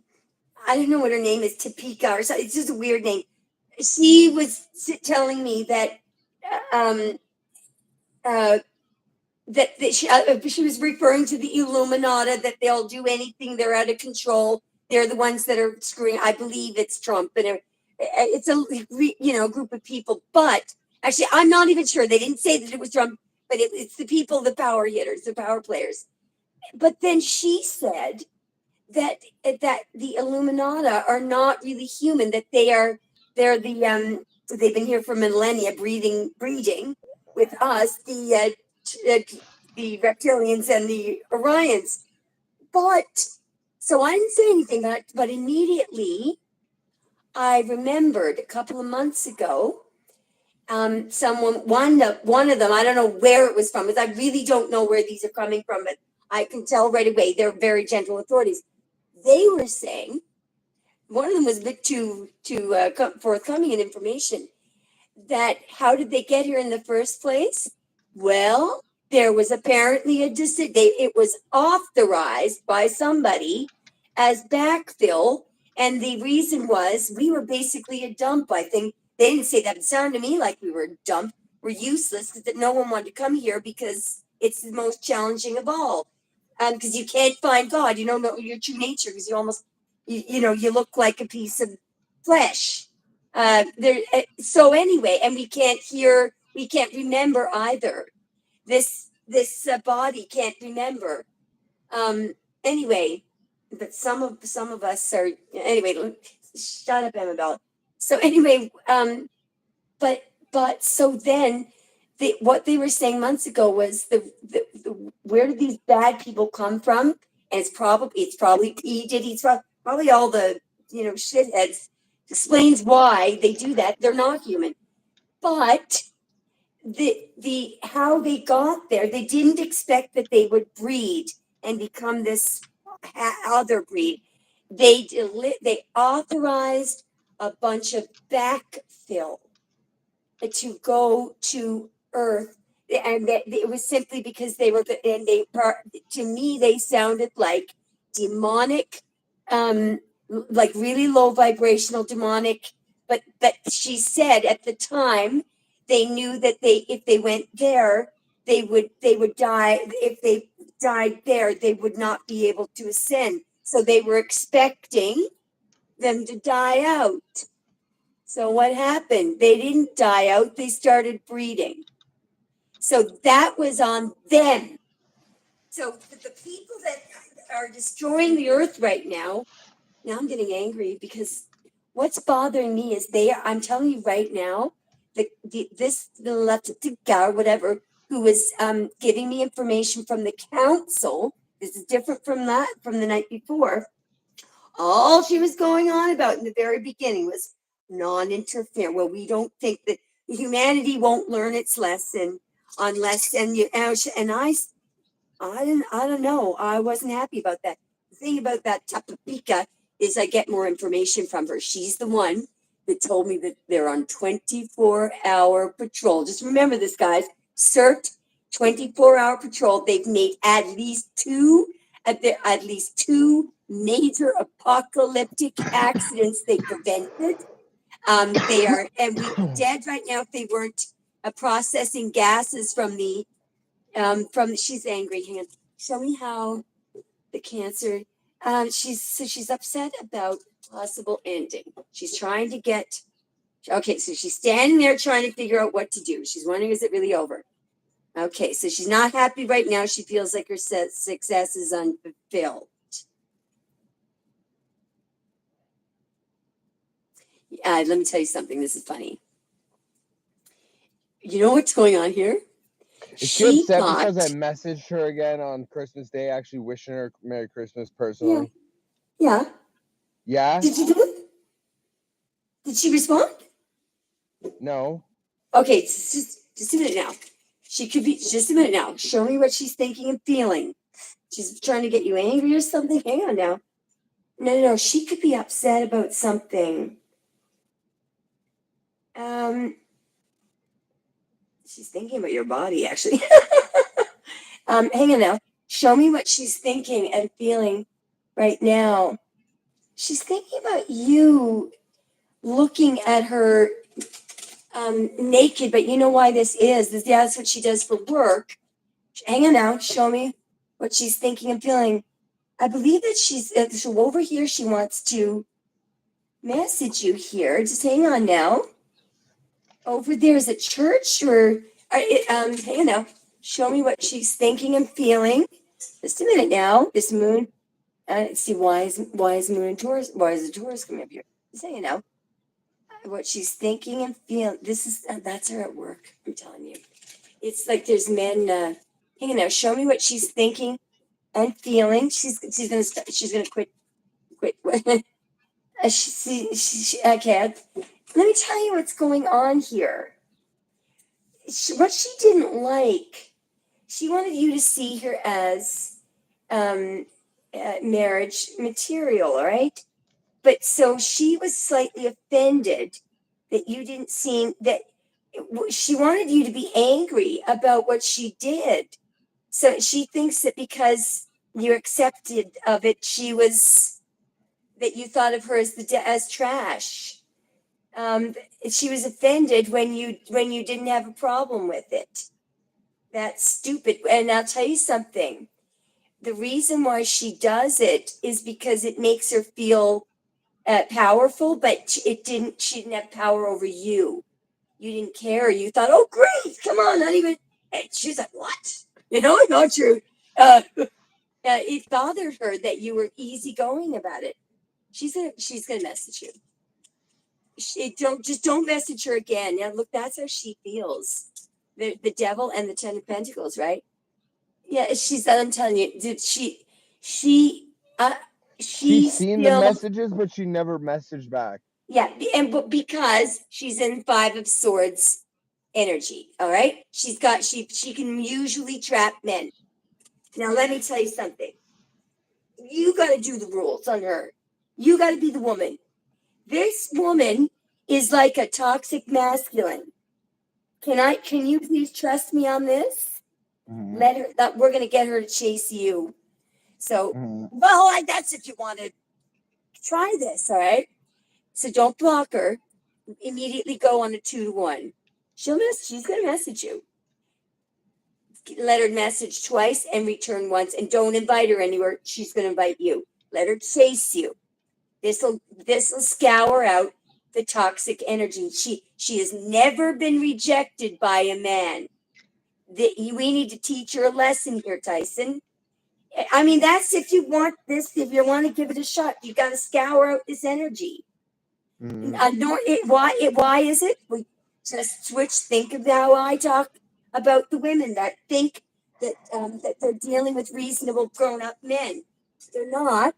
I don't know what her name is, Topeka or something, it's just a weird name. She was telling me that um uh she was referring to the Illuminati, that they'll do anything, they're out of control, they're the ones that are screwing. I believe it's Trump, and it's a group of people. But actually, I'm not even sure. They didn't say that it was Trump, but it's the people, the power hitters, the power players. But then she said that the Illuminati are not really human, that they're they've been here for millennia, breeding with us, the reptilians and the Orions. But so I didn't say anything, but immediately I remembered a couple of months ago, one of them, I don't know where it was from, because I really don't know where these are coming from, but I can tell right away they're very gentle authorities. They were saying, one of them was a bit too forthcoming in information, that how did they get here in the first place? Well, there was apparently it was authorized by somebody as backfill, and the reason was we were basically a dump. I think they didn't say that, it sounded to me like we were a dump. We're useless, because that no one wanted to come here because it's the most challenging of all. Because you can't find God, you don't know your true nature, because you look like a piece of flesh. So anyway, and we can't remember either. This body can't remember. Um, anyway, but some of us are, anyway. Shut up, Annabelle. So anyway, but so then what they were saying months ago was where did these bad people come from? And it's probably P Diddy, it's probably all the shitheads. Explains why they do that. They're not human, but the how they got there, they didn't expect that they would breed and become this other breed. They authorized a bunch of backfill to go to Earth, and that it was simply because they were and they to me they sounded like demonic, um like really low vibrational demonic. But she said at the time they knew that if they went there, they would die. If they died there, they would not be able to ascend, so they were expecting them to die out. So what happened? They didn't die out, they started breeding. So that was on them. So the people that are destroying the earth right now I'm getting angry, because what's bothering me is I'm telling you right now, the whatever, who was giving me information from the council, This is different from the night before. All she was going on about in the very beginning was non-interference. Well, we don't think that humanity won't learn its lesson unless, and I don't know. I wasn't happy about that. The thing about that Tapapika is I get more information from her. She's the one that told me that they're on 24-hour patrol. Just remember this, guys. CERT, 24-hour patrol. They've made at least two major apocalyptic accidents they prevented. They are, and we'd be dead right now if they weren't processing gases from the she's angry. Hang on. Show me how the cancer. She's upset about possible ending. She's trying to get. Okay, so she's standing there trying to figure out what to do. She's wondering, is it really over? Okay, so she's not happy right now. She feels like her success is unfulfilled. Let me tell you something. This is funny. You know what's going on here? Is she upset because I messaged her again on Christmas Day, actually wishing her Merry Christmas personally? Yeah. Yeah? Did you do it? Did she respond? No. Okay, just a minute now. She could be, just a minute now. Show me what she's thinking and feeling. She's trying to get you angry or something. Hang on now. No. She could be upset about something. She's thinking about your body, actually. Hang on now. Show me what she's thinking and feeling right now. She's thinking about you looking at her naked, but you know why this is. That's what she does for work. Hang on now. Show me what she's thinking and feeling. I believe that she's so over here. She wants to message you here. Just hang on now. Over there is a church or hang on now. Show me what she's thinking and feeling. Just a minute now. This moon. Let's see, why is moon and Taurus? Why is the Taurus coming up here? Just hang on now. What she's thinking and feeling. This is that's her at work. I'm telling you. It's like there's men. Hang on now. Show me what she's thinking and feeling. She's gonna quit. Okay. Let me tell you what's going on here. What she didn't like, she wanted you to see her as marriage material, all right? But so she was slightly offended that you didn't seem that she wanted you to be angry about what she did. So she thinks that because you accepted of it, that you thought of her as trash. She was offended when you didn't have a problem with it. That's stupid. And I'll tell you something. The reason why she does it is because it makes her feel powerful, but she didn't have power over you. You didn't care. You thought, oh, great, come on, not even. And she's like, what? Not true. It bothered her that you were easygoing about it. She's gonna message you. Don't message her again. Now look, that's how she feels. The devil and the 10 of Pentacles, right? Yeah, I'm telling you, she's seen the messages, but she never messaged back. Yeah, but because she's in 5 of Swords energy, all right? She can usually trap men. Now let me tell you something. You got to do the rules on her. You got to be the woman. This woman is like a toxic masculine. Can you please trust me on this? Mm-hmm. We're going to get her to chase you. So, well, that's if you want to try this, all right? So don't block her. Immediately go on a 2-to-1. She's going to message you. Let her message twice and return once, and don't invite her anywhere. She's going to invite you. Let her chase you. This will scour out the toxic energy. She has never been rejected by a man. We need to teach her a lesson here, Tyson. I mean, that's if you want this, if you want to give it a shot, you got to scour out this energy. Why is it? We just think of how I talk about the women that think that they're dealing with reasonable grown-up men. They're not.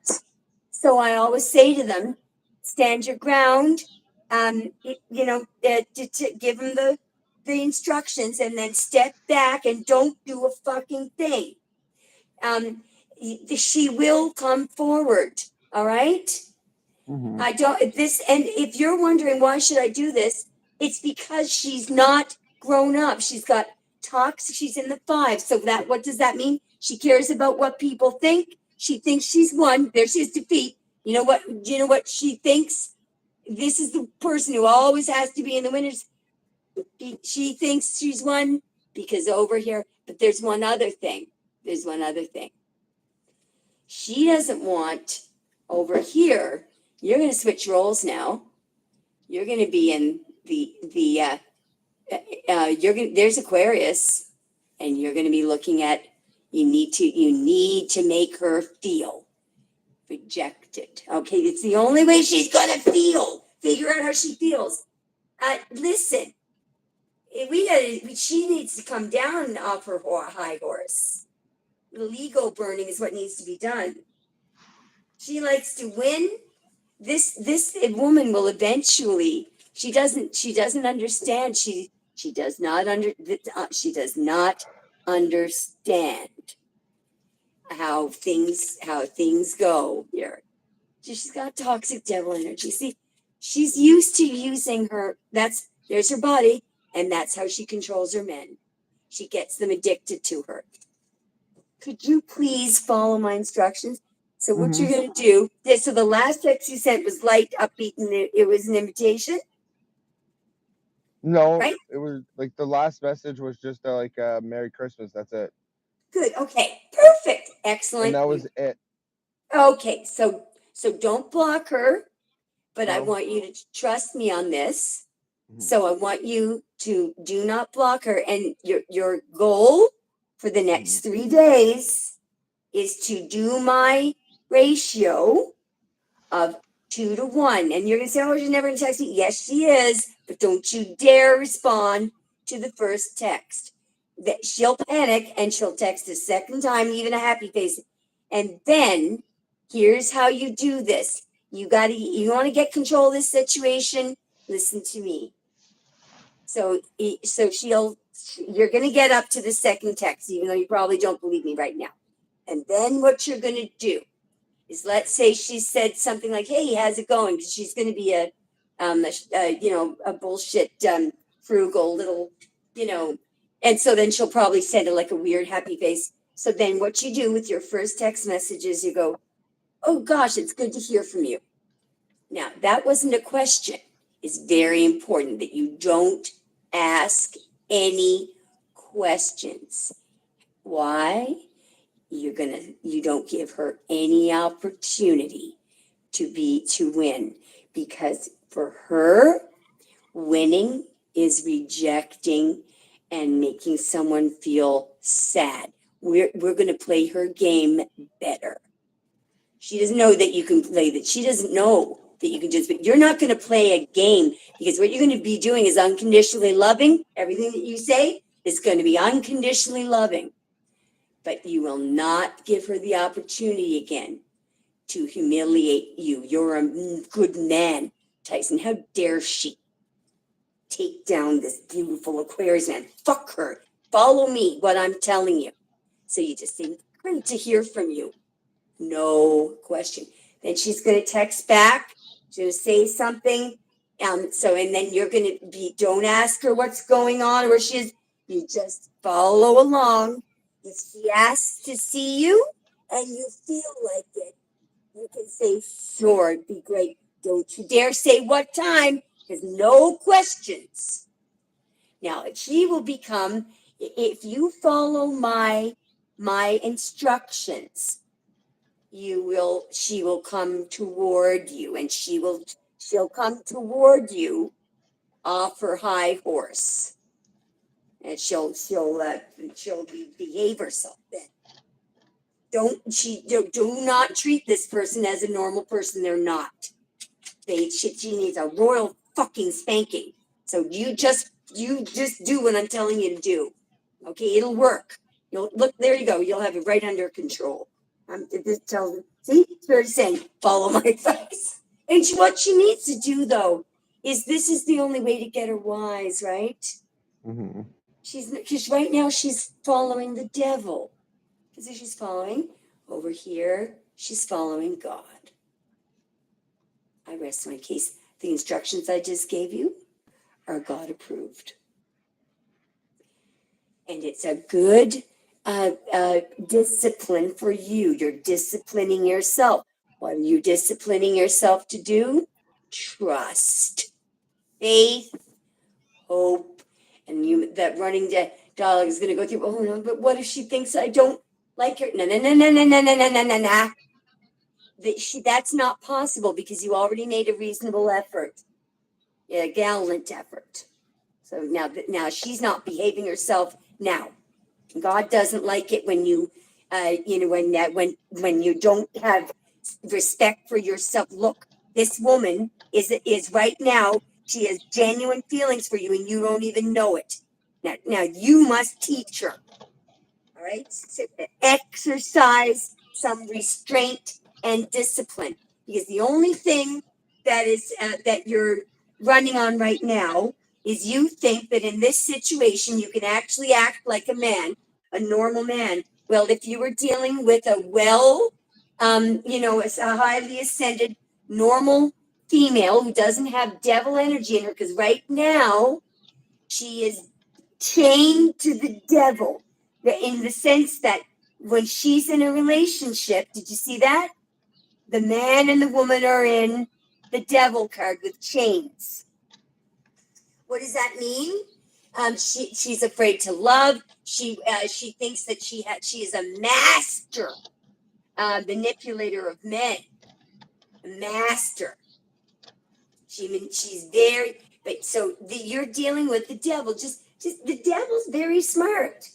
So I always say to them, stand your ground. To give them the instructions, and then step back and don't do a fucking thing. She will come forward. All right. Mm-hmm. I don't this, and if you're wondering why should I do this, it's because she's not grown up. She's got toxic. She's in the 5. So that, what does that mean? She cares about what people think. She thinks she's won. There she is, defeat. You know what? You know what she thinks? This is the person who always has to be in the winners. She thinks she's won because over here. But there's one other thing. There's one other thing. She doesn't want over here. You're going to switch roles now. You're going to be in there's Aquarius, and you're going to be looking at, you need to make her feel rejected. Okay, it's the only way she's going to feel. Figure out how she feels. Listen, she needs to come down off her high horse. The ego burning is what needs to be done. She likes to win. This woman will eventually. She doesn't understand. She does not understand how things go here. She's got toxic devil energy. See, she's used to using her. There's her body, and that's how she controls her men. She gets them addicted to her. Could you please follow my instructions? So what you're going to do, so the last text you sent was light, upbeat, and it was an invitation? No, right? It was like the last message was just Merry Christmas. That's it. Good. Okay. Perfect. Excellent. And that was it. Okay. So don't block her, but I No. want you to trust me on this. Mhm. So I want you to do not block her. And your goal for the next 3 days is to do my ratio of 2 to 1. And you're going to say, oh, she's never going to text me. Yes, she is. But don't you dare respond to the first text. That she'll panic and she'll text a second time, even a happy face. And then here's how you do this. You want to get control of this situation. Listen to me. So you're going to get up to the second text, even though you probably don't believe me right now. And then what you're going to do is, let's say she said something like, hey, how's it going? Because she's going to be a bullshit, frugal little, and so then she'll probably send it like a weird happy face. So then what you do with your first text message is you go, oh gosh, it's good to hear from you. Now, that wasn't a question. It's very important that you don't ask any questions. Why? You don't give her any opportunity to win, because for her, winning is rejecting and making someone feel sad. We're going to play her game better. She doesn't know that you can play that. She doesn't know that you can but you're not going to play a game, because what you're going to be doing is unconditionally loving. Everything that you say is going to be unconditionally loving. But you will not give her the opportunity again to humiliate you. You're a good man, Tyson. How dare she take down this beautiful Aquarius man? Fuck her. Follow me, what I'm telling you. So you just think, great to hear from you. No question. Then she's going to text back. She's going to say something. And then you're going to don't ask her what's going on, or you just follow along. If she asks to see you and you feel like it, you can say, sure, it'd be great. Don't you dare say what time, because no questions. Now, she will become, if you follow my instructions, she will come toward you, and she'll come toward you off her high horse, and she'll behave herself then. Do not treat this person as a normal person. They're not. She needs a royal fucking spanking. So you just do what I'm telling you to do. Okay, it'll work. You'll look, there you go. You'll have it right under control. This tells, see, Spirit is saying, follow my advice. And what she needs to do, though, is this is the only way to get her wise, right? Mm-hmm. Because right now she's following the devil. Because she's following over here, she's following God. I rest my case. The instructions I just gave you are God approved. And it's a good discipline for you. You're disciplining yourself. What are you disciplining yourself to do? Trust, faith, hope. And you, that running dog is going to go through, oh no, but what if she thinks I don't like her? No, no, no, no, no, no, no, no, no, no, no. That's not possible because you already made a reasonable effort, a gallant effort. So now she's not behaving herself now. God doesn't like it when you, when you don't have respect for yourself. Look, this woman is right now. She has genuine feelings for you, and you don't even know it. Now you must teach her. All right, so exercise some restraint and discipline, because the only thing that is that you're running on right now is you think that in this situation you can actually act like a man, a normal man. Well, if you were dealing with a a highly ascended, normal female who doesn't have devil energy in her, because right now she is chained to the devil, in the sense that when she's in a relationship, did you see that? The man and the woman are in the devil card with chains. What does that mean? She's afraid to love. She thinks that she is a master manipulator of men. A master. She's very, but so you're dealing with the devil. Just the devil's very smart.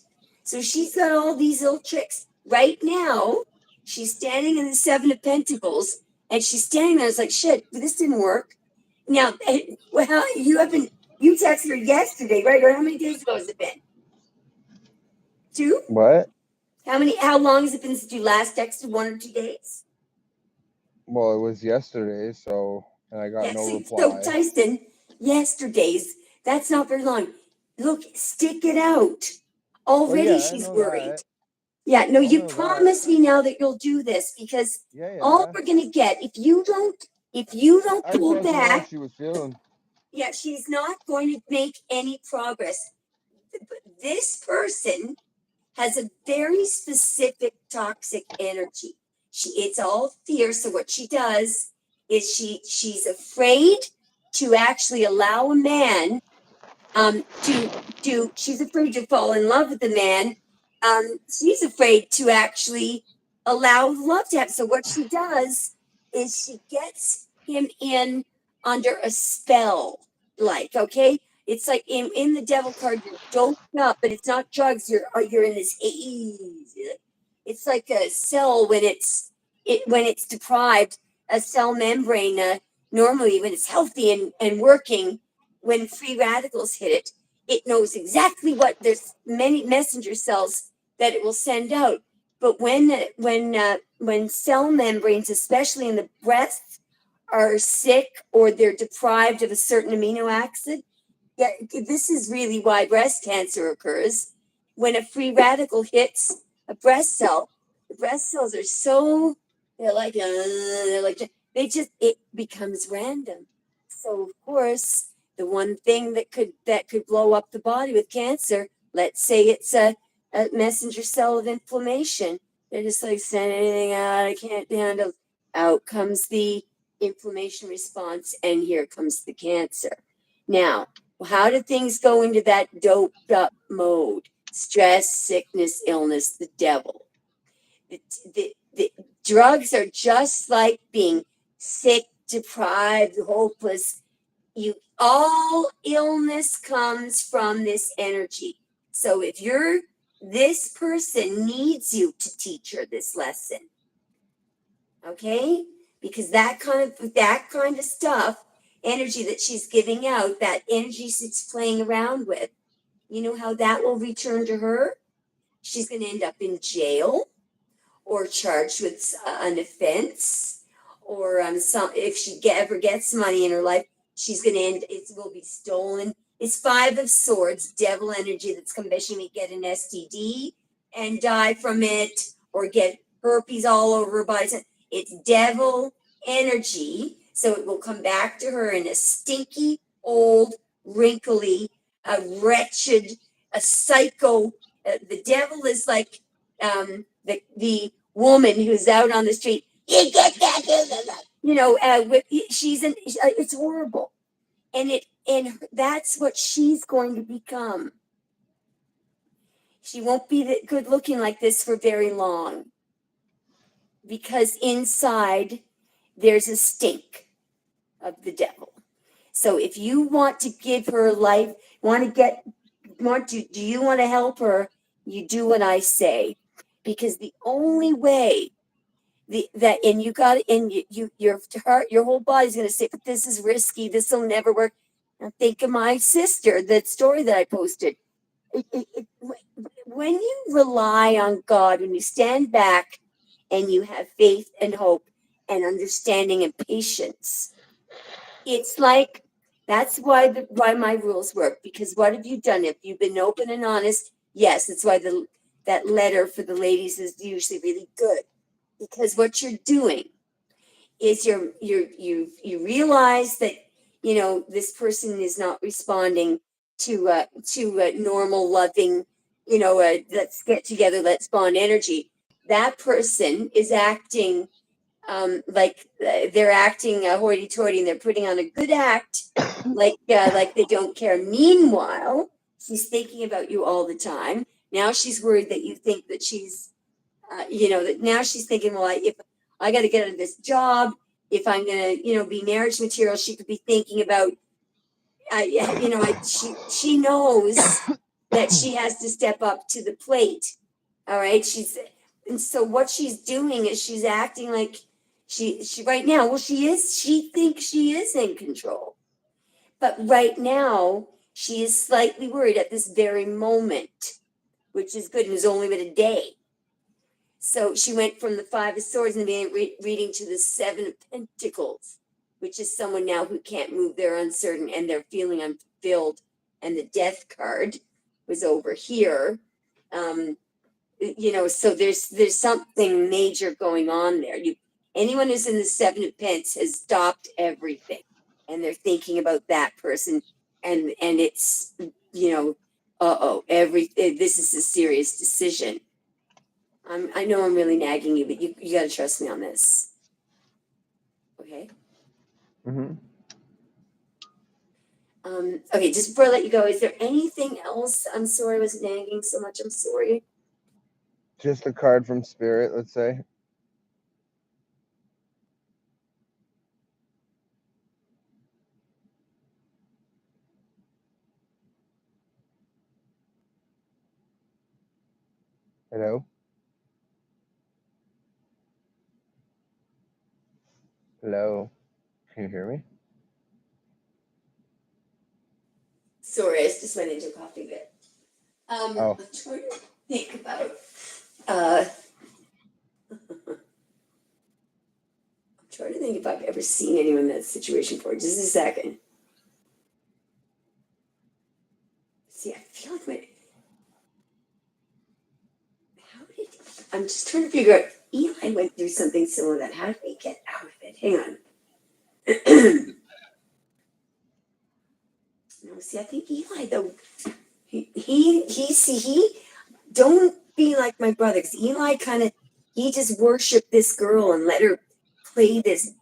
So she's got all these little tricks. Right now, she's standing in the Seven of Pentacles, and she's standing there. It's like, shit, this didn't work. Now, well, you texted her yesterday, right? Or how many days ago has it been? 2? What? How long has it been since you last texted? 1 or 2 days? Well, it was yesterday, and I got no reply. So Tyson, yesterday's, that's not very long. Look, stick it out. Already she's worried. That. Yeah, no, you promise me now that you'll do this, because all we're gonna get, if you don't pull back, she was feeling. Yeah, she's not going to make any progress. This person has a very specific toxic energy. It's all fear. So what she does is she's afraid to actually allow a man she's afraid to fall in love with the man. She's afraid to actually allow love to happen. So what she does is she gets him in under a spell, okay? It's like in the devil card, you're doped up, but it's not drugs. You're in this haze. It's like a cell when it's deprived. A cell membrane normally when it's healthy and working, when free radicals hit it knows exactly what, there's many messenger cells that it will send out. But when cell membranes, especially in the breast, are sick or they're deprived of a certain amino acid, this is really why breast cancer occurs. When a free radical hits a breast cell, the breast cells are so, it becomes random. So of course, the one thing that could blow up the body with cancer, let's say it's a messenger cell of inflammation. They're just like, send anything out, I can't handle. Out comes the inflammation response, and here comes the cancer. Now, how do things go into that doped up mode? Stress, sickness, illness, the devil. The drugs are just like being sick, deprived, hopeless. All illness comes from this energy. So if this person needs you to teach her this lesson, okay? Because that kind of stuff, energy that she's giving out, that energy she's playing around with, you know how that will return to her? she's going to end up in jail or charged with an offense, or some, if she ever gets money in her life, she's going to end, it will be stolen. It's 5 of Swords, devil energy that's coming back. She may get an STD and die from it, or get herpes all over her body. It's devil energy, so it will come back to her in a stinky, old, wrinkly, a wretched, a psycho. The devil is like the woman who's out on the street. You get that, you know. She's an. It's horrible, and that's what she's going to become. She won't be good looking like this for very long, because inside there's a stink of the devil. So if you want to give her life, do you want to help her? You do what I say, because the only way and you got, and your heart, your whole body's going to say, but this is risky. This will never work. Now think of my sister, that story that I posted. When you rely on God, when you stand back and you have faith and hope and understanding and patience, it's like, that's why my rules work. Because what have you done? If you've been open and honest, yes, that's why that letter for the ladies is usually really good. Because what you're doing is you realize that, you know, this person is not responding to normal, loving, you know, let's get together, let's bond energy. That person is acting like they're acting hoity-toity, and they're putting on a good act, like they don't care. Meanwhile, she's thinking about you all the time. Now she's worried that you think that she's you know, that now she's thinking, well, if I got to get out of this job, if I'm gonna, you know, be marriage material, she could be thinking about, you know, she knows that she has to step up to the plate. All right, and so what she's doing is she's acting like she right now. Well, she thinks she is in control, but right now she is slightly worried at this very moment, which is good. It was only been a day. So she went from the 5 of Swords and began reading to the 7 of Pentacles, which is someone now who can't move. They're uncertain and they're feeling unfulfilled. And the Death card was over here. You know, so there's something major going on there. Anyone who's in the 7 of Pentacles has stopped everything, and they're thinking about that person, and it's, you know, this is a serious decision. I know I'm really nagging you, but you got to trust me on this. Okay. Mm-hmm. Okay, just before I let you go, is there anything else? I'm sorry I was nagging so much. I'm sorry. Just a card from Spirit, let's say. Hello? Hello? Can you hear me? Sorry, I just went into a coffee bit. Oh. I'm trying to think about. I'm trying to think if I've ever seen anyone in that situation before. Just a second. See, I feel like I'm just trying to figure out. Eli went through something similar to that. How did we get out of it? Hang on. No, see, I think Eli though. He don't be like my brother, because Eli he just worshiped this girl and let her play this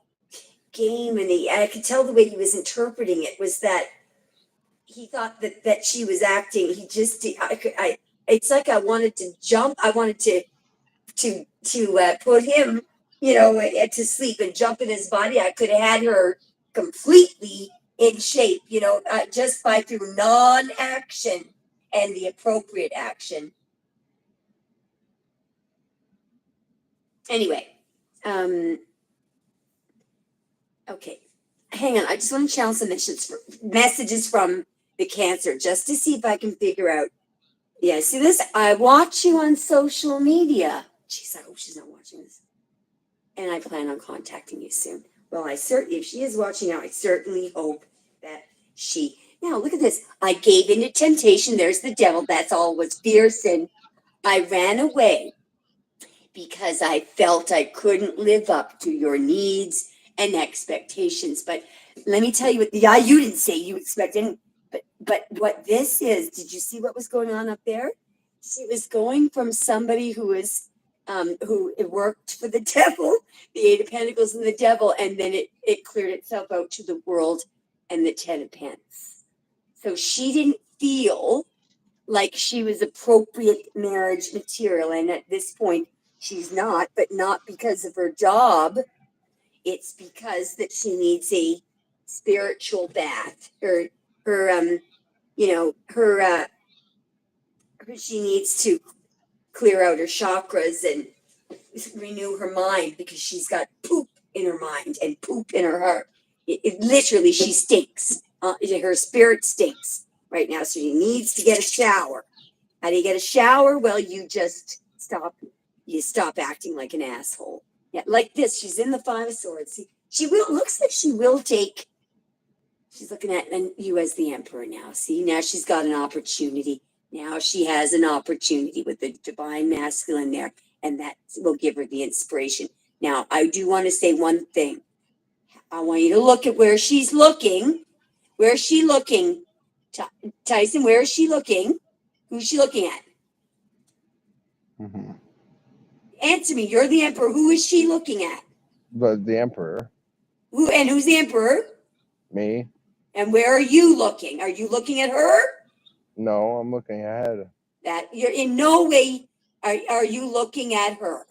game, and I could tell the way he was interpreting it was that he thought that she was acting. He just it's like I wanted to jump. I wanted to put him, you know, to sleep and jump in his body. I could have had her completely in shape, you know, just by through non-action and the appropriate action. Anyway, okay, hang on. I just want to channel some messages from the Cancer, just to see if I can figure out Yeah, see this? I watch you on social media. Jeez, I hope she's not watching this. And I plan on contacting you soon. Well, if she is watching now, I certainly hope that she. Now, look at this. I gave in to temptation. There's the devil. That's all was fierce. And I ran away because I felt I couldn't live up to your needs and expectations. But let me tell you what, yeah, you didn't say you expected, but what this is, did you see what was going on up there? She was going from somebody who was who worked for the devil, the Eight of Pentacles and the devil, and then it cleared itself out to the world and the Ten of Pence. So she didn't feel like she was appropriate marriage material. And at this point, she's not, but not because of her job. It's because that she needs a spiritual bath. Her she needs to clear out her chakras and renew her mind because she's got poop in her mind and poop in her heart. It literally, she stinks. Her spirit stinks right now. So she needs to get a shower. How do you get a shower? Well, you just stop. You stop acting like an asshole. Yeah, like this. She's in the Five of Swords. See, she will. Looks like she will take. She's looking at you as the Emperor now. See, now she's got an opportunity. Now she has an opportunity with the divine masculine there, and that will give her the inspiration. Now, I do want to say one thing. I want you to look at where she's looking. Where is she looking? Tyson, where is she looking? Who's she looking at? Mm-hmm. Answer me. You're the Emperor. Who is she looking at? The Emperor. Who's the Emperor? Me. And where are you looking? Are you looking at her? No, I'm looking ahead. That you're in no way are you looking at her.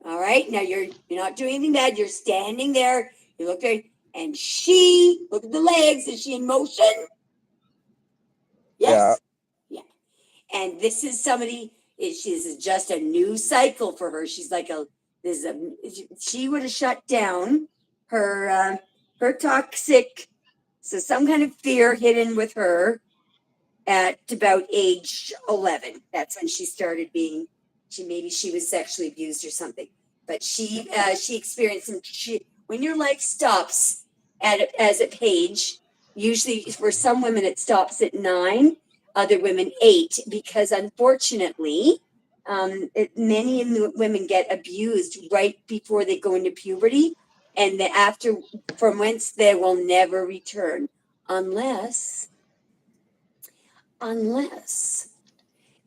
All right. Now you're not doing anything bad. You're standing there. You look there, and she look at the legs. Is she in motion? Yes. Yeah. And this is somebody. She's just a new cycle for her. She's like she would have shut down her toxic. So some kind of fear hidden with her at about age 11. That's when she started being. Maybe she was sexually abused or something. But she experienced some. When your life stops as a page, usually for some women it stops at 9, other women 8, because unfortunately, many women get abused right before they go into puberty, and after, from whence they will never return unless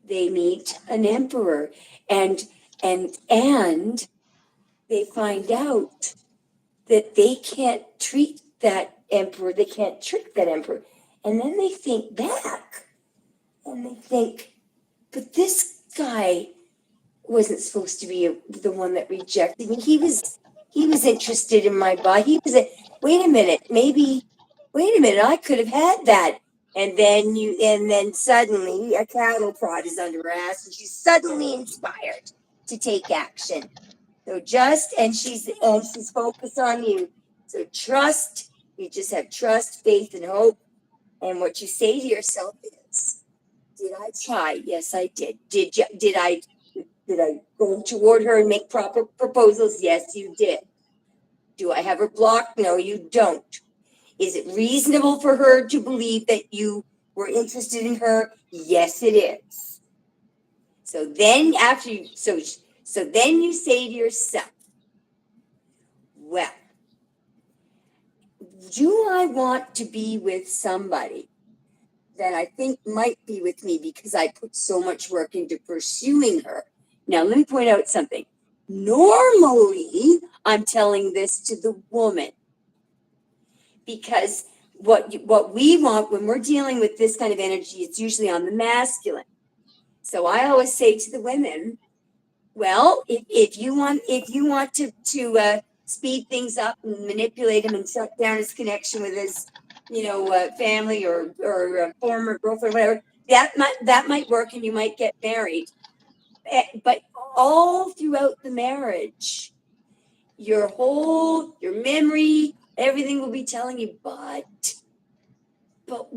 they meet an emperor and they find out that they can't treat that emperor, they can't trick that emperor. And then they think back and they think, but this guy wasn't supposed to be the one that rejected me. He was interested in my body. Wait a minute, I could have had that. And then suddenly a cattle prod is under her ass and she's suddenly inspired to take action. So she's focused on you. So trust, you just have trust, faith, and hope. And what you say to yourself is, did I try? Yes, I did. Did I go toward her and make proper proposals? Yes, you did. Do I have her blocked? No, you don't. Is it reasonable for her to believe that you were interested in her? Yes, it is. So then then you say to yourself, well, do I want to be with somebody that I think might be with me because I put so much work into pursuing her? Now, let me point out something. Normally, I'm telling this to the woman because what we want when we're dealing with this kind of energy, it's usually on the masculine. So I always say to the women, well, if you want to speed things up and manipulate him and shut down his connection with his, family or former girlfriend, whatever, that might work, and you might get married. But all throughout the marriage, your memory, everything will be telling you, but but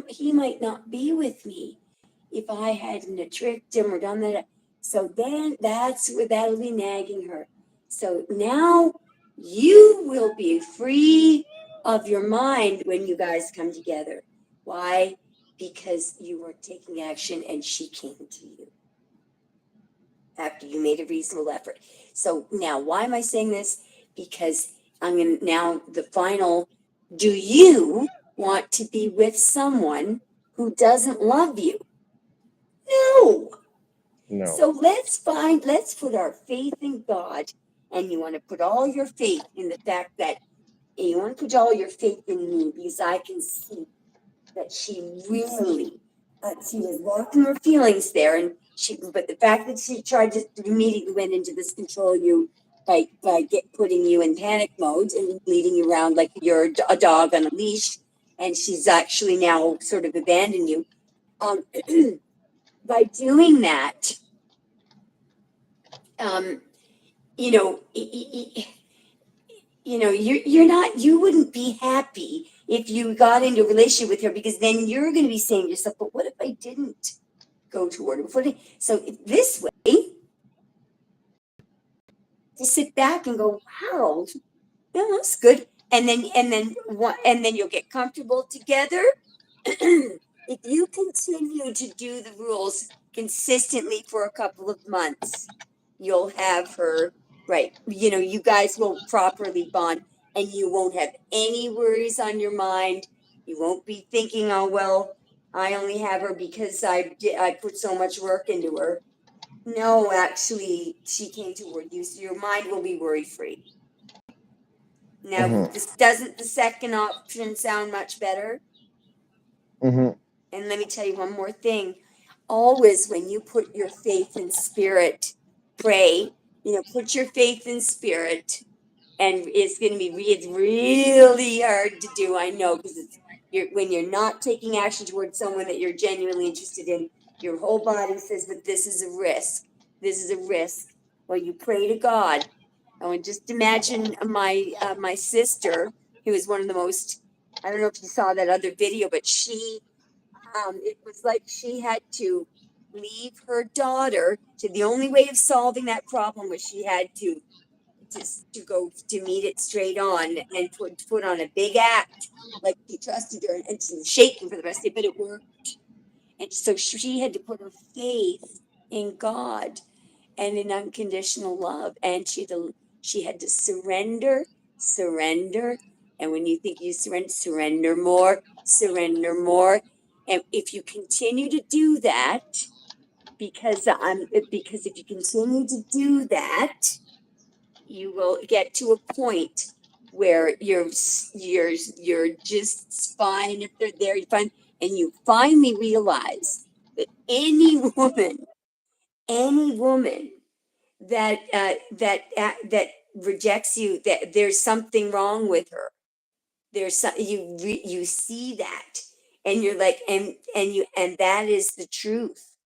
he might not be with me if I hadn't have tricked him or done that. So then that's where that'll be nagging her. So now you will be free of your mind when you guys come together. Why? Because you were taking action and she came to you after you made a reasonable effort. So now, why am I saying this? Because I'm going to now the final. Do you want to be with someone who doesn't love you? No. No. So let's put our faith in God, and you want to put all your faith in the fact that you want to put all your faith in me because I can see that she really, she was walking her feelings there, and but the fact that she tried to immediately went into this control you by putting you in panic mode and leading you around like you're a dog on a leash, and she's actually now sort of abandoned you. By doing that, um, you know, you wouldn't be happy if you got into a relationship with her because then you're going to be saying to yourself, but what if I didn't go toward her? So this way, to sit back and go, wow, yeah, that's good. And then you'll get comfortable together. If you continue to do the rules consistently for a couple of months, you'll have her right. You guys will properly bond and you won't have any worries on your mind. You won't be thinking, oh, well, I only have her because I put so much work into her. No, actually, she came toward you, so your mind will be worry free. Now, doesn't the second option sound much better? Mm-hmm. And let me tell you one more thing. Always, when you put your faith in spirit, pray, put your faith in spirit. And it's going to be it's really hard to do, I know, because when you're not taking action towards someone that you're genuinely interested in, your whole body says, but this is a risk. This is a risk. Well, you pray to God. Oh, and just imagine my sister, who is one of the most, I don't know if you saw that other video, but it was like she had to leave her daughter. So the only way of solving that problem was she had to just to go to meet it straight on and put on a big act like she trusted her, and she was shaking for the rest of it, but it worked. And so she had to put her faith in God and in unconditional love, and she had to surrender. And when you think you surrender more, and if you continue to do that, because if you continue to do that, you will get to a point where you're just fine. If they're there, you're fine, and you finally realize that any woman that rejects you, that there's something wrong with her. You see that, and you're like, and that is the truth.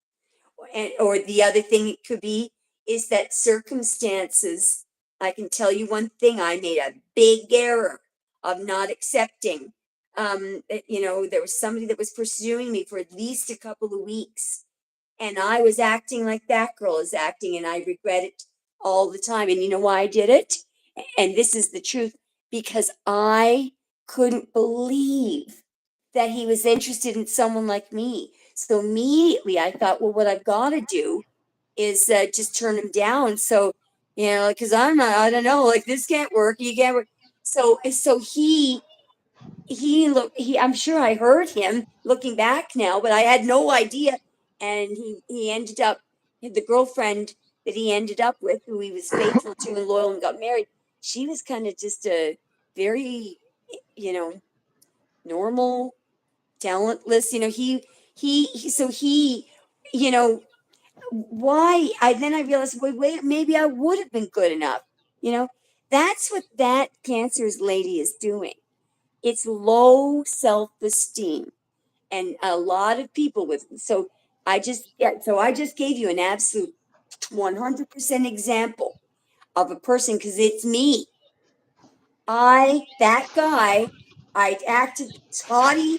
Or the other thing it could be is that circumstances. I can tell you one thing: I made a big error of not accepting. There was somebody that was pursuing me for at least a couple of weeks, and I was acting like that girl is acting, and I regret it all the time. And you know why I did it? And this is the truth: because I couldn't believe that he was interested in someone like me. So immediately I thought, well, what I've got to do is just turn him down. So, because I don't know, like this can't work. You can't work. So I'm sure I heard him looking back now, but I had no idea. And he ended up, the girlfriend that he ended up with, who he was faithful to and loyal and got married, she was kind of just a very, normal, talentless, you know, why I realized, wait, maybe I would have been good enough. That's what that cancer's lady is doing. It's low self-esteem. And a lot of people I just gave you an absolute 100% example of a person, because it's me. That guy I acted haughty,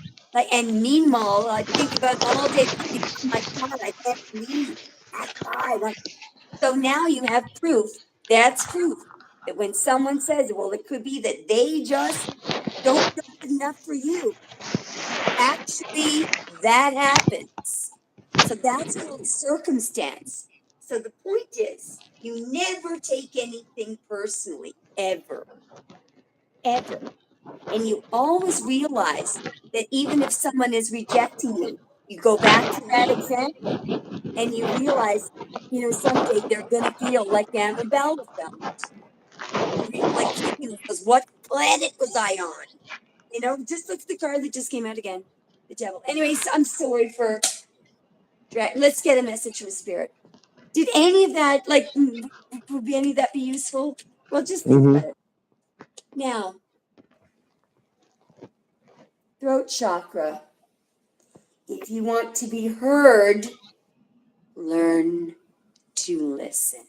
and meanwhile, I think about all day. My God, I can't believe that guy. So now you have proof. That's proof that when someone says, well, it could be that they just don't feel good enough for you. Actually, that happens. So that's called circumstance. So the point is, you never take anything personally, ever, ever. And you always realize that even if someone is rejecting you, you go back to that example and you realize, someday they're going to feel like Annabelle felt. Like she goes, what planet was I on? Just look at the card that just came out again. The devil. Anyways, I'm sorry for. Let's get a message from spirit. Did any of that, would any of that be useful? Well, just think about it. Now, throat chakra. If you want to be heard, learn to listen.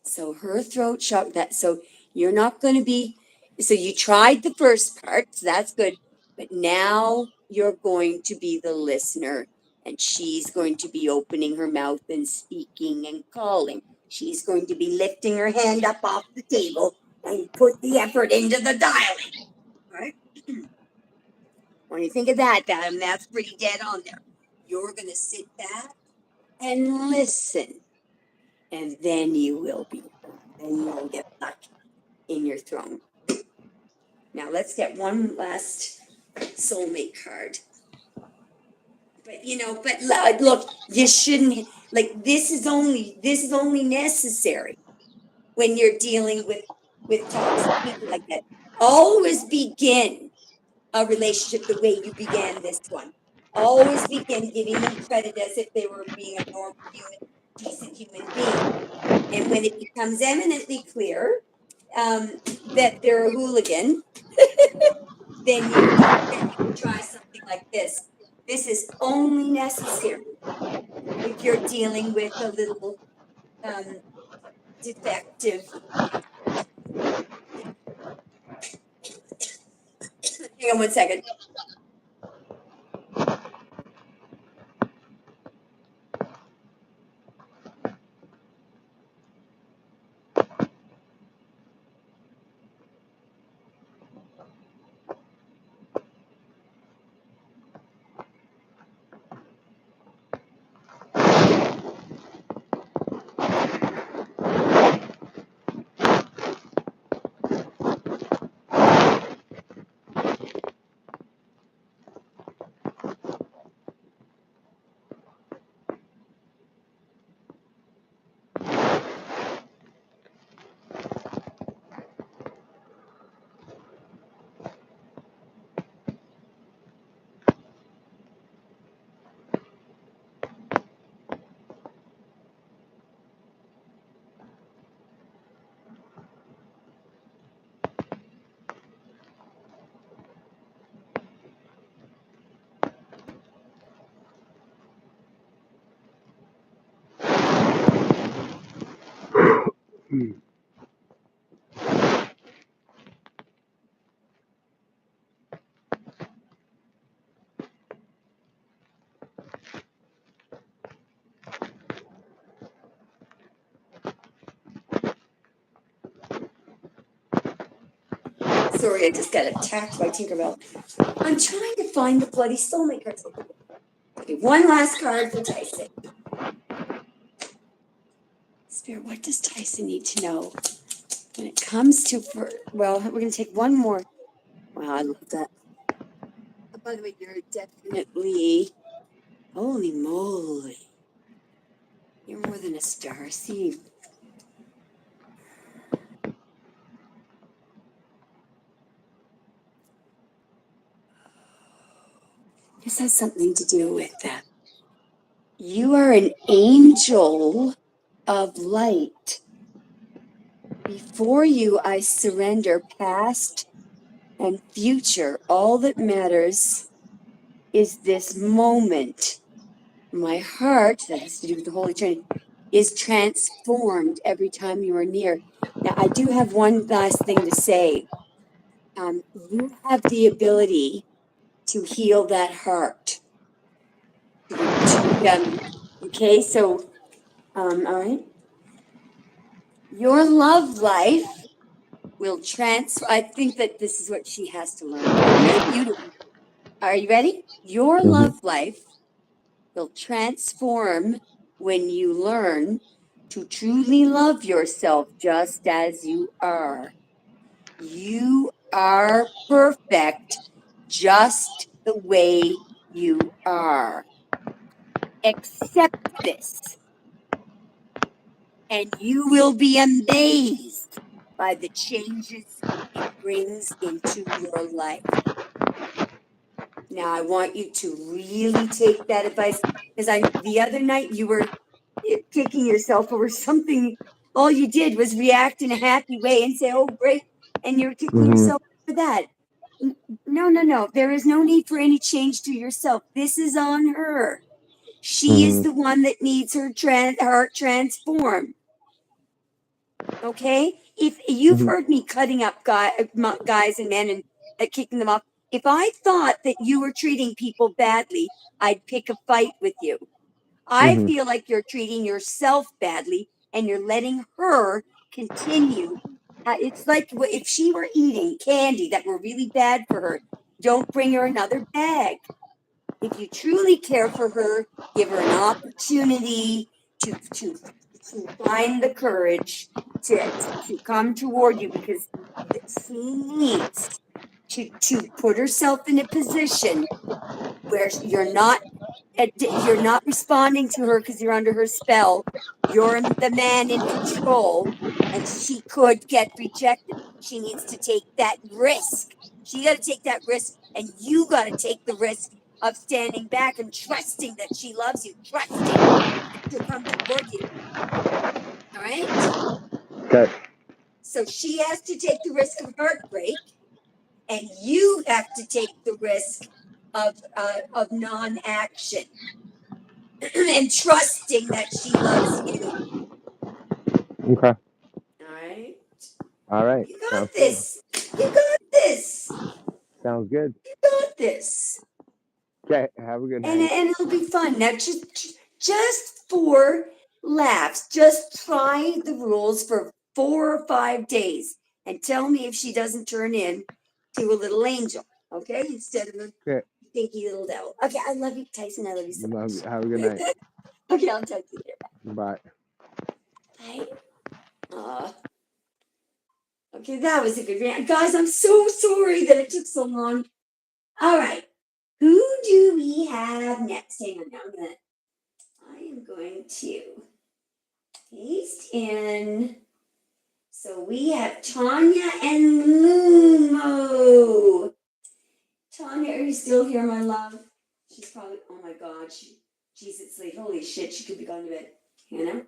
So her throat chakra. So you're not going to be. So you tried the first part, so that's good. But now you're going to be the listener, and she's going to be opening her mouth and speaking and calling. She's going to be lifting her hand up off the table and put the effort into the dialing. Right? When you think of that's pretty dead on there. You're going to sit back and listen, and then you will be heard. Then you'll get stuck in your throne. Now let's get one last soulmate card. But look, you shouldn't this is only necessary when you're dealing with toxic people like that. Always begin a relationship the way you began this one. Always begin giving them credit as if they were being a normal human, decent human being. And when it becomes eminently clear that they're a hooligan, then you can try something like this. This is only necessary if you're dealing with a little defective. Hang on one second. Sorry, I just got attacked by Tinkerbell. I'm trying to find the bloody soulmate cards. Okay, one last card for Tyson. Spirit, what does Tyson need to know when it comes to? Well, we're going to take one more. Wow, I love that. Oh, by the way, you're definitely. Holy moly! You're more than a starseed. This has something to do with that. You are an angel of light. Before you, I surrender past and future. All that matters is this moment. My heart, that has to do with the Holy Trinity, is transformed every time you are near. Now, I do have one last thing to say. You have the ability to heal that heart. Okay, so, all right. Your love life will transfer. I think that this is what she has to learn. I'm going to mute her. Are you ready? Your love life will transform when you learn to truly love yourself just as you are. You are perfect just the way you are. Accept this, and you will be amazed by the changes it brings into your life. Now, I want you to really take that advice because the other night you were kicking yourself over something. All you did was react in a happy way and say, "Oh, great," and you're kicking yourself for that. No, no, no. There is no need for any change to yourself. This is on her. She is the one that needs her heart transformed. Okay? If you've heard me cutting up guys and men and kicking them off, if I thought that you were treating people badly, I'd pick a fight with you. I feel like you're treating yourself badly and you're letting her continue. It's like if she were eating candy that were really bad for her, don't bring her another bag. If you truly care for her, give her an opportunity to find the courage to come toward you because she needs to put herself in a position where you're not responding to her because you're under her spell. You're the man in control, and she could get rejected. She needs to take that risk. She got to take that risk, and you got to take the risk of standing back and trusting that she loves you, trusting that she'll come toward you. All right? Okay. So she has to take the risk of heartbreak, and you have to take the risk of non-action. And trusting that she loves you. Okay. All right. All right. You Sounds got good. this. You got this. Sounds good. You got this. Okay. Have a good And night. it'll be fun. Now just for laughs, just try the rules for 4 or 5 days and tell me if she doesn't turn in to a little angel. Okay? Instead of a Okay. stinky little devil. Okay, I love you, Tyson. I love you so Love you. much. Have a good night. Okay, I'll talk to you later. Bye. Bye. Okay, that was a good rant. Guys, I'm so sorry that it took so long. All right. Who do we have next? Hang on now. I am going to paste in. So we have Tanya and Lumo. Tanya, are you still here, my love? She's probably, oh my God. She's asleep. Holy shit, she could be gone to bed. Hannah?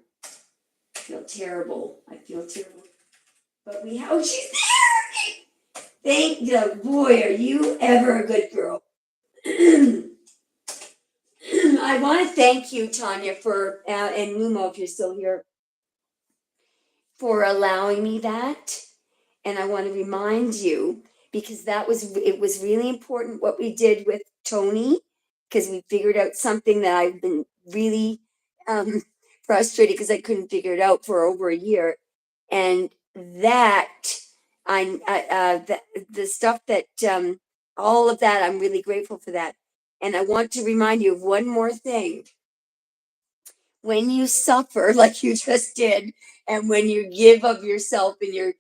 I feel terrible. But we have, oh, she's there! Thank you. Boy, are you ever a good girl. I want to thank you, Tanya, and Lumo, if you're still here, for allowing me that. And I want to remind you, because it was really important what we did with Tony, because we figured out something that I've been really frustrated because I couldn't figure it out for over a year. And that the stuff that all of that, I'm really grateful for that. And I want to remind you of one more thing. When you suffer like you just did, and when you give of yourself and it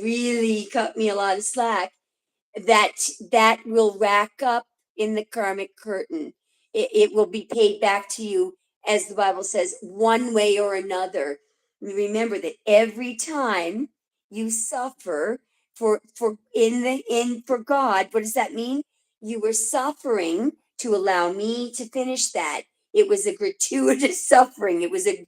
really cut me a lot of slack, that will rack up in the karmic curtain. It will be paid back to you, as the Bible says, one way or another. Remember that every time you suffer for God, what does that mean? You were suffering to allow me to finish that. It was a gratuitous suffering. It was a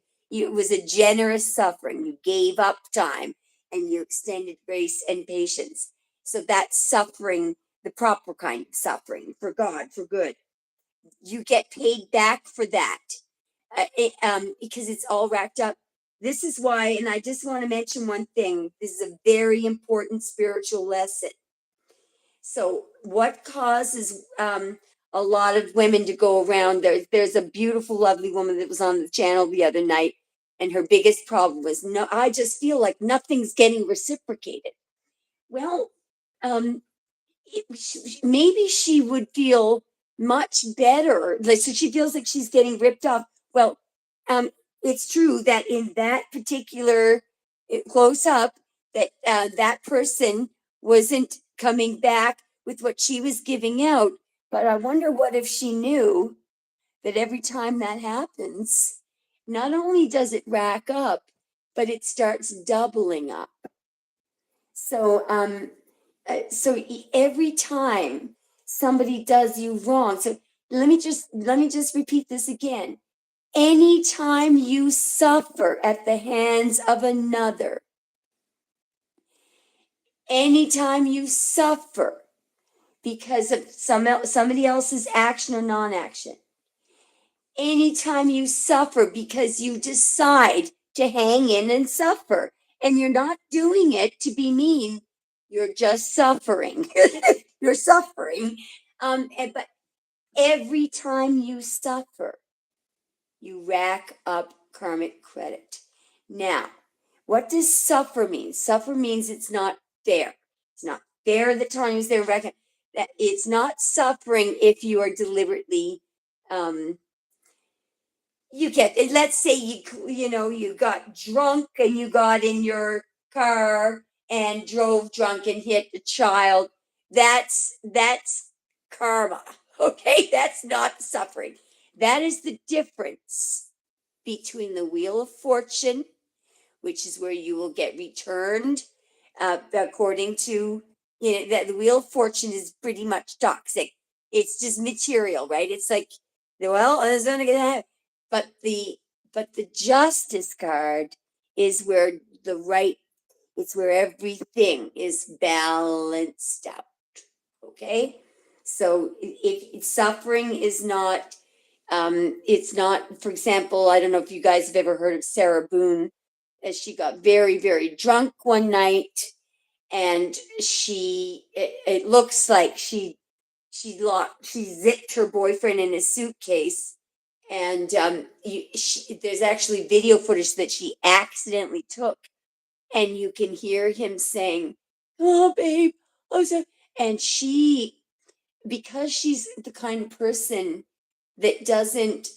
generous suffering. You gave up time and you extended grace and patience. So that's suffering, the proper kind of suffering for God, for good. You get paid back for that because it's all racked up. This is why, and I just want to mention one thing. This is a very important spiritual lesson. So what causes a lot of women to go around? There's a beautiful, lovely woman that was on the channel the other night, and her biggest problem was, no, I just feel like nothing's getting reciprocated. Well, maybe she would feel much better. So she feels like she's getting ripped off. Well, it's true that in that particular close up, that that person wasn't coming back with what she was giving out. But I wonder what if she knew that every time that happens, not only does it rack up, but it starts doubling up. So, every time somebody does you wrong, so let me just repeat this again. Anytime you suffer at the hands of another, anytime you suffer because of somebody else's action or non-action, anytime you suffer because you decide to hang in and suffer, and you're not doing it to be mean, you're just suffering. You're suffering. But every time you suffer, you rack up karmic credit. Now, what does suffer mean? Suffer means it's not fair. It's not fair that Tanya's there. That it's not suffering if you are deliberately you get, let's say you got drunk and you got in your car and drove drunk and hit a child. That's karma. Okay, that's not suffering. That is the difference between the wheel of fortune, which is where you will get returned according to, that the wheel of fortune is pretty much toxic. It's just material, right? It's like, well, it's only gonna happen. But the justice card is where it's where everything is balanced out. Okay, so if suffering is not, it's not, for example, I don't know if you guys have ever heard of Sarah Boone, as she got very, very drunk one night, and it looks like she zipped her boyfriend in his suitcase, and there's actually video footage that she accidentally took, and you can hear him saying, "Oh, babe, oh," and because she's the kind of person that doesn't,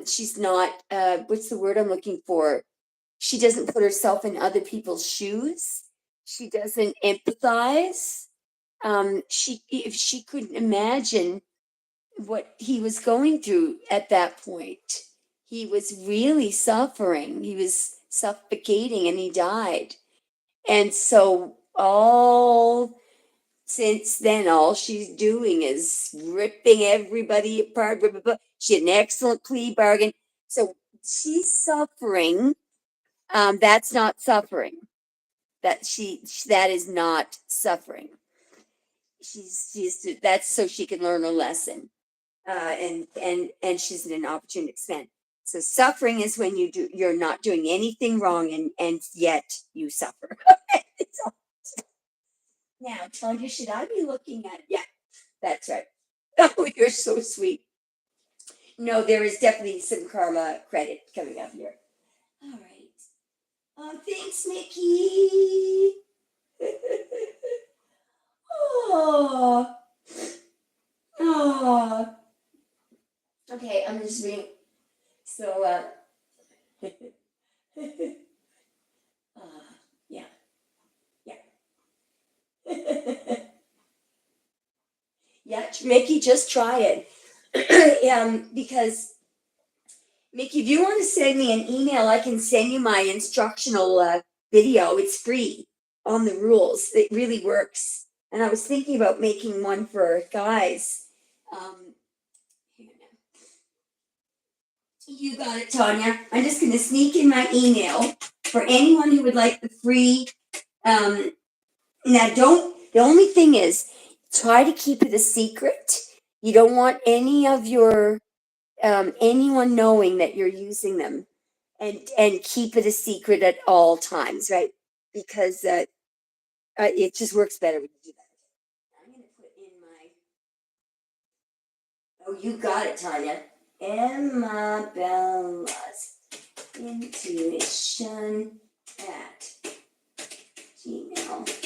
she's not, what's the word I'm looking for? She doesn't put herself in other people's shoes. She doesn't empathize. If she couldn't imagine what he was going through at that point, he was really suffering. He was suffocating and he died. And so since then, all she's doing is ripping everybody apart. Blah, blah, blah. She had an excellent plea bargain. So she's suffering. That's not suffering. That is not suffering. That's so she can learn a lesson. And she's in an opportunity expand. So suffering is when you're not doing anything wrong and yet you suffer. So, now, Tanya, should I be looking at? Yeah, that's right. Oh, you're so sweet. No, there is definitely some karma credit coming up here. All right. Oh, thanks, Mickey. Oh. Oh. Okay, I'm just reading. So, yeah, yeah. Yeah, Mickey, just try it. Because, Mickey, if you want to send me an email, I can send you my instructional video. It's free on the rules. It really works. And I was thinking about making one for guys. You got it, Tanya. I'm just going to sneak in my email for anyone who would like the free. Now, the only thing is, try to keep it a secret. You don't want any of your anyone knowing that you're using them, and keep it a secret at all times, right? Because it just works better when you do that. I'm going to put Oh, you got it, Tanya. Emma Bella's intuition at Gmail.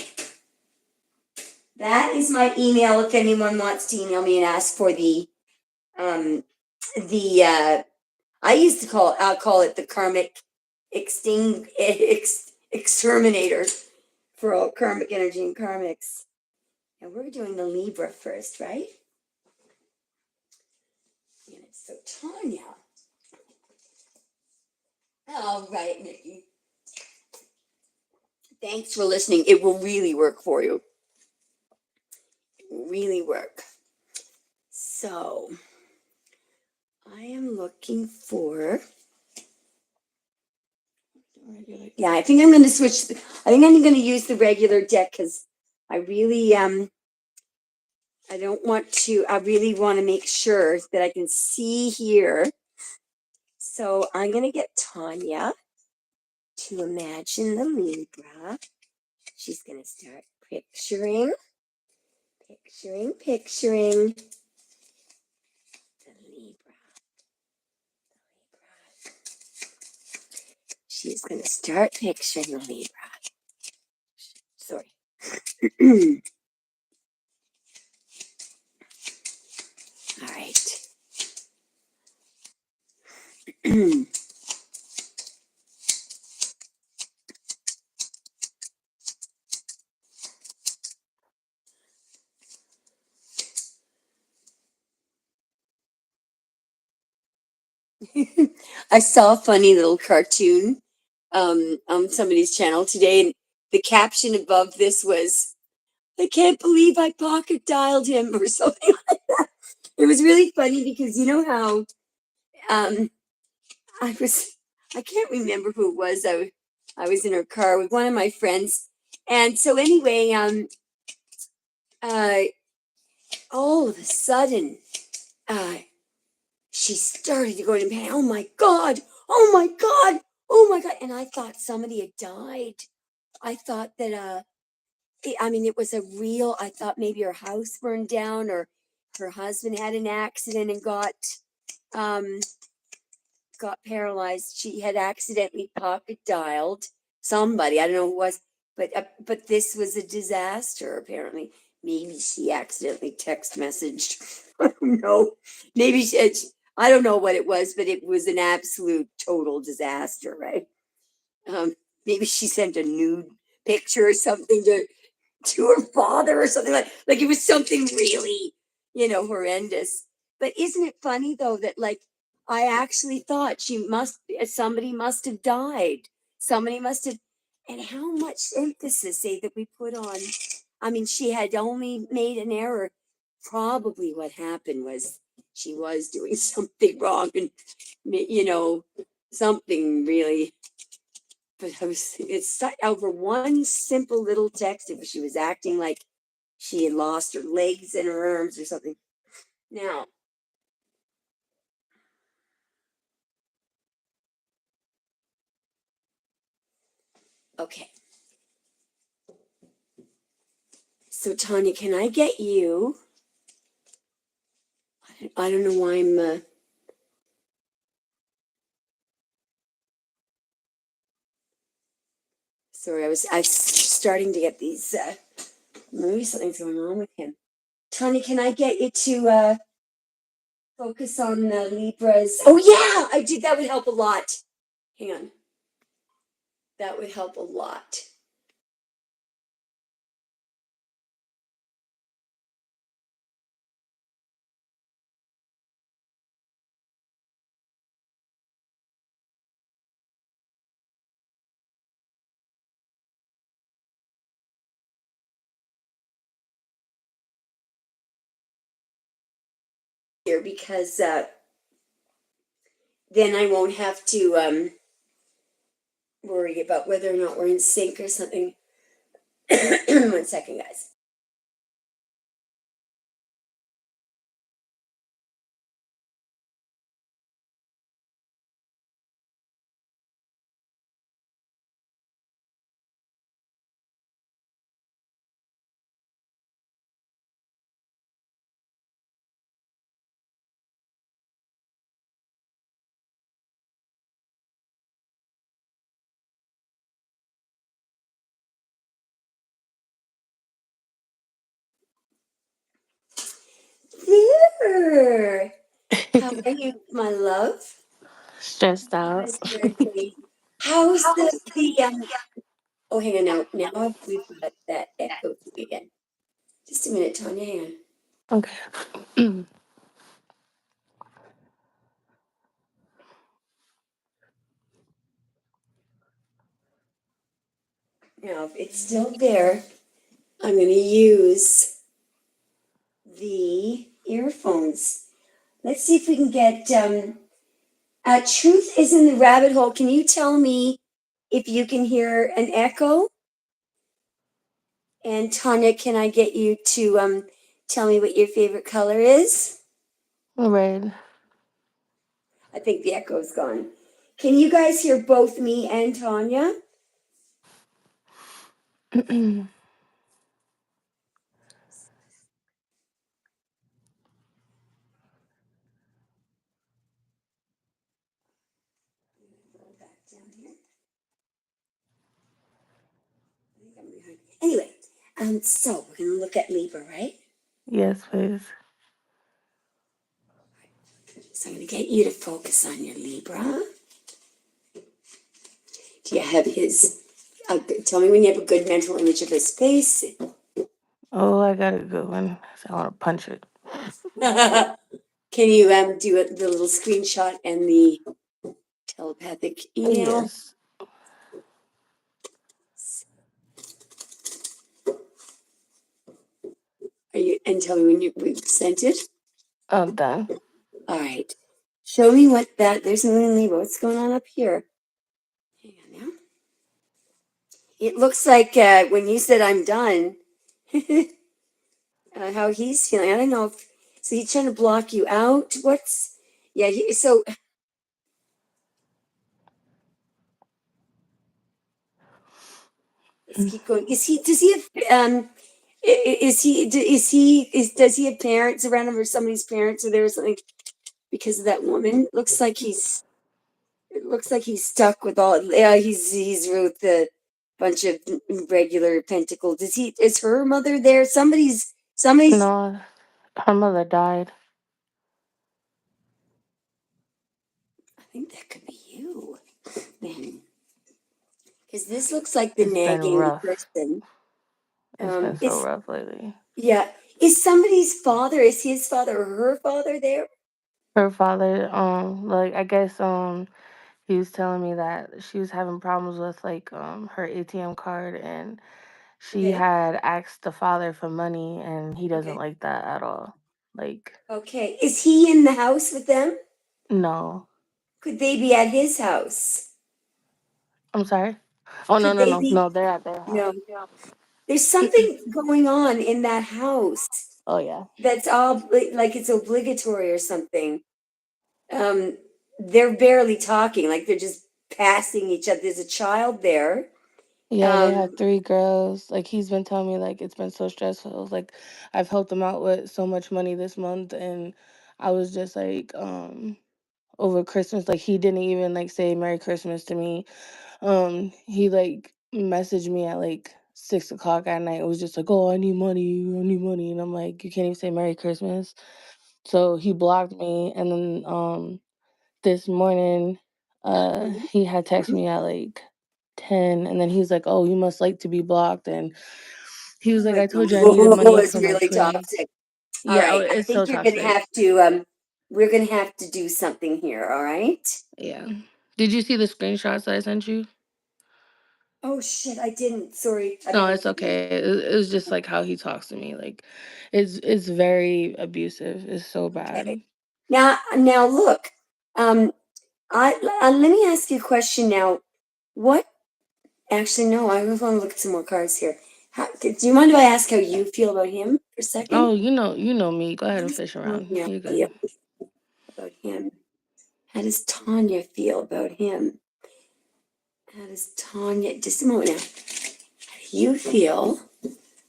That is my email if anyone wants to email me and ask for the I'll call it the karmic exterminator for all karmic energy and karmics. And we're doing the Libra first, right? And it's so Tanya. All right, Nikki. Thanks for listening. It will really work for you. It will really work. So I am looking for. Yeah, I think I'm going to switch. I think I'm going to use the regular deck because I really I don't want to. I really want to make sure that I can see here. So I'm going to get Tanya to imagine the Libra. She's going to start picturing the Libra. She's going to start picturing the Libra. Sorry. All right. I saw a funny little cartoon on somebody's channel today, and the caption above this was, "I can't believe I pocket dialed him," or something like that. It was really funny because you know how um, I was, I can't remember who it was. I was in her car with one of my friends, and so anyway, uh, all of a sudden, uh, she started to go into panic. Oh my God! Oh my God! Oh my God! And I thought somebody had died. I thought that it was a real. I thought maybe her house burned down, or her husband had an accident and um got paralyzed. She had accidentally pocket dialed somebody. I don't know who it was, but this was a disaster. Apparently, maybe she accidentally text messaged. I don't know. Maybe I don't know what it was, but it was an absolute total disaster, right? Um, Maybe she sent a nude picture or something to her father or something like it was something really, horrendous. But isn't it funny though that like I actually thought somebody must have died. Somebody must have, and how much emphasis say that we put on. I mean, she had only made an error. Probably what happened was she was doing something wrong and something really, but it's over one simple little text. If she was acting like she had lost her legs and her arms or something. Now, okay. So Tanya, can I get you? I don't know why I'm. Sorry, I was starting to get these. Maybe something's going on with him. Tanya, can I get you to focus on the Libras? Oh yeah, I did. That would help a lot. Hang on. That would help a lot. Here, because then I won't have to worry about whether or not we're in sync or something. 1 second, guys. Amber, how are you, my love? Stressed out. Good. How's the? Oh, hang on now. Now we've got that echo thing again. Just a minute, Tanya. Hang on. Okay. Now, if it's still there, I'm going to use the earphones. Let's see if we can get. Truth is in the rabbit hole. Can you tell me if you can hear an echo? And Tanya, can I get you to tell me what your favorite color is? Red. I think the echo's gone. Can you guys hear both me and Tanya? Back down here. I think I'm behind. Anyway, so we're gonna look at Libra, right? Yes, please. So I'm gonna get you to focus on your Libra. Do you have his? Tell me when you have a good mental image of his face. Oh, I got a good one. I want to punch it. Can you do the little screenshot and the telepathic email? Yes, Are you and tell me when we sent it? I'm done. All right. Show me what that. There's Moon and Libra. What's going on up here? Hang on now. It looks like when you said I'm done, how he's feeling. I don't know if so. He's trying to block you out. What's yeah? So let's keep going. Is he? Does he have? Is he? Does he have parents around him or somebody's parents or there or something? Because of that woman, looks like he's. It looks like he's stuck with all. Yeah, he's with a bunch of regular pentacles. Is he? Is her mother there? Somebody's. No, her mother died. I think that could be you, then, because this looks like the It's been nagging rough. person. It's been so Is rough lately. yeah. Is somebody's father? Is his father or her father there? Her father, like I guess, he was telling me that she was having problems with like her ATM card, and she Okay. had asked the father for money, and he doesn't Okay. like that at all. Like, Okay. Is he in the house with them? no. Could they be at his house? I'm sorry. Oh no Could no they no be? no! They're at their house. No. There's something going on in that house Oh yeah. that's all like it's obligatory or something. Um, they're barely talking, like they're just passing each other. There's a child there. Yeah, they Um, have three girls. Like he's been telling me like it's been so stressful. Like I've helped them out with so much money this month, and I was just like over Christmas, like he didn't even like say Merry Christmas to me. He like messaged me at like 6 o'clock at night. It was just like, oh, I need money, and I'm like, you can't even say Merry Christmas. So he blocked me, and then this morning, mhm. he had texted me at like 10, and then he was like, "Oh, you must like to be blocked," and he was Oh like, my "I God, told you I needed money it's for my really twin." toxic. All Yeah, oh, right, I it's think so you're gonna toxic. have to. We're gonna have to do something here. All right. Yeah. Did you see the screenshots that I sent you? Oh shit, I didn't. Sorry, I don't No, know it's what you mean. okay. It was just like how he talks to me. Like, it's very abusive. It's so Okay. bad. Now look. Um, let me ask you a question now. What? Actually, no. I want to look at some more cards here. Do you mind if I ask how you feel about him for a second? Oh, you know me. Go ahead How and does fish around. Tanya You're feel good. about him? How does Tanya feel about him? How does Tanya? Just a moment now. How do you feel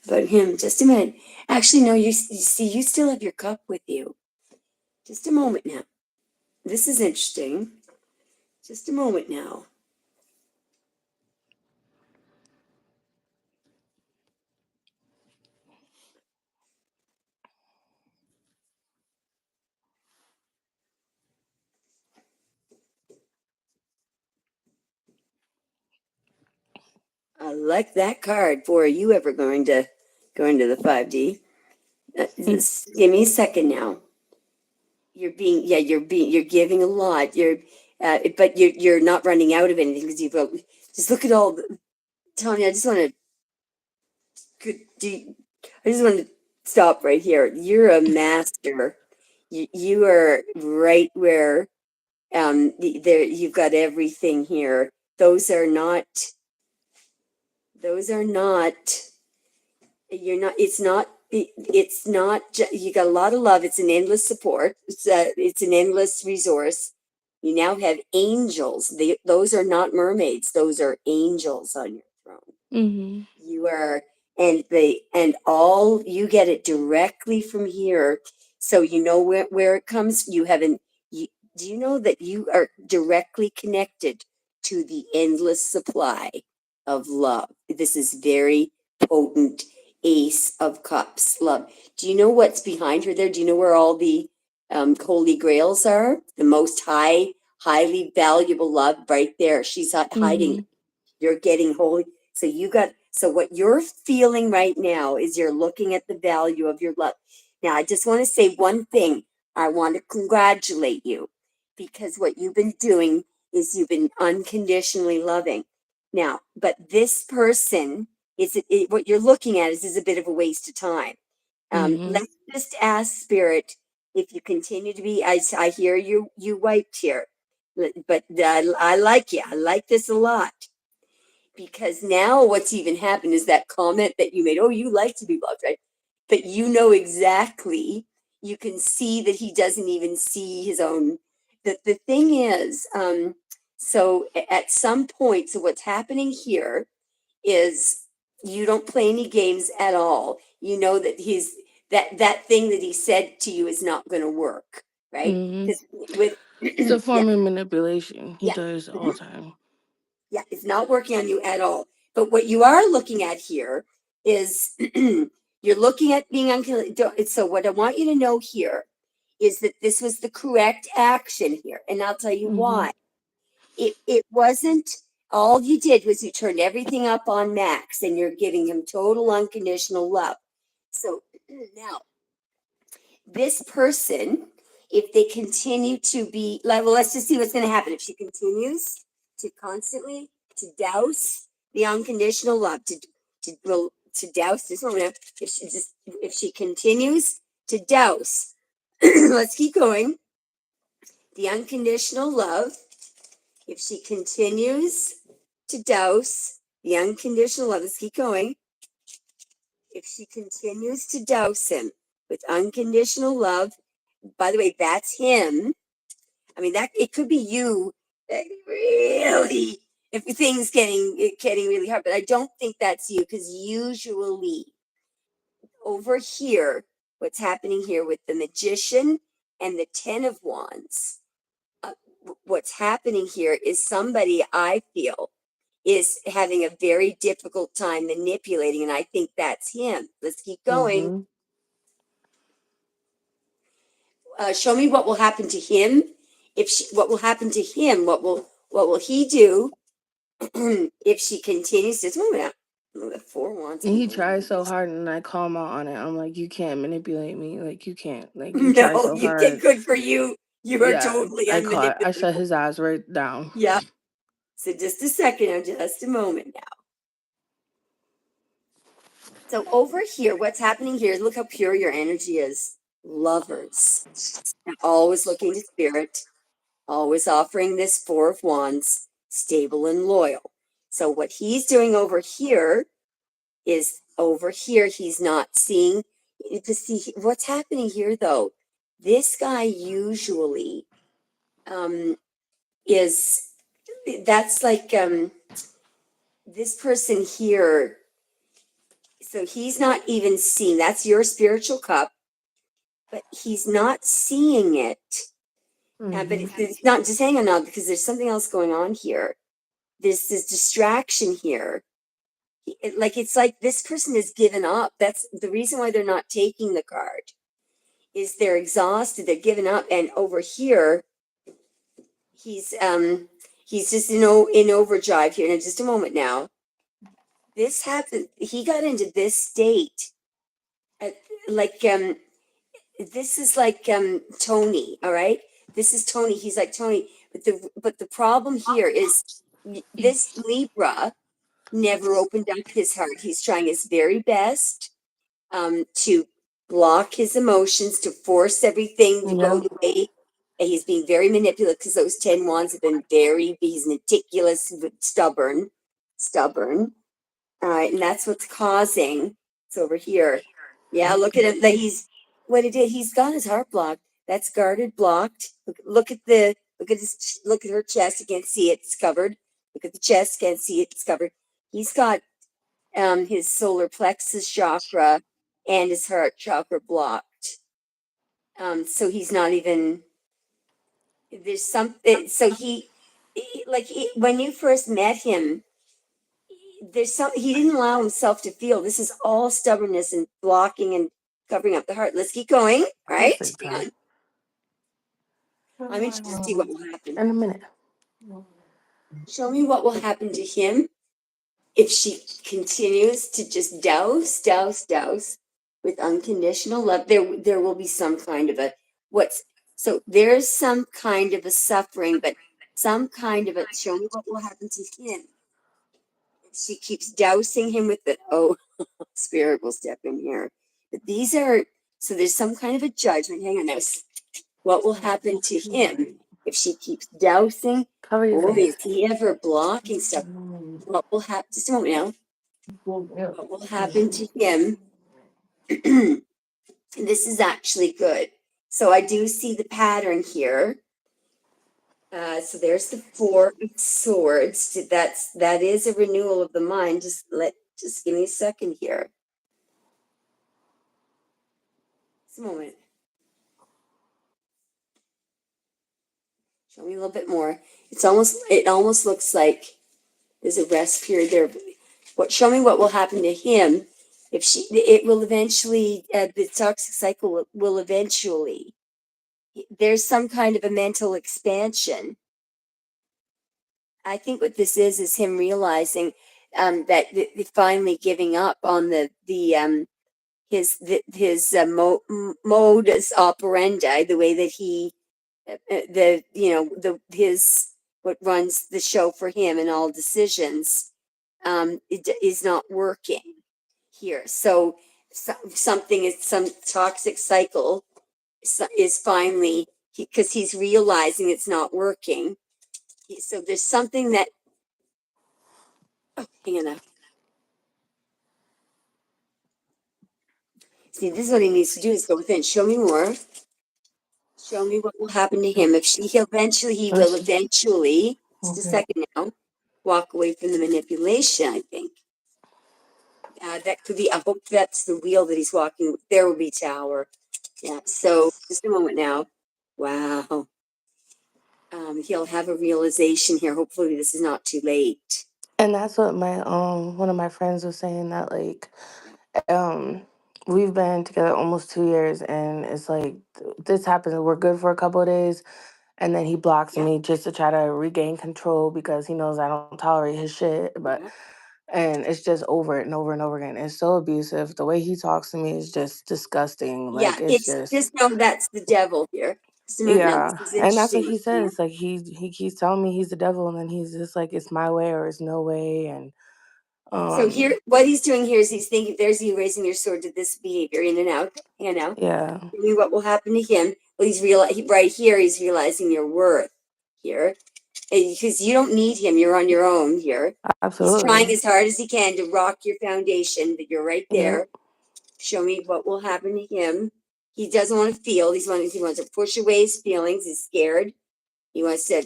about him? Just a minute. Actually, no. You see, you still have your cup with you. Just a moment now. This is interesting. Just a moment now. I like that card. Boy, are you ever going to go into the 5D? Give me a second now. You're giving a lot. But you're not running out of anything because you've got, just look at all the, Tony, I just want to stop right here. You're a master. You are right where, there, you've got everything here. Those are not, you got a lot of love. It's an endless support. It's an endless resource. You now have angels. Those are not mermaids. Those are angels on your throne. Mm-hmm. You are, and all, you get it directly from here. So you know where it comes. Do you know that you are directly connected to the endless supply of love? This is very potent. Ace of Cups, love. Do you know what's behind her there? Do you know where all the holy grails are? The most highly valuable love right there. She's hiding. Mm-hmm. You're getting holy. So what you're feeling right now is you're looking at the value of your love. Now, I just want to say one thing. I want to congratulate you, because what you've been doing is you've been unconditionally loving. Now, but this person what you're looking at is a bit of a waste of time. Mm-hmm. Let's just ask Spirit, if you continue to be, I hear you wiped here, but I like you. I like this a lot. Because now what's even happened is that comment that you made, oh, you like to be loved, right? But you know exactly, you can see that he doesn't even see his own. The thing is, so at some point, so what's happening here is you don't play any games at all. You know that that thing that he said to you is not going to work, right? Mm-hmm. Because with It's a yeah, form of manipulation. He yeah. does all the time. Yeah, it's not working on you at all. But what you are looking at here is you're looking at being unconditional. So what I want you to know here is that this was the correct action here. And I'll tell you Mm-hmm. why. It wasn't, all you did was you turned everything up on max and you're giving him total unconditional love. So now this person, if they continue to be, well, let's just see what's going to happen. If she continues to constantly to douse the unconditional love, to douse this one, if she continues to douse, let's keep going. The unconditional love, if she continues to douse the unconditional love, let's keep going. If she continues to douse him with unconditional love, by the way, that's him. I mean, that it could be you. Really, if things getting really hard, but I don't think that's you, because usually over here, what's happening here with the Magician and the Ten of Wands, what's happening here is somebody, I feel, is having a very difficult time manipulating, and I think that's him. Let's keep going. Mm-hmm. Show me what will happen to him. What will happen to him? What will he do if she continues to? The 4 Wands. And he tries so hard, and I call him out on it. I'm like, you can't manipulate me. Like, you can't. Like, you try No, so you get hard. good for you. You are Yeah, totally I caught. I shut unmanipulable. his eyes right down. Yeah. So just a second, now, just a moment now. So over here, what's happening here? Look how pure your energy is. Lovers. Always looking to spirit. Always offering this 4 of Wands, stable and loyal. So what he's doing over here is he's not seeing. To see what's happening here, though. This guy usually is, that's like this person here. So he's not even seeing, that's your spiritual cup, but he's not seeing it. But Mm-hmm. it's not just hang on now, because there's something else going on here. There's this distraction here. It's like this person has given up. That's the reason why they're not taking the card, is they're exhausted, they're giving up. And over here, he's just in overdrive here. In just a moment now. This happened. He got into this state, like this is like Tony. All right, this is Tony. He's like Tony, but the problem here is this Libra never opened up his heart. He's trying his very best to block his emotions, to force everything to go Yeah. the way. And he's being very manipulative because those 10 wands have been he's meticulous, stubborn. All right, and that's what's causing. It's over here. Yeah, look at him. Like what it did. He's got his heart blocked. That's guarded, blocked. Look at look at her chest. You can't see it. It's covered. Look at the chest. Can't see it. It's covered. He's got his solar plexus chakra and his heart chakra blocked. So he's not even, there's something, so when you first met him, he didn't allow himself to feel. This is all stubbornness and blocking and covering up the heart. Let's keep going, right? Hang on. I'm interested to see what will happen. In a minute. Show me what will happen to him if she continues to just douse with unconditional love. There will be some kind of there's some kind of a suffering, but some kind of a, show me what will happen to him if she keeps dousing him with it. Oh, spirit will step in here. But so there's some kind of a judgment. Hang on now. What will happen to him if she keeps dousing? Cover your Or face. is he ever blocking stuff? What will happen? Just a moment now. What will happen to him? This is actually good. So I do see the pattern here. So there's the Four of Swords. That is a renewal of the mind. Just give me a second here. Just a moment. Show me a little bit more. It almost looks like there's a rest period there. Show me what will happen to him if it will eventually, the toxic cycle will eventually, there's some kind of a mental expansion. I think what this is him realizing that finally giving up on his modus operandi, the way that he his what runs the show for him and all decisions it is not working here. So some toxic cycle is finally, because he's realizing it's not working. So there's something that, hang on now. See, this is what he needs to do, is go within. Show me more. Show me what will happen to him. He will eventually, just a second now, walk away from the manipulation, I think. That could be, I hope that's the wheel that he's walking. There will be tower. Yeah, so just a moment now. Wow. He'll have a realization here. Hopefully this is not too late. And that's what my one of my friends was saying, that like we've been together almost 2 years, and it's like this happens. We're good for a couple of days, and then he blocks Yeah. me just to try to regain control because he knows I don't tolerate his shit. But and it's just over and over and over again. It's so abusive. The way he talks to me is just disgusting. Yeah, Like it's it's just just know that's the devil here. So now yeah. this is And that's what interesting. he says. Like he keeps telling me he's the devil, and then he's just like, it's my way or it's no way. And So here, what he's doing here is he's thinking, there's you raising your sword to this behavior, in and out, and out. yeah. Tell me what will happen to him. Well, right here, he's realizing your worth here. Because you don't need him, you're on your own here. He's trying Absolutely. as hard as he can to rock your foundation, but you're right there. Yep. Show me what will happen to him. He doesn't want to feel. He wants to push away his feelings. He's scared. He wants to.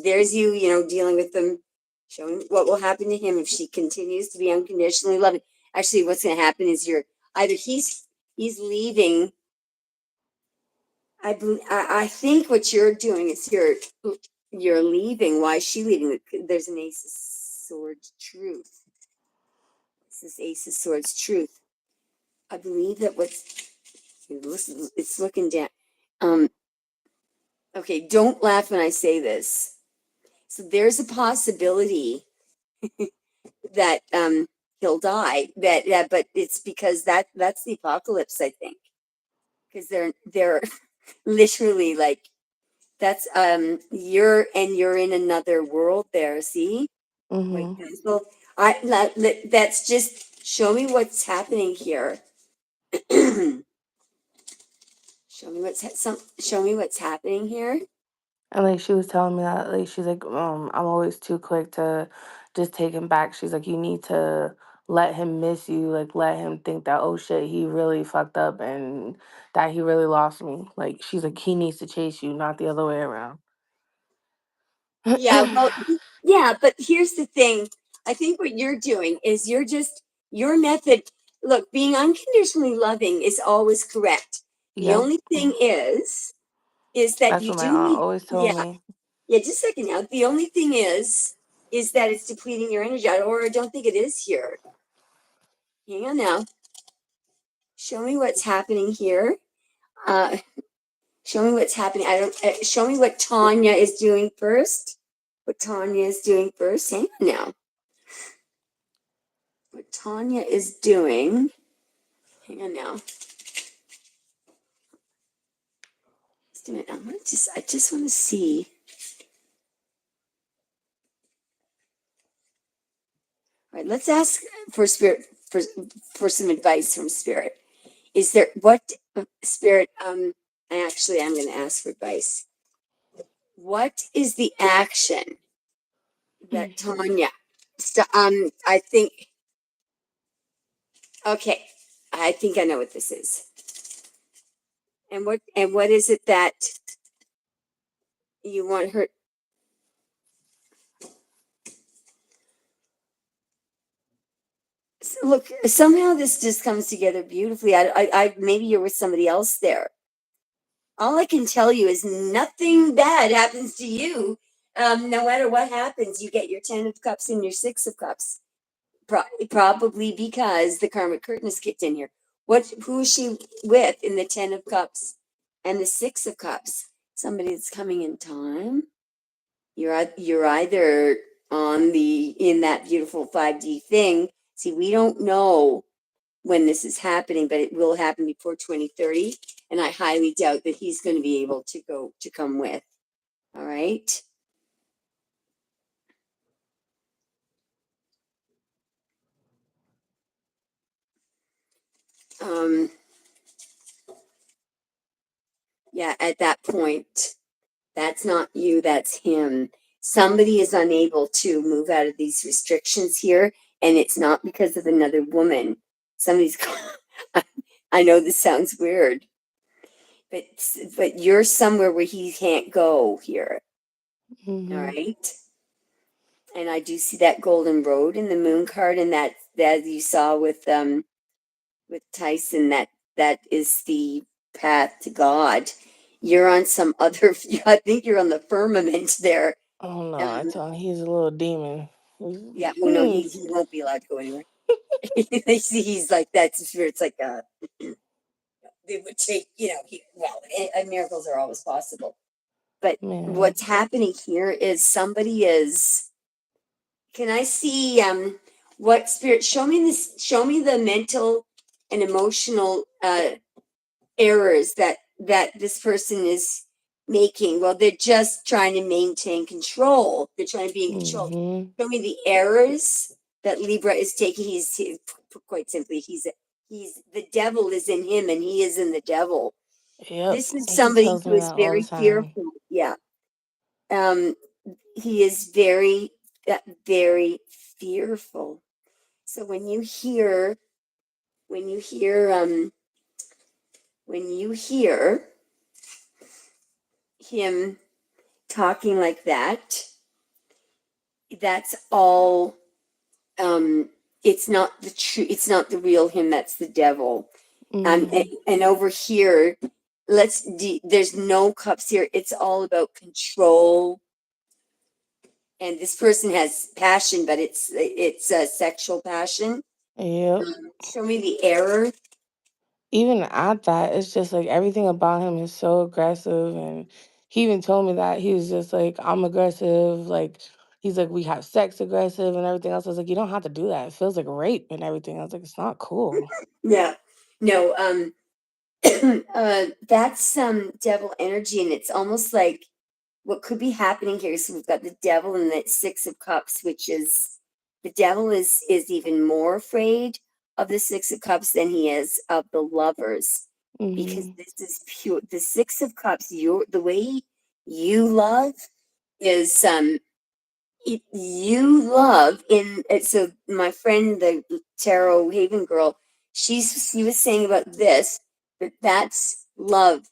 There's you, dealing with them. Show him what will happen to him if she continues to be unconditionally loving. Actually, what's going to happen is he's leaving. I think what you're doing is you're leaving. Why is she leaving? There's an Ace of Swords truth. This is Ace of Swords truth. I believe that it's looking down. Okay, don't laugh when I say this. So there's a possibility that he'll die. But it's because that's the apocalypse, I think, because they're literally like that's you're in another world there. See, like Mhm. well, that's just show me what's happening here. Show me what's happening here. And like she was telling me that like she's like I'm always too quick to just take him back. She's like you need to let him miss you, like let him think that oh shit he really fucked up and that he really lost me. Like she's like he needs to chase you, not the other way around. Yeah, well, yeah, but here's the thing. I think what you're doing is your method. Look, being unconditionally loving is always correct. The Yep. only thing is that That's you what my do aunt need, always told yeah, me. yeah, just a second now. The only thing is that it's depleting your energy, or I don't think it is here. Hang on now. Show me what's happening here. Uh, show me what's happening. I don't. Show me what Tanya is doing first. What Tanya is doing first. Hang on now. What Tanya is doing. Hang on now. Just a minute. I just want to see. All right, let's ask for spirit for some advice from spirit. Is there what spirit? Actually, I'm going to ask for advice. What is the action that Tanya? I think. Okay, I think I know what this is. And what is it that you want her? Look, somehow this just comes together beautifully. Maybe you're with somebody else there. All I can tell you is nothing bad happens to you. No matter what happens, you get your 10 of cups and your 6 of cups. Probably because the karmic curtain is kicked in here. Who is she with in the 10 of cups and the 6 of cups? Somebody that's coming in time. You're either in that beautiful 5D thing. See, we don't know when this is happening, but it will happen before 2030. And I highly doubt that he's going to be able to come with. All right. Um, yeah, at that point, that's not you, that's him. Somebody is unable to move out of these restrictions here, and it's not because of another woman. Somebody's, I know this sounds weird, but you're somewhere where he can't go here. All Mhm. right. And I do see that golden road in the moon card, and that you saw with Tyson, that is the path to God. You're on some other. I think you're on the firmament there. Oh no, I Um, told him he's a little demon. yeah. Well, no, he won't be allowed to go anywhere. He's like that spirit's like they would take miracles are always possible, but Man. what's happening here is somebody is. Can I see what spirit? Show me this. Show me the mental and emotional errors that this person is making. Well, they're just trying to maintain control. They're trying to be in control. Mhm. Show me the errors that Libra is taking. Quite simply, he's the devil is in him, and he is in the devil. Yep. This is He somebody tells who me is that all the very time. fearful. Yeah. Um, he is very fearful. So when you hear when you hear him talking like that, that's all it's not the true, it's not the real him, that's the devil. Mhm. And over here, there's no cups here. It's all about control. And this person has passion, but it's a sexual passion. Yep. Show me the error. Even at that, it's just like everything about him is so aggressive. And he even told me that he was just like, I'm aggressive. Like, he's like, we have sex aggressive and everything else. I was like, you don't have to do that. It feels like rape and everything. I was like, it's not cool. Yeah. No, that's devil energy, and it's almost like what could be happening here. So we've got the devil and the Six of Cups, which is the devil is even more afraid of the Six of Cups than he is of the lovers, because Mm-hmm. this is pure. The Six of Cups, the way you love is you love in so my friend, the tarot haven girl, she was saying about this, that that's love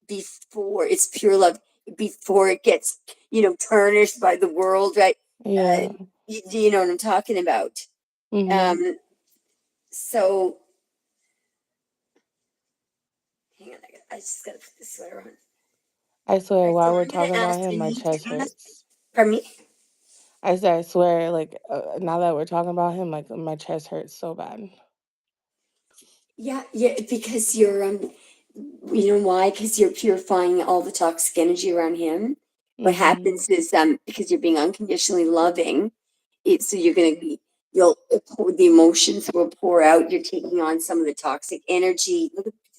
before it's pure love, before it gets tarnished by the world, right? Yeah. You know what I'm talking about. Mm-hmm. So hang on, I just gotta put this sweater on. I swear, All right, so while we're I'm gonna talking about ask him, my Anita to chest ask, hurts. pardon me. I said, I swear, like, now that we're talking about him, like, my chest hurts so bad. Yeah, because you're you know why? Because you're purifying all the toxic energy around him. What Mm-hmm. happens is because you're being unconditionally loving, so you're gonna be the emotions will pour out. You're taking on some of the toxic energy.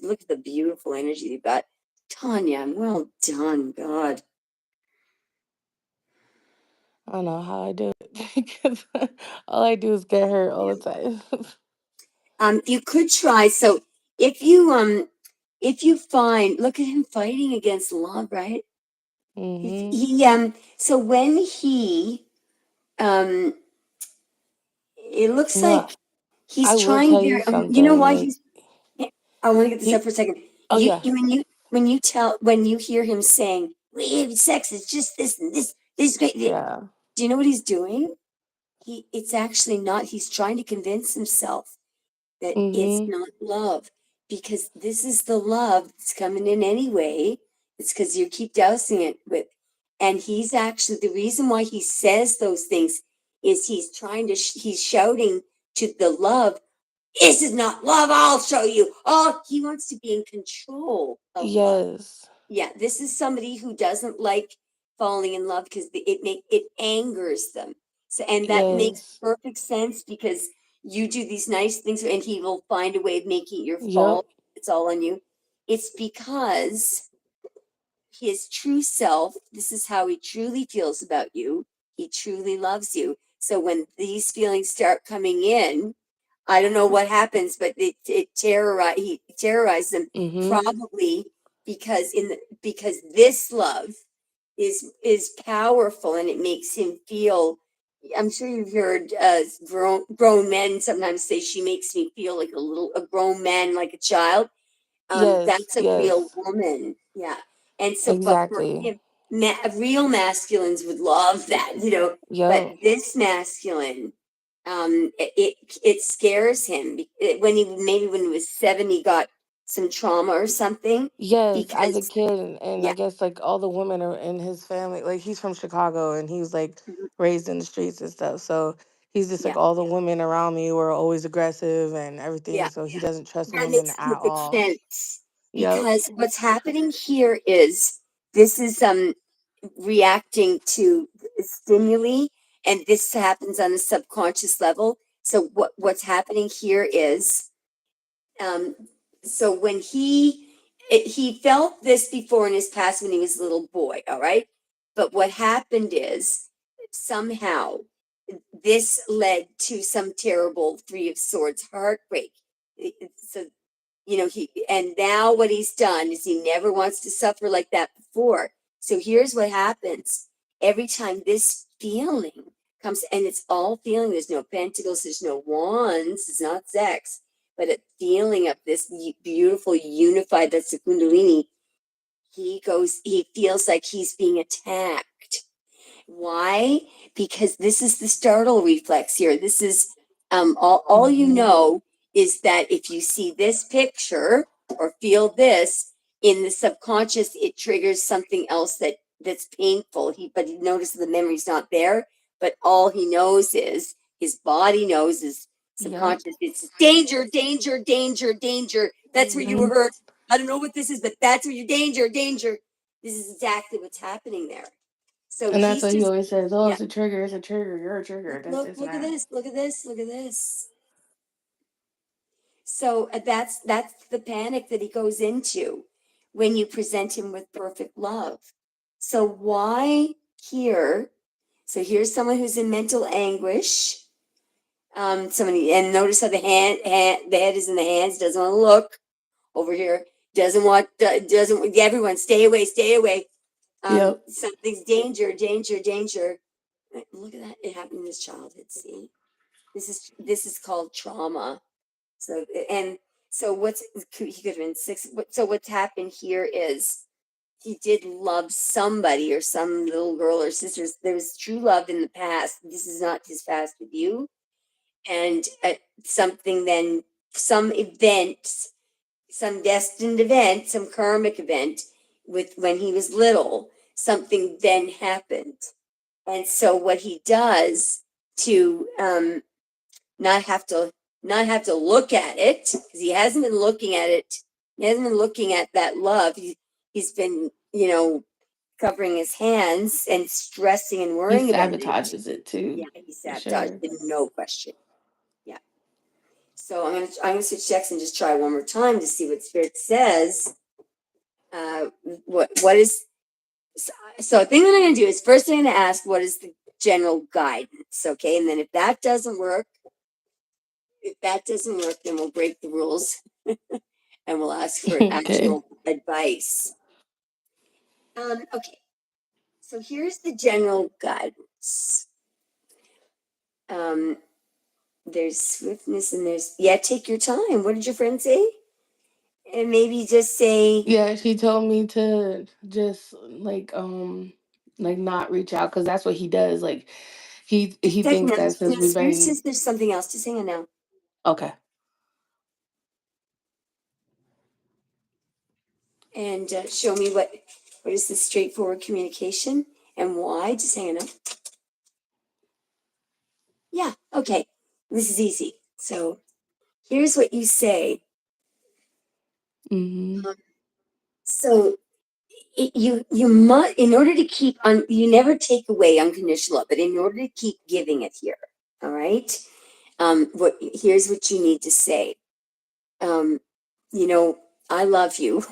Look at the beautiful energy you've got, Tanya. Well done, God. I don't know how I do it because all I do is get hurt all the time. You could try. So if you find, look at him fighting against love, right? Mm-hmm. So when he um it looks You know, like he's I will trying tell you very you know something. why Like he's I want to get this up he, for a second. oh yeah, When you hear him saying we have sex, it's just this and this is great. yeah. Do you know what he's doing? It's actually not, he's trying to convince himself that it's Mm-hmm. not love, because this is the love that's coming in anyway. It's because you keep dousing it with, and he's actually, the reason why he says those things is he's trying to, he's shouting to the love, this is not love, I'll show you. Oh, he wants to be in control of love. Yes. Yeah, this is somebody who doesn't like falling in love because it angers them. So, and that makes Yes. perfect sense, because you do these nice things and he will find a way of making it your Yep. fault. It's all on you. It's because his true self, this is how he truly feels about you. He truly loves you. So when these feelings start coming in, I don't know what happens, but he terrorized them, Mm-hmm. probably because this love is powerful, and it makes him feel. I'm sure you've heard grown men sometimes say, "She makes me feel like a grown man, like a child." Yes. That's a real Yes. woman, yeah. And so, but for Exactly. him, real masculines would love that, but Yep. this masculine, it scares him. When when he was 7, he got some trauma or something, Yes, as a because kid, and I yeah, guess like all the women are in his family. Like he's from Chicago, and he was like mhm, raised in the streets and stuff. So he's just like yeah, all the women around me were always aggressive and everything. yeah. So he doesn't trust That women makes at perfect all. sense, Yep. because what's happening here is this is reacting to stimuli, and this happens on a subconscious level. So what's happening here is um so when he felt this before in his past when he was a little boy, all right, but what happened is somehow this led to some terrible Three of Swords heartbreak. So and now what he's done is he never wants to suffer like that before. So here's what happens. Every time this feeling comes, and it's all feeling, there's no pentacles, there's no wands, it's not sex, but a feeling of this beautiful unified, that's the Kundalini. He feels like he's being attacked. Why? Because this is the startle reflex here. This is all you Mm-hmm. know is that if you see this picture or feel this in the subconscious, it triggers something else that's painful. He notices the memory's not there, but all he knows is his body knows, his Yep. subconscious, it's danger, danger, danger, danger. That's where you were Mm-hmm. hurt. I don't know what this is, but that's where you danger, danger. This is exactly what's happening there. So And that's he's what he just, always says. Oh, yeah. it's a trigger. It's a trigger. You're a trigger. This, Look, this, and look at that. this, look at this, look at this. So that's the panic that he goes into when you present him with perfect love. So why here? So here's someone who's in mental anguish. Somebody, and notice how the the head is in the hands, doesn't want to look over here, doesn't everyone stay away, stay away. Yep. Something's danger, danger, danger. Look at that, it happened in his childhood. See, this is called trauma. So and so he could have been 6. So what's happened here is he did love somebody or some little girl or sisters. There was true love in the past. This is not his past with you. And something then, some event, some destined event, some karmic event with when he was little, something then happened. And so what he does to not have to look at it, because he hasn't been looking at it, he hasn't been looking at that love. He's been, covering his hands and stressing and He worrying about it. sabotages it too. Yeah, he For sabotaged sure. it, no question. Yeah. So I'm gonna switch decks and just try one more time to see what Spirit says. What is so the thing that I'm gonna do is first I'm gonna ask what is the general guidance, okay? And then if that doesn't work, then we'll break the rules and we'll ask for Okay. actual advice. Okay. So here's the general guidance. There's swiftness and take your time. What did your friend say? And maybe just say, Yeah, she told me to just not reach out because that's what he does. Like just he a second thinks now. that since we've Spirit been says there's something else. Just hang on now. okay. And show me what is this straightforward communication and why. Just hang on now. Yeah, okay. This is easy. So here's what you say. Mm-hmm. So you must, in order to keep on, you never take away unconditional love, but in order to keep giving it here, all right. Here's what you need to say. um I love you.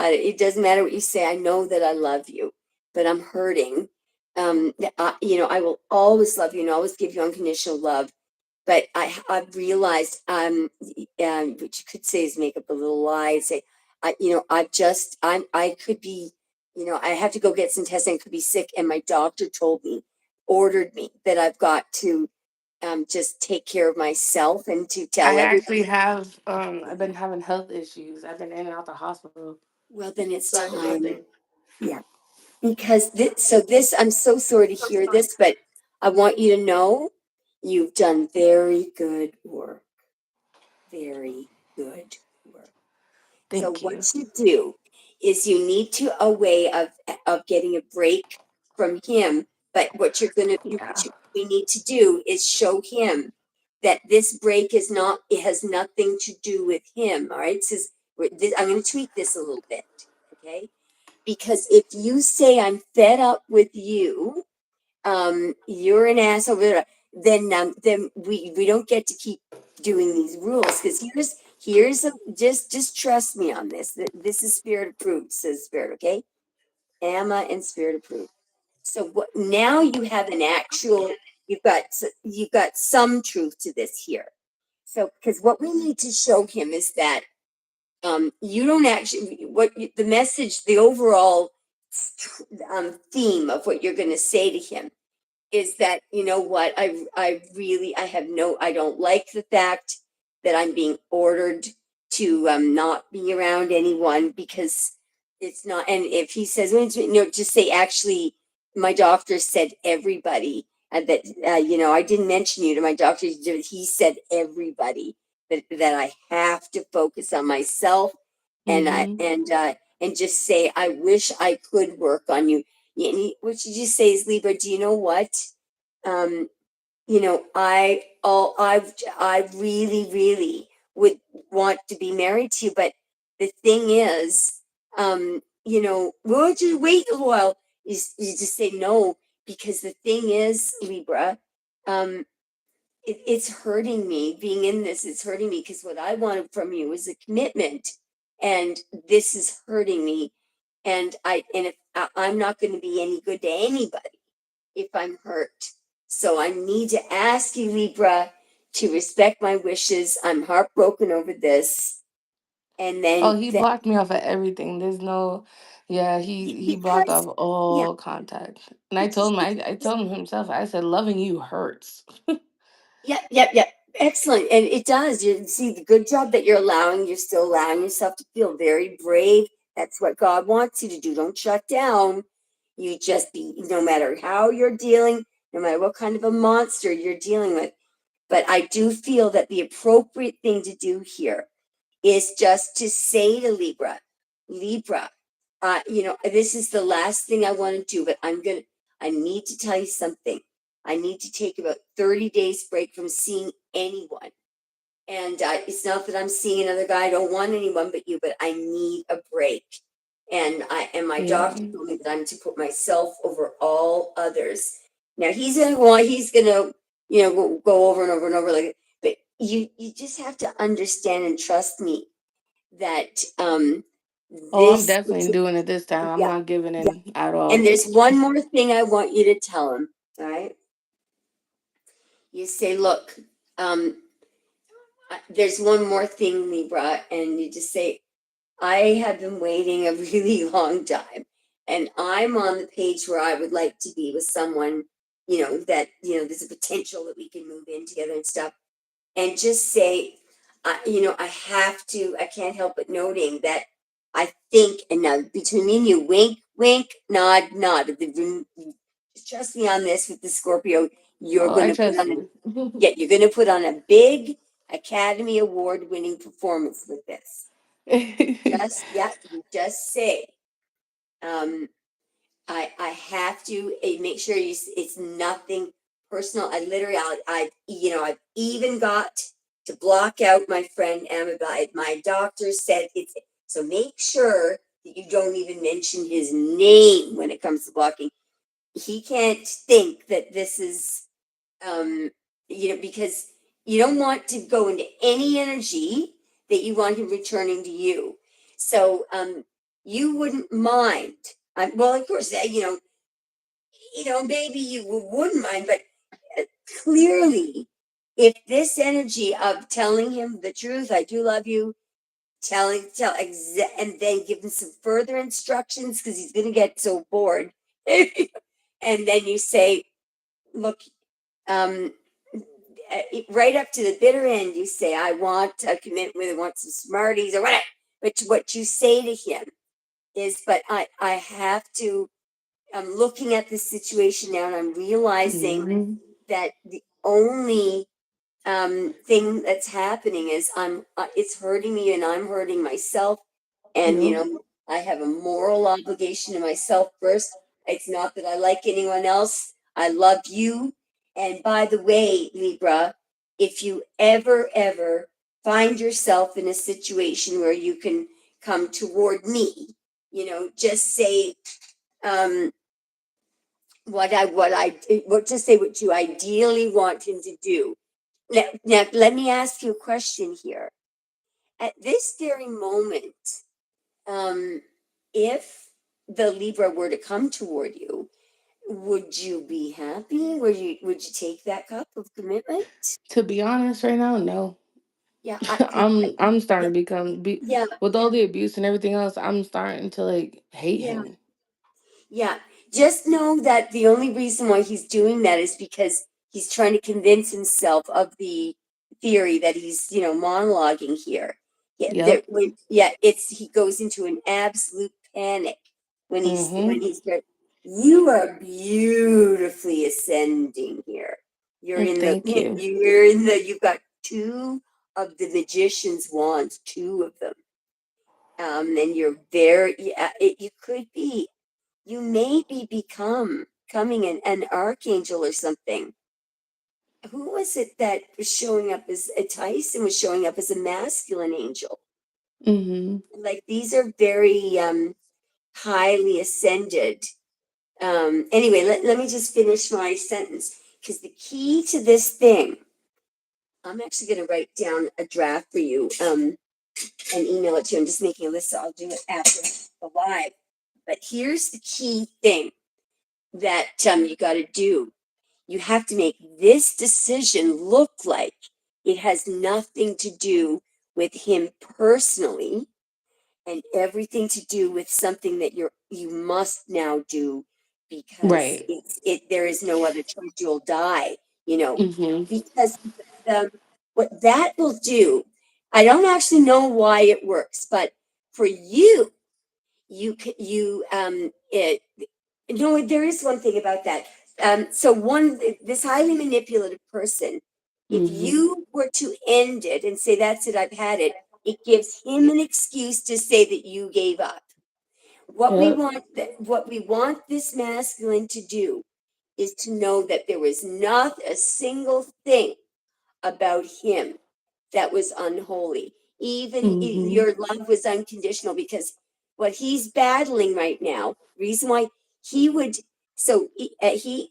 It doesn't matter what you say. I know that I love you, but I'm hurting. I will always love you and always give you unconditional love, but I've realized, what you could say is make up a little lie. Say, I could be, I have to go get some testing. I could be sick, and my doctor ordered me that I've got to just take care of myself and to I tell actually everybody. have I've been having health issues. I've been in and out the hospital. Well, then it's So I have time. nothing. Yeah, because I'm so sorry to hear this, but I want you to know you've done very good work. Very good work. So Thank what you. you do is you need to a way of getting a break from him. But Yeah. we need to do is show him that this break it has nothing to do with him. All right. It says I'm going to tweak this a little bit. Okay. Because if you say I'm fed up with you, you're an asshole, then we don't get to keep doing these rules. Because just trust me on this. This is Spirit approved, says Spirit. Okay, Amma and Spirit approved. So what? Now you have an actual. You've got some truth to this here. So because what we need to show him is that you don't actually the message, the overall theme of what you're going to say to him is that, you know what, I don't like the fact that I'm being ordered to not be around anyone because it's not. And if he says, no, just say, actually, my doctor said everybody, that I didn't mention you to my doctor. He said everybody, that I have to focus on myself, and Mm-hmm. and just say, I wish I could work on you. What you just say is, Libra, do you know what? Um, I really, really would want to be married to you, but the thing is, would you wait a while? you just say no, because the thing is, Libra, it's hurting me being in this. It's hurting me because what I wanted from you was a commitment, and this is hurting me. And if I'm not going to be any good to anybody if I'm hurt. So I need to ask you, Libra, to respect my wishes. I'm heartbroken over this. And Oh, then he that, blocked me off of everything. There's no, yeah, he blocked because, off yeah, all contact. And I because told him, I told him himself, I said, loving you hurts. yeah. Excellent. And it does. You see the good job that you're still allowing yourself to feel very brave. That's what God wants you to do. Don't shut down. You just be, no matter how you're dealing, no matter what kind of a monster you're dealing with. But I do feel that the appropriate thing to do here is just to say to Libra, this is the last thing I want to do, but I need to tell you something. I need to take about 30 days break from seeing anyone. And it's not that I'm seeing another guy. I don't want anyone but you, but I need a break. And my Yeah. doctor told me that I'm to put myself over all others. Now he's gonna go over and over and over like, but you just have to understand and trust me that Oh, I'm this, definitely doing it this time. I'm yeah, not giving yeah. in at And all. there's one more thing I want you to tell him. All right, you say, look, um, there's one more thing, Libra, and you just say, I have been waiting a really long time, and I'm on the page where I would like to be with someone, that, there's a potential that we can move in together and stuff. And just say, I can't help but noting that I think, and now between me and you, wink, wink, nod, nod. Just trust me on this with the Scorpio. You're Oh, I going to put trust on you. you're going to put on a big Academy Award winning performance with this. You just say, um, I have to make sure it's nothing personal. I've even got to block out my friend Amabile. My doctor said it's, so make sure that you don't even mention his name when it comes to blocking. He can't think that this is, because you don't want to go into any energy that you want him returning to you. So, you wouldn't mind. Well, of course, maybe you wouldn't mind, but clearly, if this energy of telling him the truth, I do love you, and then give him some further instructions because he's going to get so bored. And then you say, look, um, right up to the bitter end, you say, I want a commitment, I want some Smarties or whatever. But what you say to him is, but I have to, I'm looking at this situation now and I'm realizing Mhm. that the only thing that's happening is it's hurting me and I'm hurting myself. And, Yep. I have a moral obligation to myself first. It's not that I like anyone else. I love you. And by the way, Libra, if you ever find yourself in a situation where you can come toward me, just say, um, just say what you ideally want him to do. Now, let me ask you a question here. At this very moment, if the Libra were to come toward you, would you be happy? Would you take that cup of commitment? To be honest, right now, no. Yeah, I'm yeah, starting to yeah, with all the abuse and everything else, I'm starting to like hate yeah. him. Yeah, just know that the only reason why he's doing that is because he's trying to convince himself of the theory that he's, monologuing here. Yep. He goes into an absolute panic when Mm-hmm. he starts. You are beautifully ascending here. Thank you. You've got two of the magician's wands, two of them. And you're very, yeah, you could be, you may be becoming an archangel or something. Who was it that was showing up as Tyson was showing up as a masculine angel? Mm-hmm. Like these are very highly ascended Anyway, let me just finish my sentence, because the key to this thing, I'm actually going to write down a draft for you and email it to you. I'm just making a list, so I'll do it after the live. But here's the key thing that you got to do. You have to make this decision look like it has nothing to do with him personally, and everything to do with something that you must now do, because Right. there is no other choice. You'll die, Mm-hmm. because what that will do, I don't actually know why it works, but for you, no, there is one thing about that. This highly manipulative person, if Mm-hmm. you were to end it and say, that's it, I've had it, it gives him an excuse to say that you gave up. What we Yep. want this masculine to do is to know that there was not a single thing about him that was unholy. Even Mm-hmm. your love was unconditional, because what he's battling right now, reason why he would,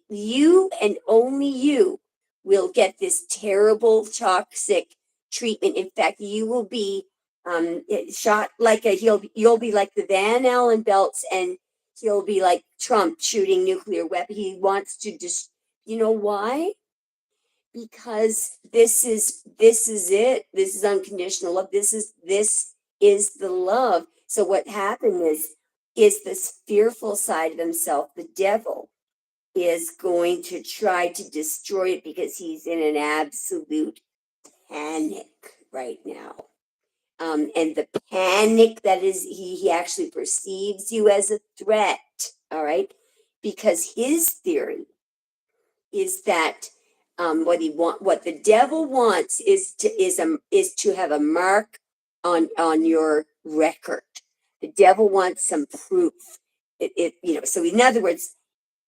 you and only you will get this terrible toxic treatment. In fact, you will be shot like you'll be like the Van Allen belts, and he'll be like Trump shooting nuclear weapon. He wants to just, you know why? Because this is it. This is unconditional love. This is the love. So what happened is this fearful side of himself, the devil, is going to try to destroy it, because he's in an absolute panic right now. And the panic that is, he actually perceives you as a threat. All right, because his theory is that what the devil wants is to have a mark on your record. The devil wants some proof. So in other words,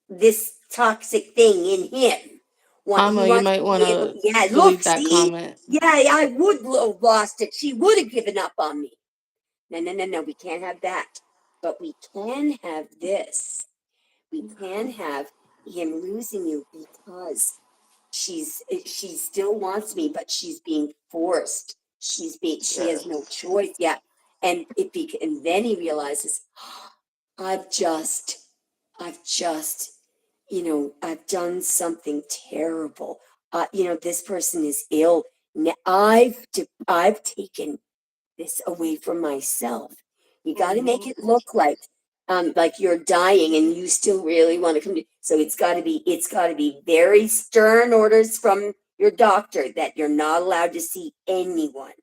this toxic thing in him, he Amo, you wants might to want be able, to yeah, look, delete that see, comment. yeah, I would have lost it. She would have given up on me. No, we can't have that. But we can have this. We can have him losing you, because she still wants me, but she's being forced. She has no Yes. choice. Yeah. And then he realizes, I've just I've done something terrible. This person is ill. Now I've taken this away from myself. You got to make Mm-hmm. it look like you're dying and you still really want to come to. So it's got to be very stern orders from your doctor that you're not allowed to see anyone.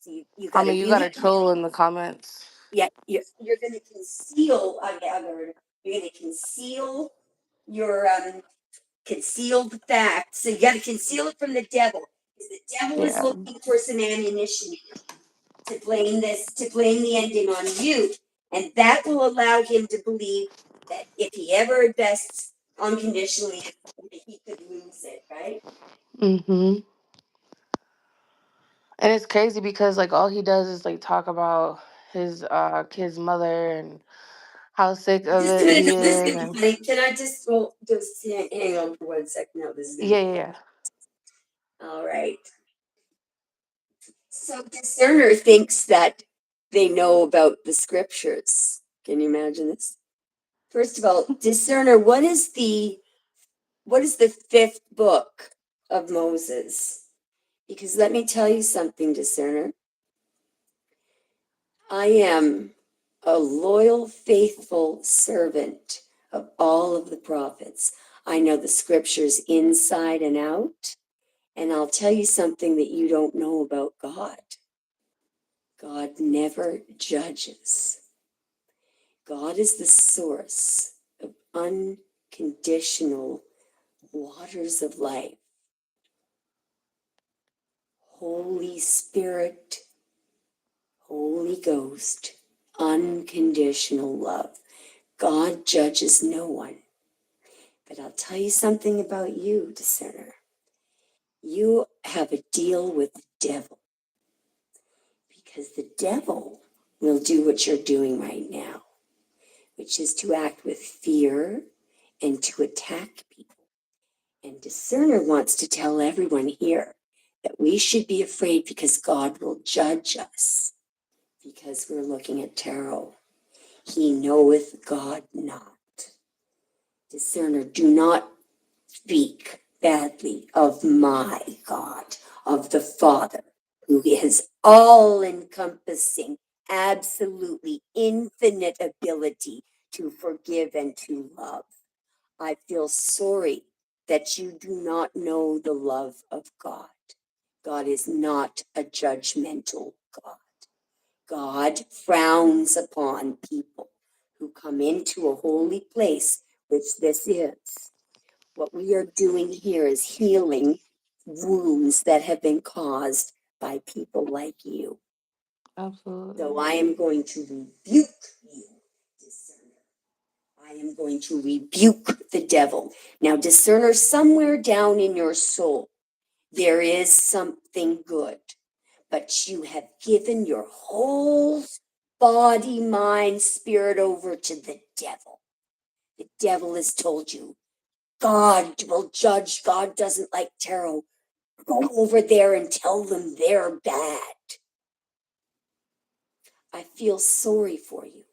So you got Amo, to you got really, a troll in the comments. yeah, you're going to conceal. You're going to conceal your concealed fact. So you got to conceal it from the devil, because the devil is Yeah. looking for some ammunition to blame the ending on you. And that will allow him to believe that if he ever invests unconditionally, he could lose it, right? Mm-hmm. And it's crazy because like all he does is like talk about his kid's mother and how sick of Just a it minute, he no, this is is, gonna be and funny. Can I just hang on for 1 second? No, this is gonna yeah, be yeah, yeah. all right. So discerner thinks that they know about the scriptures. Can you imagine this? First of all, discerner, what is the fifth book of Moses? Because let me tell you something, discerner. I am a loyal, faithful servant of all of the prophets. I know the scriptures inside and out. And I'll tell you something that you don't know about God. God never judges. God is the source of unconditional waters of life. Holy Spirit, Holy Ghost, unconditional love. God judges no one. But I'll tell you something about you, discerner. You have a deal with the devil, because the devil will do what you're doing right now, which is to act with fear and to attack people. And Discerner wants to tell everyone here that we should be afraid because God will judge us because we're looking at tarot. He knoweth God not. Discerner, do not speak badly of my God, of the Father, who is all encompassing, absolutely infinite ability to forgive and to love. I feel sorry that you do not know the love of God. God is not a judgmental God. God frowns upon people who come into a holy place, which this is. What we are doing here is healing wounds that have been caused by people like you. Absolutely. So I am going to rebuke you, Discerner. I am going to rebuke the devil. Now, Discerner, somewhere down in your soul, there is something good, but you have given your whole body, mind, spirit over to the devil. The devil has told you, God will judge. God doesn't like tarot. Go over there and tell them they're bad. I feel sorry for you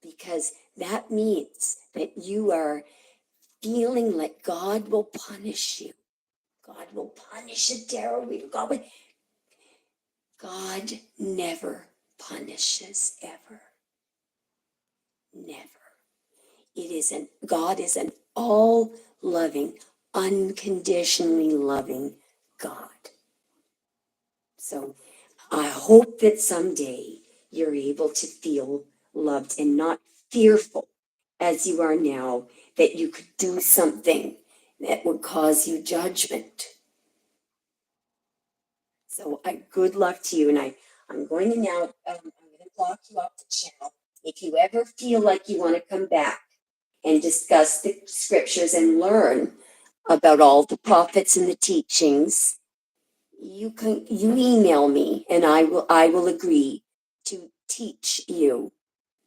because that means that you are feeling like God will punish you. God will punish a tarot reader. God never punishes ever. Never. God is an all-loving, unconditionally loving God. So I hope that someday you're able to feel loved and not fearful as you are now that you could do something that would cause you judgment. So good luck to you. And I'm going to now, I'm going to block you off the channel. If you ever feel like you want to come back and discuss the scriptures and learn about all the prophets and the teachings, you email me and I will agree to teach you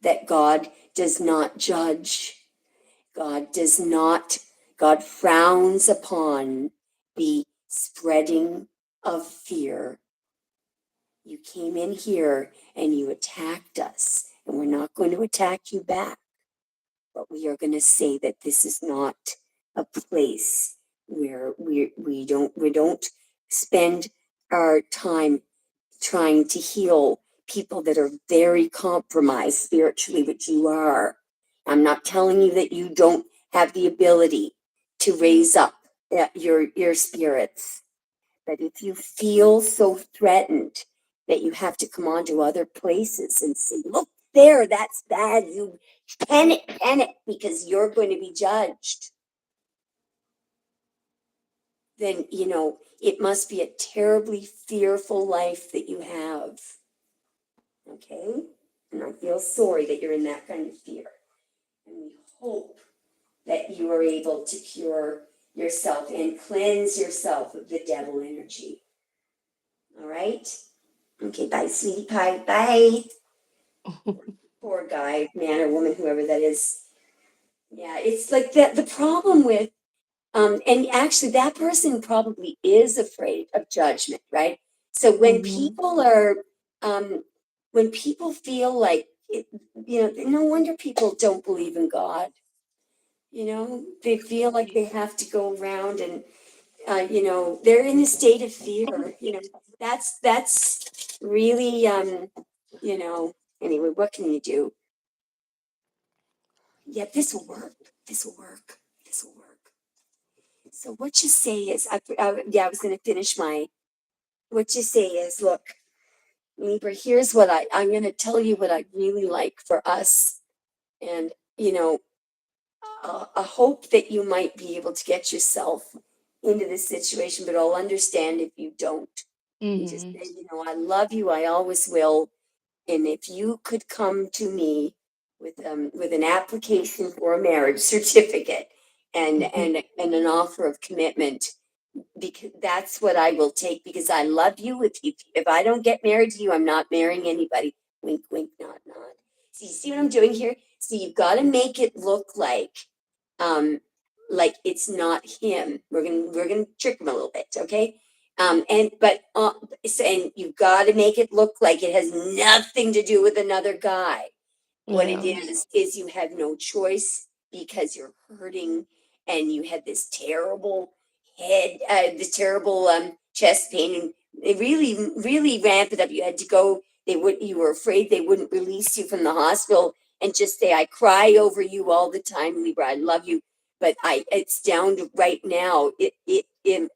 that God does not judge. God frowns upon the spreading of fear. You came in here and you attacked us, and we're not going to attack you back, but we are going to say that this is not a place where we don't spend our time trying to heal people that are very compromised spiritually, which you are. I'm not telling you that you don't have the ability to raise up your spirits, but if you feel so threatened that you have to come on to other places and say, look there, that's bad, you panic, because you're going to be judged, then, it must be a terribly fearful life that you have. Okay? And I feel sorry that you're in that kind of fear. And we hope that you are able to cure yourself and cleanse yourself of the devil energy. All right? Okay, bye, sweetie pie. Bye. Poor guy, man or woman, whoever that is. Yeah, it's like that. The problem with, and actually that person probably is afraid of judgment, right? So when people feel like, no wonder people don't believe in God. They feel like they have to go around and, they're in a state of fear. That's really, anyway, what can you do? Yeah, this will work. This will work. This will work. So what you say is, I was going to finish what you say is, look, Libra, here's what I'm going to tell you what I really like for us. And, I hope that you might be able to get yourself into this situation, but I'll understand if you don't. You just say, I love you. I always will. And if you could come to me with an application for a marriage certificate and an offer of commitment, because that's what I will take, because I love you. If I don't get married to you, I'm not marrying anybody. Wink, wink, nod, nod. So you see what I'm doing here? So you've got to make it look like like it's not him. We're gonna trick him a little bit, okay? And you've got to make it look like it has nothing to do with another guy. What it Yeah. is you have no choice because you're hurting and you had this terrible this terrible chest pain, and they really ramped it up. You had to go. You were afraid they wouldn't release you from the hospital and just say, "I cry over you all the time, Libra. I love you." But it's down to right now.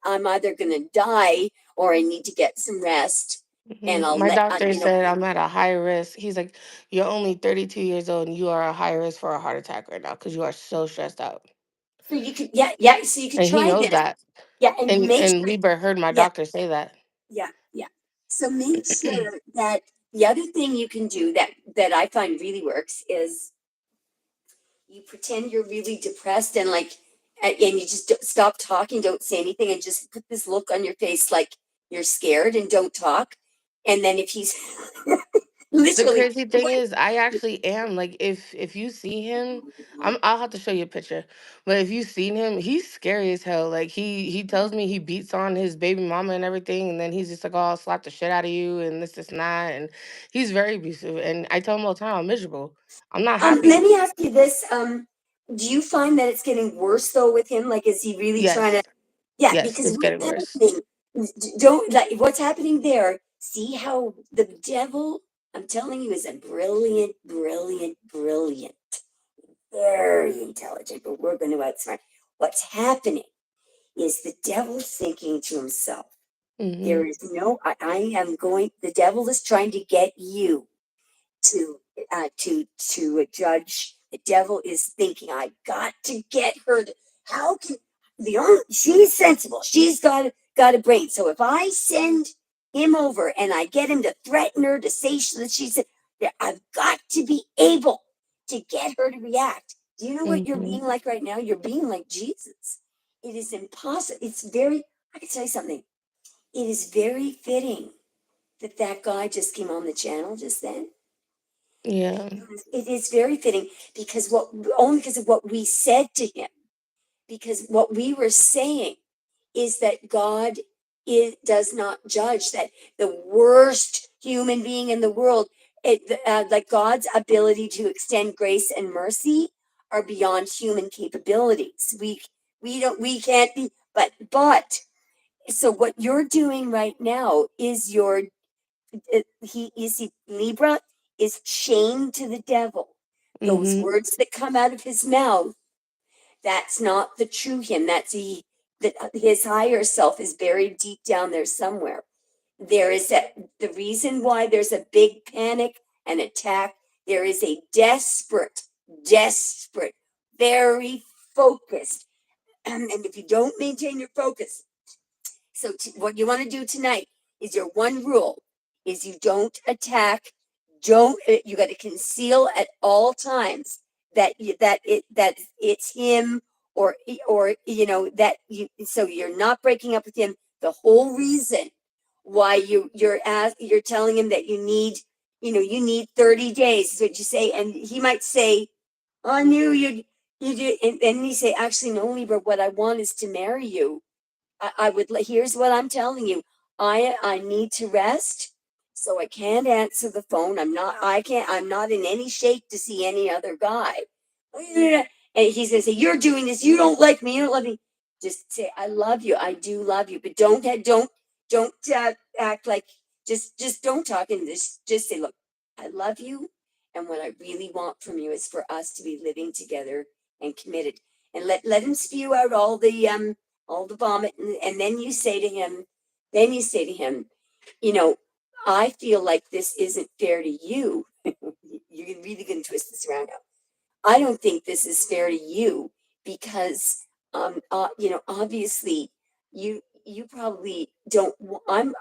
I'm either gonna die or I need to get some rest, and I'll My let doctor said I'm at a high risk. He's like, "You're only 32 years old and you are a high risk for a heart attack right now because you are so stressed out." So you could, yeah. So you could And he try knows this, that. yeah, and make And sure, Lieber heard my yeah, doctor say that. yeah. So make sure that the other thing you can do that I find really works is you pretend you're really depressed and and you just stop talking, don't say anything, and just put this look on your face like you're scared and don't talk. And then if he's The literally, crazy thing is, I actually am like, if you see him, I'll have to show you a picture. But if you've seen him, he's scary as hell. Like he tells me he beats on his baby mama and everything, and then he's just like, "Oh, I'll slap the shit out of you," and this and that, and he's very abusive. And I tell him all the time, I'm miserable. I'm not let happy. me ask you this: do you find that it's getting worse though with him? Like, is he really trying to? Yes, Yeah, yes, because it's what's getting worse. happening, don't like what's happening there. See how the devil, I'm telling you, is a brilliant, very intelligent, but we're going to outsmart. What's happening is the devil thinking to himself, Hmm. there is no, I am going, the devil is trying to get you to judge. The devil is thinking, I got to get her to, how can the only, she's sensible, she's got a brain, so if I send him over and I get him to threaten her to say that she's I've got to be able to get her to react. Do you know what you're Hmm. being like right now? You're being like Jesus. It is impossible. It's very, I can tell you something, it is very fitting that that guy just came on the channel just then. Yeah. It is very fitting because what only because of what we said to him, because what we were saying is that God does not judge, that the worst human being in the world, like God's ability to extend grace and mercy are beyond human capabilities. We can't be, but so what you're doing right now is Libra is chained to the devil. Those Hmm. words that come out of his mouth, that's not the true him. That his higher self is buried deep down there somewhere. There is the reason why there's a big panic and attack. There is a desperate, very focused. And if you don't maintain your focus, so what you want to do tonight is your one rule is you don't attack. Don't You got to conceal at all times that it's him or that you, so you're not breaking up with him. The whole reason why you're telling him that you need 30 days is what you say, and he might say, I knew you do, and then you say, actually no, Libra, what I want is to marry you. I would, here's what I'm telling you. I need to rest, so I can't answer the phone. I'm not in any shape to see any other guy. And he's gonna say, you're doing this, you don't like me, you don't love me. Just say, I love you, I do love you, but don't act like, just don't talk in this, just say, look, I love you, and what I really want from you is for us to be living together and committed. And let him spew out all the vomit, and then you say to him, you know, I feel like this isn't fair to you. You're really going to twist this around now. I don't think this is fair to you because obviously you probably don't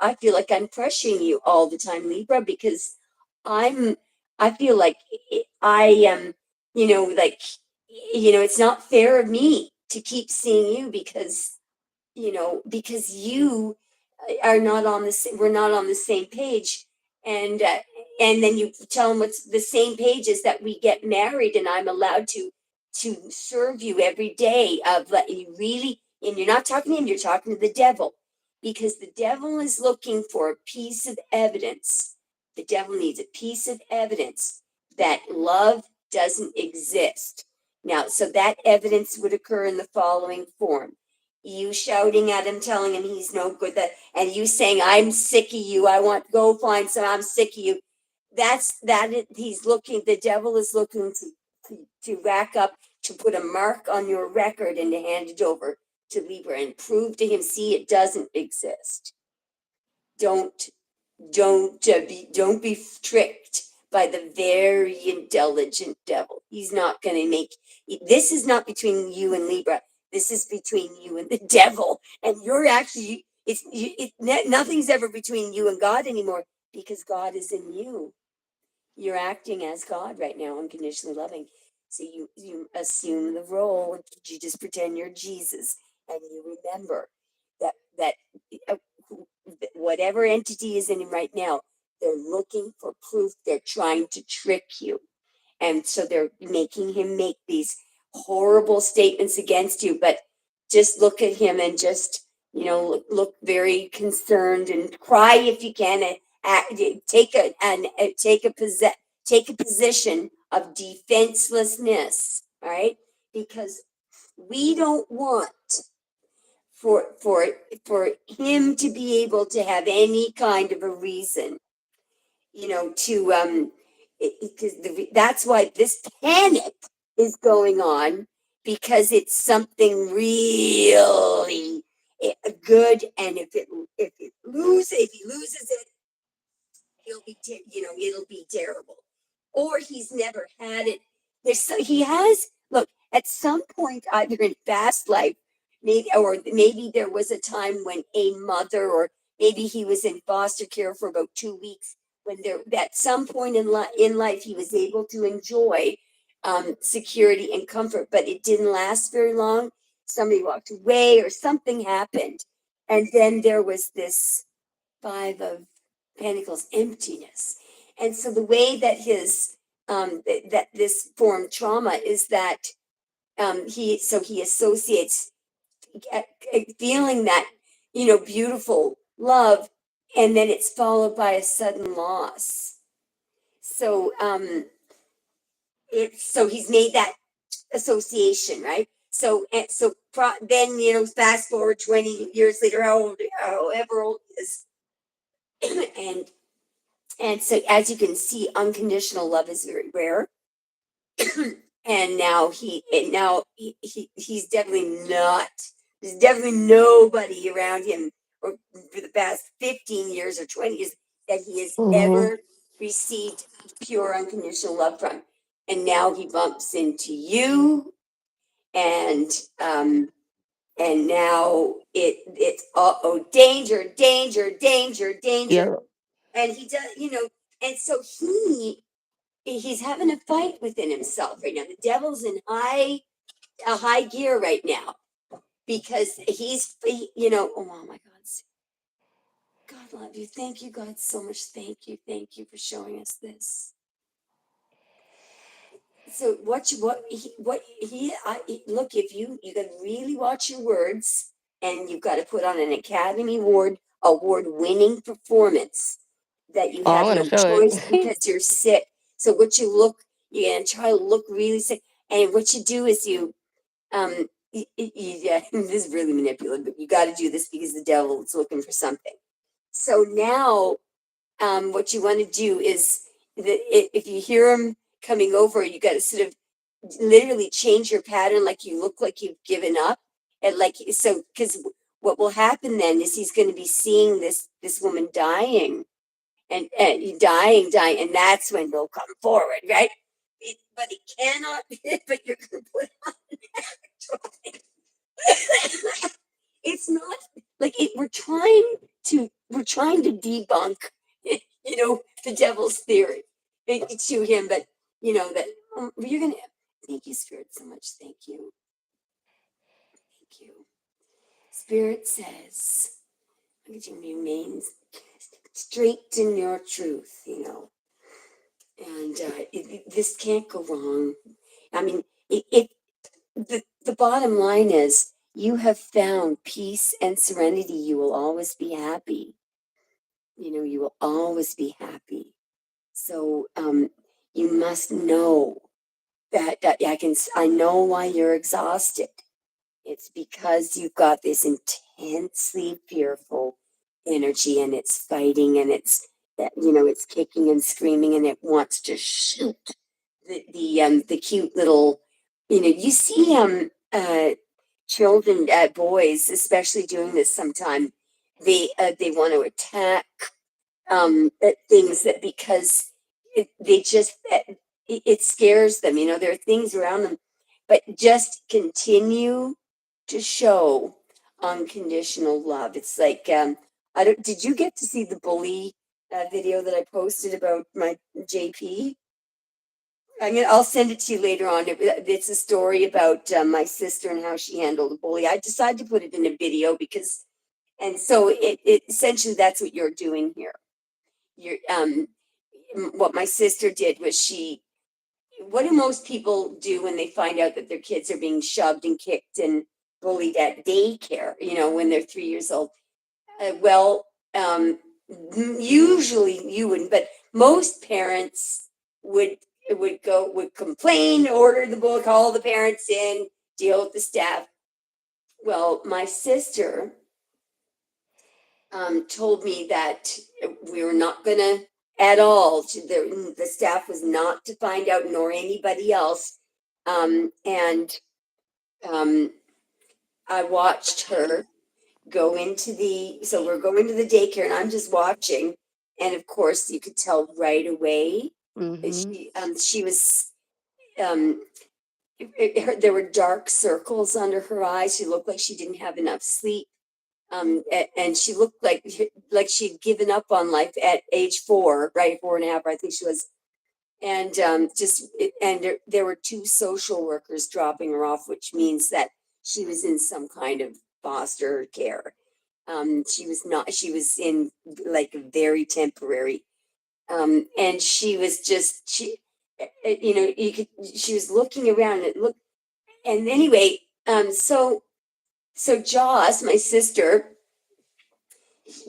I feel like I'm pressuring you all the time, Libra, because i'm I feel like I am, like, it's not fair of me to keep seeing you because you are not on we're not on the same page, and then you tell them what's the same page is that we get married and I'm allowed to to serve you every day of let you really, and you're not talking to him, you're talking to the devil, because the devil is looking for a piece of evidence. The devil needs a piece of evidence that love doesn't exist. Now, so that evidence would occur in the following form: you shouting at him, telling him he's no good, and you saying, I'm sick of you, I want to go find some, I'm sick of you. He's looking, the devil is looking to rack up, to put a mark on your record and to hand it over to Libra and prove to him, see, it doesn't exist. Don't don't be tricked by the very intelligent devil. He's not going to make, this is not between you and Libra. This is between you and the devil. And you're actually, nothing's ever between you and God anymore, because God is in you. You're acting as God right now, unconditionally loving. So you assume the role. You just pretend you're Jesus, and you remember that uh, whatever entity is in him right now, they're looking for proof. They're trying to trick you, and so they're making him make these horrible statements against you. But just look at him and just, look very concerned and cry if you can, and take a position of defenselessness. All right, because we don't want for for for him to be able to have any kind of a reason, to because that's why this panic is going on, because it's something really good. And if he loses it, it'll be terrible. Or he's never had it. He has, look, at some point, either in past life, maybe there was a time when a mother, or maybe he was in foster care for about 2 weeks, when at some point in life he was able to enjoy security and comfort, but it didn't last very long. Somebody walked away or something happened, and then there was this Five of Pentacles, emptiness. And so the way that that this form trauma is that he associates feeling that, beautiful love, and then it's followed by a sudden loss. So so he's made that association, right? Then, fast forward 20 years later, however old he is, and so, as you can see, unconditional love is very rare. And now he's definitely not. There's definitely nobody around him, or for the past 15 years or 20 years, that he has Mm-hmm. ever received pure unconditional love from. And now he bumps into you, and now it's danger, danger, danger, danger. Yeah. And he does, and so he's having a fight within himself right now. The devil's in a high gear right now, because oh my God, God love you. Thank you, God, so much. Thank you for showing us this. So look, if you got to really watch your words, and you've got to put on an Academy Award winning performance, that you Oh, I'm have gonna no show choice it. because you're sick. So you're gonna try to look really sick, and what you do is yeah, this is really manipulative, but you got to do this because the devil is looking for something. So now, what you want to do is that if you hear him coming over, you got to sort of literally change your pattern, like you look like you've given up, and because what will happen then is he's going to be seeing this woman dying, and dying, and that's when he'll come forward, right? But he cannot. But you're going to put on an actual. It's not like it. We're trying to debunk, the devil's theory to him, but that you're gonna. Thank you, Spirit, so much. Thank you. Spirit says, "Let you remain straight in your truth," and this can't go wrong. I mean, the bottom line is you have found peace and serenity. You will always be happy. You will always be happy. So you must know that I know why you're exhausted. It's because you've got this intensely fearful energy, and it's fighting, and it's kicking and screaming, and it wants to shoot the cute little, you see children, boys especially, doing this sometime. They want to attack at things that, because it scares them. There are things around them, but just continue to show unconditional love. It's like, I don't. Did you get to see the bully video that I posted about my JP? I'll send it to you later on. It's a story about my sister and how she handled a bully. I decided to put it in a video because, and so it essentially, that's what you're doing here. You're what my sister did was, what do most people do when they find out that their kids are being shoved and kicked and bullied at daycare, when they're 3 years old? Well, usually you wouldn't, but most parents would complain, order the book, call the parents in, deal with the staff. Well, my sister told me that we were not gonna at all. The staff was not to find out, nor anybody else. And I watched her go into so we're going to the daycare, and I'm just watching. And of course, you could tell right away that she was, there were dark circles under her eyes. She looked like she didn't have enough sleep. And she looked like she'd given up on life at age 4, right? 4.5, I think she was. And there were 2 social workers dropping her off, which means that she was in some kind of foster care. She was not. She was in like very temporary. And she was just she was looking around and look. And anyway, so Joss, my sister,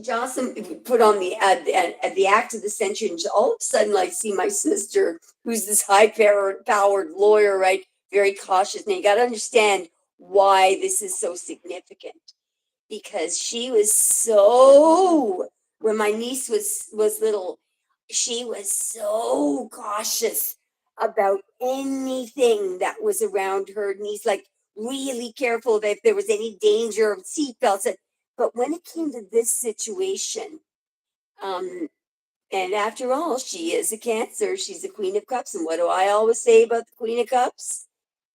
Jocelyn put on the act of the century, and all of a sudden I see my sister, who's this high-powered lawyer, right? Very cautious. Now you got to understand why this is so significant, because she was so, when my niece was little, she was so cautious about anything that was around her niece, like really careful if there was any danger of seatbelts. But when it came to this situation, and after all, she is a Cancer. She's a Queen of Cups. And what do I always say about the Queen of Cups?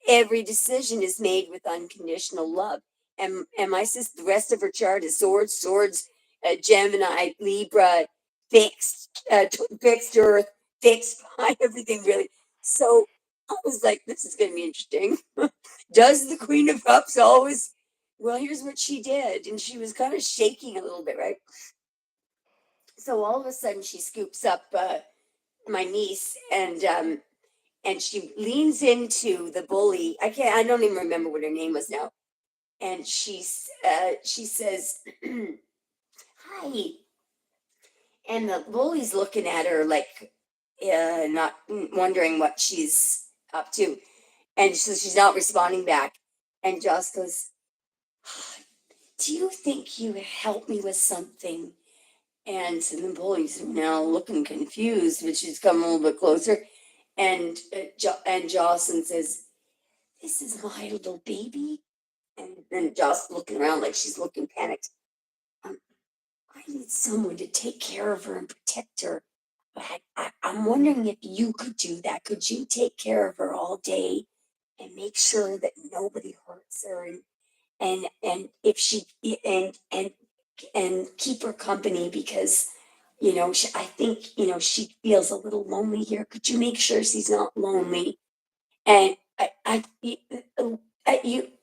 Every decision is made with unconditional love. And my sister, the rest of her chart is swords, Gemini, Libra, fixed Earth, fixed by everything, really. So I was like, this is going to be interesting. Does the Queen of Cups always? Well, here's what she did. And she was kind of shaking a little bit, right? So all of a sudden she scoops up my niece, and she leans into the bully. I don't even remember what her name was now. And she says, hi. And the bully's looking at her like, not wondering what she's up to. And so she's not responding back. And Joss goes, do you think you help me with something? And so the bully's now looking confused, but she's come a little bit closer. And Jocelyn says, this is my little baby. And then Joss looking around like she's looking panicked. I need someone to take care of her and protect her. But I'm wondering if you could do that. Could you take care of her all day and make sure that nobody hurts her, and if she and keep her company, because I think she feels a little lonely here. Could you make sure she's not lonely? And the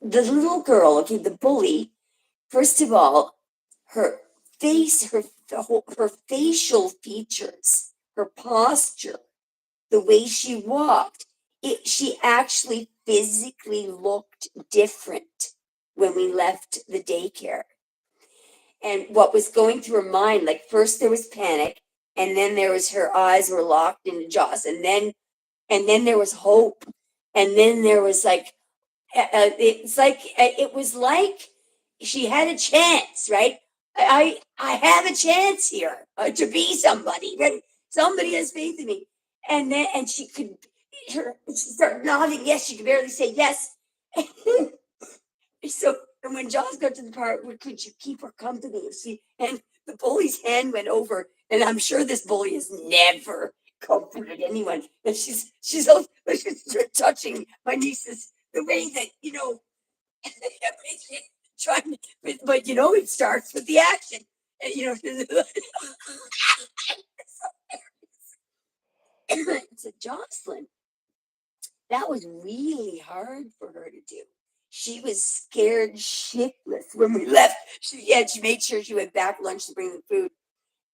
little girl, okay, the bully, first of all, her face, her facial features, her posture, the way she walked, she actually physically looked different when we left the daycare. And what was going through her mind, like first there was panic, and then there was her eyes were locked into Joss, and then there was hope, and then there was like it was like she had a chance, right? I have a chance here to be somebody, right? Somebody has faith in me, and she could she started nodding yes. She could barely say yes. So, and when Jaws got to the part where could you keep her company, and the bully's hand went over, and I'm sure this bully has never comforted anyone, and she's touching my nieces the way that trying, but it starts with the action, and so Jocelyn, that was really hard for her to do. She was scared shitless when we left. She made sure she went back lunch to bring the food.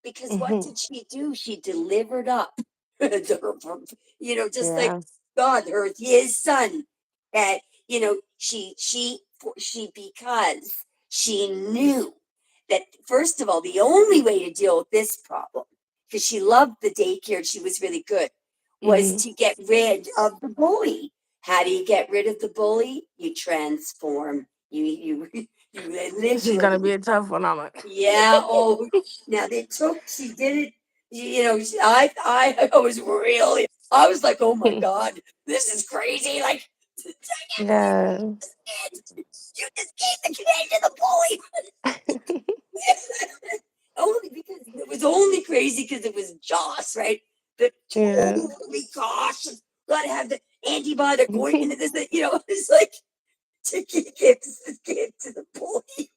Because what did she do? She delivered up, just like Yeah. God, his son. That she because she knew that first of all, the only way to deal with this problem, because she loved the daycare, she was really good, was to get rid of the bully. How do you get rid of the bully? You transform. You This is gonna literally. be a tough one, I'm like. Yeah. Oh, now she did it. I was really. I was like, oh my God, this is crazy. Like, Yeah. you just gave the command to the bully. Only because it was only crazy because it was Joss, right? The Yeah. totally cautious. Gotta have the antibiotic going into this. It's like to give to the bully,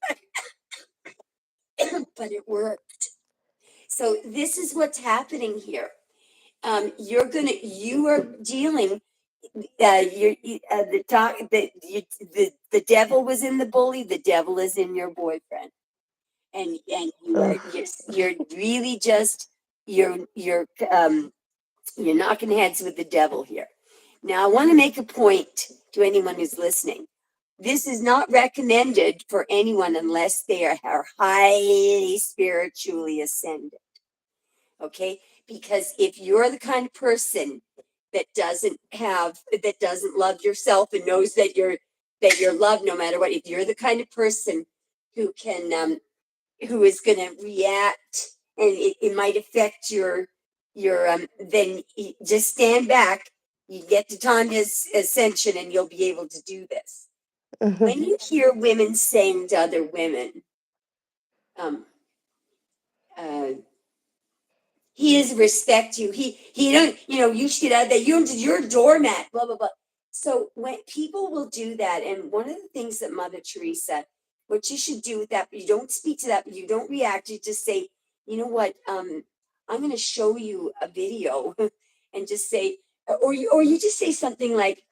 but it worked. So this is what's happening here. You are dealing. The devil was in the bully. The devil is in your boyfriend, and you're really just you're knocking heads with the devil here. Now, I want to make a point to anyone who's listening. This is not recommended for anyone unless they are highly spiritually ascended. Okay, because if you're the kind of person that doesn't love yourself and knows that you're loved no matter what, if you're the kind of person who who is going to react and it might affect then just stand back. You get to Tanya's ascension and you'll be able to do this. When you hear women saying to other women, uh, he doesn't respect you. He don't, you should get out of there. You're a doormat, blah, blah, blah. So when people will do that, and one of the things that Mother Teresa, what you should do with that, but you don't speak to that, but you don't react, you just say, you know what, I'm going to show you a video and just say, or you just say something like,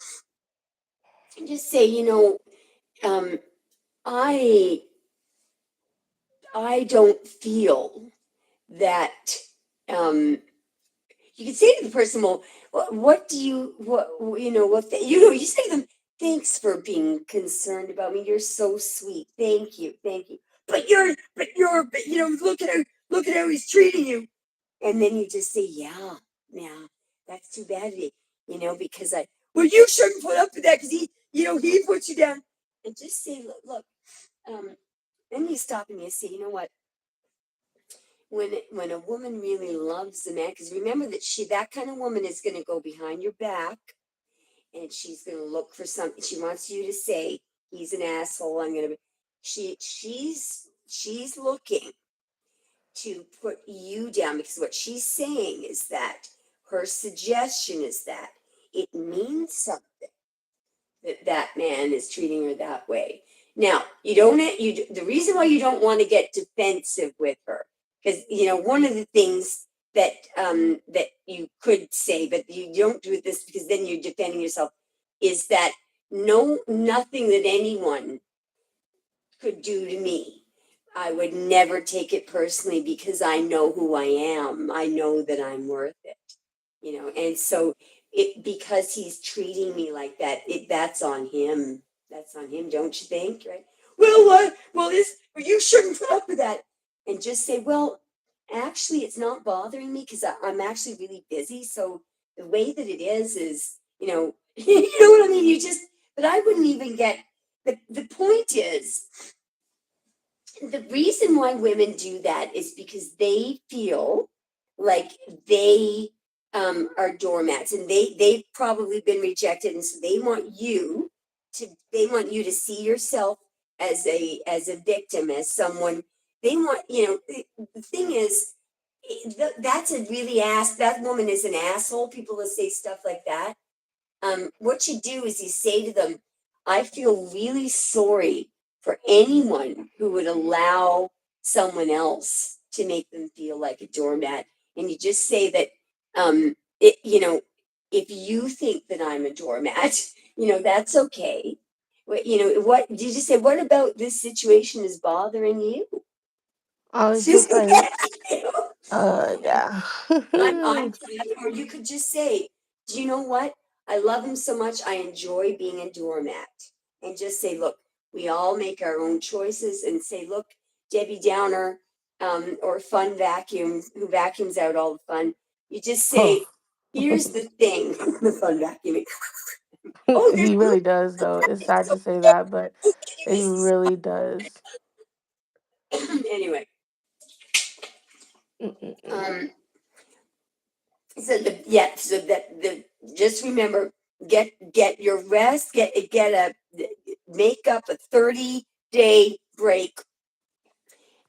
just say, I don't feel that, you can say to the person, well, what do you, you say to them, thanks for being concerned about me. You're so sweet. Thank you. Thank you. But look at how he's treating you. And then you just say, yeah, that's too bad of me, because you shouldn't put up with that because he puts you down. And just say, look, then you stop and you say, you know what? When a woman really loves a man, because remember that kind of woman is going to go behind your back and she's going to look for something. She wants you to say he's an asshole. I'm going to. She's looking to put you down because what she's saying is that her suggestion is that it means something that man is treating her that way. Now, the reason why you don't want to get defensive with her, because one of the things that that you could say, but you don't do this because then you're defending yourself, is that nothing that anyone could do to me, I would never take it personally because I know who I am. I know that I'm worth it, and so because he's treating me like that, that's on him. That's on him, don't you think? Right? Well, what? Well, you shouldn't put up with that. And just say, well, actually, it's not bothering me because I'm actually really busy. So the way that it is, you know what I mean. But I wouldn't even get. The point is, the reason why women do that is because they feel like they are doormats, and they've probably been rejected, and so they want you to see yourself as a victim, as someone. They want, the thing is, that's a really that woman is an asshole. People that say stuff like that, what you do is you say to them, I feel really sorry for anyone who would allow someone else to make them feel like a doormat. And you just say that, if you think that I'm a doormat, that's okay. What did you say? What about this situation is bothering you? I was See? just like, yeah. I'm or you could just say, do you know what? I love him so much. I enjoy being a doormat. And just say, look, we all make our own choices, and say, look, Debbie Downer, or Fun Vacuum, who vacuums out all the fun. You just Oh, say, here's the thing, the fun vacuuming. Oh, there's he really does, though. It's sad to say that, but he really does. anyway. Mm-mm-mm. Um, so that the just remember, get your rest, get a make up a 30-day break,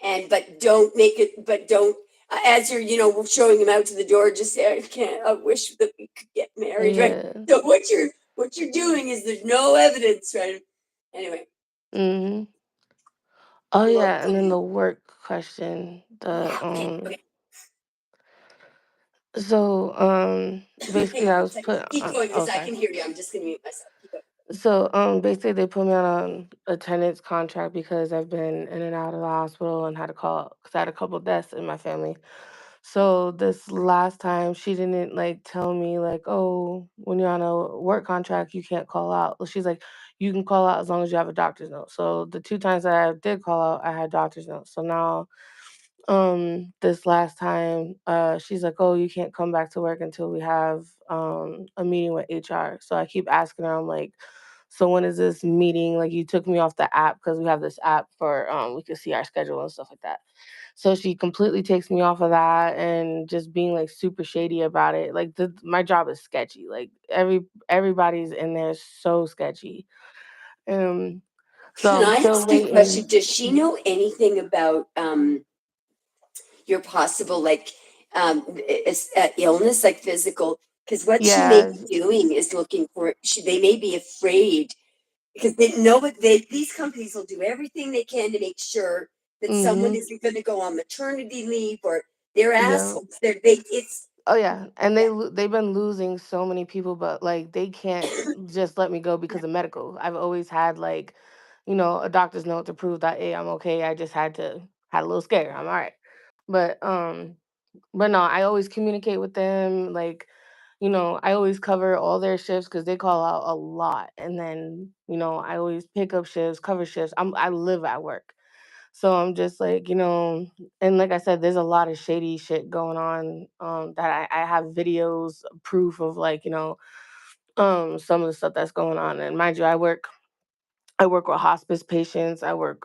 and but don't make it, but don't as you're showing him out to the door, just say, I wish that we could get married, right? Yeah. So what you're doing is, there's no evidence, right? Anyway, Hmm. Oh well, yeah, and then the work question. yeah, okay, okay. So Hang basically on I one was second. put Keep on. going Oh, because I sorry. can hear you. I'm just gonna mute myself. Keep going. So basically they put me on a attendance contract because I've been in and out of the hospital and had to call because I had a couple deaths in my family. So this last time she didn't like tell me like, oh, when you're on a work contract you can't call out. Well, she's like, you can call out as long as you have a doctor's note. So the two times that I did call out, I had doctor's notes. So now this last time she's like, oh, you can't come back to work until we have a meeting with HR. So I keep asking her, I'm like, so when is this meeting? Like, you took me off the app because we have this app for we could see our schedule and stuff like that. So she completely takes me off of that and just being like super shady about it. Like, my job is sketchy. Like, everybody's in there so sketchy. um so Can I'm I still ask you a question? waiting. Does she know anything about your possible, like, illness, like physical? Because what she may Yeah. be doing is looking for. They may be afraid because they know these companies will do everything they can to make sure that someone Mm-hmm. isn't going to go on maternity leave, or they're Yeah. assholes. It's Oh yeah, and yeah, they've been losing so many people, but like they can't just let me go yeah. because of medical. I've always had like, a doctor's note to prove that hey, I'm okay. I just had a little scare. I'm all right. But no, I always communicate with them. Like, I always cover all their shifts because they call out a lot, and then I always pick up shifts, cover shifts. I live at work. So I'm just like, and like I said, there's a lot of shady shit going on that I have videos, proof of like, some of the stuff that's going on. And mind you, I work with hospice patients. I work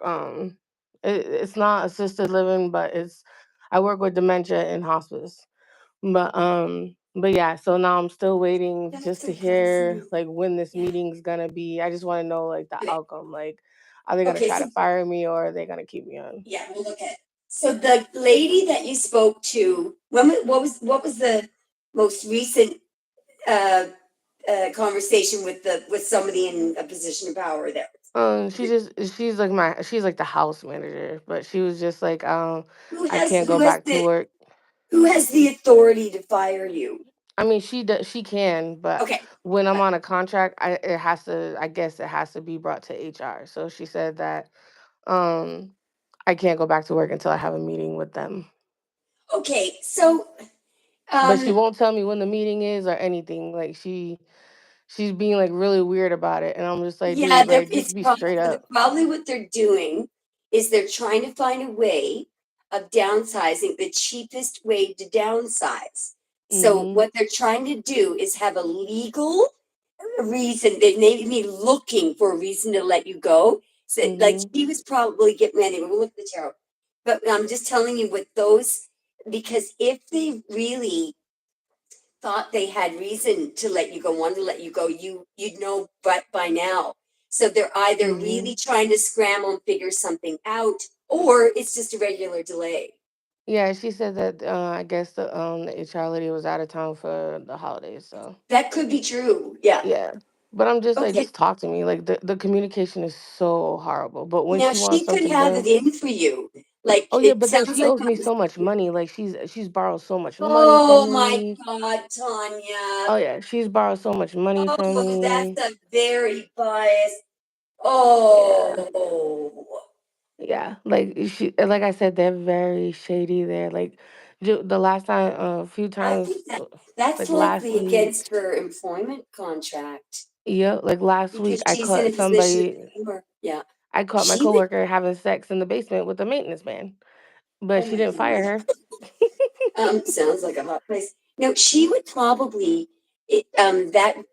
it's not assisted living, but I work with dementia in hospice. But yeah, so now I'm still waiting That's just to so hear fascinating. like when this Yeah. meeting's gonna be. I just want to know like the Okay. outcome. Like, are they gonna Okay. try So to fire me or are they gonna keep me on? yeah, we'll look at. So the lady that you spoke to, what was the most recent uh, conversation with somebody in a position of power there? She's like the house manager, but she was just like, Who I has can't go who has back to the work. who has the authority to fire you? I mean, she can, but Okay. when I'm But on a contract, I guess it has to be brought to HR. So she said that um I can't go back to work until I have a meeting with them. okay, so but she Um, won't tell me when the meeting is or anything. Like she's being like really weird about it, and I'm just like, yeah, dude, like it's just be straight up. probably what they're doing is they're trying to find a way of downsizing, the cheapest way to downsize. So Mhm. what they're trying to do is have a legal reason. They may be looking for a reason to let you go. So, like Mhm. she was probably getting anyway. We'll look at the tarot, but I'm just telling you with those, because if they really thought they had reason to let you go, wanted to let you go, you'd know, but by now. So they're either really Mhm. trying to scramble and figure something out, or it's just a regular delay. Yeah, she said that I guess the HR lady was out of town for the holidays, so That could be true. Yeah. yeah. But I'm just like, Okay. just talk to me. Like the communication is so horrible. But when Now she she wants could something have it done, in for you. Like oh yeah, it but then sounds she like owes that me was. so much money. Like she's borrowed so much money Oh from my me. God, Tanya. Oh yeah, she's borrowed so much money from Oh, that's me. a very biased. Yeah. Oh, Yeah, like I said, they're very shady. They're like, the last time, a few I times, think that's like last likely week. against her employment contract Yeah, like last week, because she's in a position of power. Yeah. I caught my She would. coworker having sex in the basement with the maintenance man, but Oh she my didn't fire God. her. Sounds like a hot place. No, she would probably.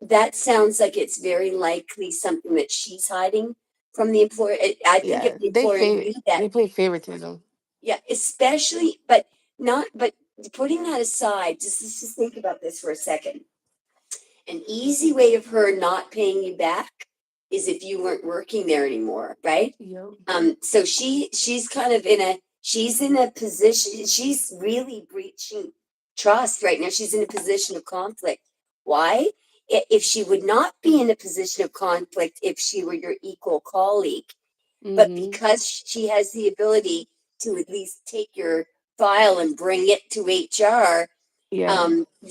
That sounds like it's very likely something that she's hiding from the employer. I think if Yeah, the employer knew that, they play favoritism. yeah, especially, but not, but putting that aside, let's just think about this for a second. An easy way of her not paying you back is if you weren't working there anymore, right? Yep. So she's kind of she's in a position, she's really breaching trust right now. She's in a position of conflict. Why? If she would not be in a position of conflict if she were your equal colleague, but Mhm. because she has the ability to at least take your file and bring it to HR, Yeah.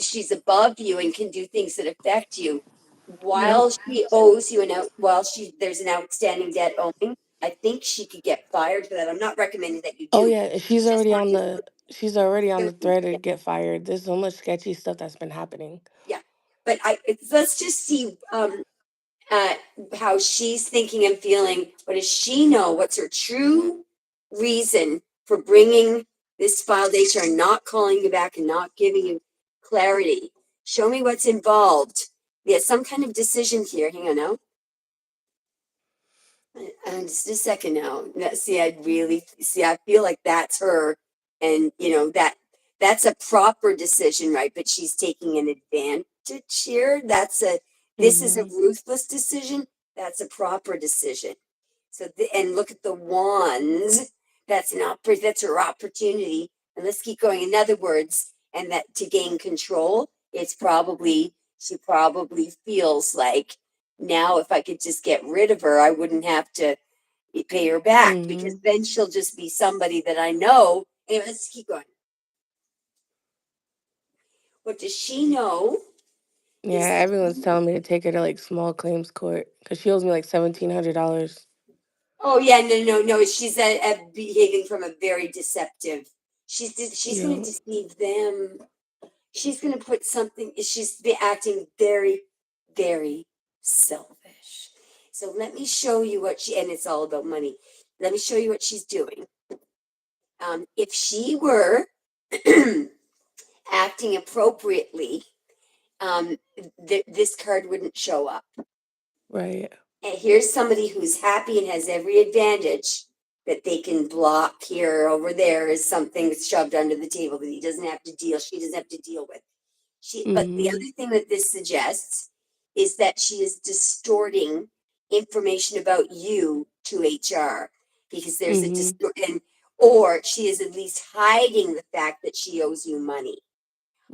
she's above you and can do things that affect you. Yep. While she owes you while there's an outstanding debt owing, I think she could get fired for that. I'm not recommending that you Oh do. yeah, It's just one of she's already on the the thread to get fired. There's so much sketchy stuff that's been happening. yeah. But let's just see uh, how she's thinking and feeling. What does she know? What's her true reason for bringing this file to HR and not calling you back and not giving you clarity? Show me what's involved. There's some kind of decision here. Hang on now. Just a second now. See, I really see. I feel like that's her, and that's a proper decision, right? But she's taking an advantage here. This is a Mhm. ruthless decision. That's a proper decision. So, and look at the wands. That's her opportunity. And let's keep going. In other words, and that to gain control, she probably feels like now if I could just get rid of her, I wouldn't have to pay her back because Mhm. then she'll just be somebody that I know. Anyway, let's keep going. What does she know Yeah, is that everyone's telling me to take her to like small claims court because she owes me like $1,700. oh yeah, no, she's behaving from a very deceptive. She's going to Yeah. deceive them. She's going to put something. She's acting very, very selfish. So let me show you and it's all about money. Let me show you what she's doing. If she were acting appropriately, this card wouldn't show up. Right. And here's somebody who's happy and has every advantage that they can block here. Over there is something that's shoved under the table that she doesn't have to deal with. But the Mhm. other thing that this suggests is that she is distorting information about you to HR because there's a Mhm. distortion, or she is at least hiding the fact that she owes you money.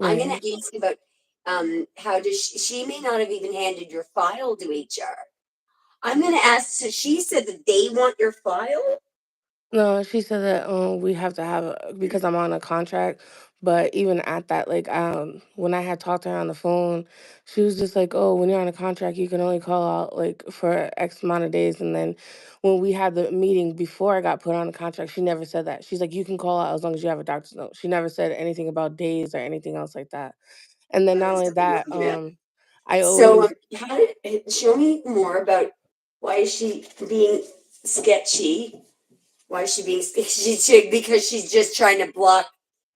I'm going Right. to ask about how does she may not have even handed your file to HR. I'm going to ask. So she said that they want your file. No, she said that we have to have because I'm on a contract. But even at that, like when I had talked to her on the phone, she was just like, "Oh, when you're on a contract, you can only call out like for X amount of days." And then when we had the meeting before I got put on a contract, she never said that. She's like, "You can call out as long as you have a doctor's note." She never said anything about days or anything else like that. And then That not is only something that, wrong, yeah. I So, always how did show me more about why is she being sketchy? Why is she being sketchy? Because she's just trying to block.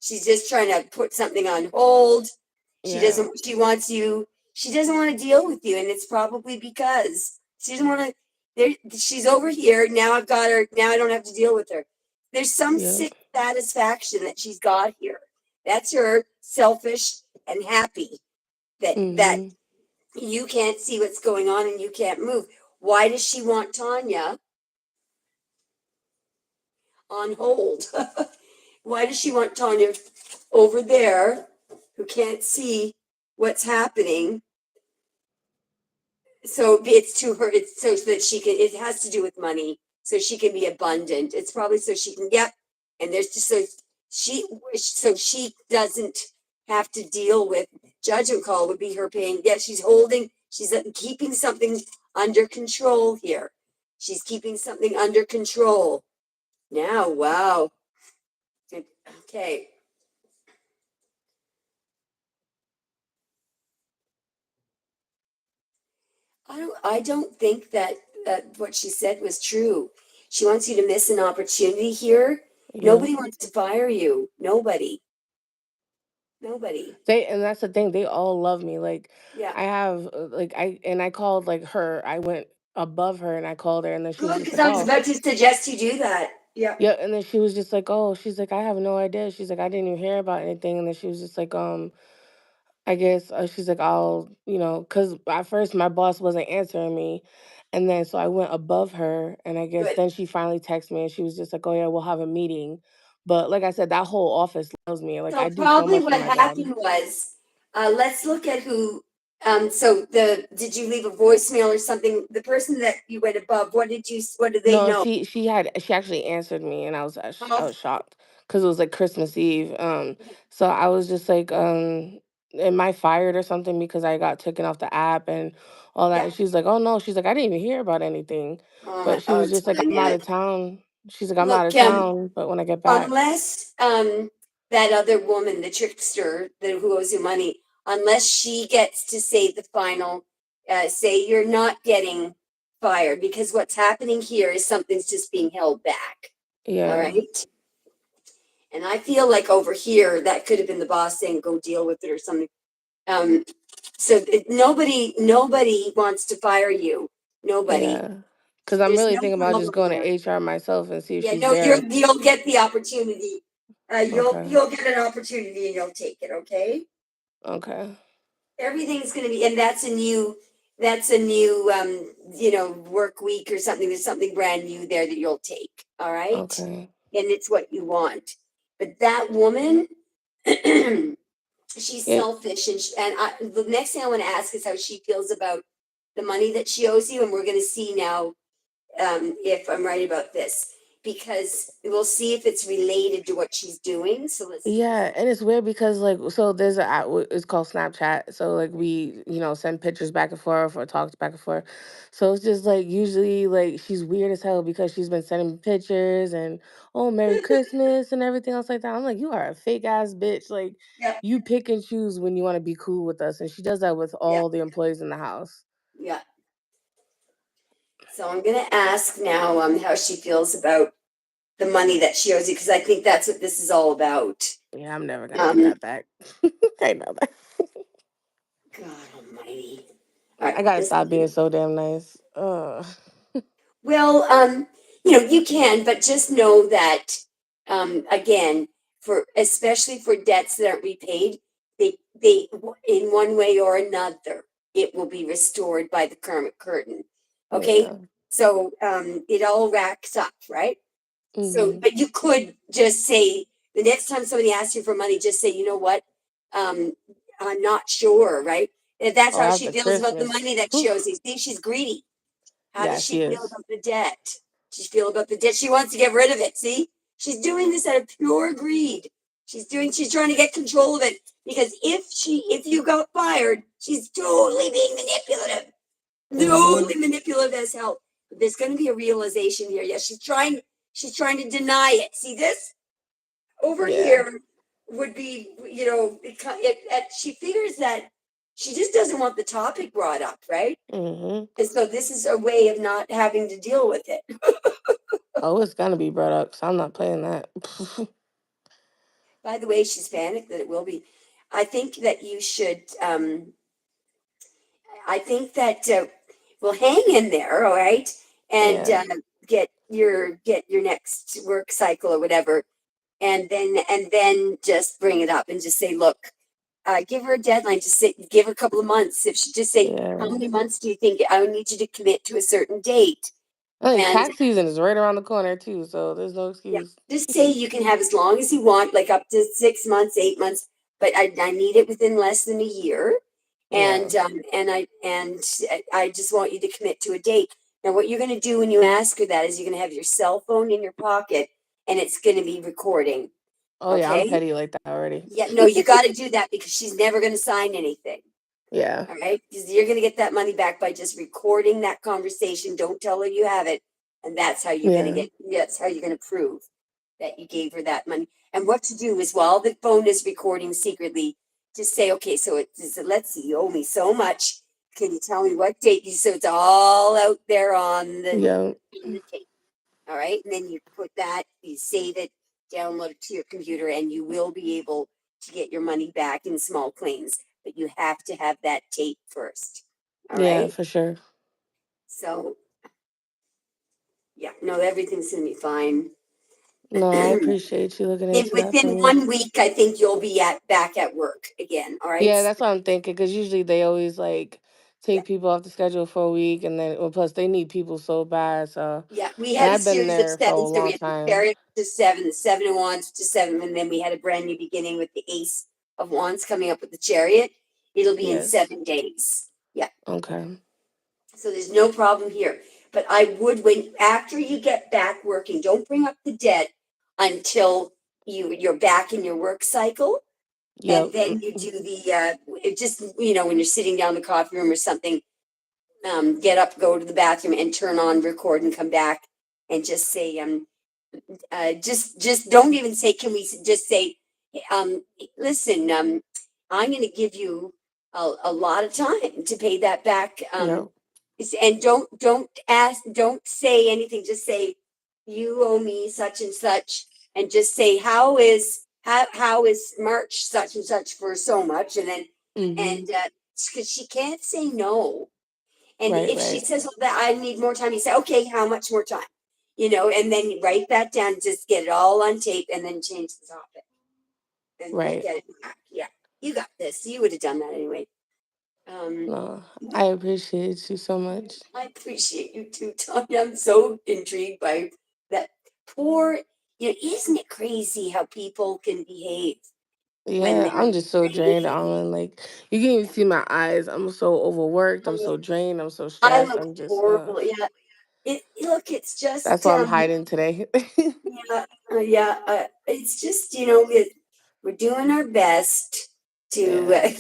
She's just trying to put something on hold. She yeah doesn't. She wants you. She doesn't want to deal with you, and it's probably because she doesn't want to. There, she's over here now. I've got her. Now I don't have to deal with her. There's some yeah sick satisfaction that she's got here. That's her selfish and happy that mhm you can't see what's going on and you can't move. Why does she want Tanya on hold? Why does she want Tanya over there who can't see what's happening? So it's to her, it's so that she can, it has to do with money. So she can be abundant. It's probably so she can get, and there's just she, so she doesn't have to deal with judgment call would be her paying. Yeah, she's holding, she's keeping something under control here. She's keeping something under control. Now, wow. Okay. I don't think that what she said was true. She wants you to miss an opportunity here. yeah. Nobody wants to fire you. Nobody. Nobody. And that's the thing, they all love me. Like Yeah. I have like I called like her. I went above her and I called her and then she was Good, just because like, I was "Oh." about to suggest you do that. Yeah. Yeah, and then she was just like, "Oh," she's like, "I have no idea." She's like, "I didn't even hear about anything." And then she was just like, I guess she's like, "I'll, cuz at first my boss wasn't answering me." And then so I went above her and I guess Good. then she finally texted me and she was just like, "Oh yeah, we'll have a meeting." But like I said, that whole office loves me. Like I So do so probably much for what my job. happened was, let's look at who. So did you leave a voicemail or something? The person that you went above, what did they No, know? she actually answered me, and I Huh? was shocked because it was like Christmas Eve. So I was just like, am I fired or something because I got taken off the app and all that? Yeah. And she's like, oh no, she's like, I didn't even hear about anything, but she Oh, was just like, I'm out Tanya. of town. She's like, I'm out Look, of town, but when I get back, unless that other woman, the trickster, who owes you money, unless she gets to say the final, say you're not getting fired, because what's happening here is something's just being held back. All yeah, right. And I feel like over here that could have been the boss saying go deal with it or something. Um, nobody wants to fire you. Nobody. yeah, because I'm There's really no thinking about just problem going to there. HR myself and see if Yeah, she's no, there. you'll get the opportunity. Okay, You'll get an opportunity and you'll take it. Okay. okay, Everything's going to be, and that's a new work week or something. There's something brand new there that you'll take. All right. okay, And it's what you want. But that woman, she's yeah, selfish, the next thing I want to ask is how she feels about the money that she owes you, and we're going to see now if I'm right about this, because we'll see if it's related to what she's doing. So let's see. Yeah, and it's weird because like so there's a app it's called Snapchat. So like we send pictures back and forth or talks back and forth. So it's just like usually like she's weird as hell because she's been sending me pictures and oh Merry Christmas and everything else like that. I'm like you are a fake ass bitch. Like Yep. you pick and choose when you want to be cool with us, and she does that with Yeah. all the employees in the house. Yeah. So I'm going to ask now how she feels about the money that she owes you, because I think that's what this is all about. Yeah, I'm never gonna get Um, that back. I know that. God Almighty. All right. I gotta This. stop being so damn nice. Ugh. Well, you can, but just know that, again, for especially for debts that aren't repaid, they in one way or another, it will be restored by the current curtain. Okay, Yeah. so it all racks up, right? So, Hmm. but you could just say the next time somebody asks you for money, just say, you know what, um, I'm not sure, right? If that's Oh, how she after feels about the money Christmas. that she owes Oof. you. See, she's greedy. How Yeah, does she she feel is. about the debt? She feel about the debt. She wants to get rid of it. See, she's doing this out of pure greed. She's trying to get control of it, because if you got fired, she's totally being manipulative. Mm-hmm. Totally manipulative as hell. But there's going to be a realization here. Yes, she's trying to deny it. See this over Yeah. here would be, she figures that she just doesn't want the topic brought up, right? Mm-hmm. And so this is a way of not having to deal with it. Oh, it's gonna be brought up, so I'm not playing that. By the way, she's panicked that it will be. I think that you should, I think that, well, hang in there, all right? And Yeah. get your next work cycle or whatever. And then just bring it up and just say, look, give her a deadline. Just say, give her a couple of months. If she just say, how Yeah. many months do you think I would need you to commit to a certain date? I think And tax season is right around the corner too, so there's no yeah, excuse. just say you can have as long as you want, like up to 6 months, 8 months, but I need it within less than a year. Yeah. I just want you to commit to a date. Now, what you're going to do when you ask her that is you're going to have your cell phone in your pocket, and it's going to be recording. Oh yeah, I'm Okay? petty like that already. Yeah, no, you got to do that because she's never going to sign anything. Yeah. All right, because you're going to get that money back by just recording that conversation. Don't tell her you have it, and that's how you're going to Yeah. get. That's how you're going to prove that you gave her that money. And what to do is, while the phone is recording secretly, just say, okay, so let's see, you owe me so much. Can you tell me what date you? So it's all out there on Yeah. the tape. All right, and then you put that, you save it, download it to your computer, and you will be able to get your money back in small claims. But you have to have that tape first. All Yeah, right. for sure. So yeah, no, everything's gonna be fine. No, I appreciate you looking into that for Within me. 1 week, I think you'll be back at work again. All right. Yeah, that's what I'm thinking. Because usually they always like Yeah. take people off the schedule for a week, and then well, plus they need people so bad. So, Yeah, we and had a I've been series of there for a seven. So we long had the time. chariot to seven, the seven of wands to seven, and then we had a brand new beginning with the ace of wands coming up with the chariot. It'll be in Yes. 7 days. Yeah. Okay. So there's no problem here. But I would, when after you get back working, don't bring up the debt until you're back in your work cycle. And Yep. then you do the just when you're sitting down in the coffee room or something, get up, go to the bathroom, and turn on record and come back and just say just don't even say, can we just say, listen, I'm going to give you a lot of time to pay that back. Yep. And don't say anything. Just say, you owe me such and such, and just say, how is March such and such for so much, and then Mhm. and because she can't say no. And Right. if she Right. says, well, that I need more time, you say, okay, how much more time? And then you write that down, just get it all on tape, and then change the topic, and you'll Right. get it back. Yeah, you got this. You would have done that anyway. Um, No, I appreciate you so much. I appreciate you too, Tanya. I'm so intrigued by that poor, isn't it crazy how people can behave when Yeah, they're I'm just so drained right? on like you can even see my eyes. I'm so overworked. I'm Um, so drained. I'm so I stressed. look I'm just horrible. Yeah. Look, it's that's just why I'm hiding today. yeah, it's just we're doing our best to Yeah.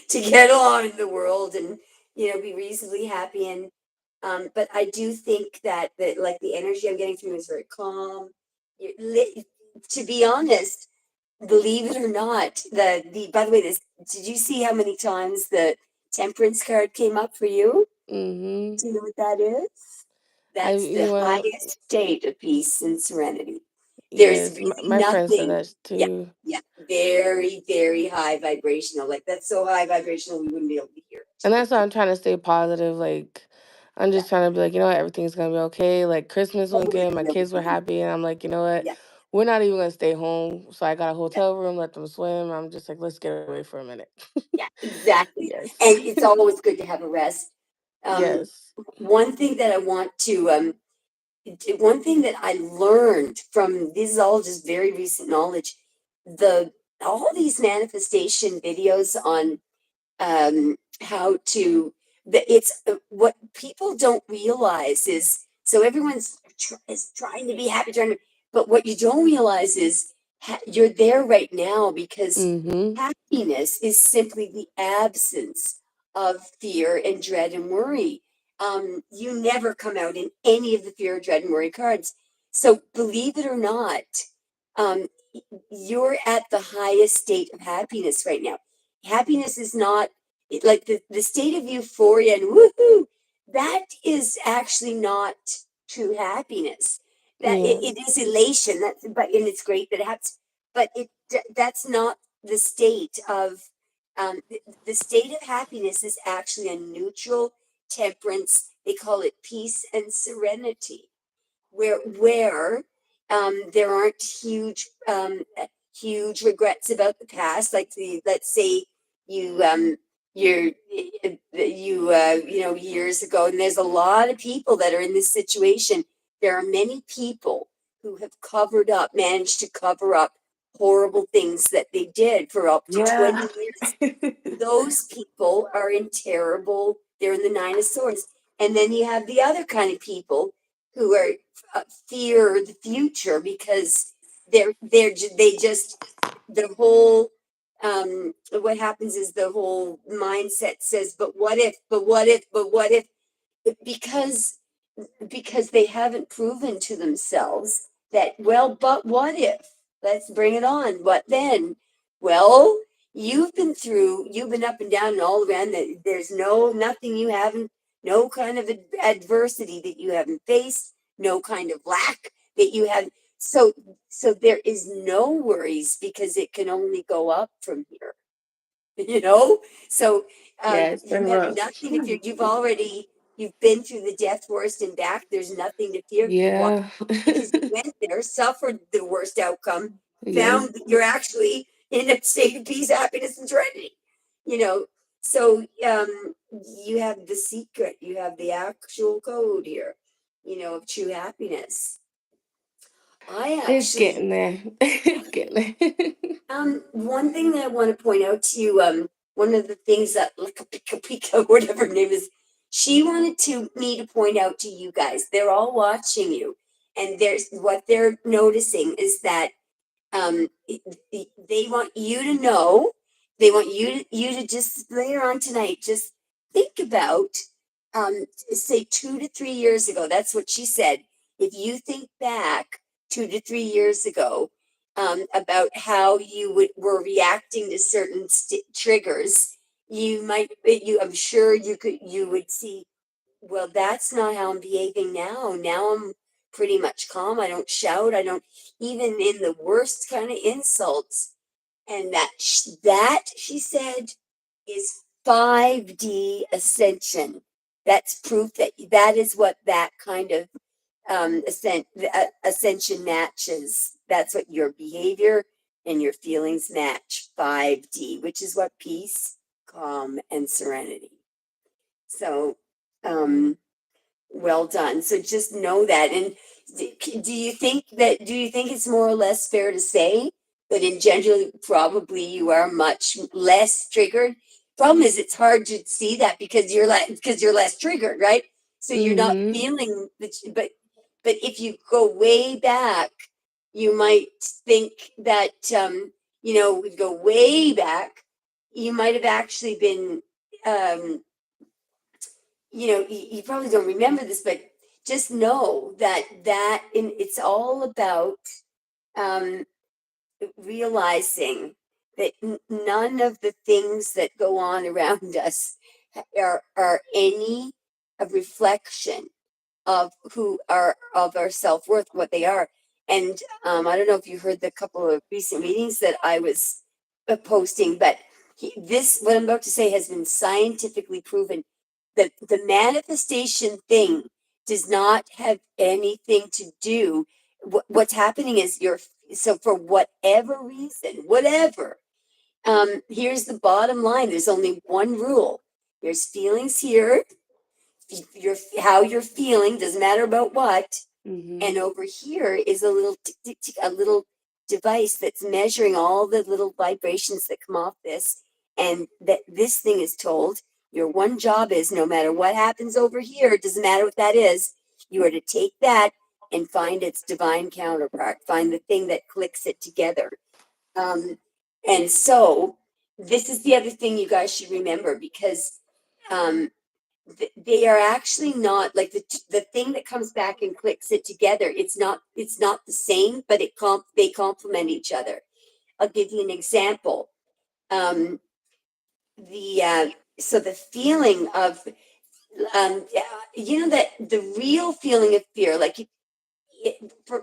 to get along in the world and be reasonably happy, and but I do think that like the energy I'm getting from you is very calm. To be honest, believe it or not, the by the way, did you see how many times the temperance card came up for you? Mhm. Do you know what that is? I That's you the know what? highest state of peace and serenity. There's Yes, really my friend said nothing. that Yeah, too. yeah, very, very high vibrational. Like that's so high vibrational, we wouldn't be able to hear And it. that's why I'm trying to stay positive. Like, I'm Yeah. just trying to be like, everything's gonna be okay. Like Christmas Oh, went good, my it'll be kids were fine. happy, and I'm like, what? Yeah, We're not even gonna stay home. So I got a yeah, hotel room, let them swim. I'm just like, let's get away for a minute. yeah, exactly. Yes. And it's always good to have a rest. Um, Yes. one thing that I want to one thing that I learned from this is all just very recent knowledge. The All these manifestation videos on how to it's what people don't realize is, so everyone's is trying to be happy, but what you don't realize is you're there right now because Mm-hmm. happiness is simply the absence of fear and dread and worry. You never come out in any of the fear, dread, and worry cards. So believe it or not, um, you're at the highest state of happiness right now. Happiness is not like the state of euphoria and woohoo. That is actually not true happiness. That Yeah. it is elation. And it's great that it happens. But that's not the state of the state of happiness is actually a neutral temperance. They call it peace and serenity where there aren't huge regrets about the past. Like let's say you years ago, and there's a lot of people that are in this situation. There are many people who have managed to cover up horrible things that they did for up to 20 Yeah. years. Those people are they're in the Nine of Swords. And then you have the other kind of people who are fear the future because they just the whole what happens is the whole mindset says, but what if, but what if, because they haven't proven to themselves that, well, but what if? Let's bring it on. What then? Well, you've been up and down and all around. That there's nothing you haven't, no kind of adversity that you haven't faced, no kind of lack that you have. So, there is no worries because it can only go up from here. So Yeah, it's you been have rough. nothing to fear. You've been through the death, forest, and back. There's nothing to fear. Why? Yeah. Because you went there, suffered the worst outcome, Yep. found that you're actually in a state of peace, happiness, and serenity. You know, so you have the secret, you have the actual code here, of true happiness. I It's actually getting there. It's getting there. one thing that I want to point out to you, one of the things that Pika, whatever her name is, she wanted me to point out to you guys. They're all watching you, and what they're noticing is that they want you to know. They want you to just later on tonight, just think about, say 2 to 3 years ago. That's what she said. If you think back 2 to 3 years ago, about how were reacting to certain triggers, I'm sure you would see, well, that's not how I'm behaving now. Now I'm pretty much calm. I don't shout. I don't, even in the worst kind of insults. And that she said is 5D ascension. That's proof that is what that kind of ascension matches. That's what your behavior and your feelings match. 5D, which is what peace, calm, and serenity. So, well done. So just know that. And do you think it's more or less fair to say that in general, probably you are much less triggered? Problem is, it's hard to see that because you're less triggered, right? So you're not Mm-hmm. feeling but if you go way back, you might think that we go way back, you might have actually been you probably don't remember this, but just know it's all about um, realizing that none of the things that go on around us are any a reflection of who are of our self-worth, what they are. And I don't know if you heard the couple of recent meetings that I was posting, but what I'm about to say has been scientifically proven. That the manifestation thing does not have anything to do. What's happening is so for whatever reason, whatever, here's the bottom line. There's only one rule. There's feelings here. How you're feeling doesn't matter about what. Mm-hmm. And over here is a little a little device that's measuring all the little vibrations that come off this. And that this thing is told your one job is, no matter what happens over here, it doesn't matter what that is, you are to take that and find its divine counterpart, find the thing that clicks it together. And so this is the other thing you guys should remember, because they are actually not like the thing that comes back and clicks it together. It's not the same, but they complement each other. I'll give you an example. So the feeling of that the real feeling of fear, like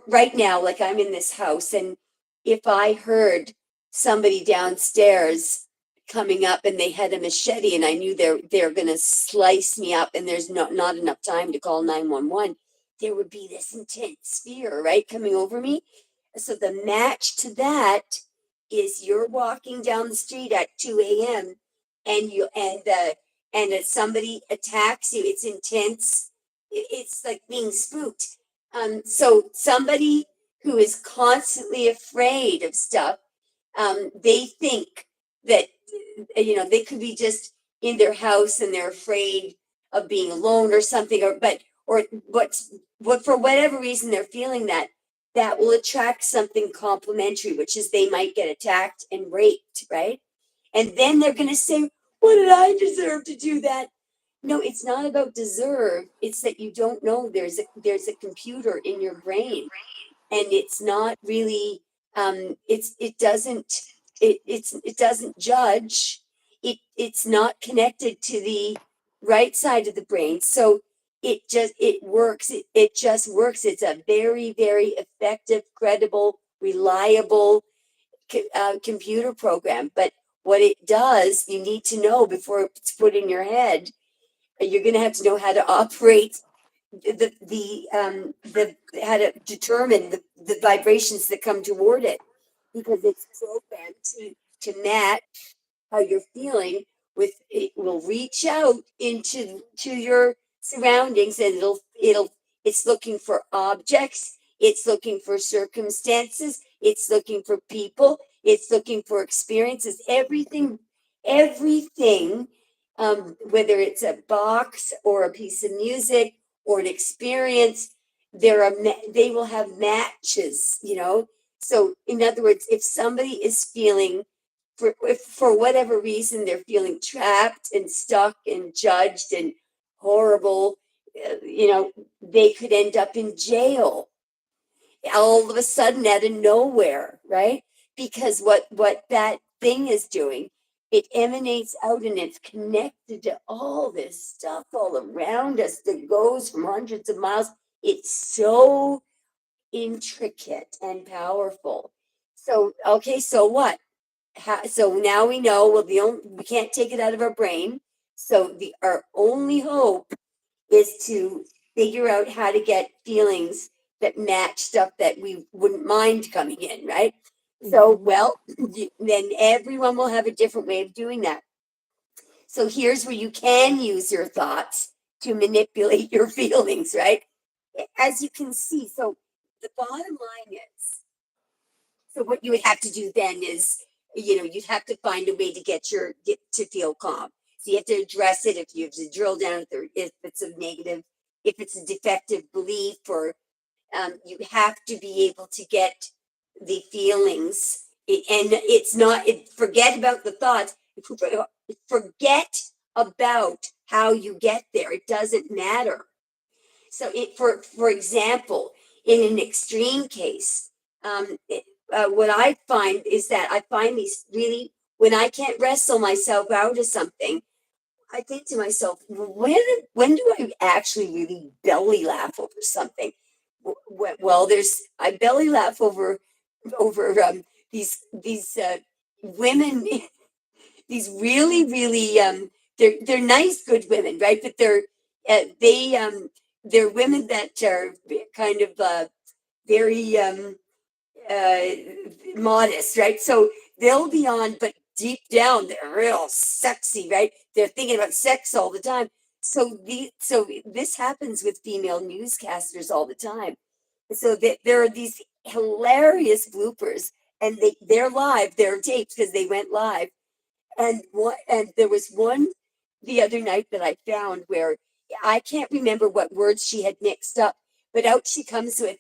right now, like I'm in this house, and if I heard somebody downstairs coming up and they had a machete and I knew they're going to slice me up, and there's not enough time to call 911, there would be this intense fear, right, coming over me. So the match to that is you're walking down the street at 2 a.m. and if somebody attacks you, it's intense. It's like being spooked. So somebody who is constantly afraid of stuff, they think that they could be just in their house and they're afraid of being alone or something, or what for whatever reason they're feeling that will attract something complementary, which is they might get attacked and raped, right? And then they're going to say, "What did I deserve to do that?" No, it's not about deserve. It's that you don't know there's a computer in your brain, and it's not really it doesn't judge. It's not connected to the right side of the brain. So it works. It just works. It's a very, very effective, credible, reliable computer program. But what it does, you need to know before it's put in your head. You're going to have to know how to operate the how to determine the vibrations that come toward it, because it's programmed to match how you're feeling. With it will reach out to your surroundings, and it's looking for objects, it's looking for circumstances, it's looking for people, it's looking for experiences, everything, whether it's a box or a piece of music or an experience. They will have matches. So in other words, if somebody is feeling, if for whatever reason they're feeling trapped and stuck and judged and horrible, they could end up in jail all of a sudden out of nowhere, right? Because what that thing is doing, it emanates out and it's connected to all this stuff all around us that goes from hundreds of miles. It's so intricate and powerful. So okay, so what? So now we know, well, we can't take it out of our brain. So our only hope is to figure out how to get feelings that match stuff that we wouldn't mind coming in, right? So, well, then everyone will have a different way of doing that. So here's where you can use your thoughts to manipulate your feelings, right? As you can see, so the bottom line is, so what you would have to do then is, you'd have to find a way to get to feel calm. So you have to address it. If you have to drill down, if it's a negative, if it's a defective belief, or you have to be able to get the feelings. And it's not. Forget about the thoughts. Forget about how you get there. It doesn't matter. So, for example, in an extreme case, what I find is that I find these really, when I can't wrestle myself out of something, I think to myself, when do I actually really belly laugh over something? Well, I belly laugh over these women, these really, really, they're nice, good women, right? But they're women that are kind of very uh, modest, right? So they'll be on, but deep down they're real sexy, right? They're thinking about sex all the time. So this happens with female newscasters all the time. So that there are these hilarious bloopers, and they're live, they're taped because they went live. And there was one the other night that I found where I can't remember what words she had mixed up, But out she comes with,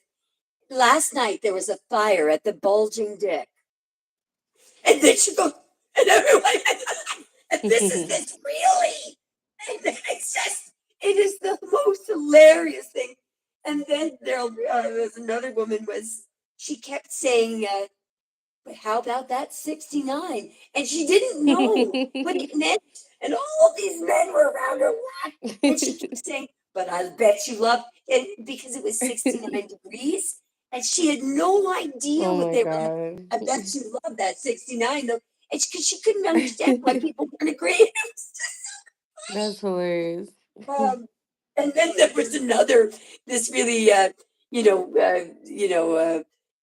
last night there was a fire at the Bulging Dick. And then she goes, and everyone, and this really? And it's just, it is the most hilarious thing. And then there's another woman she kept saying, but how about that 69? And she didn't know what it meant. And all these men were around her. What? And she kept saying, but I bet you love it because it was 69 degrees. And she had no idea Oh what my they were. god. I bet you love that 69 though. And because she couldn't understand why people weren't agreeing. That's hilarious. Um, and then there was this really,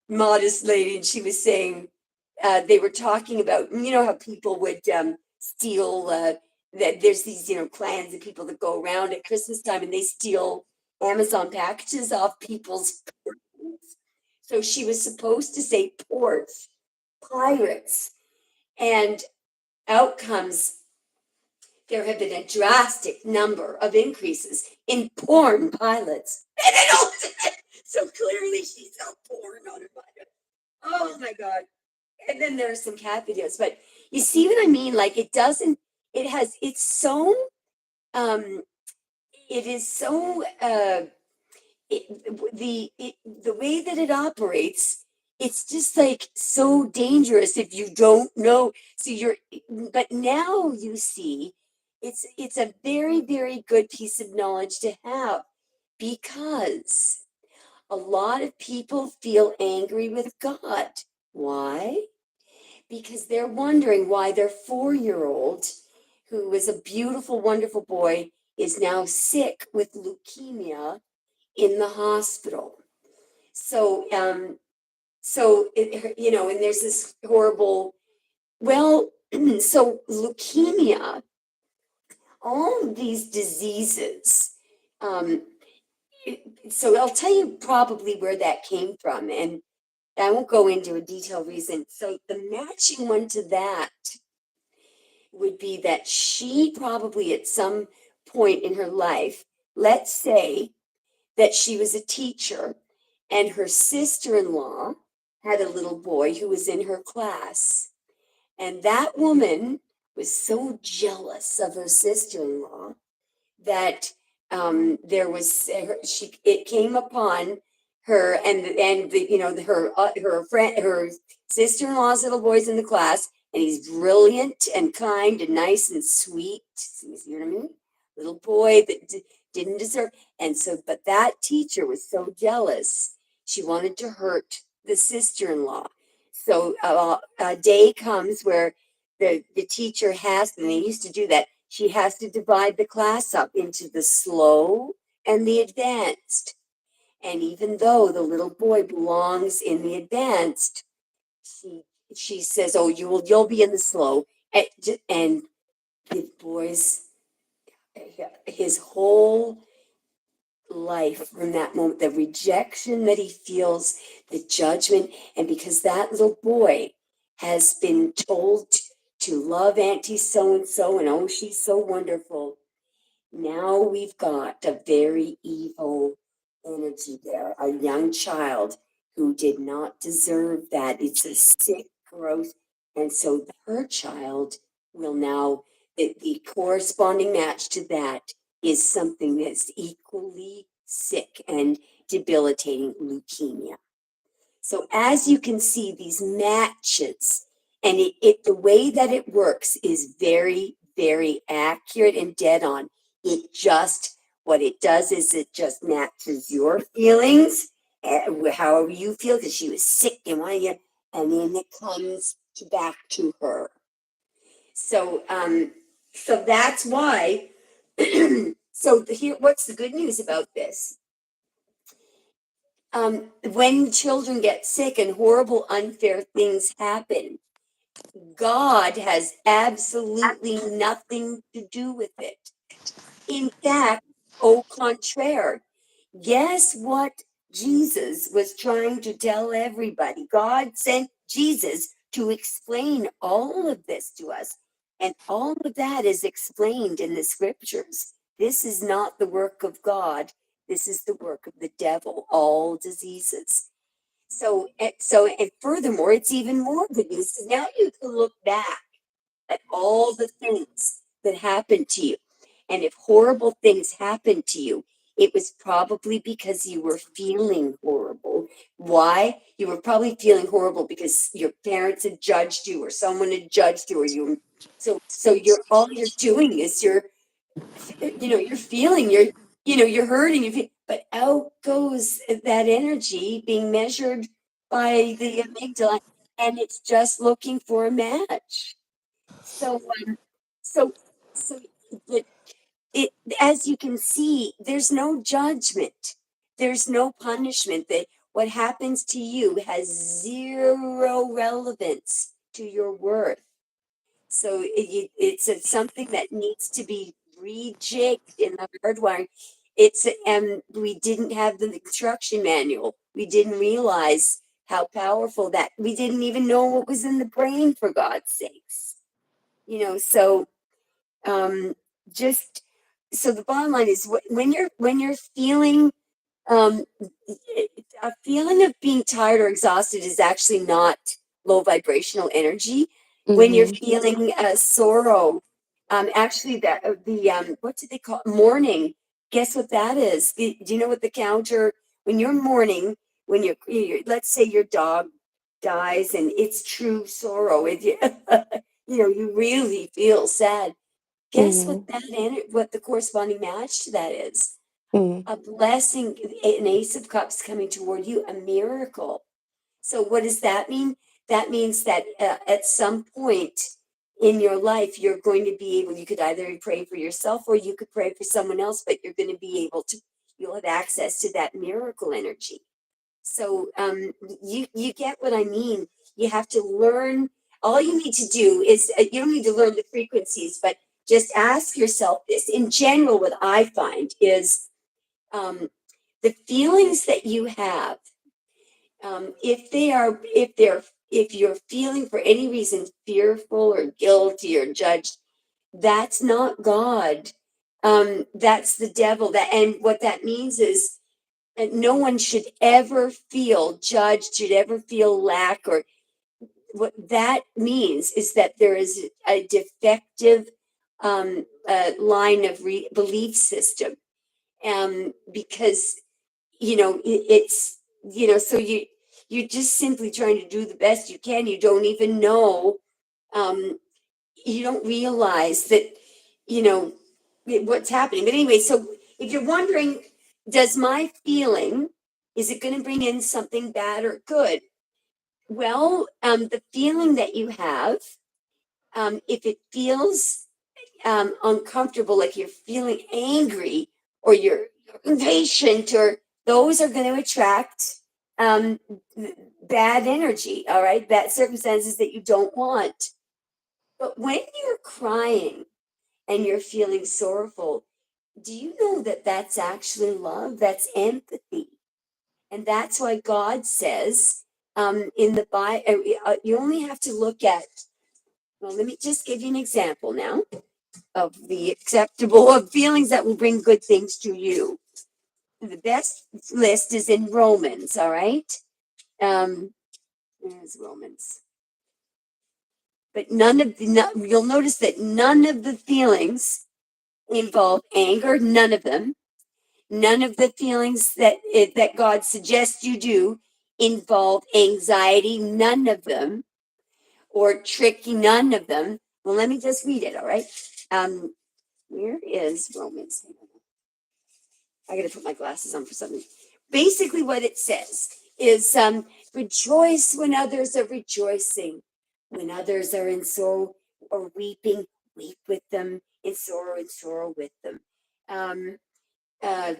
modest lady, and she was saying, they were talking about, how people would steal, that there's these, clans of people that go around at Christmas time and they steal Amazon packages off people's ports. So she was supposed to say ports, pirates, and out comes there have been a drastic number of increases in porn pilots. And then so clearly she saw porn on her pilot. Oh my God. And then there are some cat videos. But you see what I mean? Like it's so, it is so, the way that it operates, it's just like so dangerous if you don't know. But now you see, it's a very, very good piece of knowledge to have, because a lot of people feel angry with God. Why? Because they're wondering why their 4-year-old, who was a beautiful, wonderful boy, is now sick with leukemia in the hospital. So, and there's this horrible, so leukemia, all of these diseases. So I'll tell you probably where that came from, and I won't go into a detailed reason. So the matching one to that would be that she probably at some point in her life, let's say that she was a teacher and her sister-in-law had a little boy who was in her class. And that woman was so jealous of her sister-in-law that it came upon her her sister-in-law's little boy's in the class, and he's brilliant and kind and nice and sweet. You see what I mean? Little boy that didn't deserve. And so, but that teacher was so jealous, she wanted to hurt the sister-in-law. So a day comes where the teacher has, and they used to do that, she has to divide the class up into the slow and the advanced. And even though the little boy belongs in the advanced, she says, "Oh, you'll be in the slow." And the boy's his whole life from that moment, the rejection that he feels, the judgment, and because that little boy has been told to love Auntie so and so, and oh, she's so wonderful. Now we've got a very evil energy there, a young child who did not deserve that. It's a sick growth. And so her child will now, the corresponding match to that is something that's equally sick and debilitating, leukemia. So as you can see, these matches, and the way that it works is very, very accurate and dead on. What it does is it just matches your feelings, however you feel, because she was sick and and then it comes back to her. So, so that's why. So what's the good news about this? When children get sick and horrible, unfair things happen, God has absolutely nothing to do with it. In fact, au contraire, guess what Jesus was trying to tell everybody? God sent Jesus to explain all of this to us. And all of that is explained in the scriptures. This is not the work of God. This is the work of the devil, all diseases. And furthermore, it's even more good news. So now you can look back at all the things that happened to you. And if horrible things happened to you, it was probably because you were feeling horrible. Why? You were probably feeling horrible because your parents had judged you, or someone had judged you, or you. So you're all you're doing is you're feeling, you're hurting, but out goes that energy being measured by the amygdala, and it's just looking for a match. So, so, so it, it, as you can see, there's no judgment. There's no punishment. That what happens to you has zero relevance to your worth. So something that needs to be rejigged in the hardwiring. And we didn't have the instruction manual. We didn't realize how powerful that. We didn't even know what was in the brain, for God's sakes. So um, just so the bottom line is when you're feeling um, a feeling of being tired or exhausted is actually not low vibrational energy. When you're Mhm. feeling sorrow, actually the what do they call mourning? Guess what that is? Do you know what the counter when you're mourning? When let's say your dog dies and it's true sorrow. You really feel sad. Guess what Mhm. what the corresponding match to that is? Mhm. A blessing, an ace of cups coming toward you, a miracle. So what does that mean? That means that at some point in your life, you're going to be able, you could either pray for yourself or you could pray for someone else, but you're going to be able to, you'll have access to that miracle energy. So you get what I mean. You have to learn. All you need to do is you don't need to learn the frequencies, but just ask yourself this. In general, what I find is um, the feelings that you have, if you're feeling for any reason fearful or guilty or judged, that's not God. That's the devil. And what that means is that no one should ever feel judged, should ever feel lack, or what that means is that there is a defective line of belief system. Because it's so you're just simply trying to do the best you can. You don't even know, um you don't realize that you know what's happening. But anyway, so if you're wondering, does my feeling, is it going to bring in something bad or good? Well, the feeling that you have, if it feels uncomfortable, like you're feeling angry or you're impatient, or those are going to attract um, bad energy, all right? Bad circumstances that you don't want. But when you're crying and you're feeling sorrowful, do you know that that's actually love? That's empathy. And that's why God says in the Bible, you only have to look at, well, let me just give you an example now of the acceptable of feelings that will bring good things to you. The best list is in Romans, all right? There's Romans. But you'll notice that none of the feelings involve anger, none of them. None of the feelings that God suggests you do involve anxiety, none of them, or tricky, none of them. Well, let me just read it, all right? Where is Romans? I gotta put my glasses on for something. Basically, what it says is rejoice when others are rejoicing, when others are in sorrow or weeping, weep with them, in sorrow and sorrow with them. Um, and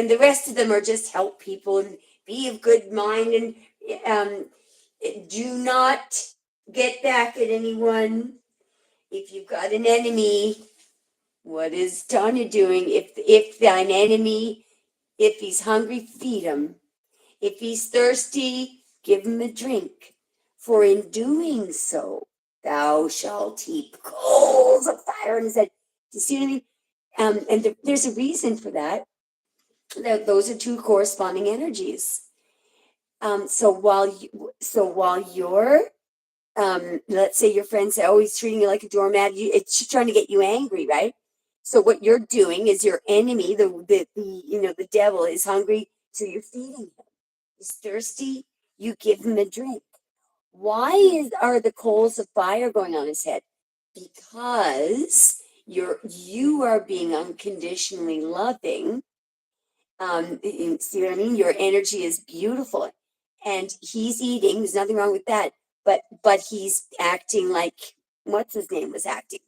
the rest of them are just help people and be of good mind, and um, do not get back at anyone. If you've got an enemy, what is Tanya doing? If thine enemy, if he's hungry, feed him. If he's thirsty, give him a drink. For in doing so, thou shalt heap coals of fire on his head. Do you see what I mean? And there's a reason for that. Those are two corresponding energies. So while you're let's say your friend said, "Oh, he's treating you like a doormat," it's trying to get you angry, right? So what you're doing is your enemy, the devil, is hungry, so you're feeding him. He's thirsty, you give him a drink. Why are the coals of fire going on his head? Because you are being unconditionally loving. See what I mean? Your energy is beautiful, and he's eating. There's nothing wrong with that. But he's acting like what's his name was acting.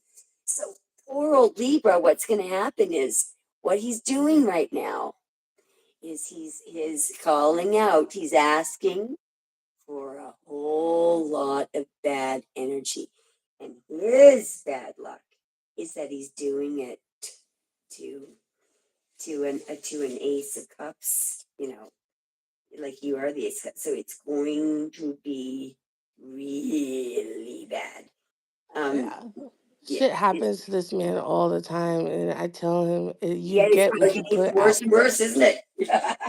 So poor old Libra. What's going to happen is what he's doing right now is he's calling out. He's asking for a whole lot of bad energy, and his bad luck is that he's doing it to to an ace of cups, like you are the ace of cups. So it's going to be really bad. Yeah. Yeah, Shit happens to this man all the time, and I tell him, "You yeah, it's get what probably you getting put worse out." and worse, isn't it?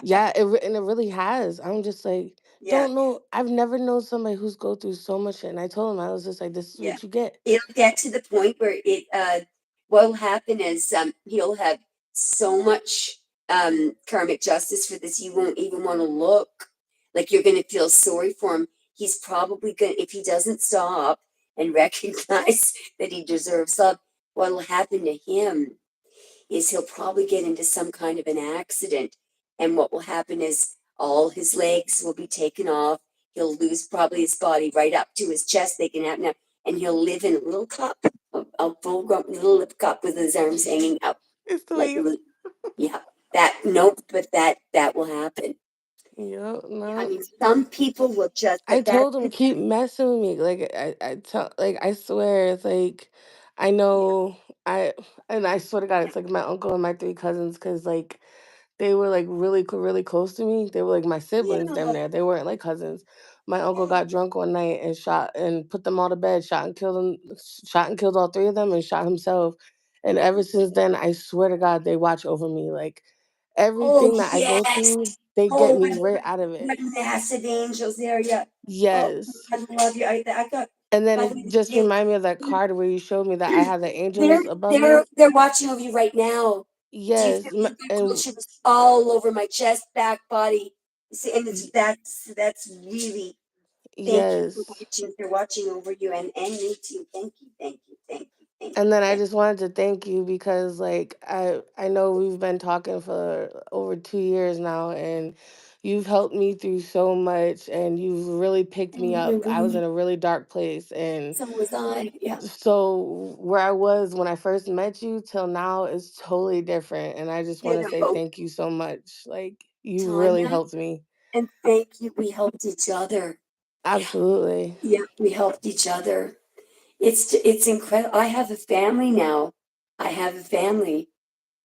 Yeah, and it really has. I'm just like, Yeah, don't know. I've never known somebody who's go through so much shit. And I told him, I was just like, this is yeah. what you get. It'll get to the point where what'll happen is he'll have so much karmic justice for this you won't even want to look. Like you're gonna feel sorry for him. He's probably gonna, if he doesn't stop and recognize that he deserves love, what'll happen to him is he'll probably get into some kind of an accident. And what will happen is all his legs will be taken off. He'll lose probably his body right up to his chest. They can have now, and he'll live in a little cup, a full grown little lip cup with his arms hanging out. It's the Like, way. yeah, that, nope, but that will happen. Yep, I no. mean, some people will just, I but that's told him the keep thing. messing with me. Like I tell, like I swear, it's like I Yeah, know I and I swear to God, it's like my uncle and my three cousins, because like they were like really really close to me. They were like my siblings, damn yeah, near. They weren't like cousins. My uncle got drunk one night and shot and put them all to bed, shot and killed all three of them, and shot himself. And yeah. ever since then, I swear to God, they watch over me. Like Oh, everything that I go yes. through, they get Oh, me right out of it. what massive angels there, yeah. Oh, Yes. I love you. I got, And then by the it way, just reminded me of that card where you showed me that I had the they're angels above they're me. they're watching over you right now. Do you feel Yes, like I told and you it was all over my chest, back, body? See, and y- that's really, thank you yes. for watching over you, and me too. Thank you, thank you, thank you, thank And you, then I thank just wanted to thank you because like I know we've been talking for over 2 years now, and you've helped me through so much, and you've really picked me up. I was you. in a really dark place, and So was I. Yeah, so where I was when I first met you till now is totally different, and I just want to say ditto, thank you so much. Like you really Tanya, helped me. and thank you. We helped each other. Yeah, Absolutely. yeah, we helped each other. It's incredible. I have a family now. I have a family,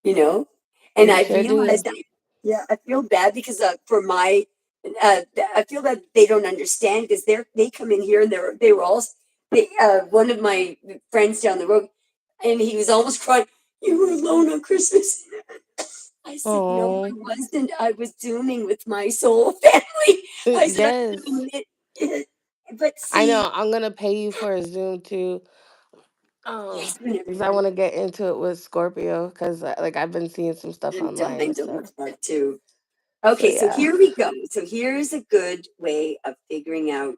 you know, and You I sure realized do. that, yeah, I feel bad because for my, I feel that they don't understand because they come in here and they were all, one of my friends down the road, and he was almost crying. You were alone on Christmas. I said, no, I Oh, wasn't. I was zooming with my soul family. I said, I'm yes. doing it. But I see, know. I'm gonna pay you for a Zoom too. yes, whenever Because you I want. want to get into it with Scorpio. Because like I've been seeing some stuff I'm online dying and to stuff. look at that too. So Okay, so yeah. here we go. So here's a good way of figuring out.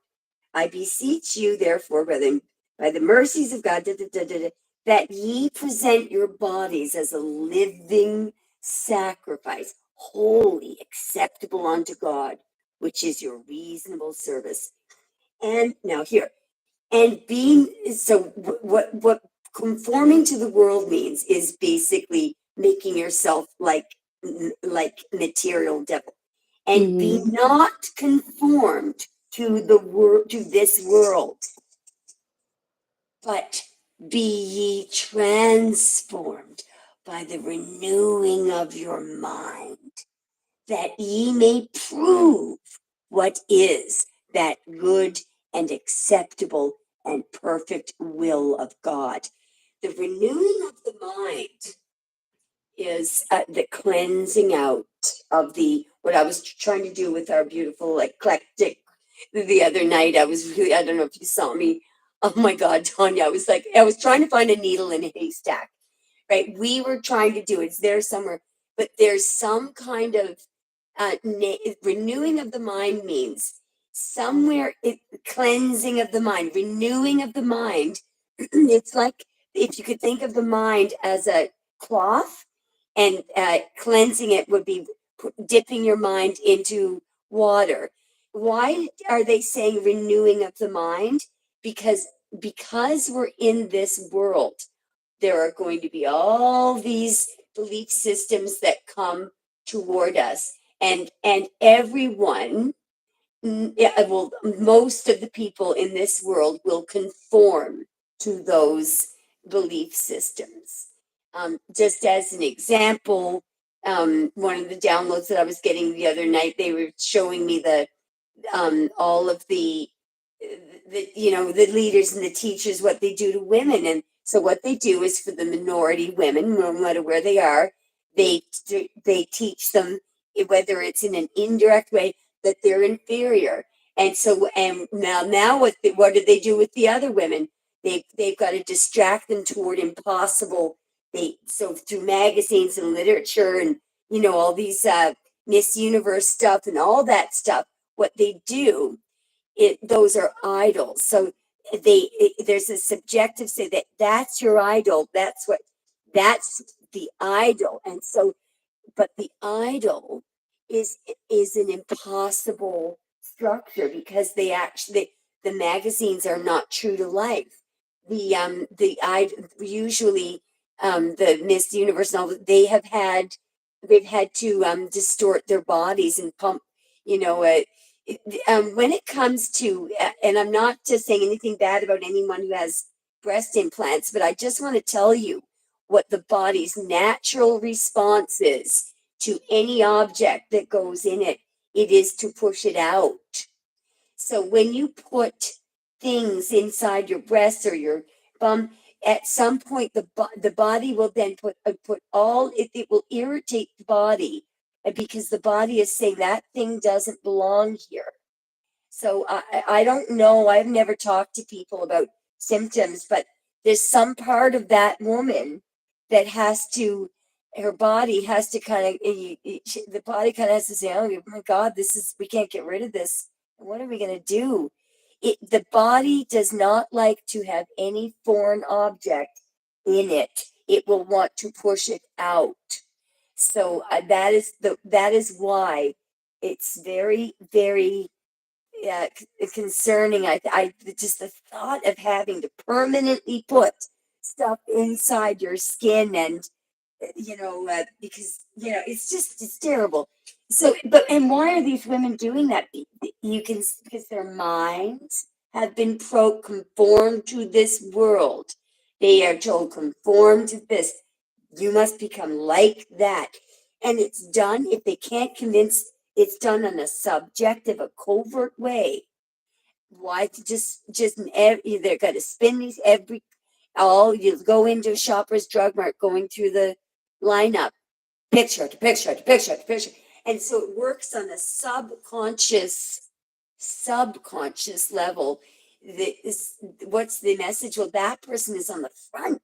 I beseech you, therefore, brethren, by the mercies of God, that ye present your bodies as a living sacrifice, holy, acceptable unto God, which is your reasonable service. And now here, and being so what conforming to the world means is basically making yourself like material devil, and be Mm-hmm. not conformed to the world, to this world, but be ye transformed by the renewing of your mind, that ye may prove what is that good and acceptable and perfect will of God. The renewing of the mind is the cleansing out. of the what I was trying to do with our beautiful eclectic the other night. I was really, I don't know if you saw me. Oh my God, Tanya, I was trying to find a needle in a haystack, right? We were trying to do it's there somewhere, but there's some kind of renewing of the mind means somewhere cleansing of the mind, renewing of the mind. It's like if you could think of the mind as a cloth, and cleansing it would be dipping your mind into water. Why are they saying renewing of the mind? Because we're in this world, there are going to be all these belief systems that come toward us, and everyone, well, most of the people in this world will conform to those belief systems. Just as an example, one of the downloads that I was getting the other night, they were showing me all of the leaders and the teachers, what they do to women. And so what they do is, for the minority women, no matter where they are, they teach them, whether it's in an indirect way, that they're inferior. And so, and now what do they do with the other women? They've got to distract them toward impossible. So through magazines and literature and all these Miss Universe stuff and all that stuff, what they do, those are idols. So there's a subjective say that that's your idol. That's the idol. And so, but the idol is an impossible structure, because the magazines are not true to life. Usually the Miss Universe and all, they've had to distort their bodies and pump, when it comes to, and I'm not just saying anything bad about anyone who has breast implants, but I just want to tell you what the body's natural response is to any object that goes in it. It is to push it out. So when you put things inside your breast or your bum, at some point the body will then put all it will irritate the body, because the body is saying that thing doesn't belong here. So I don't know. I've never talked to people about symptoms, but there's some part of that woman that her body has to kind of, the body kind of has to say, oh my God, we can't get rid of this. What are we going to do? The body does not like to have any foreign object in it. It will want to push it out. So that is why it's very, very concerning. I just the thought of having to permanently put stuff inside your skin, and because it's terrible. So, and why are these women doing that? Because their minds have been conformed to this world. They are told, conform to this. You must become like that. And it's done, if they can't convince, it's done in a subjective, a covert way. Why they're going to spin these you go into a Shoppers Drug Mart, going through the lineup, picture to picture to picture to picture. And so it works on a subconscious level. What's the message? Well, that person is on the front.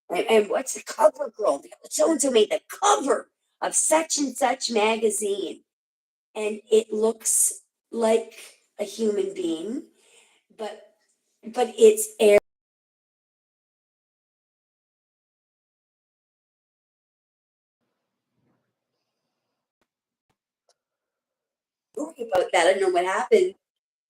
And what's the cover girl? So-and-so made the cover of such and such magazine. And it looks like a human being, but it's air. Sorry about that. I don't know what happened.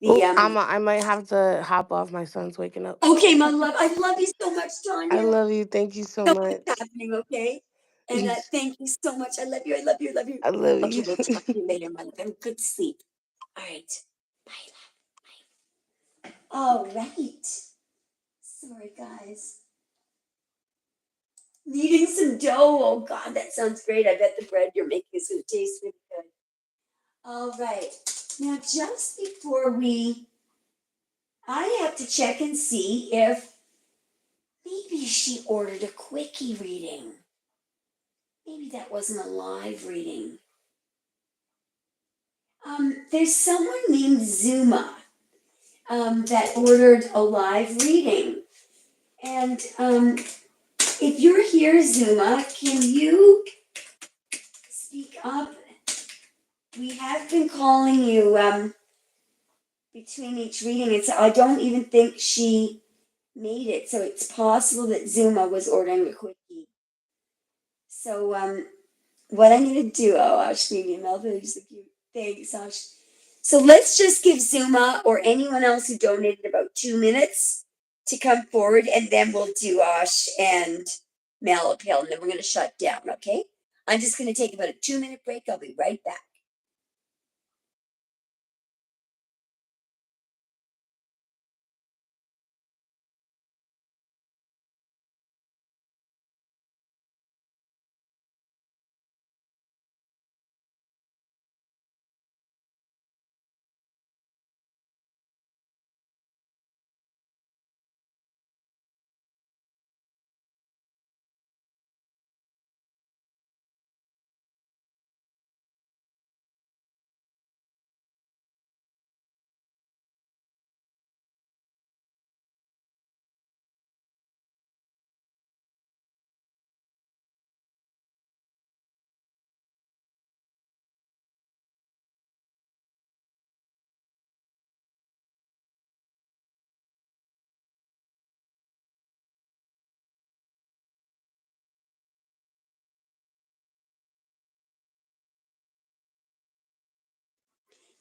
Oh, I might have to hop off. My son's waking up. Okay, my love. I love you so much, Tanya. I love you. Thank you so much. What's happening, okay? And thank you so much. I love you. I love you. I love you. I love Okay, you. we'll talk to you later, my love. Have a good sleep. All right. Bye, love. Bye. All right. Sorry, guys. Kneading some dough. Oh, God, that sounds great. I bet the bread you're making is going to taste really good. All right. Now, just before I have to check and see if maybe she ordered a quickie reading. Maybe that wasn't a live reading. There's someone named Zuma that ordered a live reading. And if you're here, Zuma, can you speak up? We have been calling you between each reading. I don't even think she made it, so it's possible that Zuma was ordering a quickie. So what I'm gonna do? Oh, Ash, maybe Melvin, so cute. Thanks, Ash. So let's just give Zuma or anyone else who donated about 2 minutes to come forward, and then we'll do Ash and Mel uphill, and then we're gonna shut down. Okay? I'm just gonna take about a 2 minute break. I'll be right back.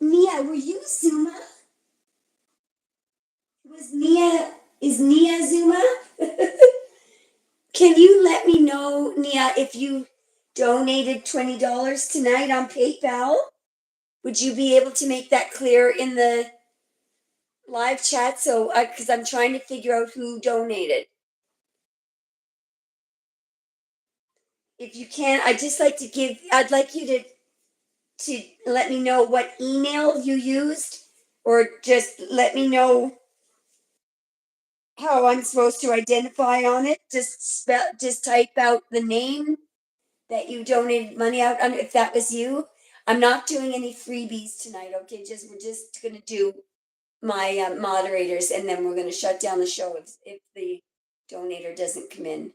Nia, were you Zuma? Was Nia, is Nia Zuma? Can you let me know, Nia, if you donated $20 tonight on PayPal? Would you be able to make that clear in the live chat? So, because I'm trying to figure out who donated. If you can, I'd like you to let me know what email you used, or just let me know how I'm supposed to identify on it. Just type out the name that you donated money out on, if that was you. I'm not doing any freebies tonight, okay? We're just gonna do my moderators, and then we're gonna shut down the show if the donator doesn't come in.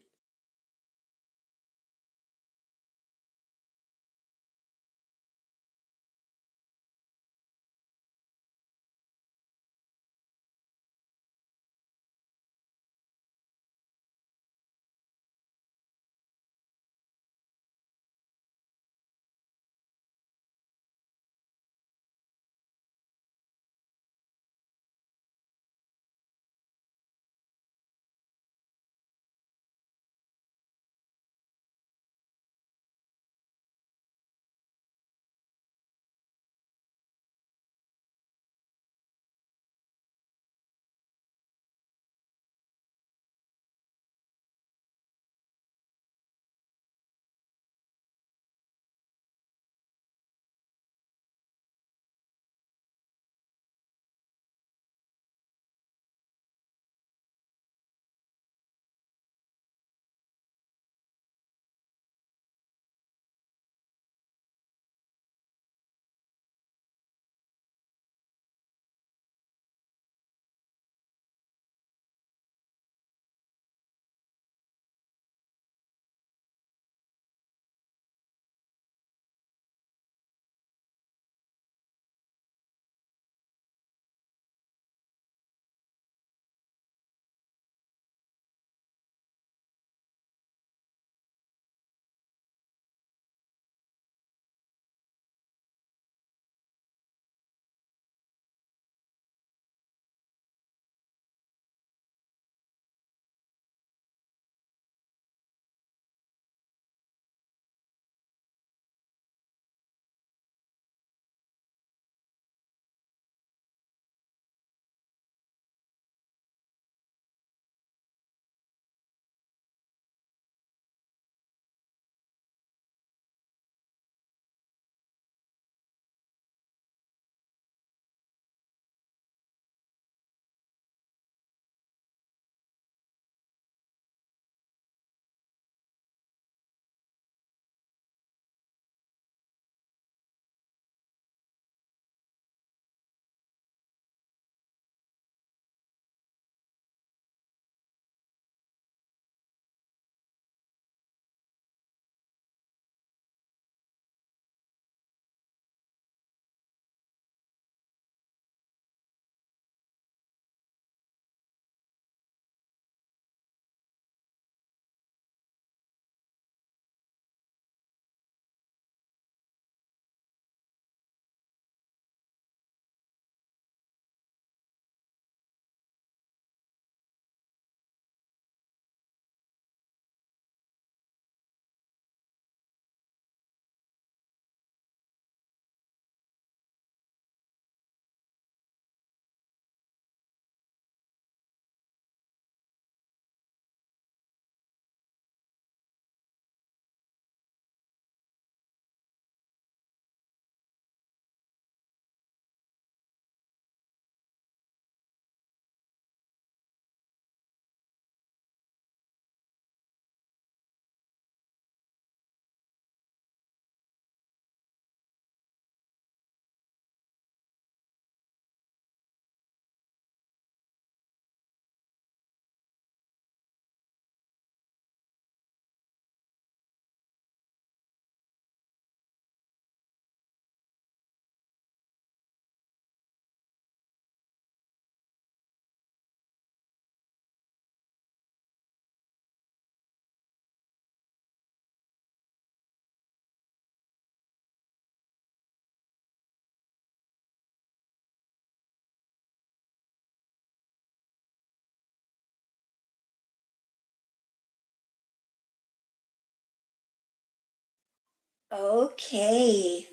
Okay.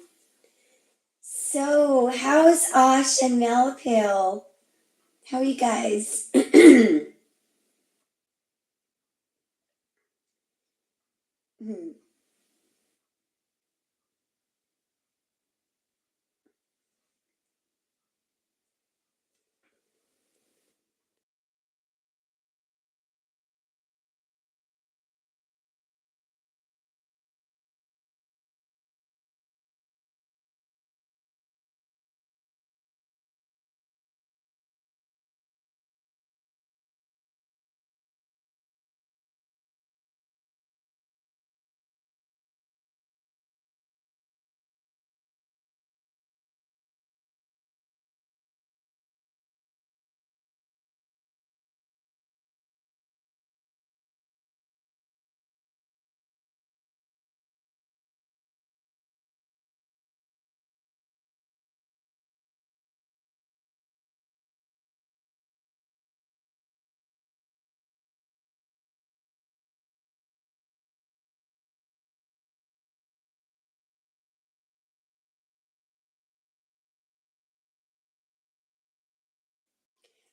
So, how's Osh and Malapil? How are you guys? Hmm.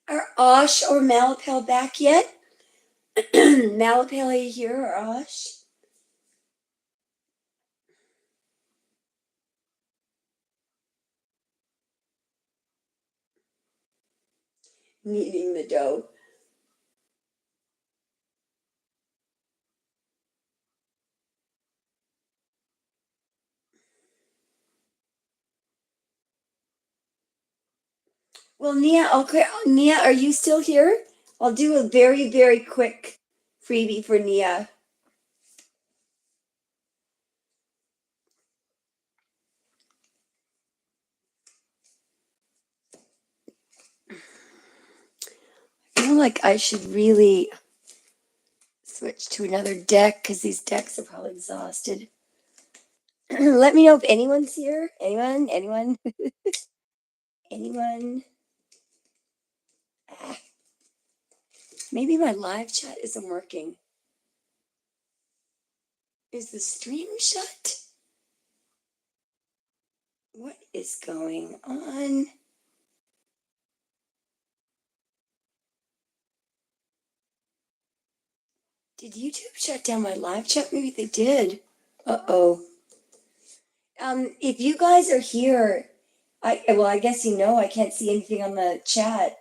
Are Osh or Malapil back yet? Malapil, are you here or Osh? Kneading the dough. Well, Nia, okay, Nia, are you still here? I'll do a very, very quick freebie for Nia. I feel like I should really switch to another deck because these decks are probably exhausted. Let me know if anyone's here. Anyone? Anyone? Anyone? Ah, maybe my live chat isn't working. Is the stream shut? What is going on? Did YouTube shut down my live chat? Maybe they did. Uh-oh. If you guys are here, I guess you know I can't see anything on the chat.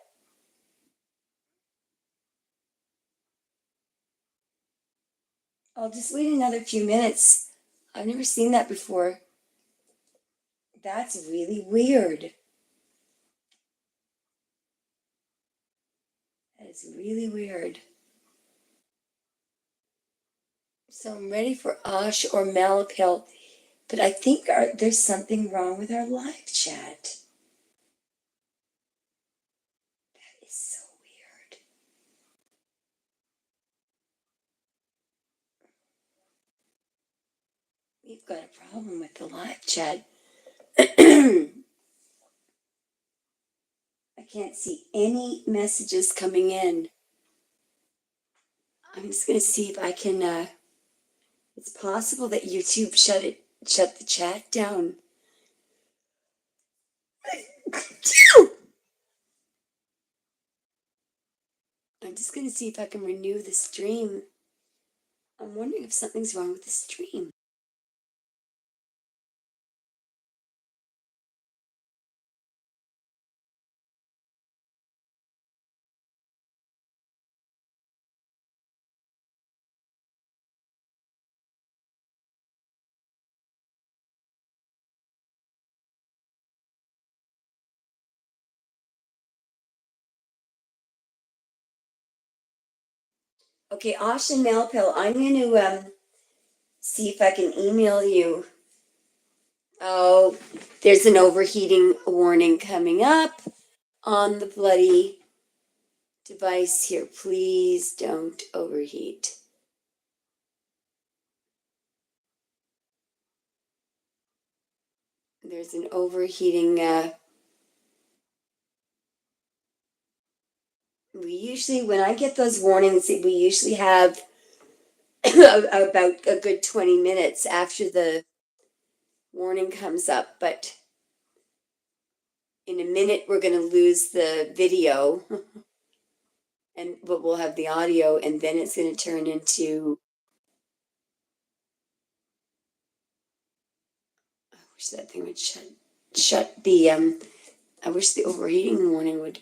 I'll just wait another few minutes. I've never seen that before. That's really weird. That is really weird. So I'm ready for Osh or Malapil, but I think there's something wrong with our live chat. That is so weird. We've got a problem with the live chat. I can't see any messages coming in. I'm just gonna see if I can. It's possible that YouTube shut the chat down. I'm just gonna see if I can renew the stream. I'm wondering if something's wrong with the stream. Okay, Osh and Malpil, I'm gonna see if I can email you. Oh, there's an overheating warning coming up on the bloody device here. Please don't overheat. There's an overheating. We usually, when I get those warnings, we usually have about a good 20 minutes after the warning comes up, but in a minute we're going to lose the video but we'll have the audio, and then it's going to turn into, I wish that thing would shut the I wish the overheating warning would.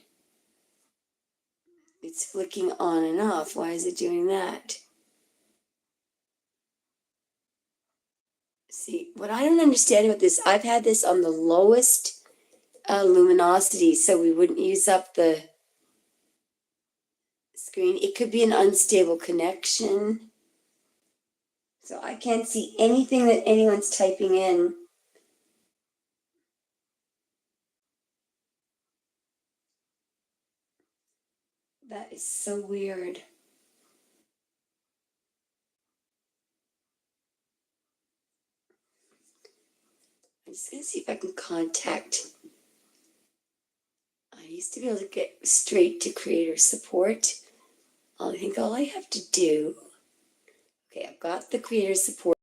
It's flicking on and off. Why is it doing that? See, what I don't understand about this, I've had this on the lowest luminosity, so we wouldn't use up the screen. It could be an unstable connection. So I can't see anything that anyone's typing in. That is so weird. I'm just going to see if I can contact. I used to be able to get straight to creator support. I think all I have to do. Okay, I've got the creator support.